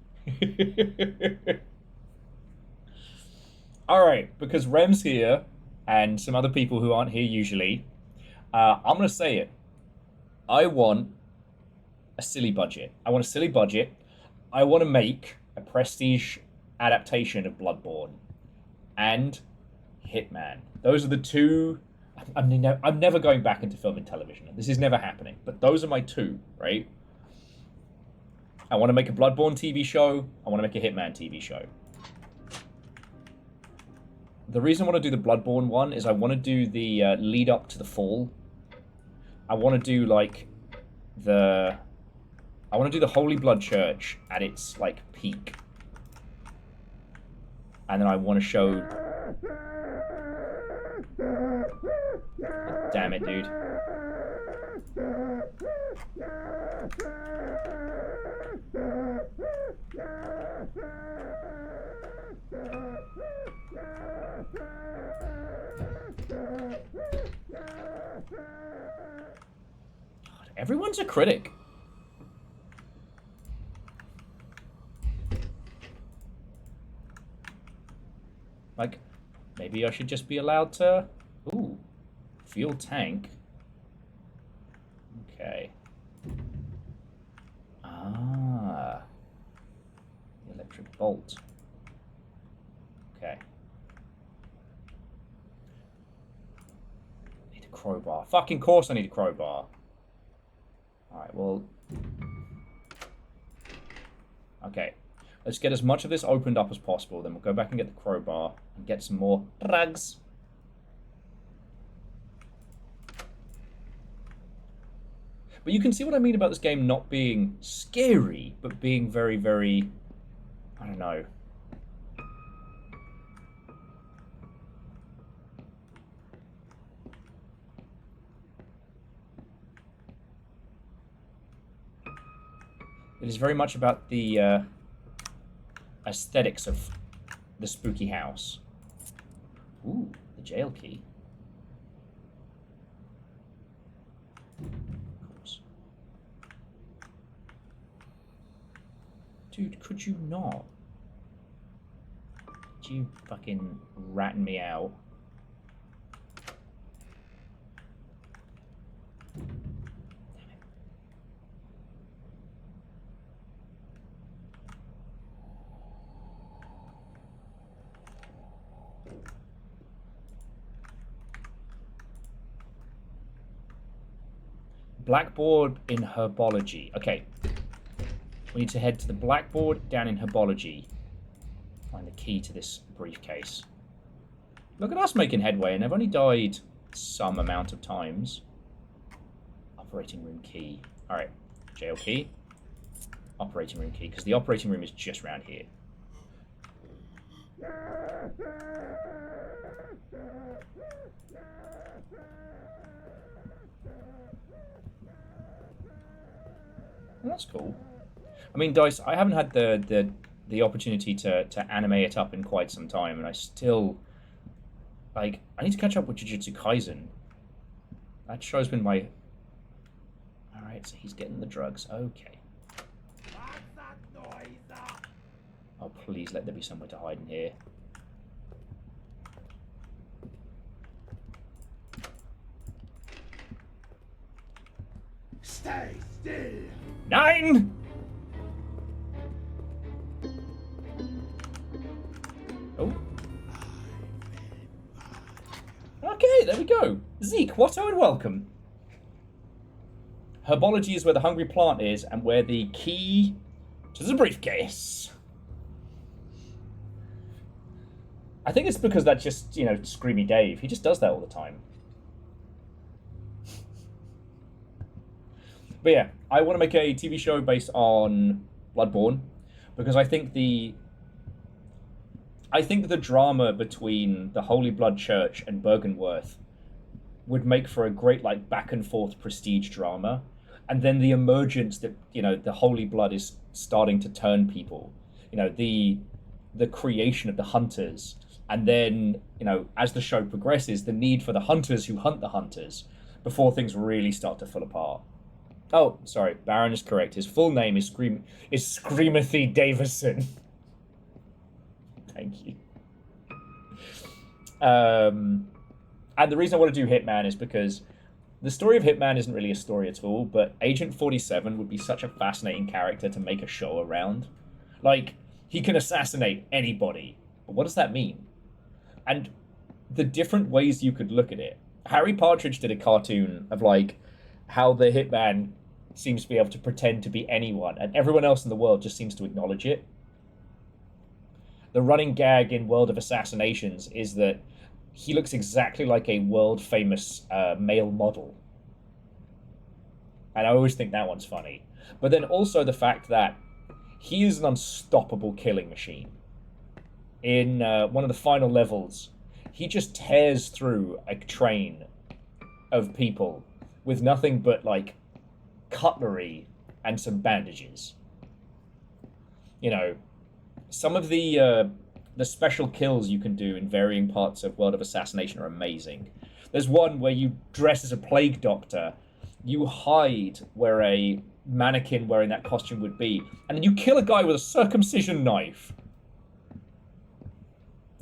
Alright, because Rem's here, and some other people who aren't here usually, I'm going to say it. I want a silly budget. I want a silly budget. I want to make a prestige adaptation of Bloodborne and Hitman. Those are the two. I'm never going back into film and television. This is never happening. But those are my two, right? I want to make a Bloodborne TV show. I want to make a Hitman TV show. The reason I want to do the Bloodborne one is I want to do the lead up to the fall. I want to do like I want to do the Holy Blood Church at its like peak. And then I want to show... Oh, damn it, dude. God, everyone's a critic. Like, maybe I should just be allowed to... Ooh, fuel tank. Okay. Ah. The electric bolt. Okay. Need a crowbar. Fucking course I need a crowbar. Alright, well... Okay. Let's get as much of this opened up as possible, then we'll go back and get the crowbar and get some more drugs. But you can see what I mean about this game not being scary, but being very, very... I don't know. It is very much about the... aesthetics of the spooky house. Ooh, the jail key. Dude, could you not? Did you fucking ratting me out? Blackboard in herbology. Okay. We need to head to the blackboard down in herbology. Find the key to this briefcase. Look at us making headway, and I've only died some amount of times. Operating room key. Alright. Jail key. Operating room key, because the operating room is just around here. Well, that's cool. I mean, Dice, I haven't had the opportunity to animate it up in quite some time, and I still... Like, I need to catch up with Jujutsu Kaisen. That show's been my... Alright, so he's getting the drugs. Okay. Oh, please let there be somewhere to hide in here. Stay still. 9! Oh. Okay, there we go. Zeke, Watto, and welcome. Herbology is where the hungry plant is, and where the key to the briefcase. I think it's because that's just, you know, Screamy Dave. He just does that all the time. But yeah, I want to make a TV show based on Bloodborne, because I think the drama between the Holy Blood Church and Bergenworth would make for a great, like, back and forth prestige drama. And then the emergence that, you know, the Holy Blood is starting to turn people. You know, the creation of the hunters. And then, you know, as the show progresses, the need for the hunters who hunt the hunters before things really start to fall apart. Oh, sorry, Baron is correct. His full name is Screamathy Davison. Thank you. And the reason I want to do Hitman is because the story of Hitman isn't really a story at all, but Agent 47 would be such a fascinating character to make a show around. Like, he can assassinate anybody. But what does that mean? And the different ways you could look at it. Harry Partridge did a cartoon of, like, how the Hitman seems to be able to pretend to be anyone, and everyone else in the world just seems to acknowledge it. The running gag in World of Assassinations is that he looks exactly like a world-famous male model. And I always think that one's funny. But then also the fact that he is an unstoppable killing machine. In one of the final levels, he just tears through a train of people with nothing but, like, cutlery and some bandages. You know, some of the special kills you can do in varying parts of World of Assassination are amazing. There's one where you dress as a plague doctor, you hide where a mannequin wearing that costume would be, and then you kill a guy with a circumcision knife.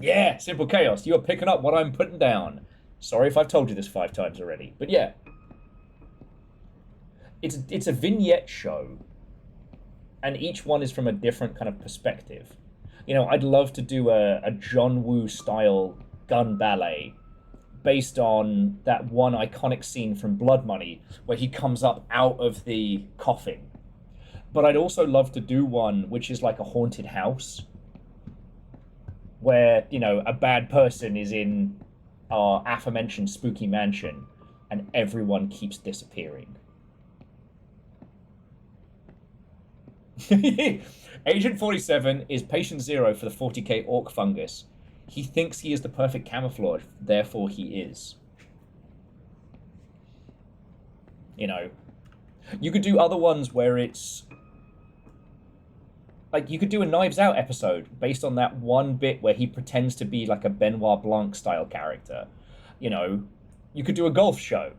Yeah, Simple Chaos, you are picking up what I'm putting down. Sorry if I've told you this 5 times already, but yeah. It's a vignette show, and each one is from a different kind of perspective. You know, I'd love to do a John Woo-style gun ballet based on that one iconic scene from Blood Money where he comes up out of the coffin. But I'd also love to do one which is like a haunted house where, you know, a bad person is in our aforementioned spooky mansion and everyone keeps disappearing. Agent 47 is patient 0 for the 40k orc fungus. He thinks he is the perfect camouflage, therefore he is. You know, you could do other ones where it's like, you could do a Knives Out episode based on that one bit where he pretends to be like a Benoit Blanc style character. You know, you could do a golf show.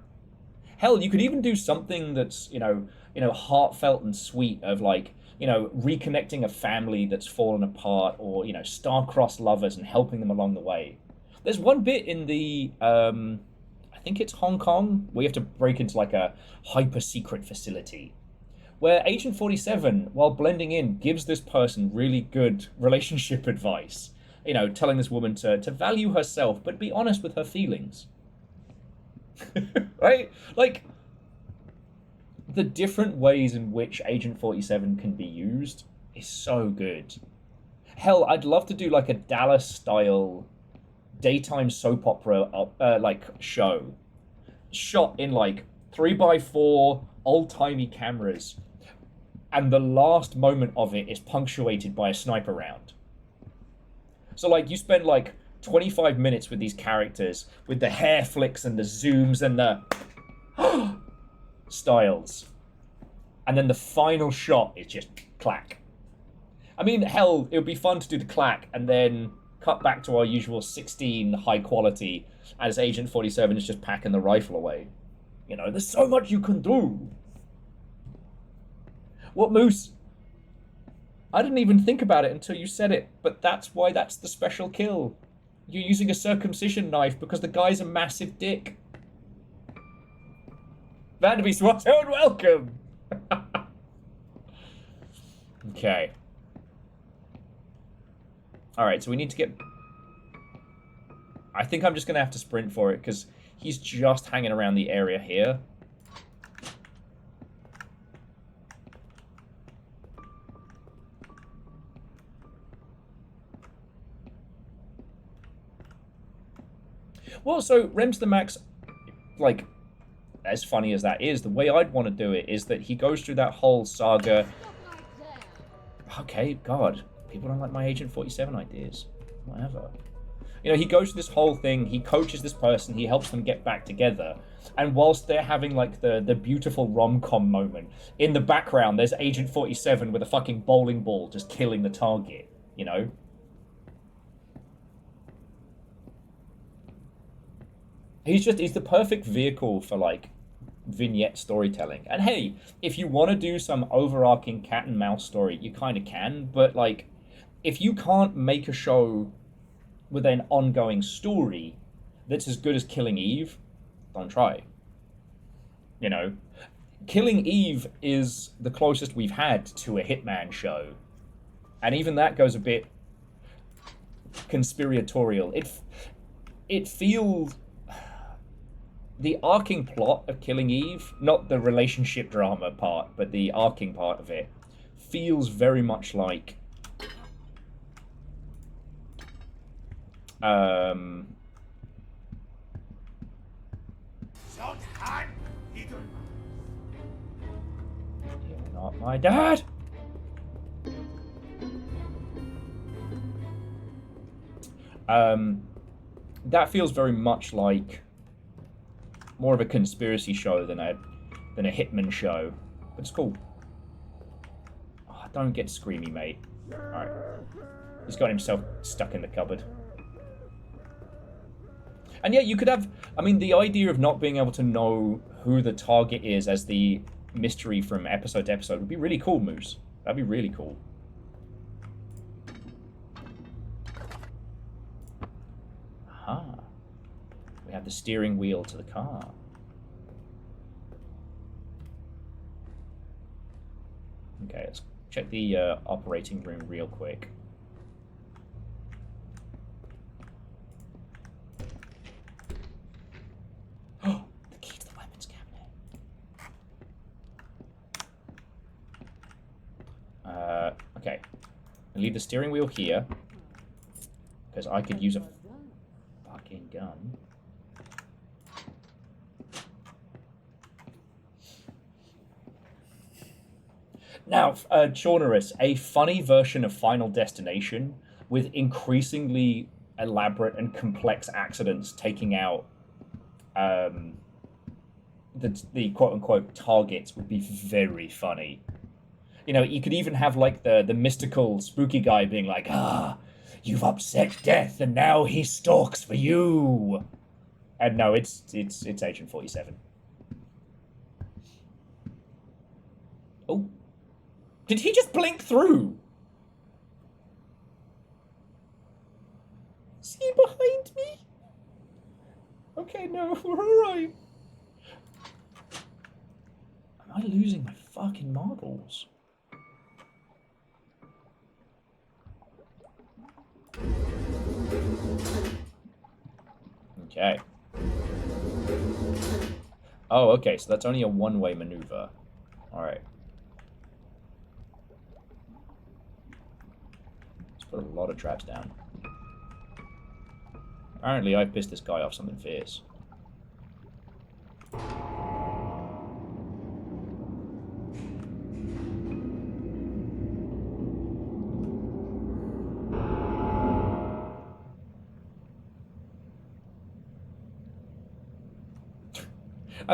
Hell, you could even do something that's, you know, heartfelt and sweet, of like, you know, reconnecting a family that's fallen apart, or, you know, star-crossed lovers and helping them along the way. There's one bit in the, I think it's Hong Kong, where you have to break into like a hyper-secret facility, where Agent 47, while blending in, gives this person really good relationship advice. You know, telling this woman to value herself, but be honest with her feelings. Right? Like, the different ways in which Agent 47 can be used is so good. Hell, I'd love to do like a Dallas-style daytime soap opera like show, shot in like 3x4 old-timey cameras, and the last moment of it is punctuated by a sniper round. So like you spend like 25 minutes with these characters with the hair flicks and the zooms and the styles, and then the final shot is just clack. I mean, hell, it would be fun to do the clack and then cut back to our usual 16 high quality as Agent 47 is just packing the rifle away. You know, there's so much you can do. What, Moose? I didn't even think about it until you said it, but that's why that's the special kill. You're using a circumcision knife because the guy's a massive dick. Vanderby Swatto, and welcome! Okay. Alright, so we need to get... I think I'm just going to have to sprint for it, because he's just hanging around the area here. Well, so Rems the Max, like, as funny as that is, the way I'd want to do it is that he goes through that whole saga. Okay, God. People don't like my Agent 47 ideas. Whatever. You know, he goes through this whole thing, he coaches this person, he helps them get back together. And whilst they're having, like, the beautiful rom-com moment, in the background, there's Agent 47 with a fucking bowling ball just killing the target, you know? He's the perfect vehicle for, like, vignette storytelling. And hey, if you want to do some overarching cat and mouse story, you kind of can, but, like, if you can't make a show with an ongoing story that's as good as Killing Eve, don't try. You know? Killing Eve is the closest we've had to a Hitman show. And even that goes a bit conspiratorial. It feels... The arcing plot of Killing Eve, not the relationship drama part, but the arcing part of it, feels very much like... You're not my dad! That feels very much like more of a conspiracy show than a Hitman show. But it's cool. Oh, don't get screamy, mate. Alright. He's got himself stuck in the cupboard. And yeah, you could have... I mean, the idea of not being able to know who the target is as the mystery from episode to episode would be really cool, Moose. That'd be really cool. Aha. We have the steering wheel to the car. Okay, let's check the operating room real quick. Oh, the key to the weapons cabinet. Okay. I'll leave the steering wheel here, because I could use a fucking gun. Now, Chaunerus, a funny version of Final Destination with increasingly elaborate and complex accidents taking out the quote-unquote targets would be very funny. You know, you could even have, like, the mystical, spooky guy being like, you've upset Death, and now he stalks for you. And no, it's Agent 47. Oh. Did he just blink through? Is he behind me? Okay, no, we're alright. Am I losing my fucking marbles? Okay. Oh, okay, so that's only a one-way maneuver. Alright. Let's put a lot of traps down. Apparently, I've pissed this guy off something fierce.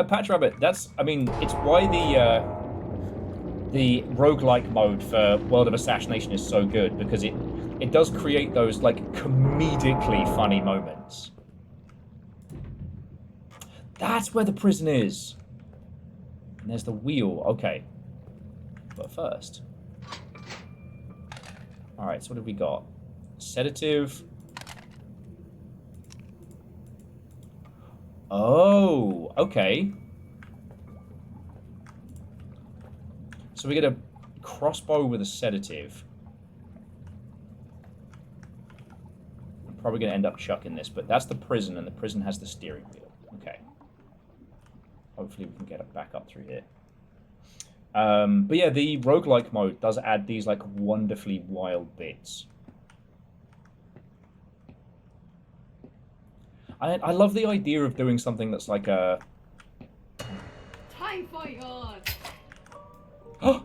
Patch Rabbit, that's, I mean, it's why the roguelike mode for World of Assassination is so good, because it does create those, like, comedically funny moments. That's where the prison is. And there's the wheel. Okay. But first. Alright, so what have we got? Sedative. Oh, okay. So we get a crossbow with a sedative. I'm probably going to end up chucking this, but that's the prison, and the prison has the steering wheel. Okay. Hopefully we can get it back up through here. But yeah, the roguelike mode does add these, like, wonderfully wild bits. I love the idea of doing something that's like a... Time for yours. Oh!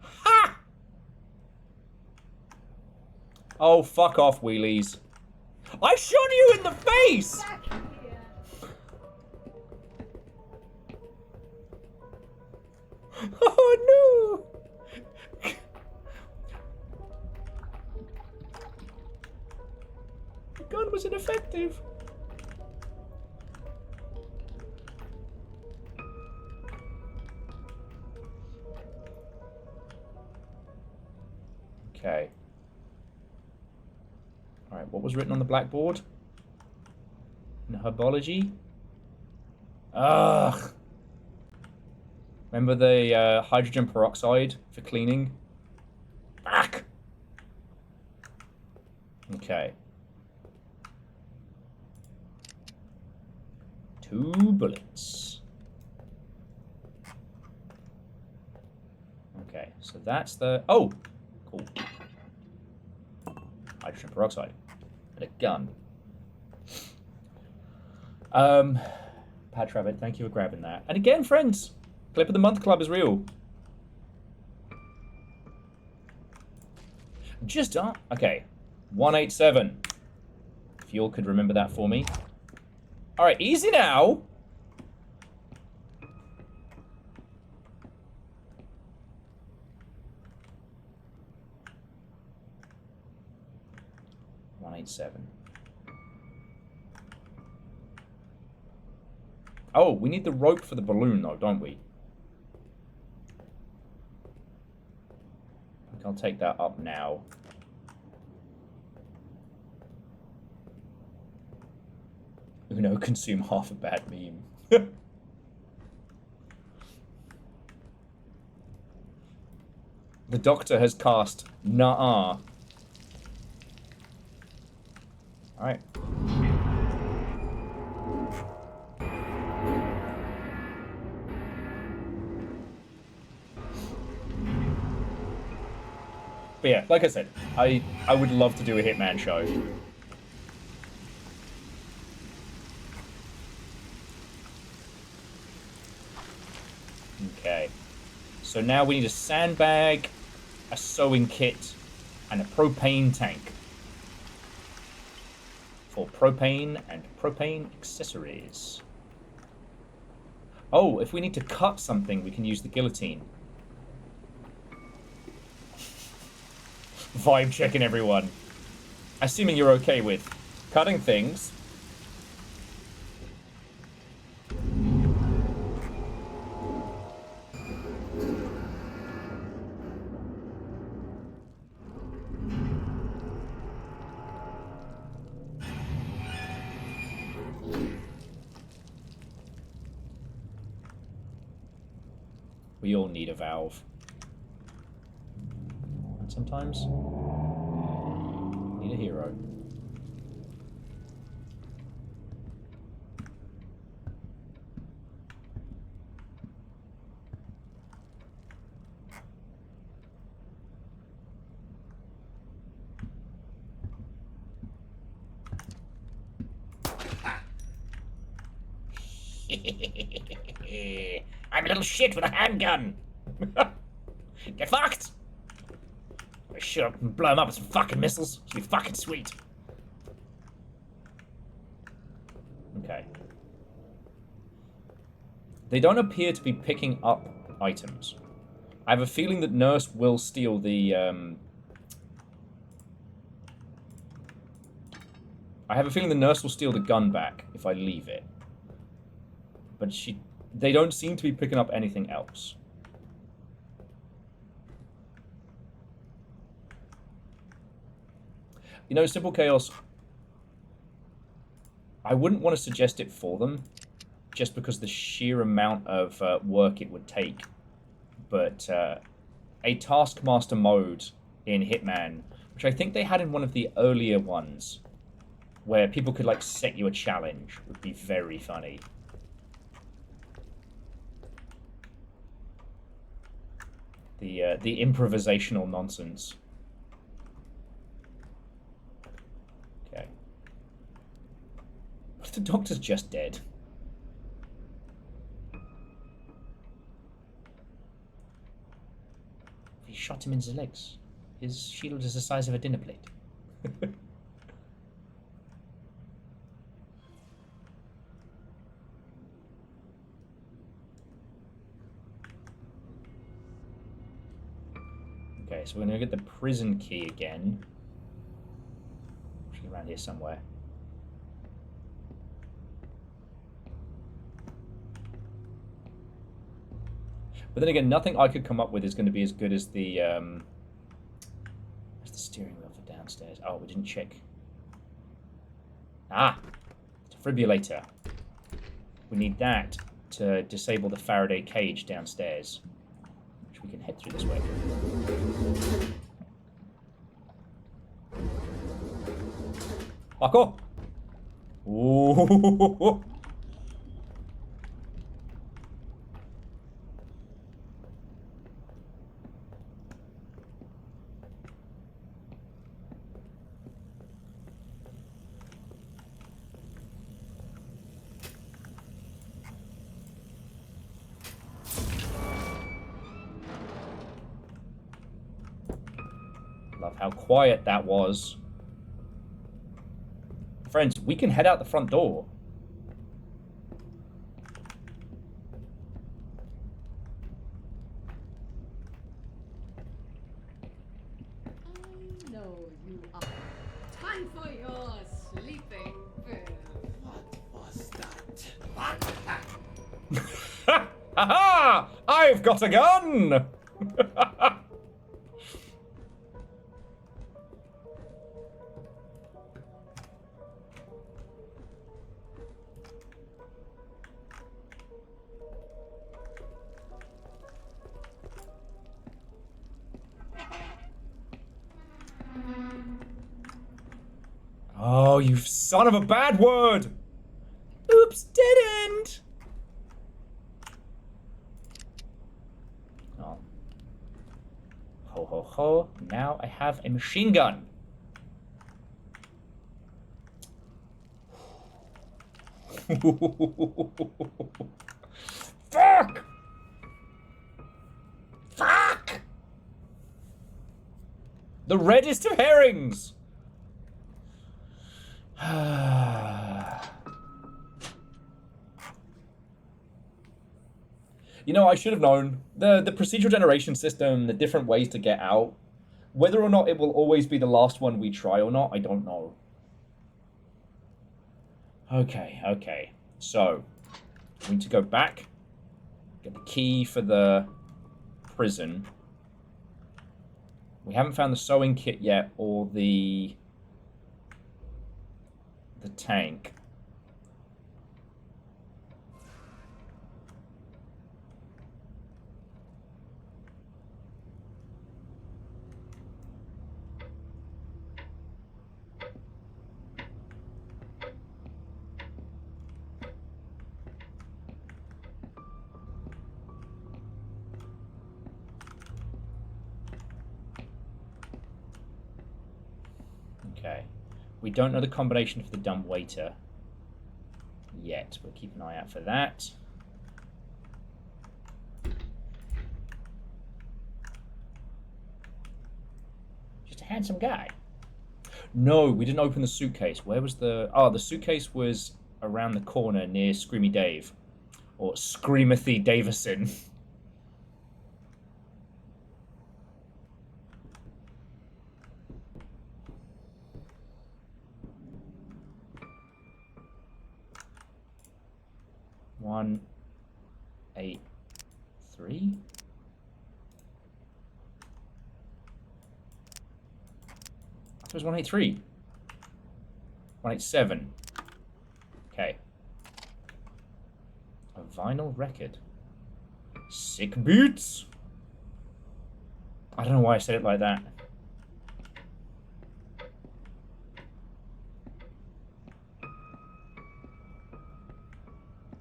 Ha! Oh, fuck off, wheelies. I shot you in the face! Back here. Oh, no! The gun was ineffective. Okay. Alright, what was written on the blackboard? In herbology? Ugh! Remember the hydrogen peroxide for cleaning? Fuck! Okay. 2 bullets. Okay, so that's the... Oh! Cool. Hydrogen peroxide. And a gun. Patch Rabbit, thank you for grabbing that. And again, friends! Clip of the Month Club is real. Just okay. 187. If you all could remember that for me. Alright, easy now. $187. Oh, we need the rope for the balloon though, don't we? I'll take that up now. Uno, consume half a bad meme. The Doctor has cast Nah-ah. Alright. But yeah, like I said, I would love to do a Hitman show. Okay. So now we need a sandbag, a sewing kit, and a propane tank. For propane and propane accessories. Oh, if we need to cut something, we can use the guillotine. Vibe checking everyone. Assuming you're okay with cutting things. We all need a valve. And sometimes a hero. I'm a little shit with a handgun. Get fucked! Shoot up and blow him up with some fucking missiles. Should be fucking sweet. Okay. They don't appear to be picking up items. I have a feeling that Nurse will steal the, I have a feeling the Nurse will steal the gun back if I leave it. But they don't seem to be picking up anything else. You know, Simple Chaos, I wouldn't want to suggest it for them, just because the sheer amount of work it would take. But a Taskmaster mode in Hitman, which I think they had in one of the earlier ones, where people could, like, set you a challenge, would be very funny. The improvisational nonsense. Okay. What if the doctor's just dead? He shot him in the legs. His shield is the size of a dinner plate. Okay, so we're going to get the prison key again. Actually, around here somewhere. But then again, nothing I could come up with is going to be as good as the steering wheel for downstairs. Oh, we didn't check. Ah! Defibrillator. We need that to disable the Faraday cage downstairs. Which we can head through this way. Fuck off! Ooh! Love how quiet that was. Friends, we can head out the front door. I know you are. Time for your sleeping pill. What was that? Haha! I've got a gun! Oh, you son of a bad word! Oops, dead end! Oh. Ho ho ho, now I have a machine gun. Fuck! Fuck! The reddest of herrings! You know, I should have known. The procedural generation system, the different ways to get out, whether or not it will always be the last one we try or not, I don't know. Okay. So, we need to go back, get the key for the prison. We haven't found the sewing kit yet, or the tank. Okay. We don't know the combination for the dumb waiter yet. We'll keep an eye out for that. Just a handsome guy. No, we didn't open the suitcase. Where was the... Oh, the suitcase was around the corner near Screamy Dave. Or Screamathy Davison. One, 8, 3. It was 183. 187. Okay. A vinyl record. Sick boots. I don't know why I said it like that.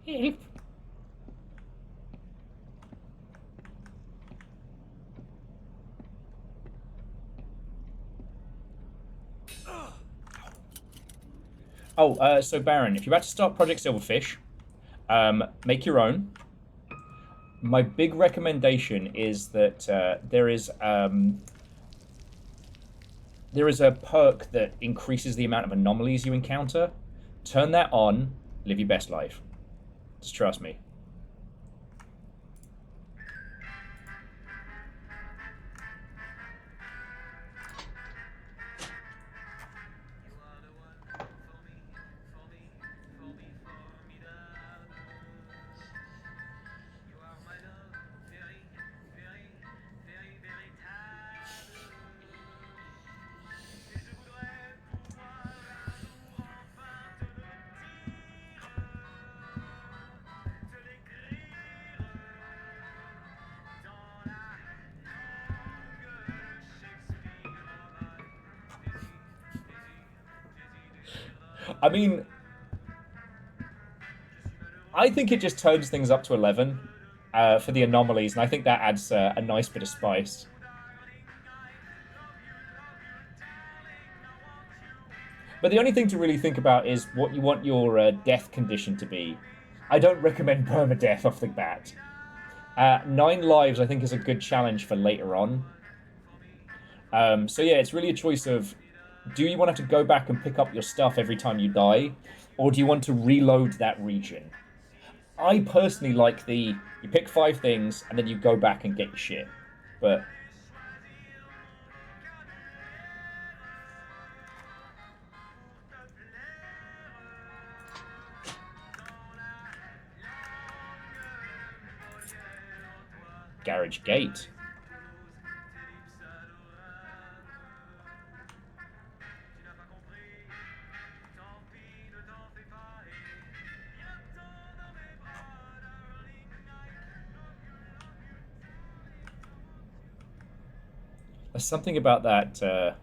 Help. Oh, so Baron, if you're about to start Project Silverfish, make your own. My big recommendation is that there is a perk that increases the amount of anomalies you encounter. Turn that on, live your best life. Just trust me. I mean, I think it just turns things up to 11 for the anomalies, and I think that adds a nice bit of spice. But the only thing to really think about is what you want your death condition to be. I don't recommend permadeath off the bat. 9 lives, I think, is a good challenge for later on. So yeah, it's really a choice of, do you want to have to go back and pick up your stuff every time you die, or do you want to reload that region? I personally like you pick 5 things, and then you go back and get your shit. But... Garage Gate. There's something about that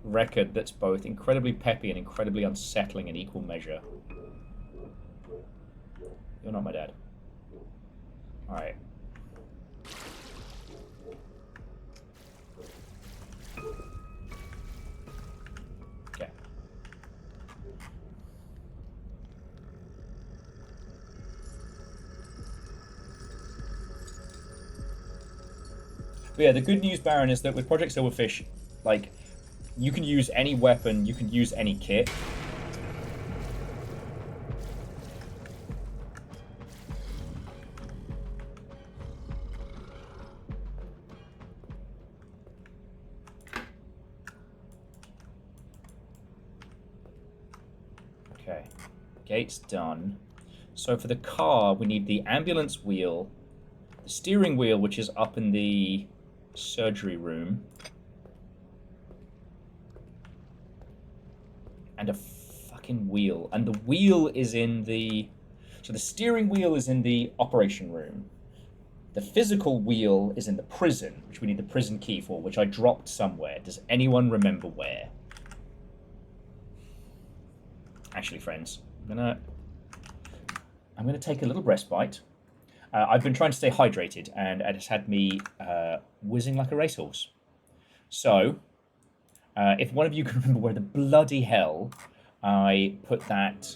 record that's both incredibly peppy and incredibly unsettling in equal measure. You're not my dad. Alright. Okay. But yeah, the good news, Baron, is that with Project Silverfish, like, you can use any weapon, you can use any kit. Okay, gate's done. So for the car, we need the ambulance wheel, the steering wheel, which is up in the surgery room, and a fucking wheel. And the wheel is in the... So the steering wheel is in the operation room. The physical wheel is in the prison, which we need the prison key for, which I dropped somewhere. Does anyone remember where? Actually, friends, I'm gonna take a little respite. I've been trying to stay hydrated, and it has had me whizzing like a racehorse. So, If one of you can remember where the bloody hell I put that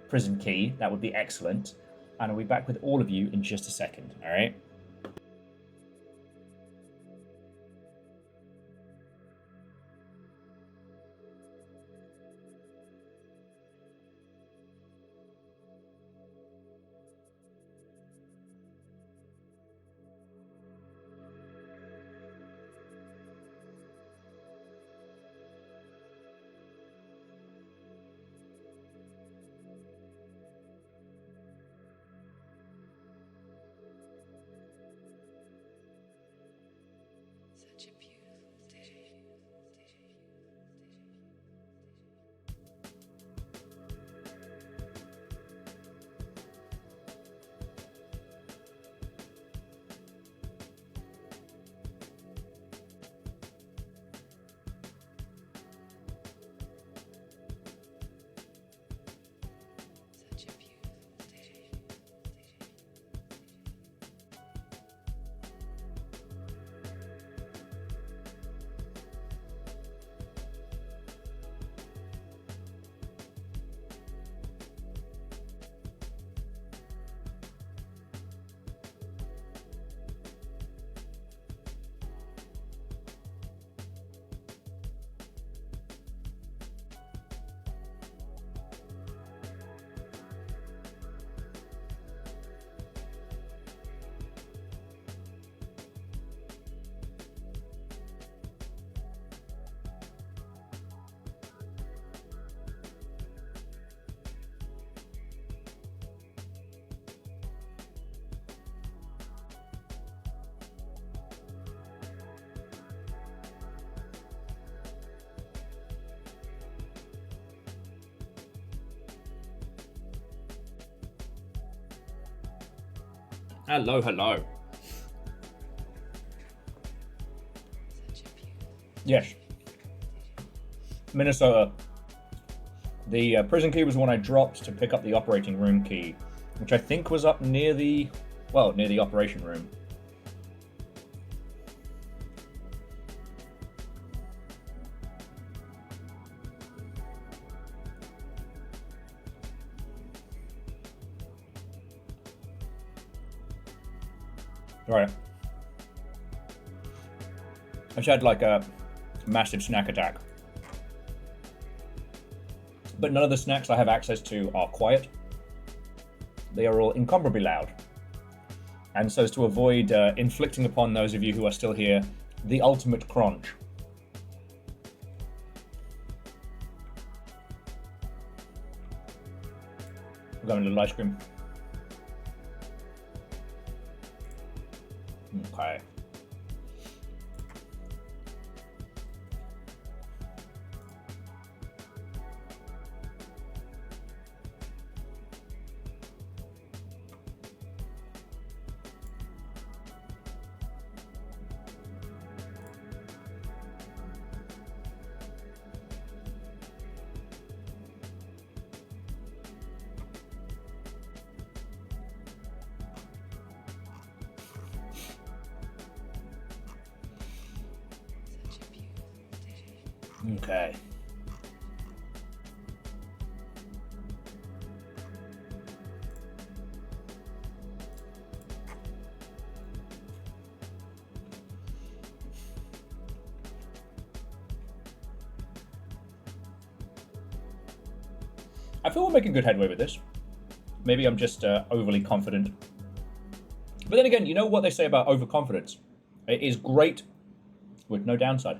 prison key, that would be excellent. And I'll be back with all of you in just a second, all right? Such a beautiful day. Such a beautiful day. Hello, hello. Yes. Minnesota. The prison key was the one I dropped to pick up the operating room key, which I think was up near the, well, near the operation room. Right. I just had like a massive snack attack. But none of the snacks I have access to are quiet. They are all incomparably loud. And so as to avoid inflicting upon those of you who are still here the ultimate crunch. We're going a little ice cream. Okay. Okay. I feel we're making good headway with this. Maybe I'm just overly confident. But then again, you know what they say about overconfidence? It is great with no downside.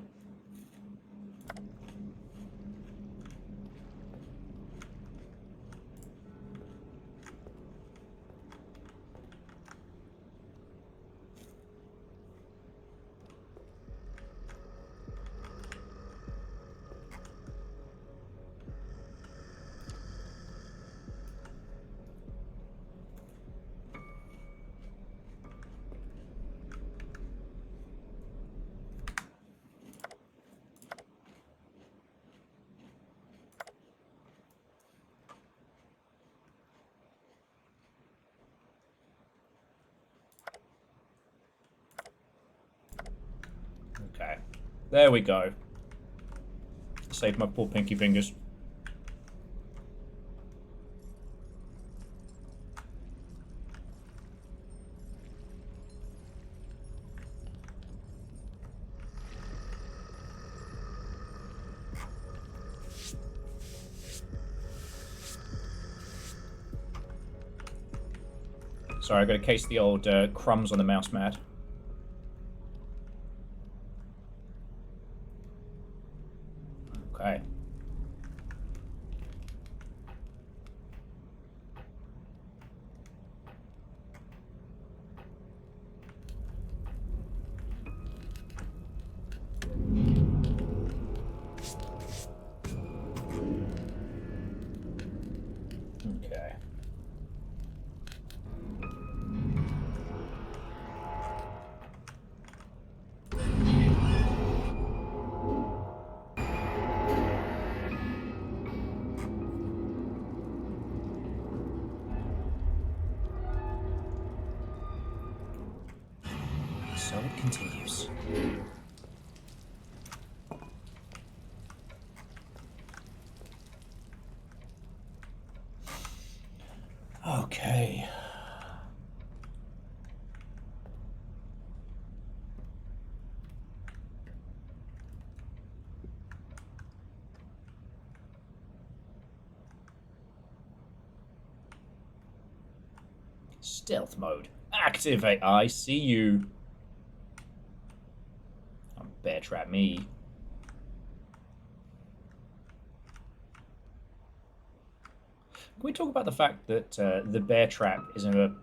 Okay, there we go. Save my poor pinky fingers. Sorry, I've got to case the old crumbs on the mouse mat. Okay. Okay. So it continues. Okay. Stealth mode. Activate. I see you. Bear trap me. Can we talk about the fact that the bear trap is a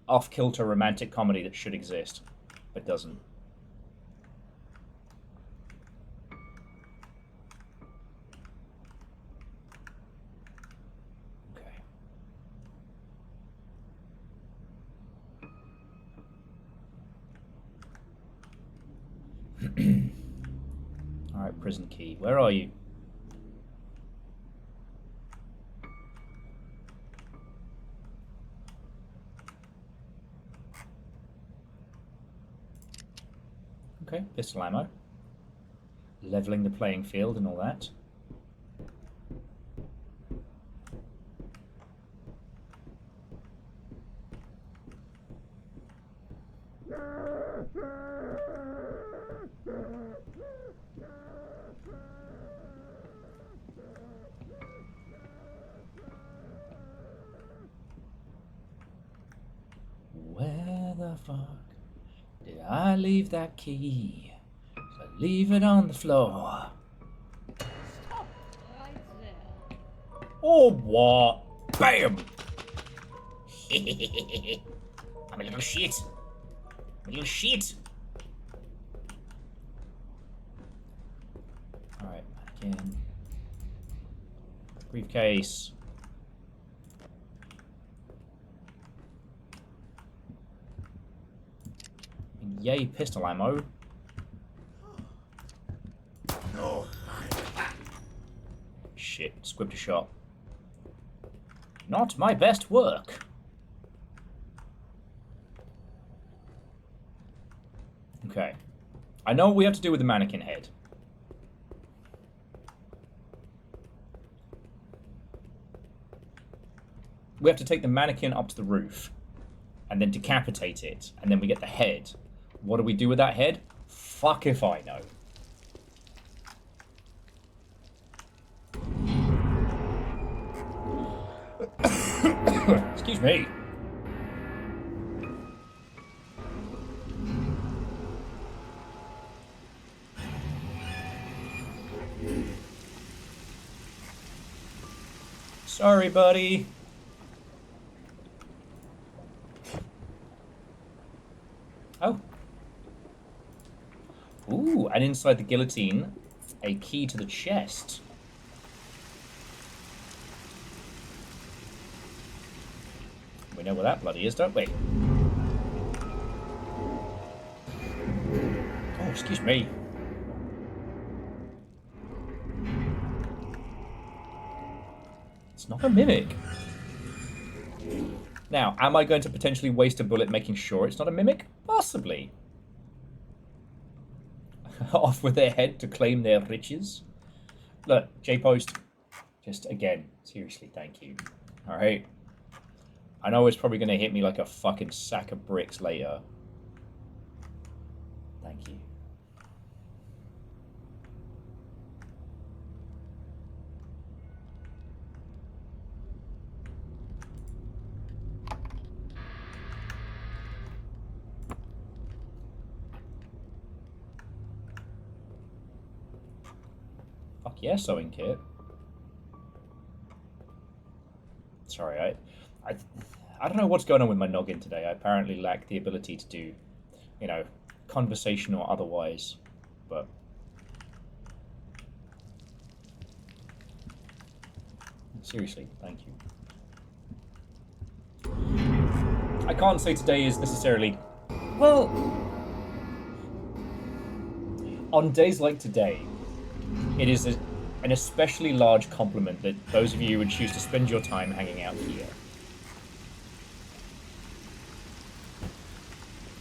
off-kilter romantic comedy that should exist, but doesn't? Alright, prison key. Where are you? Okay, pistol ammo. Leveling the playing field and all that. Where the fuck did I leave that key? So leave it on the floor. Stop right there. Oh, what? Bam! I'm a little shit. I'm a little shit. Alright, mannequin. Briefcase. Yay, pistol ammo. No. Shit, squibbed a shot. Not my best work. Okay. I know what we have to do with the mannequin head. We have to take the mannequin up to the roof and then decapitate it, and then we get the head. What do we do with that head? Fuck if I know. Excuse me. Sorry, buddy. Oh. Ooh, and inside the guillotine, a key to the chest. We know where that bloody is, don't we? Oh, excuse me. It's not a mimic. Now, am I going to potentially waste a bullet making sure it's not a mimic? Possibly. off with their head to claim their riches. Look, J-Post, just again, seriously, thank you. Alright? I know it's probably going to hit me like a fucking sack of bricks later. Thank you. Fuck yeah, sewing kit. Sorry, I don't know what's going on with my noggin today. I apparently lack the ability to do, you know, conversation or otherwise, but... Seriously, thank you. I can't say today is necessarily... Well... On days like today, it is an especially large compliment that those of you would choose to spend your time hanging out here.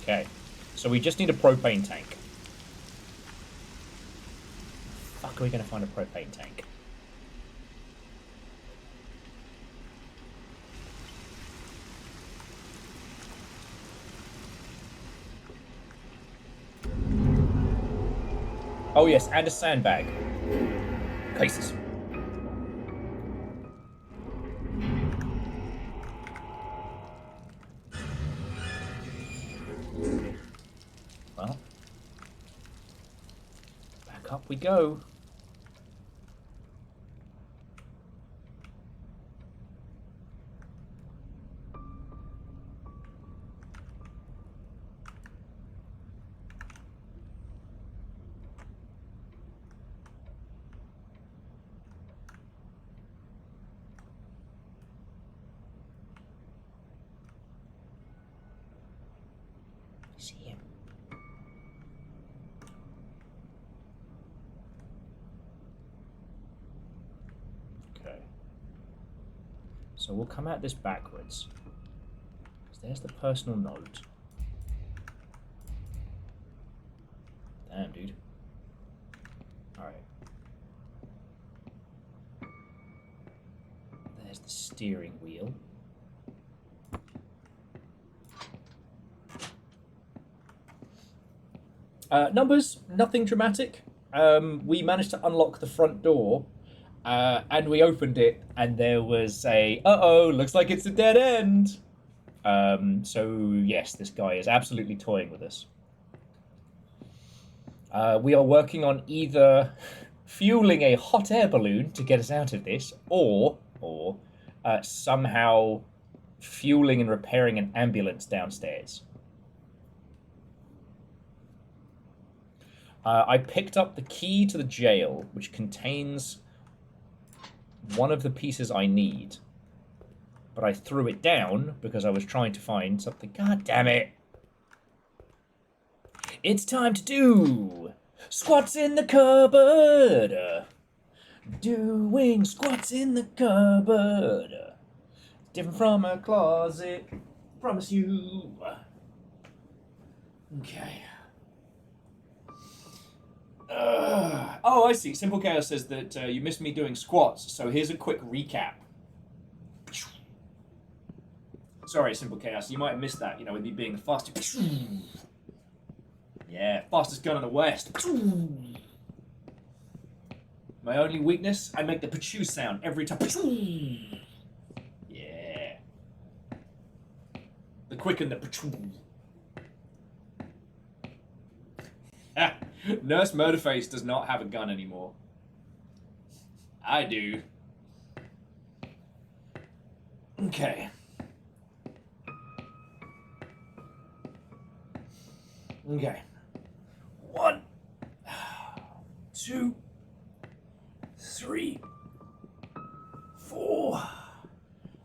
Okay, so we just need a propane tank. Fuck, are we gonna find a propane tank? Oh yes, and a sandbag. Cases. Well, back up we go. See him. Okay. So we'll come at this backwards. Because there's the personal note. Damn, dude. Alright. There's the steering wheel. Numbers, nothing dramatic. We managed to unlock the front door, and we opened it, and there was a, uh-oh, looks like it's a dead end. So, yes, this guy is absolutely toying with us. We are working on either fueling a hot air balloon to get us out of this, or somehow fueling and repairing an ambulance downstairs. I picked up the key to the jail, which contains one of the pieces I need. But I threw it down because I was trying to find something. God damn it! It's time to do squats in the cupboard. Doing squats in the cupboard. Different from a closet. Promise you. Okay. Oh, I see. Simple Chaos says that you missed me doing squats, so here's a quick recap. Sorry, Simple Chaos, you might have missed that, you know, with me being the fastest. Yeah, fastest gun in the West. My only weakness, I make the pachoo sound every time. Yeah. The quick and the pachoo. Ah, Nurse Murderface does not have a gun anymore. I do. Okay. Okay. 1, 2, 3, 4,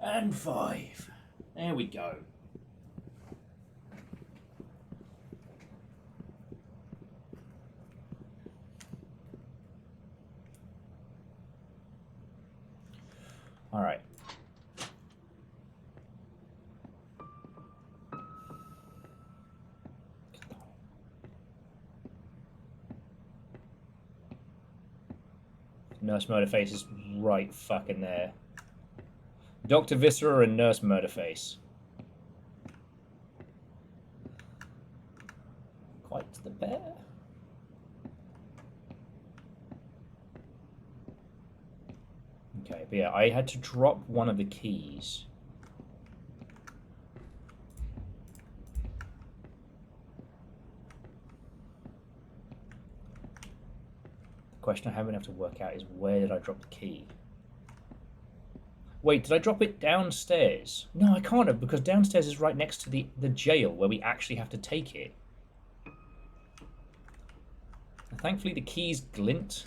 and 5. There we go. All right. Nurse Murderface is right fucking there. Doctor Viscera and Nurse Murderface. Quite the pair. Okay, but yeah, I had to drop one of the keys. The question I haven't enough to work out is where did I drop the key? Wait, did I drop it downstairs? No, I can't have, because downstairs is right next to the jail where we actually have to take it. And thankfully the keys glint.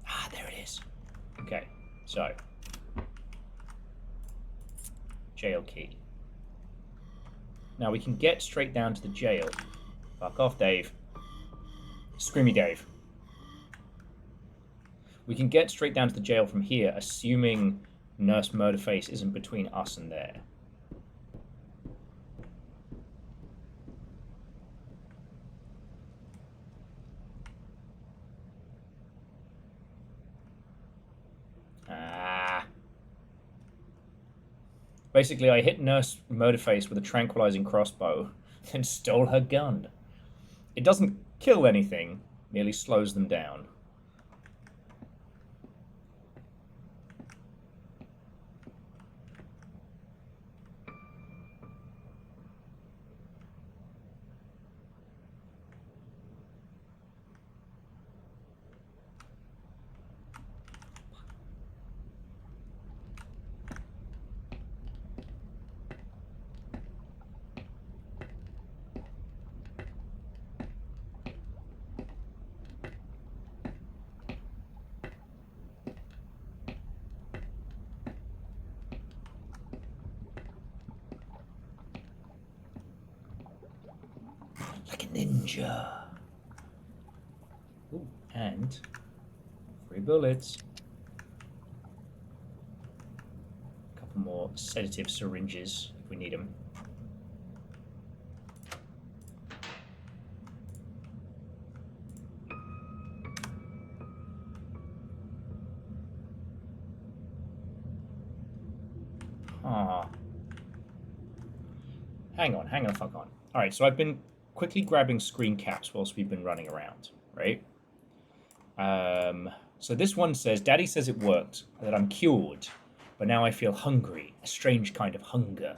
Ah, there it is. Okay, so. Jail key. Now we can get straight down to the jail. Fuck off, Dave. Screamy Dave. We can get straight down to the jail from here, assuming Nurse Murderface isn't between us and there. Ah. Basically, I hit Nurse Murderface with a tranquilizing crossbow and stole her gun. It doesn't kill anything, merely slows them down. Like a ninja. Ooh, and 3 bullets. A couple more sedative syringes if we need them. Ah. Hang on, fuck on. Alright, so I've been quickly grabbing screen caps whilst we've been running around, right? So this one says, Daddy says it worked, that I'm cured, but now I feel hungry, a strange kind of hunger.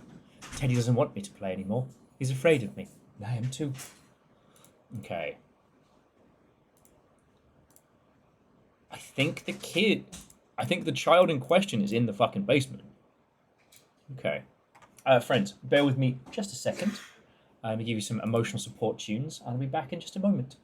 Teddy doesn't want me to play anymore. He's afraid of me. And I am too. Okay. I think the child in question is in the fucking basement. Okay. Friends, bear with me just a second. Let me give you some emotional support tunes. I'll be back in just a moment.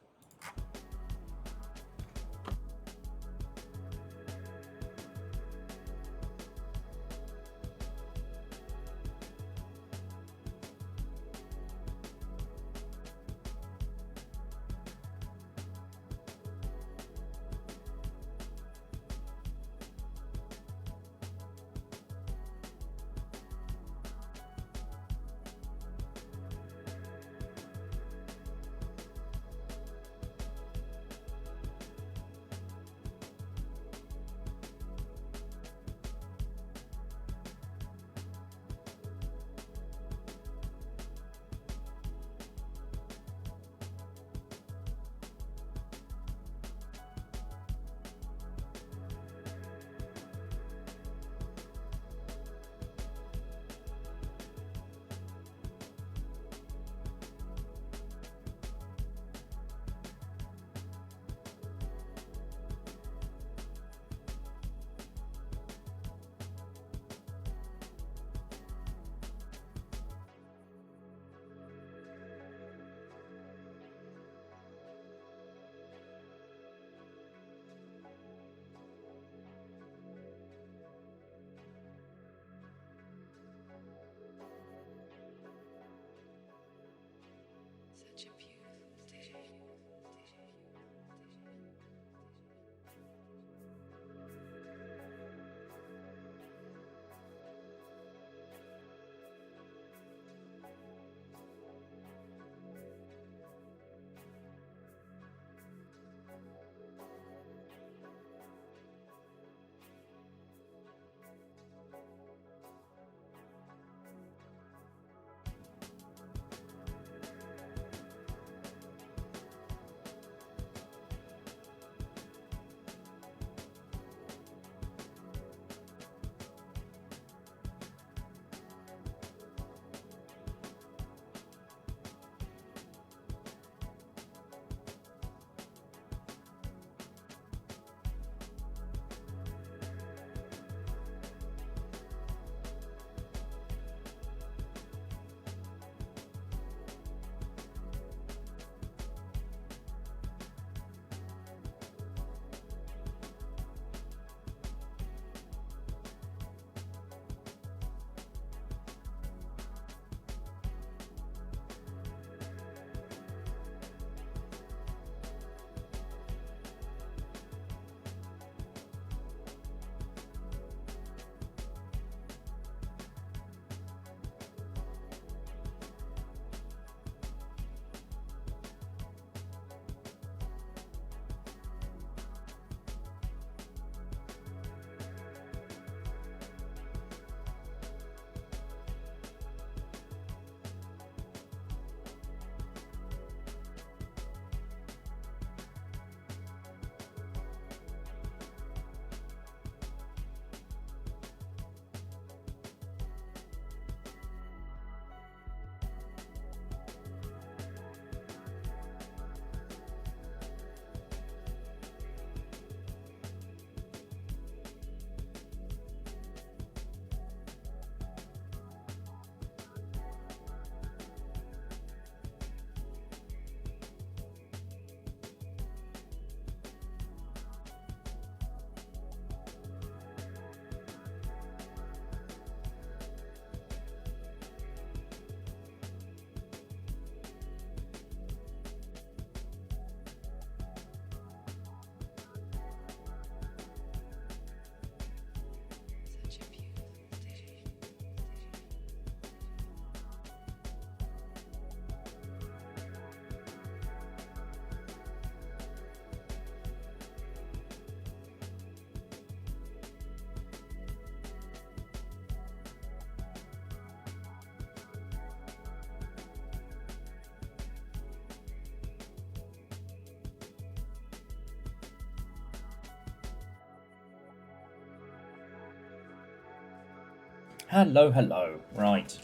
Hello, hello. Right.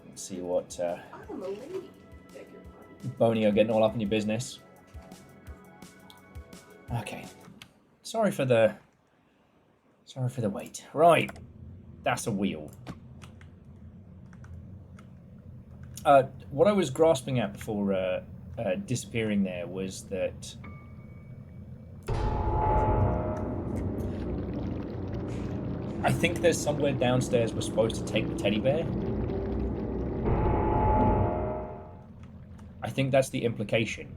Let's see what I'm a lady. Beg your pardon. Bonio getting all up in your business. Okay. Sorry for the wait. Right. That's a wheel. What I was grasping at before disappearing there was that I think there's somewhere downstairs we're supposed to take the teddy bear. I think that's the implication.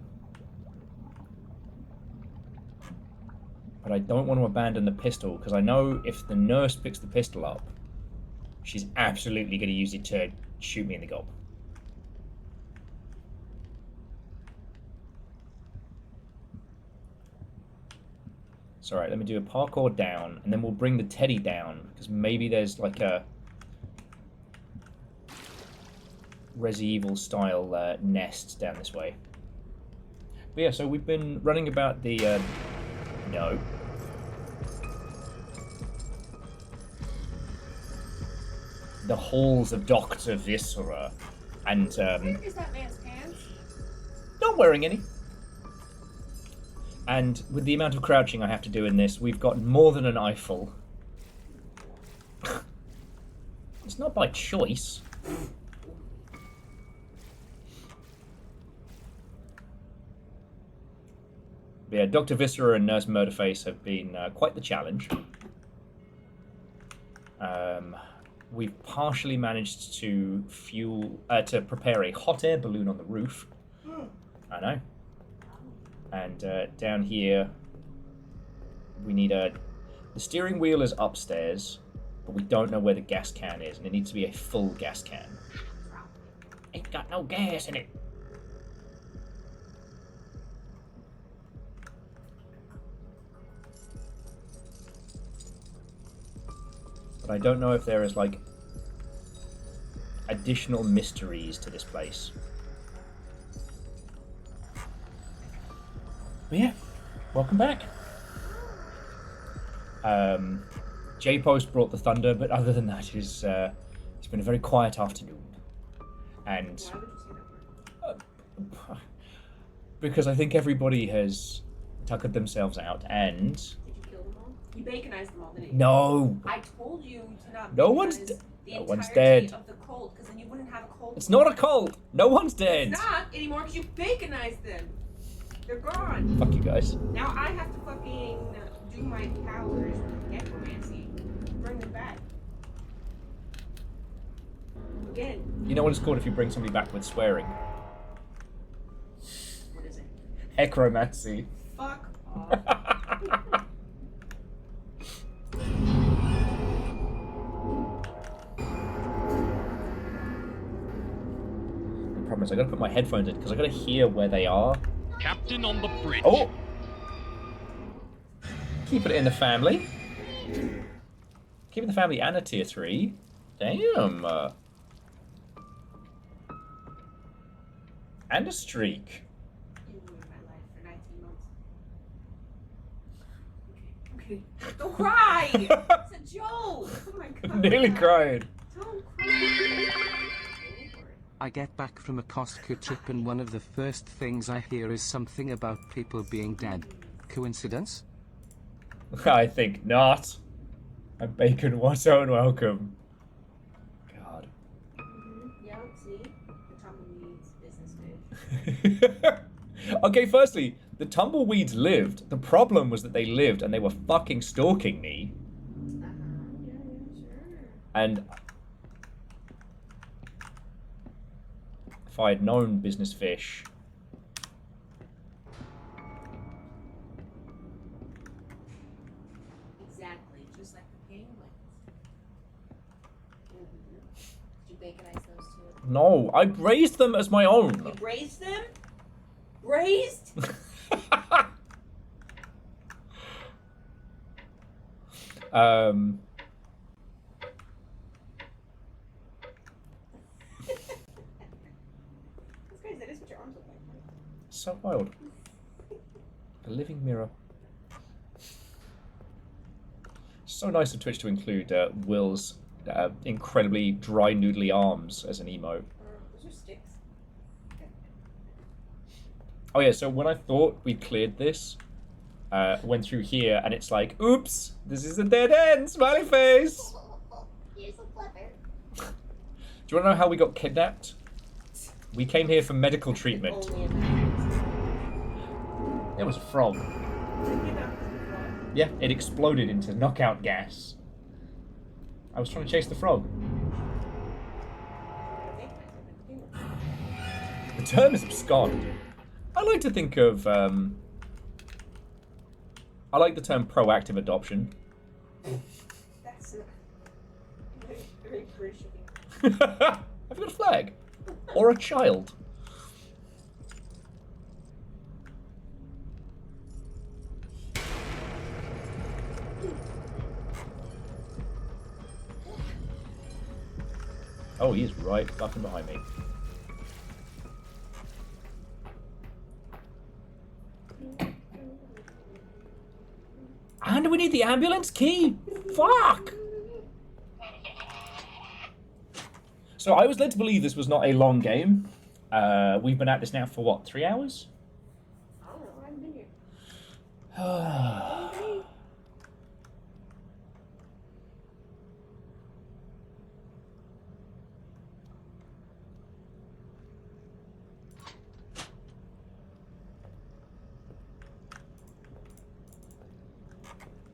But I don't want to abandon the pistol, because I know if the nurse picks the pistol up, she's absolutely going to use it to shoot me in the gob. It's alright, let me do a parkour down, and then we'll bring the teddy down, because maybe there's like a Resident Evil style nest down this way. But yeah, so we've been running about the no. The halls of Doctor Viscera, and Where is that man's pants? not wearing any. And with the amount of crouching I have to do in this, we've got more than an eyeful. It's not by choice. But yeah, Doctor Viscera and Nurse Murderface have been quite the challenge. We've partially managed to prepare a hot air balloon on the roof. I know. And down here, we need the steering wheel is upstairs, but we don't know where the gas can is, and it needs to be a full gas can. Ain't got no gas in it. But I don't know if there is, like, additional mysteries to this place. But yeah, welcome back. J-Post brought the thunder, but other than that, it's been a very quiet afternoon. And Why would you say that word? because I think everybody has tuckered themselves out, and... Did you kill them all? You baconized them all, didn't you? No! I told you to not No one's baconize the no one's entirety dead. of the cult, because then you wouldn't have a cult. It's not a cult! No one's dead! It's not anymore, because you baconized them. They're gone. Fuck you guys. Now I have to fucking do my powers with necromancy. Bring them back. Again. You know what it's called if you bring somebody back with swearing? What is it? Necromancy. Fuck off. The problem is I gotta put my headphones in because I gotta hear where they are. Captain on the bridge. Oh! Keep it in the family. Keeping the family and a tier 3. Damn. And a streak. You ruined my life for 19 months. Okay. Don't cry! It's a joke! Oh my god. Nearly cried. Don't cry. I get back from a Costco trip and one of the first things I hear is something about people being dead. Coincidence? I think not. And bacon was own welcome. God. Yeah, see? The tumbleweeds business page. Okay, firstly, the tumbleweeds lived. The problem was that they lived and they were fucking stalking me. Yeah, sure. And if I had known business fish, Exactly, just like the penguins. Did you baconize those too? no, I raised them as my own. You raised them? Raised? That's crazy, that is what your arms look like. So wild. A living mirror. So nice of Twitch to include Will's incredibly dry, noodly arms as an emote. Those are sticks. Oh yeah, so when I thought we cleared this, went through here, and it's like, oops, this is a dead end, smiley face! You're so clever. Do you want to know how we got kidnapped? We came here for medical treatment. There was a frog. Yeah, it exploded into knockout gas. I was trying to chase the frog. The term is abscond. I like to think of, I like the term proactive adoption. That's very British of you. Have you got a flag? Or a child? Oh, he's right fucking behind me. And we need the ambulance key! Fuck! So I was led to believe this was not a long game. We've been at this now for what, 3 hours? I don't know. I haven't been here.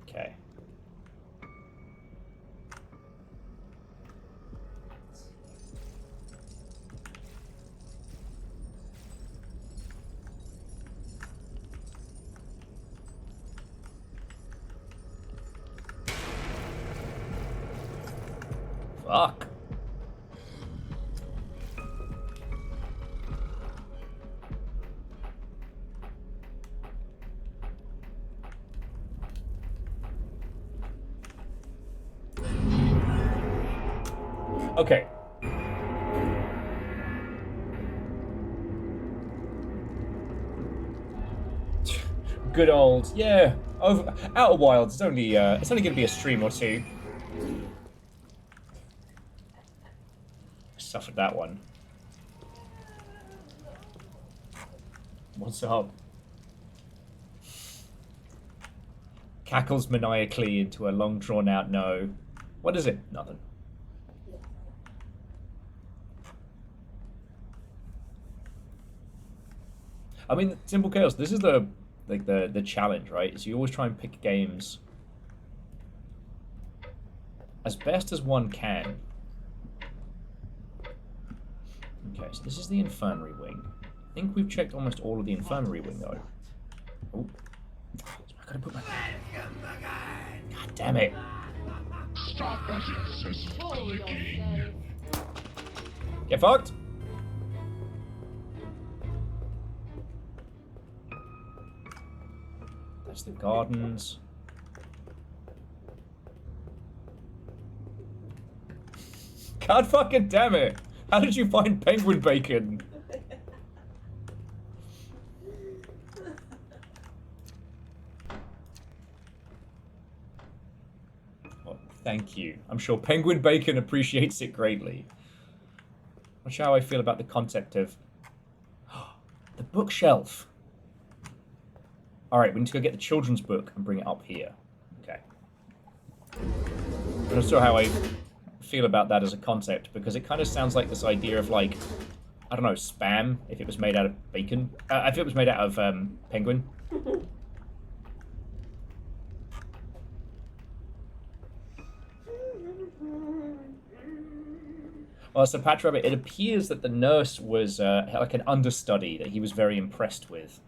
Okay. Fuck. Okay. Good old, yeah. Over Outer Wilds. It's only going to be a stream or two. Suffered that one. What's up? Cackles maniacally into a long drawn out no. What is it? Nothing. I mean, Simple Chaos, this is the challenge, right? Is you always try and pick games as best as one can. Okay, so this is the infirmary wing. I think we've checked almost all of the infirmary wing, though. Oh, I gotta put my. God damn it! Stop as it says clicking. Get fucked! That's the gardens. God fucking damn it! How did you find penguin bacon? Oh, thank you. I'm sure penguin bacon appreciates it greatly. Not sure how I feel about the concept of the bookshelf. Alright, we need to go get the children's book and bring it up here. Okay. I'm not sure how I feel about that as a concept, because it kind of sounds like this idea of, like, I don't know, Spam, if it was made out of bacon. If it was made out of penguin. Well, so Patch Rabbit, it appears that the nurse was like an understudy that he was very impressed with.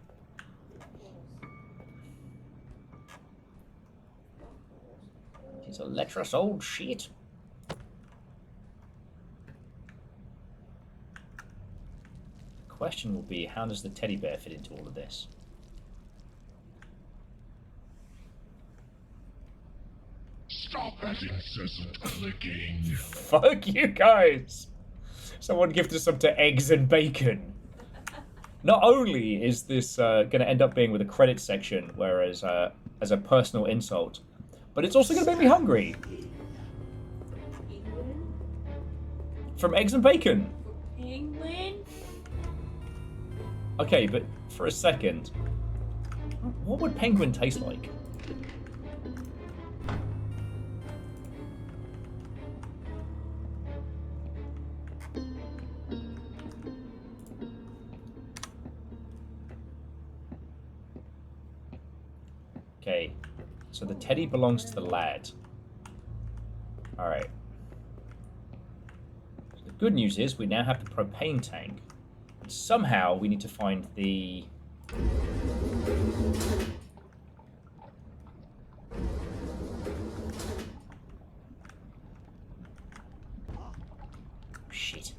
He's a lecherous old shit. The question will be, how does the teddy bear fit into all of this? Stop that incessant clicking. Fuck you guys! Someone gifted us some to eggs and bacon. Not only is this going to end up being with a credit section, whereas as a personal insult, but it's also going to make me hungry. From Eggs and Bacon. Penguin? Okay, but for a second, what would penguin taste like? Okay, so the teddy belongs to the lad. Alright. So the good news is we now have the propane tank. And somehow we need to find the... Shit.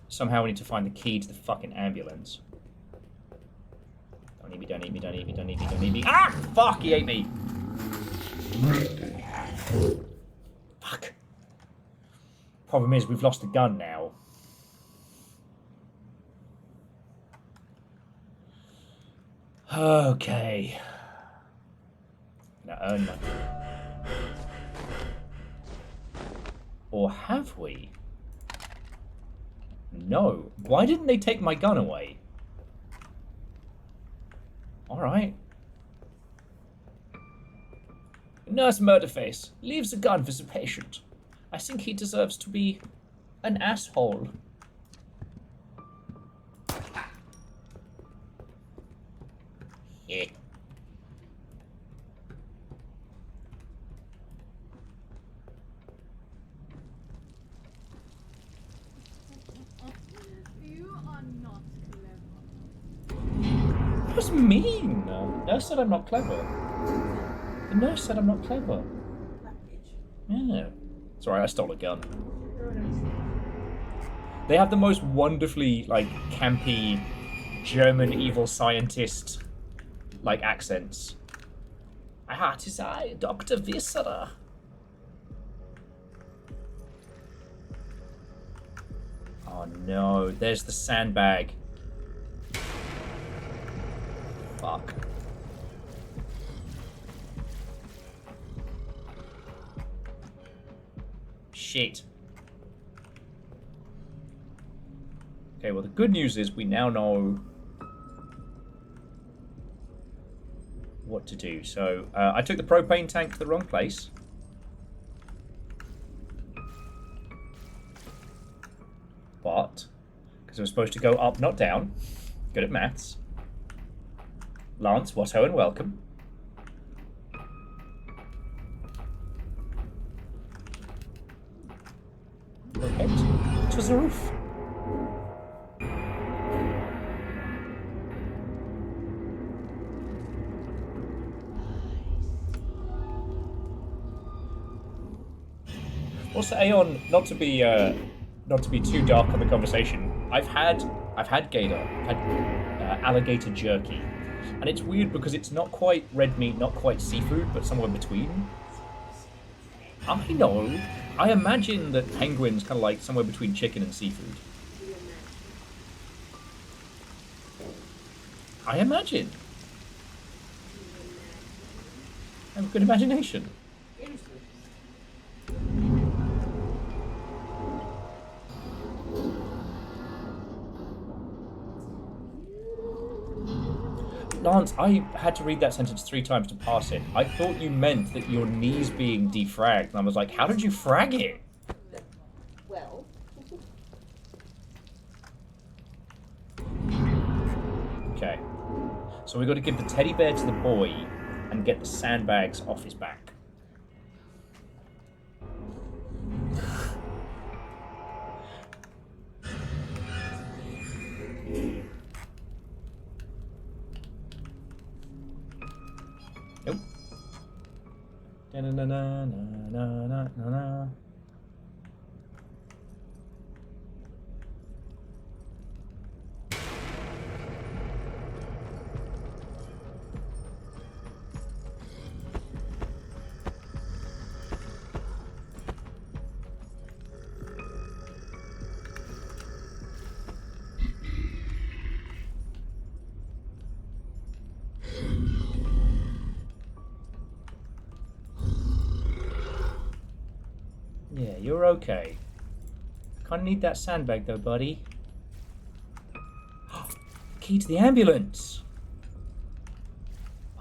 Somehow we need to find the key to the fucking ambulance. Don't eat me, don't eat me, don't eat me, don't eat me, don't eat me. Ah! Fuck, he ate me! Fuck. Problem is, we've lost the gun now. Okay. Now earn money. Or have we? No. Why didn't they take my gun away? Alright. Nurse Murderface leaves a gun for the patient. I think he deserves to be an asshole. Yeah. You are not clever. That's mean. Nurse said I'm not clever. The nurse said I'm not clever. Yeah. It's alright, I stole a gun. They have the most wonderfully, like, campy German evil scientist, like, accents. Ah, it is I, Doctor Viscera. Oh no, there's the sandbag. Fuck. Shit. Okay, well the good news is we now know what to do. So, I took the propane tank to the wrong place. But, because I was supposed to go up, not down. Good at maths. Lance, Watto, and welcome. Rocket to the roof. Also, Aeon, not to be too dark on the conversation. I've had gator, I've had alligator jerky, and it's weird because it's not quite red meat, not quite seafood, but somewhere between. I know. I imagine that penguin's kind of like somewhere between chicken and seafood. I imagine. I have a good imagination. Lance, I had to read that sentence 3 times to pass it. I thought you meant that your knee's being defragged, and I was like, how did you frag it? Well. Okay. So we got to give the teddy bear to the boy and get the sandbags off his back. Nope. Da-na-na-na-na-na-na-na. Yeah, you're okay. Kinda need that sandbag though, buddy. Key to the ambulance!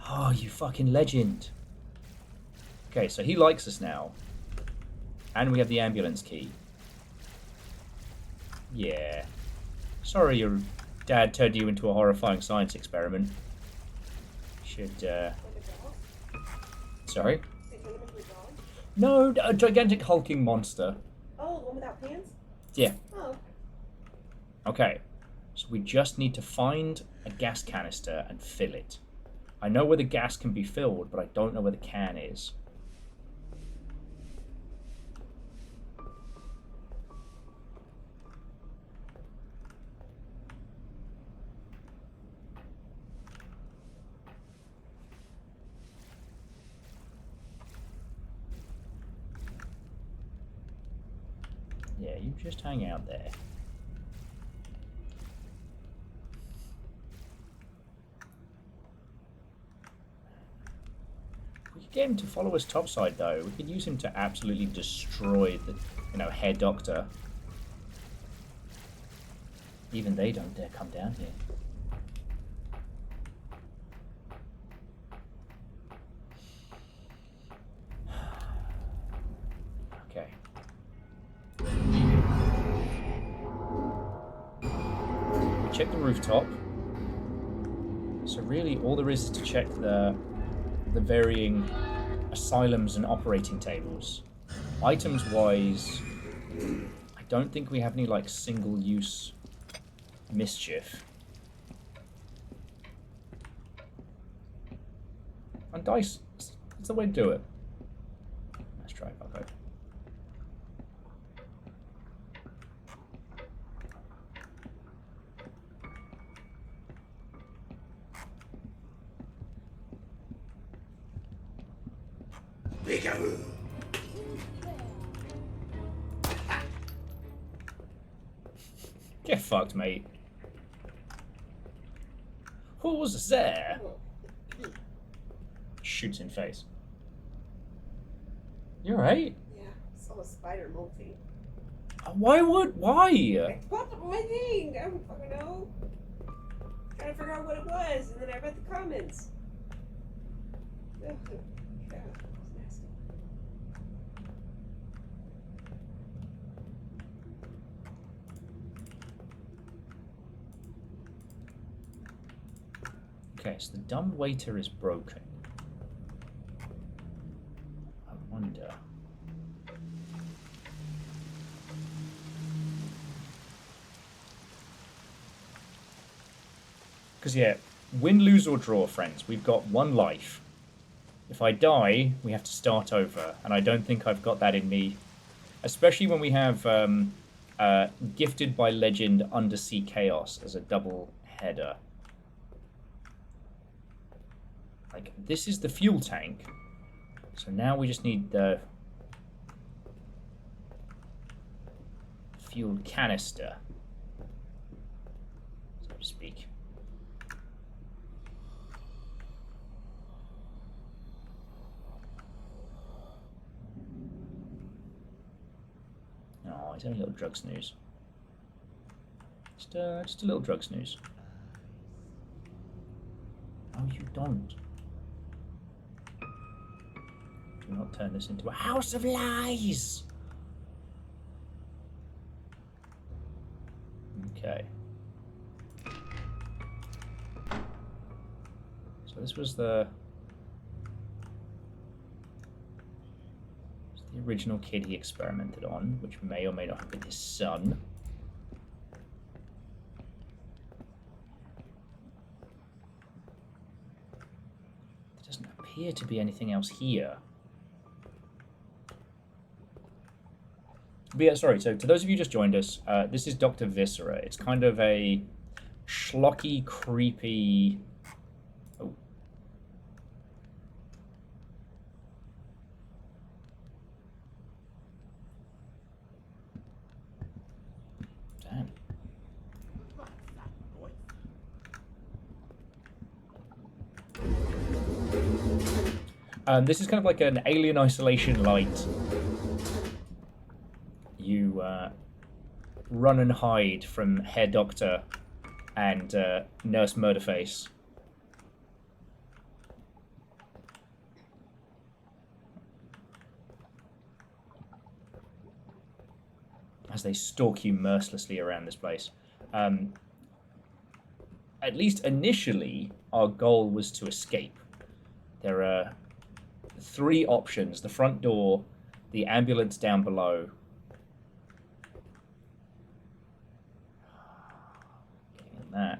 Oh, you fucking legend. Okay, so he likes us now. And we have the ambulance key. Yeah. Sorry your dad turned you into a horrifying science experiment. Should, Sorry? No, a gigantic hulking monster. Oh, the one without pants? Yeah. Oh. Okay. So we just need to find a gas canister and fill it. I know where the gas can be filled, but I don't know where the can is. Yeah, you just hang out there. We could get him to follow us topside, though. We could use him to absolutely destroy the, Hair Doctor. Even they don't dare come down here. Okay. Check the rooftop. So really, all there is to check the varying asylums and operating tables. Items-wise, I don't think we have any, like, single-use mischief. And dice, it's the way to do it. Let's try it, okay. Get fucked, mate. Who's there? Shoots in face. You right? Yeah, saw a spider molting. Why? It popped up on my thing. I don't fucking know. Trying to figure out what it was, and then I read the comments. Ugh. Yeah, it's nasty. Okay, so the dumb waiter is broken. I wonder. Because, yeah, win, lose, or draw, friends. We've got one life. If I die, we have to start over. And I don't think I've got that in me. Especially when we have Gifted by Legend Undersea Chaos as a double header. Like, this is the fuel tank. So now we just need the fuel canister, so to speak. Oh, it's only a little drug snooze. Just a little drug snooze. Oh, you don't. Do not turn this into a house of lies. Okay. So this was the original kid he experimented on, which may or may not have been his son. There doesn't appear to be anything else here. But yeah, sorry, so to those of you who just joined us, this is Doctor Viscera. It's kind of a schlocky, creepy... Oh. Damn. This is kind of like an Alien Isolation Lite run and hide from Hair Doctor and Nurse Murderface. As they stalk you mercilessly around this place. At least initially, our goal was to escape. There are 3 options: the front door, the ambulance down below, and that,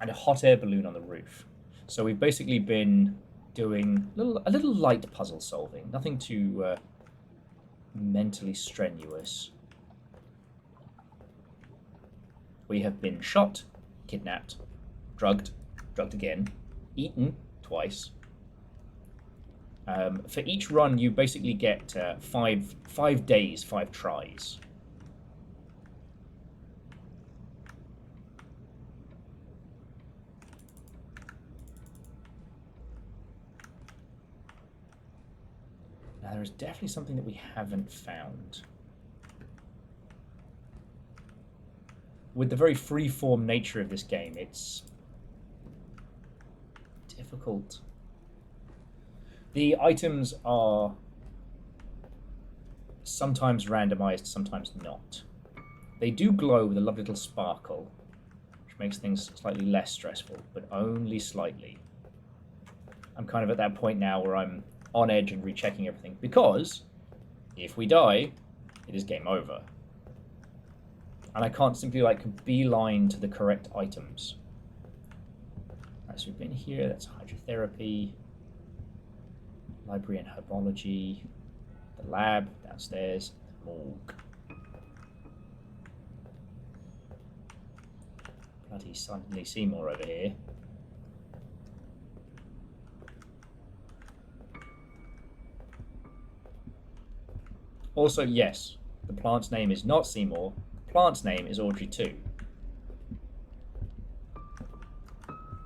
and a hot air balloon on the roof. So we've basically been doing a little light puzzle solving, nothing too mentally strenuous. We have been shot, kidnapped, drugged again, eaten twice. For each run, you basically get 5 days, 5 tries. Now, there is definitely something that we haven't found. With the very free-form nature of this game, it's difficult. The items are sometimes randomized, sometimes not. They do glow with a lovely little sparkle, which makes things slightly less stressful, but only slightly. I'm kind of at that point now where I'm on edge and rechecking everything, because if we die, it is game over. And I can't simply, like, beeline to the correct items. Right, so we've been here. That's hydrotherapy. Library and herbology. The lab downstairs. The morgue. Bloody suddenly Seymour over here. Also, yes, the plant's name is not Seymour. Plant's name is Audrey 2.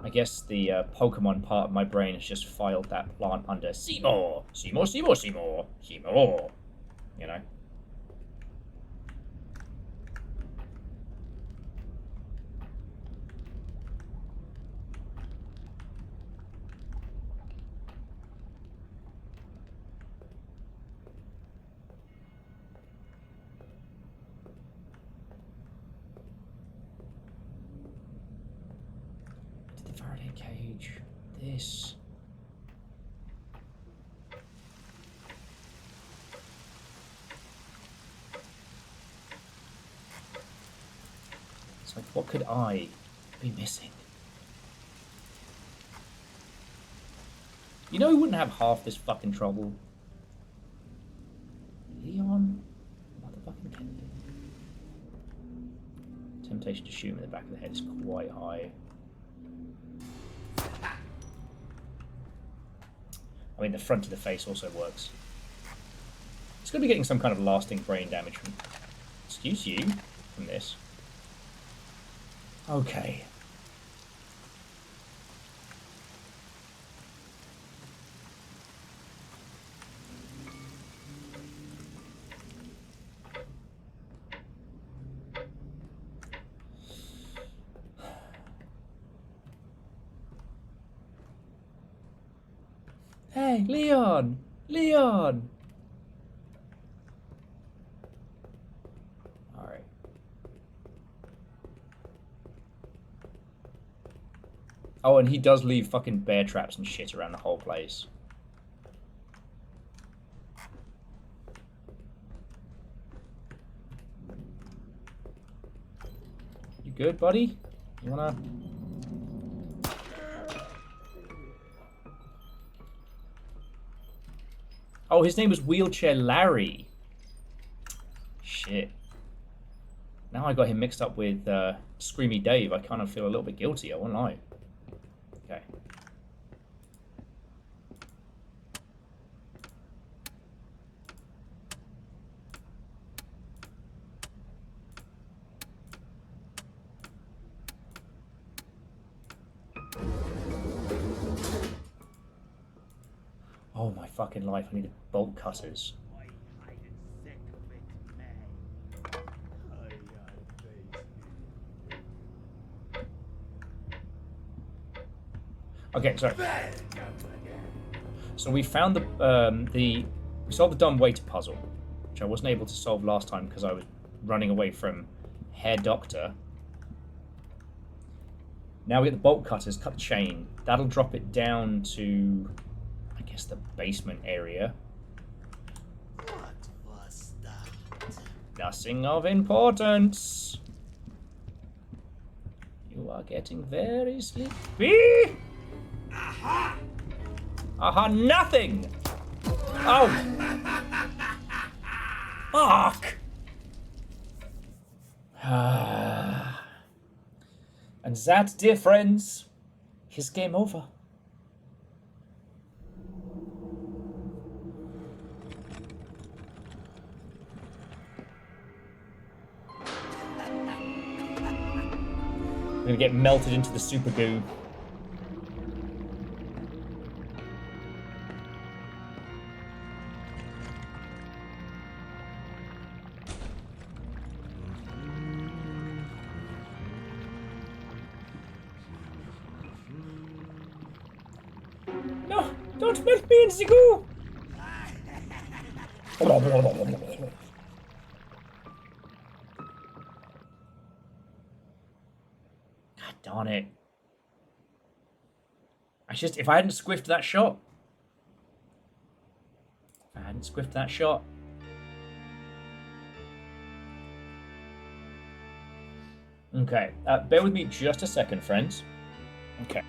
I guess the Pokemon part of my brain has just filed that plant under Seymour, Seymour, Seymour, Seymour, Seymour. You know? This. It's like, what could I be missing? You know who wouldn't have half this fucking trouble? Leon motherfucking Kennedy. Temptation to shoot him in the back of the head is quite high. I mean, the front of the face also works. It's going to be getting some kind of lasting brain damage from... Excuse you? From this. Okay. Hey, Leon! Leon! Alright. Oh, and he does leave fucking bear traps and shit around the whole place. You good, buddy? You wanna... Oh, his name was Wheelchair Larry. Shit. Now I got him mixed up with Screamy Dave. I kind of feel a little bit guilty, I won't lie. Okay. Oh my fucking life, I need bolt cutters. Okay, sorry. So we found we solved the dumb waiter puzzle, which I wasn't able to solve last time because I was running away from Hair Doctor. Now we get the bolt cutters, cut the chain. That'll drop it down to, I guess, the basement area. What was that? Nothing of importance. You are getting very sleepy. Aha! Aha, nothing! Oh! Fuck! And that, dear friends, is game over. We're gonna get melted into the super goo. No, don't melt me in the goo! God darn it. If I hadn't squiffed that shot. Okay, bear with me just a second, friends. Okay.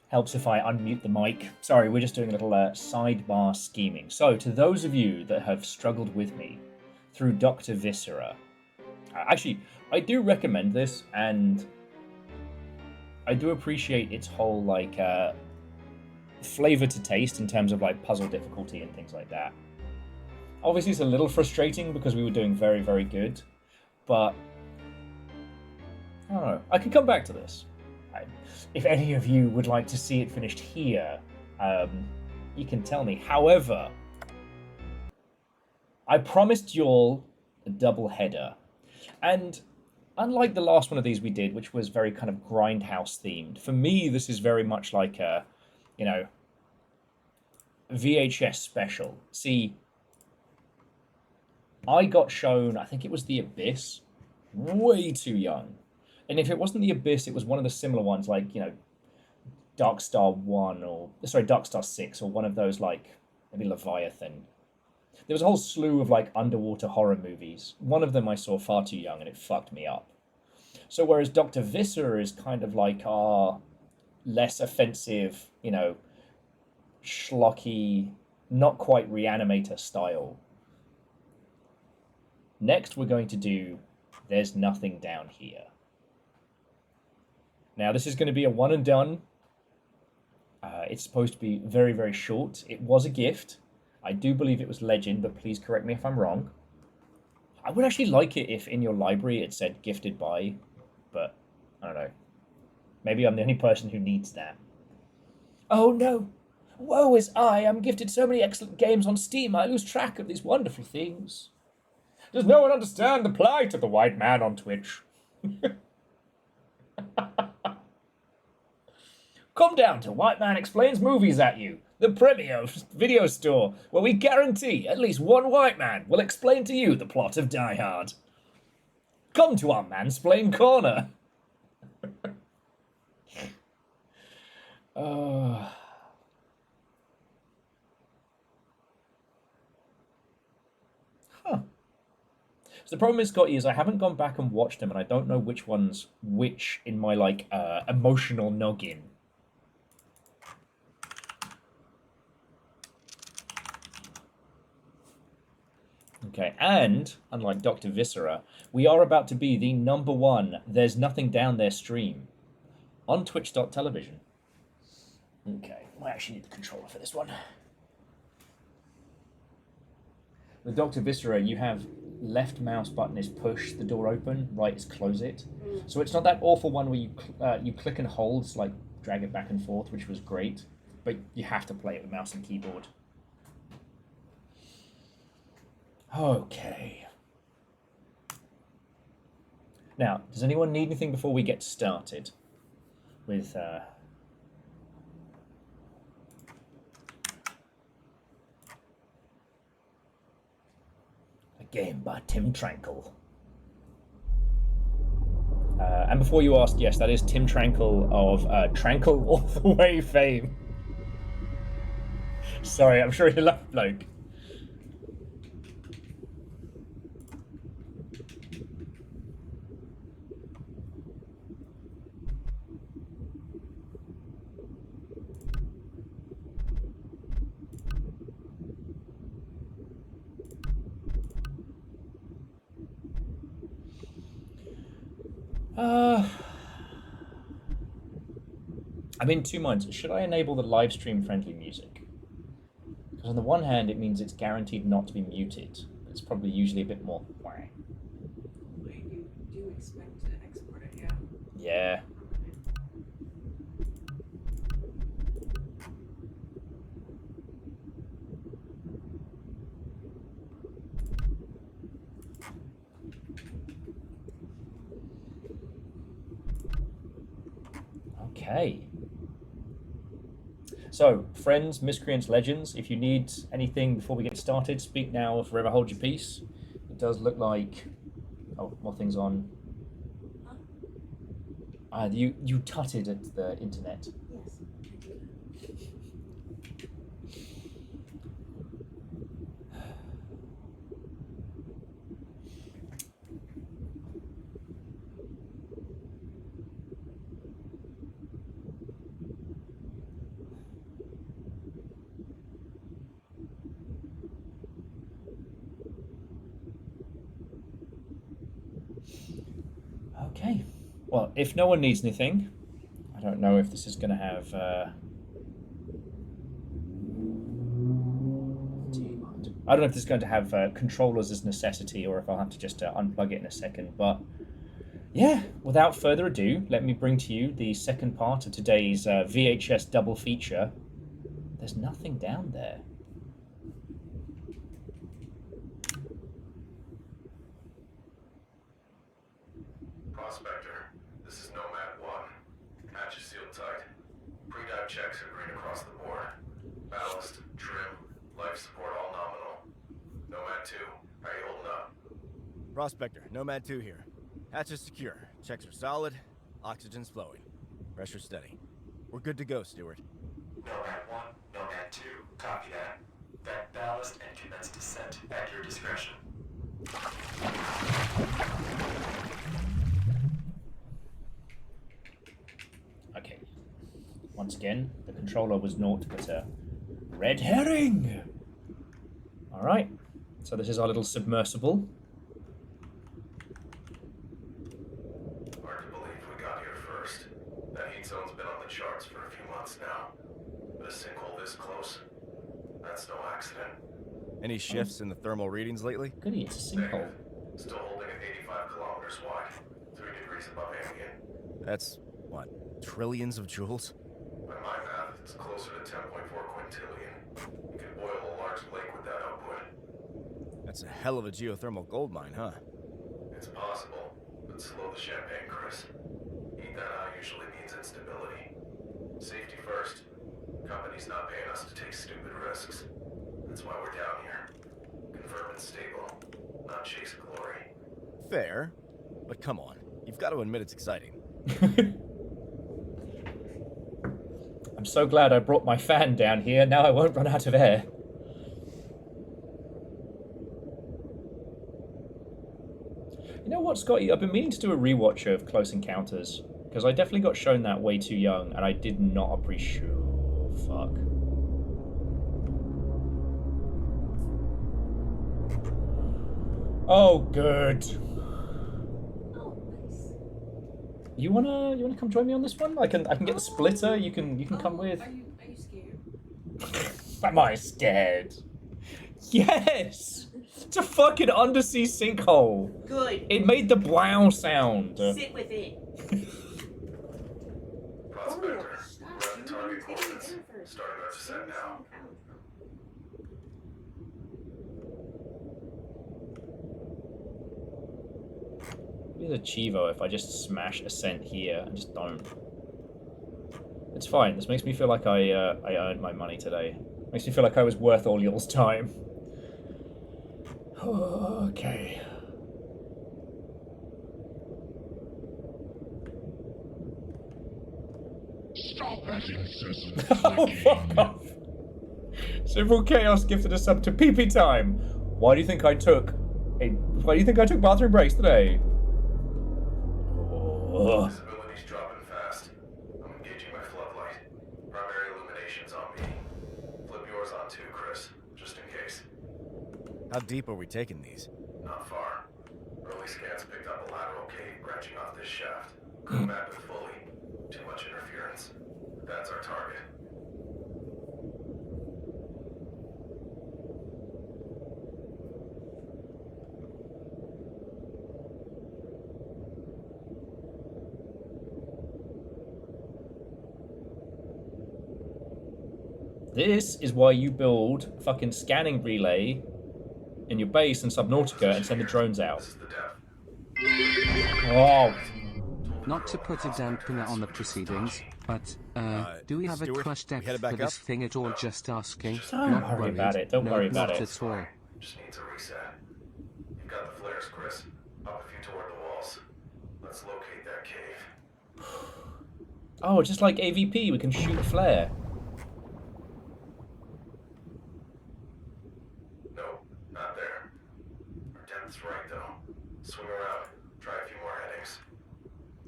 Helps if I unmute the mic. Sorry, we're just doing a little sidebar scheming. So, to those of you that have struggled with me through Doctor Viscera, actually, I do recommend this, and I do appreciate its whole, like, flavor to taste in terms of, like, puzzle difficulty and things like that. Obviously, it's a little frustrating because we were doing very, very good, but I don't know. I can come back to this. If any of you would like to see it finished here, you can tell me. However, I promised you all a double header. And unlike the last one of these we did, which was very kind of grindhouse themed, for me, this is very much like a, VHS special. See, I got shown, I think it was The Abyss, way too young. And if it wasn't The Abyss, it was one of the similar ones, like, Dark Star 1, Dark Star 6, or one of those, like, maybe Leviathan. There was a whole slew of, like, underwater horror movies. One of them I saw far too young, and it fucked me up. So whereas Doctor Viscera is kind of like our less offensive, schlocky, not quite Reanimator style. Next, we're going to do There's Nothing Down Here. Now, this is going to be a one and done. It's supposed to be very, very short. It was a gift. I do believe it was Legend, but please correct me if I'm wrong. I would actually like it if in your library it said gifted by, but I don't know. Maybe I'm the only person who needs that. Oh no! Woe is I! I'm gifted so many excellent games on Steam, I lose track of these wonderful things. Does no one understand the plight of the white man on Twitch? Come down to White Man Explains Movies at You, the premier video store, where we guarantee at least one white man will explain to you the plot of Die Hard. Come to our Mansplain Corner. Huh. So the problem is, Scotty, is I haven't gone back and watched them, and I don't know which one's which in my, like, emotional noggin. Okay, and unlike Doctor Viscera, we are about to be the #1 There's Nothing Down There stream on Twitch.television. Okay, I actually need the controller for this one. With Doctor Viscera, you have left mouse button is push the door open, right is close it. So it's not that awful one where you click and hold, like drag it back and forth, which was great, but you have to play it with mouse and keyboard. Okay. Now, does anyone need anything before we get started with a game by Tim Tranquil? And before you ask, yes, that is Tim Tranquil of Tranquil All the Way fame. Sorry, I'm sure he's a lovely bloke. I'm in two minds. Should I enable the live stream friendly music? Because on the one hand, it means it's guaranteed not to be muted. It's probably usually a bit more. Wait, you do expect to export it, yeah? Yeah. Okay. So, friends, miscreants, legends, if you need anything before we get started, speak now or forever hold your peace. It does look like... Oh, more things on. You tutted at the internet. Yes, I did. Okay. Well, if no one needs anything, I don't know if this is going to have... I don't know if this is going to have controllers as necessity or if I'll have to just unplug it in a second. But yeah, without further ado, let me bring to you the second part of today's VHS double feature. There's nothing down there. Prospector, this is Nomad 1. Hatch is sealed tight. Pre-dive checks are green across the board. Ballast, trim, life support all nominal. Nomad 2, how you holding up? Prospector, Nomad 2 here. Hatch is secure. Checks are solid. Oxygen's flowing. Pressure steady. We're good to go, Stewart. Nomad 1, Nomad 2, copy that. Back ballast and commence descent at your discretion. Okay. Once again, the controller was naught but a red herring. All right. So this is our little submersible. Hard to believe we got here first. That heat zone's been on the charts for a few months now. But a sinkhole this close, that's no accident. Any shifts in the thermal readings lately? Goody, it's a sinkhole. Negative. Still holding at 85 kilometers wide, 3 degrees above ambient. That's, what, trillions of joules? By my math, it's closer to 10.4 quintillion. You could boil a large lake with that output. That's a hell of a geothermal gold mine, huh? It's possible, but slow the champagne, Chris. Heat that out usually means instability. Safety first. Company's not paying us to take stupid risks. That's why we're down here. Confirm it's stable, not chase glory. Fair. But come on, you've got to admit it's exciting. I'm so glad I brought my fan down here. Now I won't run out of air. You know what, Scotty? I've been meaning to do a rewatch of Close Encounters because I definitely got shown that way too young, and I did not appreciate. Oh, fuck. Oh, good. Oh, nice. You wanna come join me on this one? I can get the splitter. You can come with. Are you scared? Am I scared? Yes. It's a fucking undersea sinkhole. Good. It made the blow sound. Sit with it. Prospector, run target coordinates. Starting our descent now. Here's a Chivo if I just smash ascent here and just don't. It's fine. This makes me feel like I earned my money today. Makes me feel like I was worth all y'all's time. Okay. Stop that incessant Oh, fuck clicking. off. Civil Chaos gifted us up to PP time. Why do you think I took bathroom breaks today? Oh. Visibility's dropping fast. I'm engaging my floodlight. Primary illumination's on me. Flip yours on too, Chris, just in case. How deep are we taking these? Not far. Early scans picked up a lateral cave branching off this shaft. Couldn't map it fully. Too much interference. That's our target. This is why you build fucking scanning relay in your base in Subnautica and send the drones out. This is the depth. Oh. Not to put a dampener on the proceedings, but, do we have a Stuart, crush we depth headed for back this up? thing at all? Just asking. Don't Not worry worried. about it, don't No, worry about not it. at all. Just needs a reset. You've got the flares, Chris. Up a few toward the walls. Let's locate that cave. Oh, just like AVP, we can shoot a flare. No, not there. Our depth's right, though. Swing around. Try a few more headings.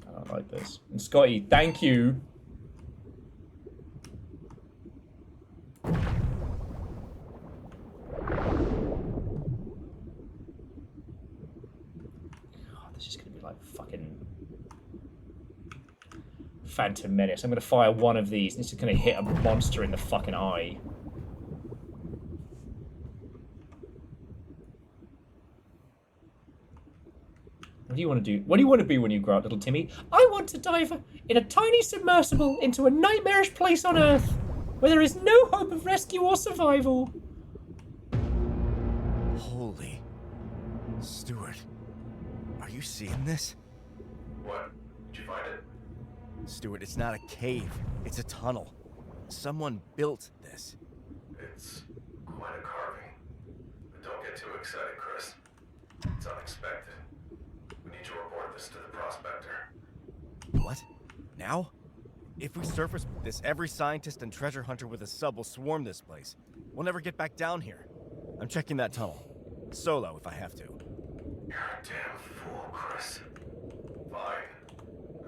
I don't like this. And Scotty, thank you. God, this is gonna be like fucking Phantom Menace. I'm gonna fire one of these and it's just gonna hit a monster in the fucking eye. What do you want to do? What do you want to be when you grow up, little Timmy? I want to dive in a tiny submersible into a nightmarish place on Earth where there is no hope of rescue or survival. Holy. Stuart, are you seeing this? What? Did you find it? Stuart, it's not a cave. It's a tunnel. Someone built this. It's quite a carving. But don't get too excited, Chris. It's unexpected. We need to report this to the prospector. What? Now? If we surface this, every scientist and treasure hunter with a sub will swarm this place. We'll never get back down here. I'm checking that tunnel. Solo, if I have to. You're a damn fool, Chris. Fine.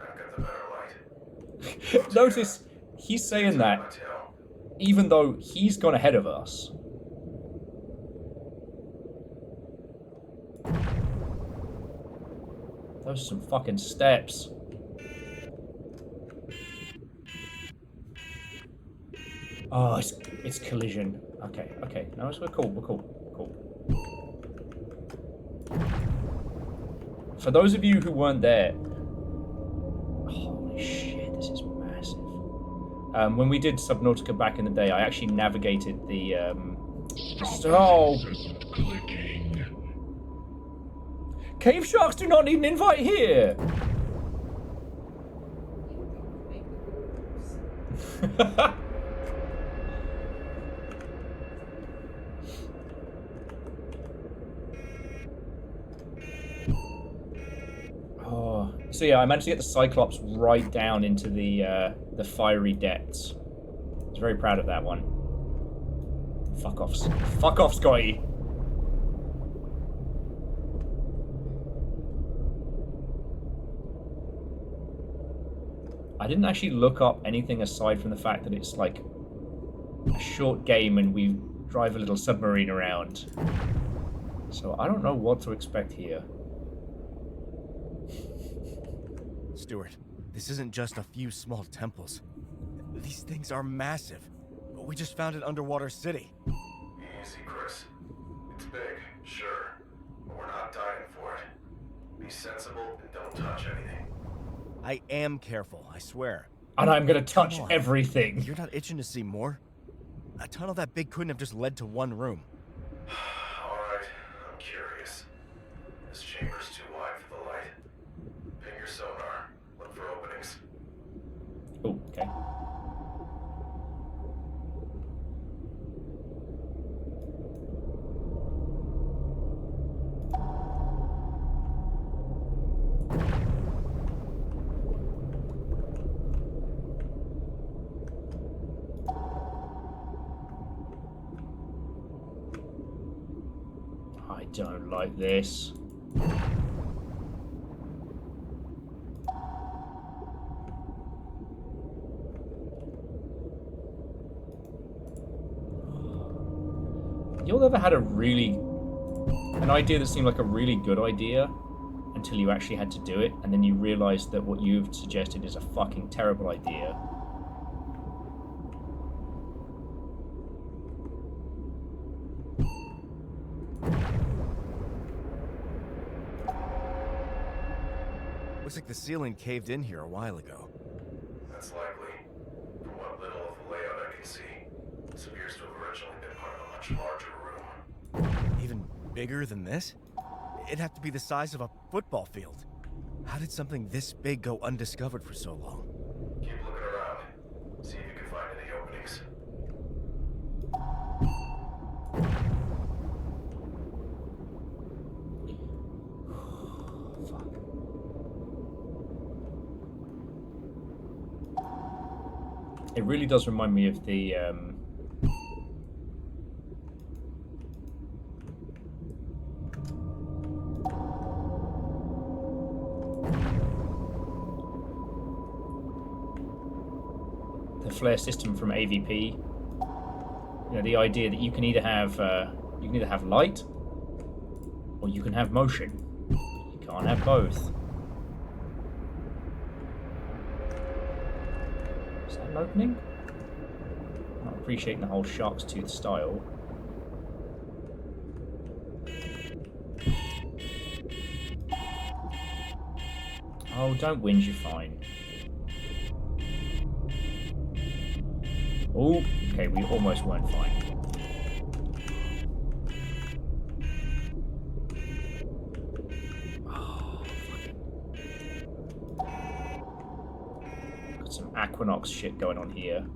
I've got the better light. Notice, he's saying that even though he's gone ahead of us. Those are some fucking steps. Oh, it's collision. Okay, okay. No, we're cool, we're cool, cool. For those of you who weren't there, holy shit, this is massive. When we did Subnautica back in the day, I actually navigated the oh. Incessant clicking. Cave sharks do not need an invite here. Oh, so yeah, I managed to get the Cyclops right down into the fiery depths. I was very proud of that one. Fuck off, Scotty. I didn't actually look up anything aside from the fact that it's like a short game and we drive a little submarine around. So I don't know what to expect here. Stuart, this isn't just a few small temples. These things are massive. We just found an underwater city. Easy, Chris. It's big, sure, but we're not dying for it. Be sensible and don't touch anything. I am careful, I swear. And I'm gonna touch everything. You're not itching to see more? A tunnel that big couldn't have just led to one room. Alright, I'm curious. This chamber's too wide for the light. Ping your sonar. Look for openings. Oh, okay. I don't like this. You ever had an idea that seemed like a really good idea until you actually had to do it, and then you realized that what you've suggested is a fucking terrible idea? Looks like the ceiling caved in here a while ago. That's likely. From what little of the layout I can see, this appears to have originally been part of a much larger room. Even bigger than this? It'd have to be the size of a football field. How did something this big go undiscovered for so long? Keep looking around. See if you can find any openings. It really does remind me of the flare system from AVP. You know, the idea that you can either have light or you can have motion. You can't have both. Is that an opening? I'm not appreciating the whole shark's tooth style. Oh, don't whinge, you're fine. Oh, okay, we almost weren't fine. Oh, got some Equinox shit going on here.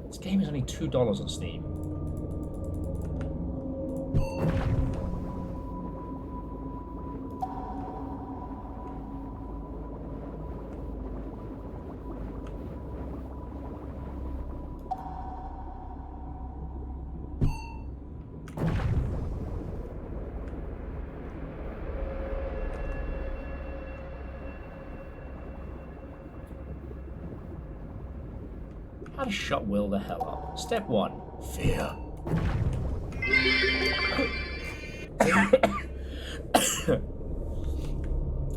This game is only $2 on Steam. How to shut Will the hell up. Step 1. Fear.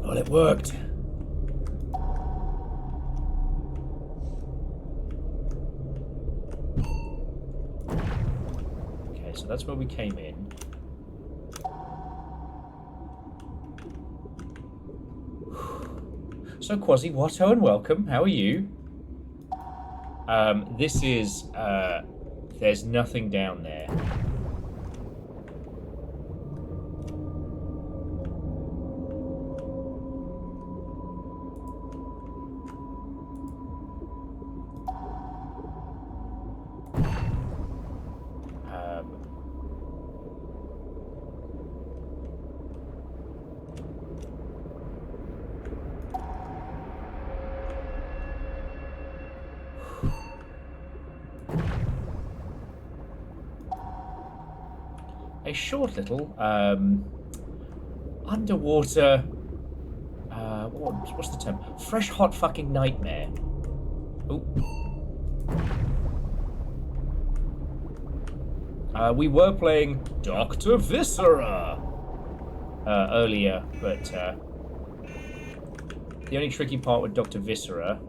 Well, it worked. Okay, so that's where we came in. So, Quasi, Watto, and welcome. How are you? This is, there's nothing down there. A short little underwater what what's the term? Fresh hot fucking nightmare. Oh. We were playing Doctor Viscera earlier, but the only tricky part with Doctor Viscera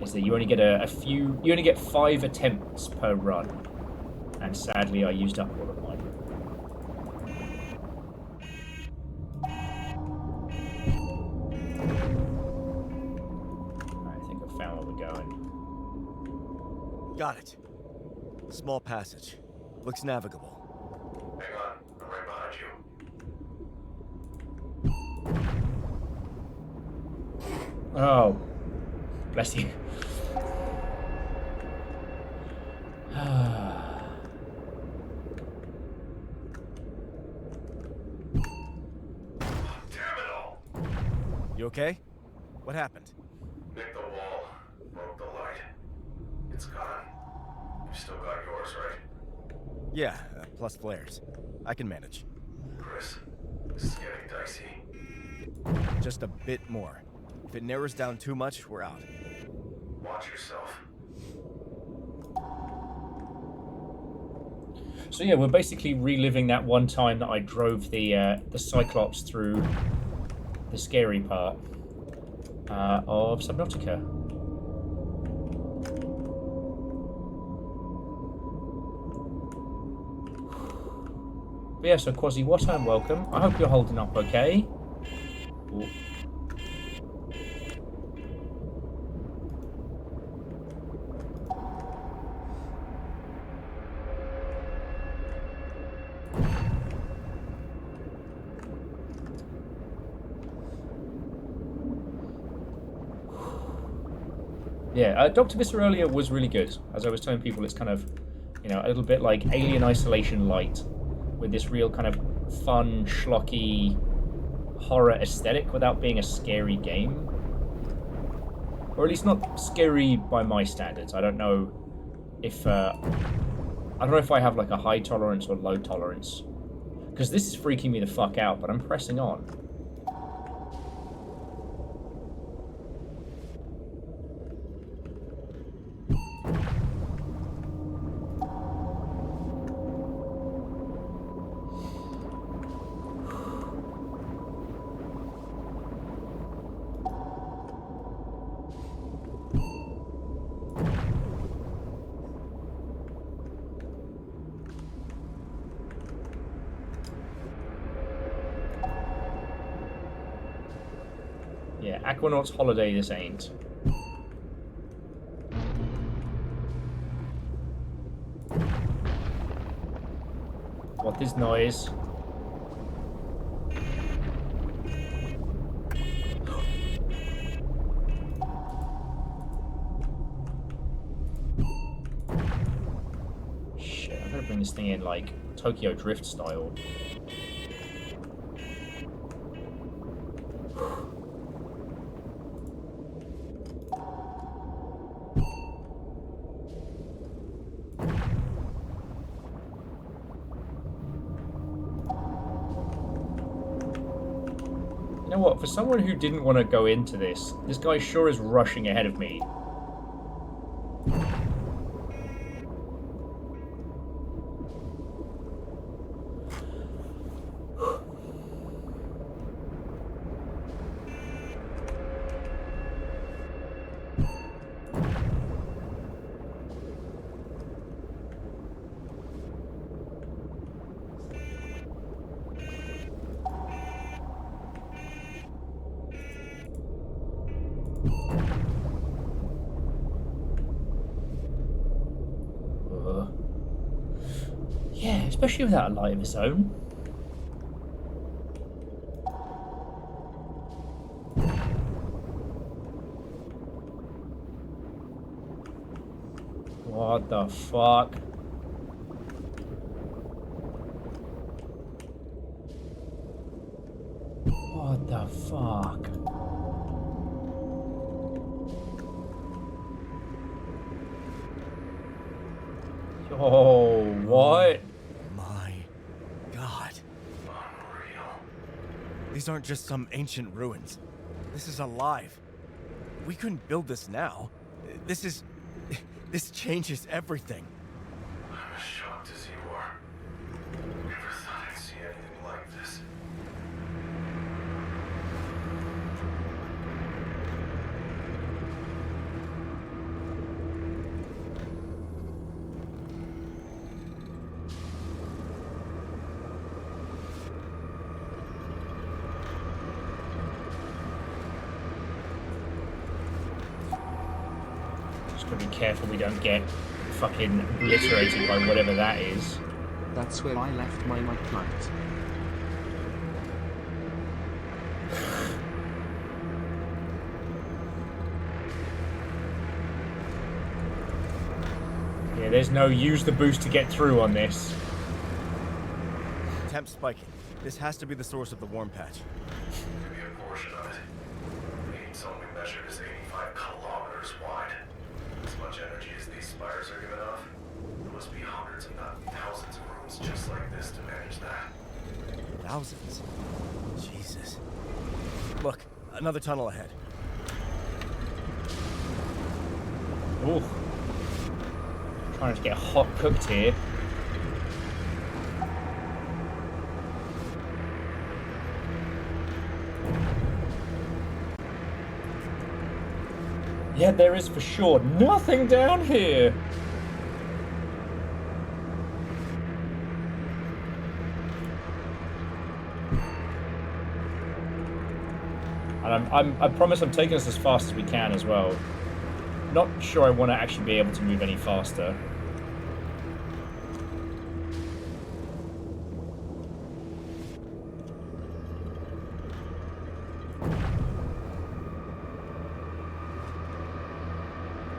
is that you only get you only get 5 attempts per run, and sadly I used up all of mine. I think I found where we're going. Got it. Small passage. Looks navigable. Hang on, I'm right behind you. Oh. Bless you. Damn it all! You okay? What happened? Nicked the wall, broke the light. It's gone. You've still got yours, right? Yeah, plus flares. I can manage. Chris, this is getting dicey. Just a bit more. If it narrows down too much, we're out. Watch yourself. So yeah, we're basically reliving that one time that I drove the Cyclops through the scary part of Subnautica. But yeah, so Quasi Watan, welcome. I hope you're holding up okay. Ooh. Yeah, Doctor Viscera earlier was really good. As I was telling people, it's kind of, you know, a little bit like Alien Isolation Lite, with this real kind of fun, schlocky horror aesthetic without being a scary game. Or at least not scary by my standards. I don't know if I have like a high tolerance or low tolerance. Because this is freaking me the fuck out, but I'm pressing on. Yeah, Aquanaut's holiday this ain't. What is noise? Shit, I better bring this thing in like Tokyo Drift style. You know what? For someone who didn't want to go into this guy sure is rushing ahead of me. Yeah, especially without a light of its own. What the fuck? What the fuck? Oh, what? My God. Unreal. These aren't just some ancient ruins. This is alive. We couldn't build this now. This changes everything. I'm as shocked as you are. Never thought I'd see anything like this. Just gotta be careful we don't get fucking obliterated by whatever that is. That's where I left my nightlight. Yeah, there's no use the boost to get through on this. Temp spiking. This has to be the source of the warm patch. Could be a portion of it. The heat zone we measured is 85 kilometers wide. As much energy as these spires are giving off, there must be hundreds if not thousands of rooms just like this to manage that. Thousands? Jesus. Look, another tunnel ahead. Ooh. Trying to get hot cooked here. Yeah, there is for sure nothing down here. And I promise I'm taking us as fast as we can as well. Not sure I want to actually be able to move any faster.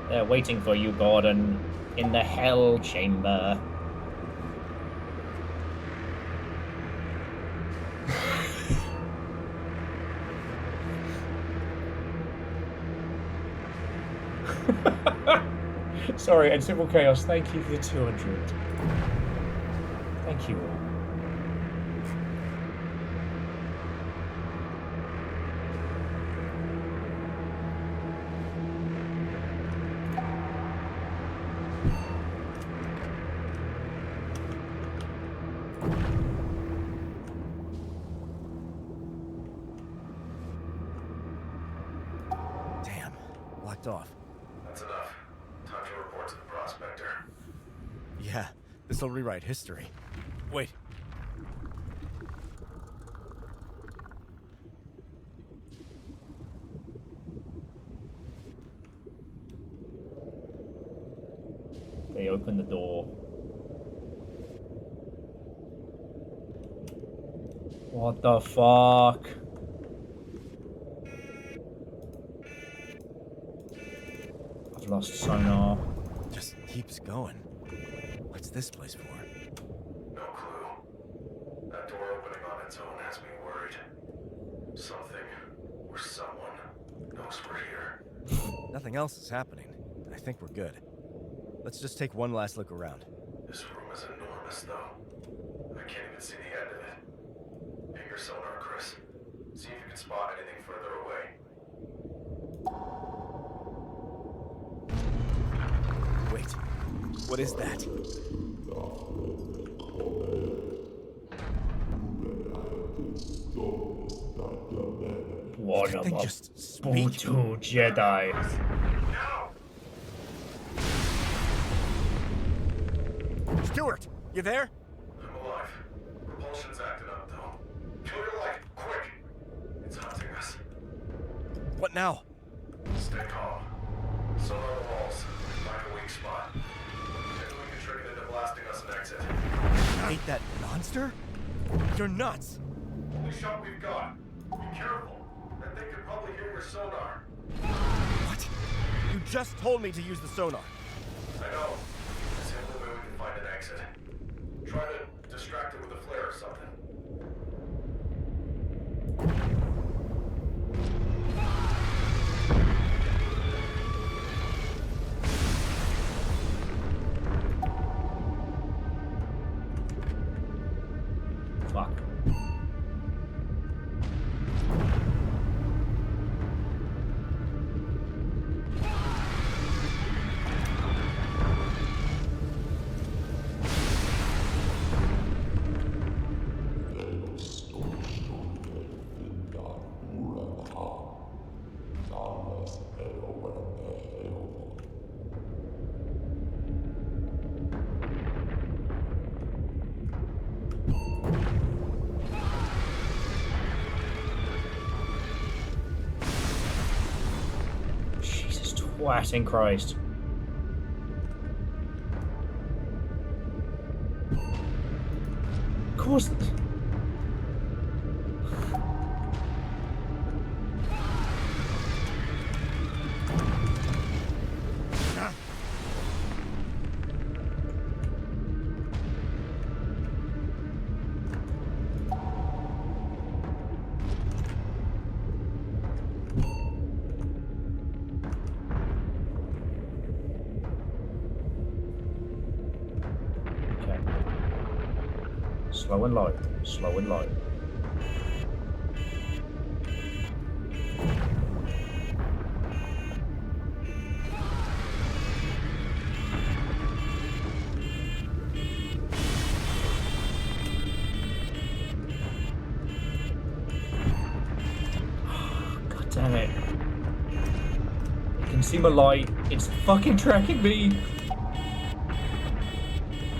They're waiting for you, Gordon, in the Hell Chamber. Sorry, and Simple Chaos, thank you for the 200. Thank you all. Damn, blocked off. That's enough. Time to report to the prospector. Yeah, this'll rewrite history. Wait. They open the door. What the fuck? I've lost sonar. Just keeps going. What's this place for? No clue. That door opening on its own has me worried. Something or someone knows we're here. Nothing else is happening. I think we're good. Let's just take one last look around. This room is enormous, though. I can't even see the end of it. Ping your sonar, Chris. See if you can spot anything further away. Wait, what is that? One Did of they us just speak? Butu Jedi. Now! Stuart, you there? I'm alive. Propulsion's acting up, though. Kill your light, quick! It's hunting us. What now? Stay calm. Sonar the walls. Find a weak spot. Maybe we can trick it into blasting us an exit. Hate that monster? You're nuts. Only shot we've got. Be careful. That thing could probably hear your sonar. What? You just told me to use the sonar. I know. It's the only way we can find an exit. Try to distract it with a flare or something. Fuck. Twatting Christ. Of course. Slow and low, slow and low. God damn it. I can see my light. It's fucking tracking me.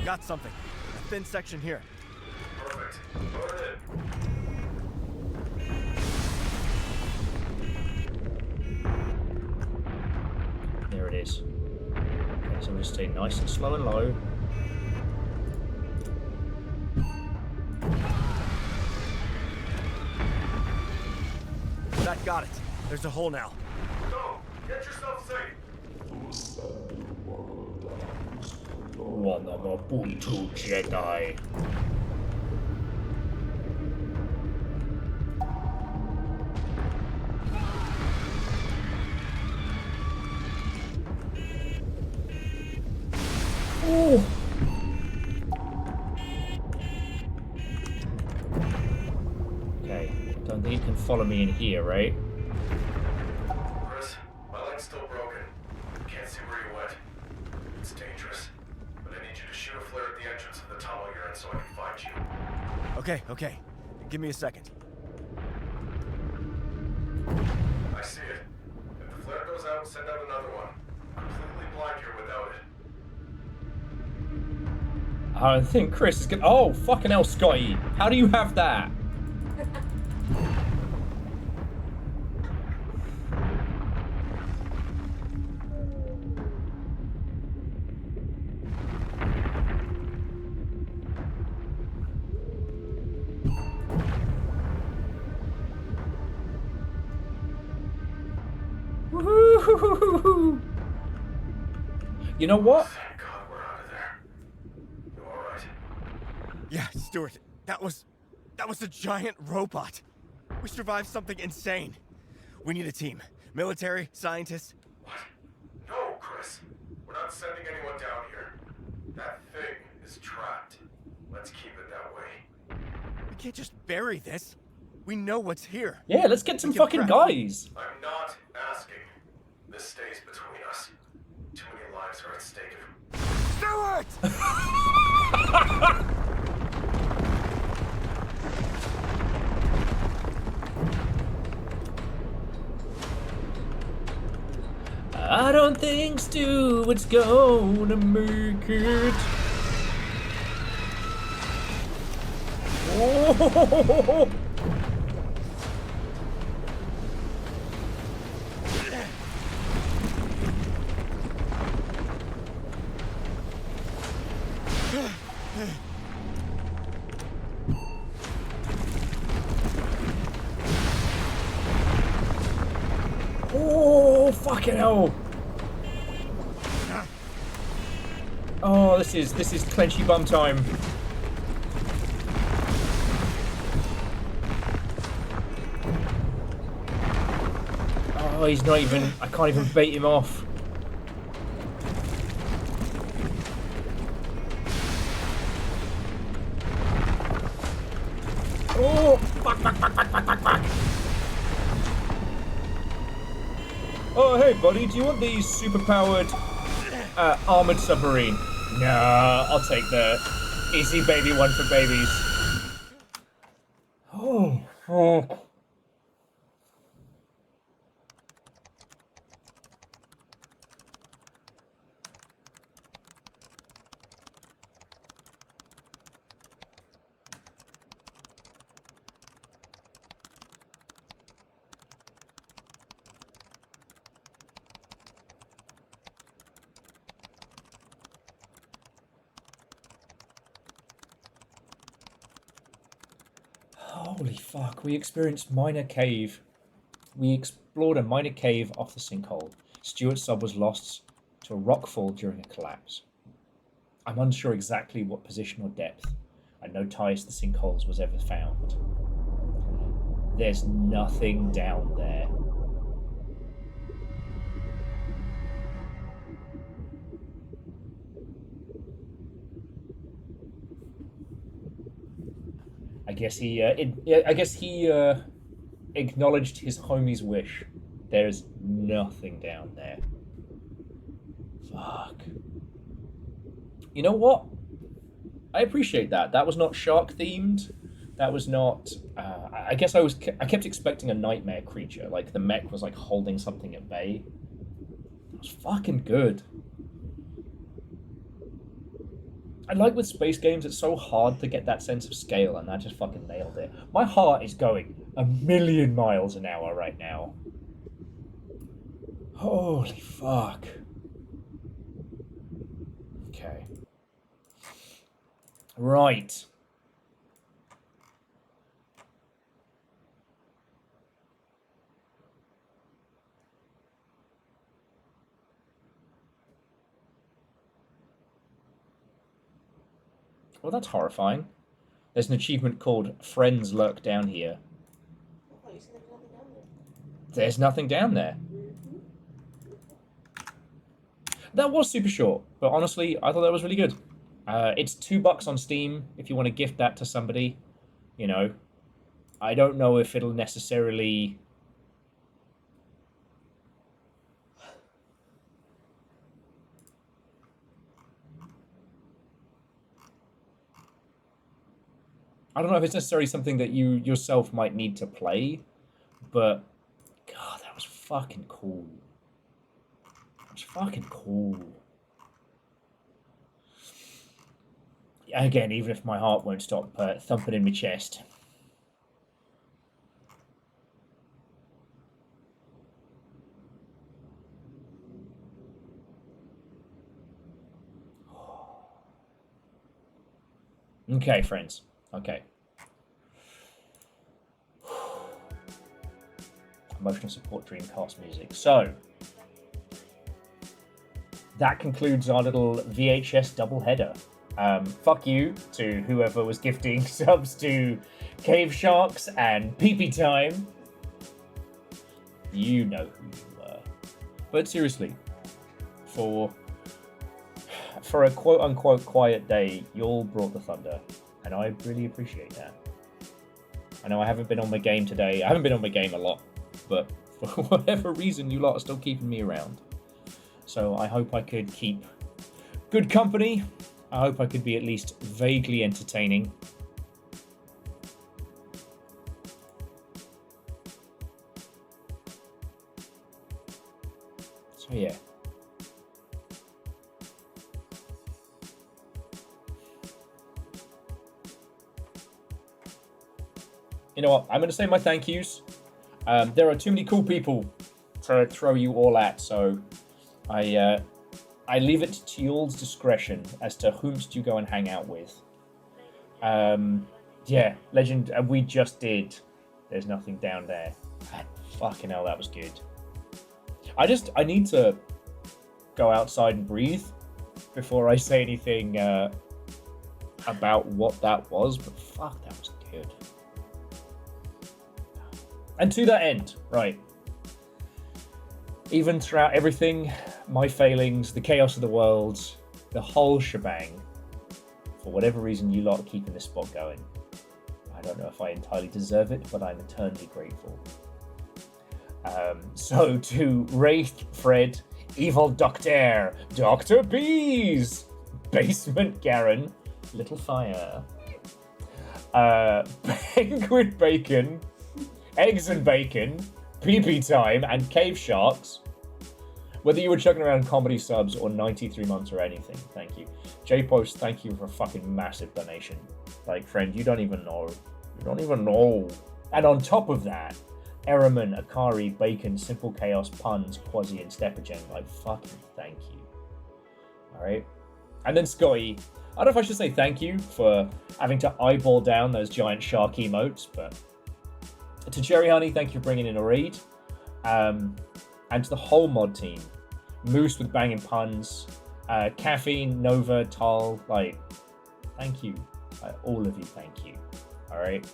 Got something. A thin section here. Perfect. Load it in. There it is. Okay, so we'll just stay nice and slow and low. That got it. There's a hole now. Go! Get yourself safe! One of a Ubuntu Jedi. Oh. Okay, don't think you can follow me in here, right? Chris, my leg's still broken. Can't see where you went. It's dangerous. But I need you to shoot a flare at the entrance of the tunnel you're in so I can find you. Okay. Give me a second. I see it. If the flare goes out, send out another one. I'm completely blind here without it. I think Chris is gonna. Oh, fucking hell, Scotty. How do you have that? Woohoo! You know what? Thank God we're out of there. You alright? Yeah, Stuart. That was a giant robot. We survived something insane. We need a team. Military, scientists. What? No, Chris. We're not sending anyone down here. That thing is trapped. Let's keep it that way. We can't just bury this. We know what's here. Yeah, let's get some We can fucking prep. guys. I'm not asking. This stays between us. Too many lives are at stake. Stuart! I don't think Stuart's gonna make it. Oh! Oh, fucking hell. Oh, this is clenchy bum time. Oh, he's not even, I can't even bait him off. Oh, fuck. Oh, hey, buddy, do you want the super-powered armored submarine? Nah, I'll take the easy baby one for babies. Oh. Holy fuck, we experienced minor cave. We explored a minor cave off the sinkhole. Stuart's sub was lost to a rockfall during a collapse. I'm unsure exactly what position or depth, and no ties to the sinkholes was ever found. There's nothing down there. I guess he acknowledged his homie's wish. There's nothing down there. Fuck. You know what? I appreciate that. That was not shark themed. That was not. I guess I kept expecting a nightmare creature. Like the mech was like holding something at bay. It was fucking good. I like with space games, it's so hard to get that sense of scale, and that just fucking nailed it. My heart is going 1,000,000 miles an hour right now. Holy fuck. Okay. Right. Well, that's horrifying. There's an achievement called Friends Lurk Down Here. Oh, you said there's nothing down there. There's nothing down there. That was super short, but honestly, I thought that was really good. It's $2 on Steam if you want to gift that to somebody. You know, I don't know if it'll necessarily... I don't know if it's necessarily something that you yourself might need to play, but God, that was fucking cool. That was fucking cool. Again, even if my heart won't stop thumping in my chest. Okay, friends. Okay. Emotional support Dreamcast music. So, that concludes our little VHS doubleheader. Fuck you to whoever was gifting subs to Cave Sharks and Pee-Pee Time. You know who you were. But seriously, for a quote-unquote quiet day, you all brought the thunder. And I really appreciate that. I know I haven't been on my game today. I haven't been on my game a lot. But for whatever reason, you lot are still keeping me around. So I hope I could keep good company. I hope I could be at least vaguely entertaining. So yeah. You know what? I'm going to say my thank yous. There are too many cool people to throw you all at, so I leave it to y'all's discretion as to whomst you go and hang out with. Yeah, Legend, we just did. There's nothing down there. Fucking hell, that was good. I need to go outside and breathe before I say anything about what that was, but fuck, that was good. And to that end, right, even throughout everything, my failings, the chaos of the world, the whole shebang, for whatever reason you lot are keeping this spot going. I don't know if I entirely deserve it, but I'm eternally grateful. So to Wraith, Fred, Evil Doctor, Dr. Bees, Basement Garen, Little Fire, Penguin Bacon, Eggs and Bacon, Pee-Pee Time, and Cave Sharks. Whether you were chucking around comedy subs or 93 months or anything, thank you. J-Post, thank you for a fucking massive donation. Like, friend, you don't even know. You don't even know. And on top of that, Eraman, Akari, Bacon, Simple Chaos, Puns, Quasi, and Stepagen, like, fucking thank you. Alright? And then Scotty, I don't know if I should say thank you for having to eyeball down those giant shark emotes, but To Cherry Honey, thank you for bringing in a raid. And to the whole mod team, Moose with banging puns, Caffeine, Nova, Tal, like, thank you. All of you, thank you. All right.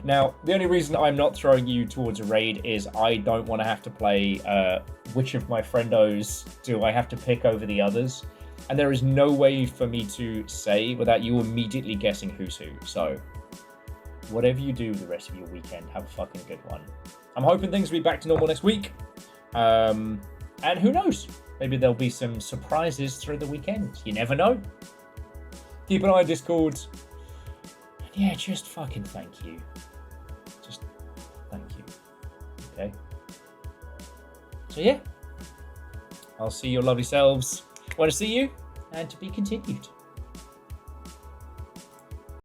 Now, the only reason I'm not throwing you towards a raid is I don't want to have to play which of my friendos do I have to pick over the others. And there is no way for me to say without you immediately guessing who's who. So, whatever you do the rest of your weekend, have a fucking good one. I'm hoping things will be back to normal next week. And who knows? Maybe there'll be some surprises through the weekend. You never know. Keep an eye on Discord. Yeah, just fucking thank you. Just thank you. Okay? So yeah. I'll see your lovely selves. Want to see you, and to be continued.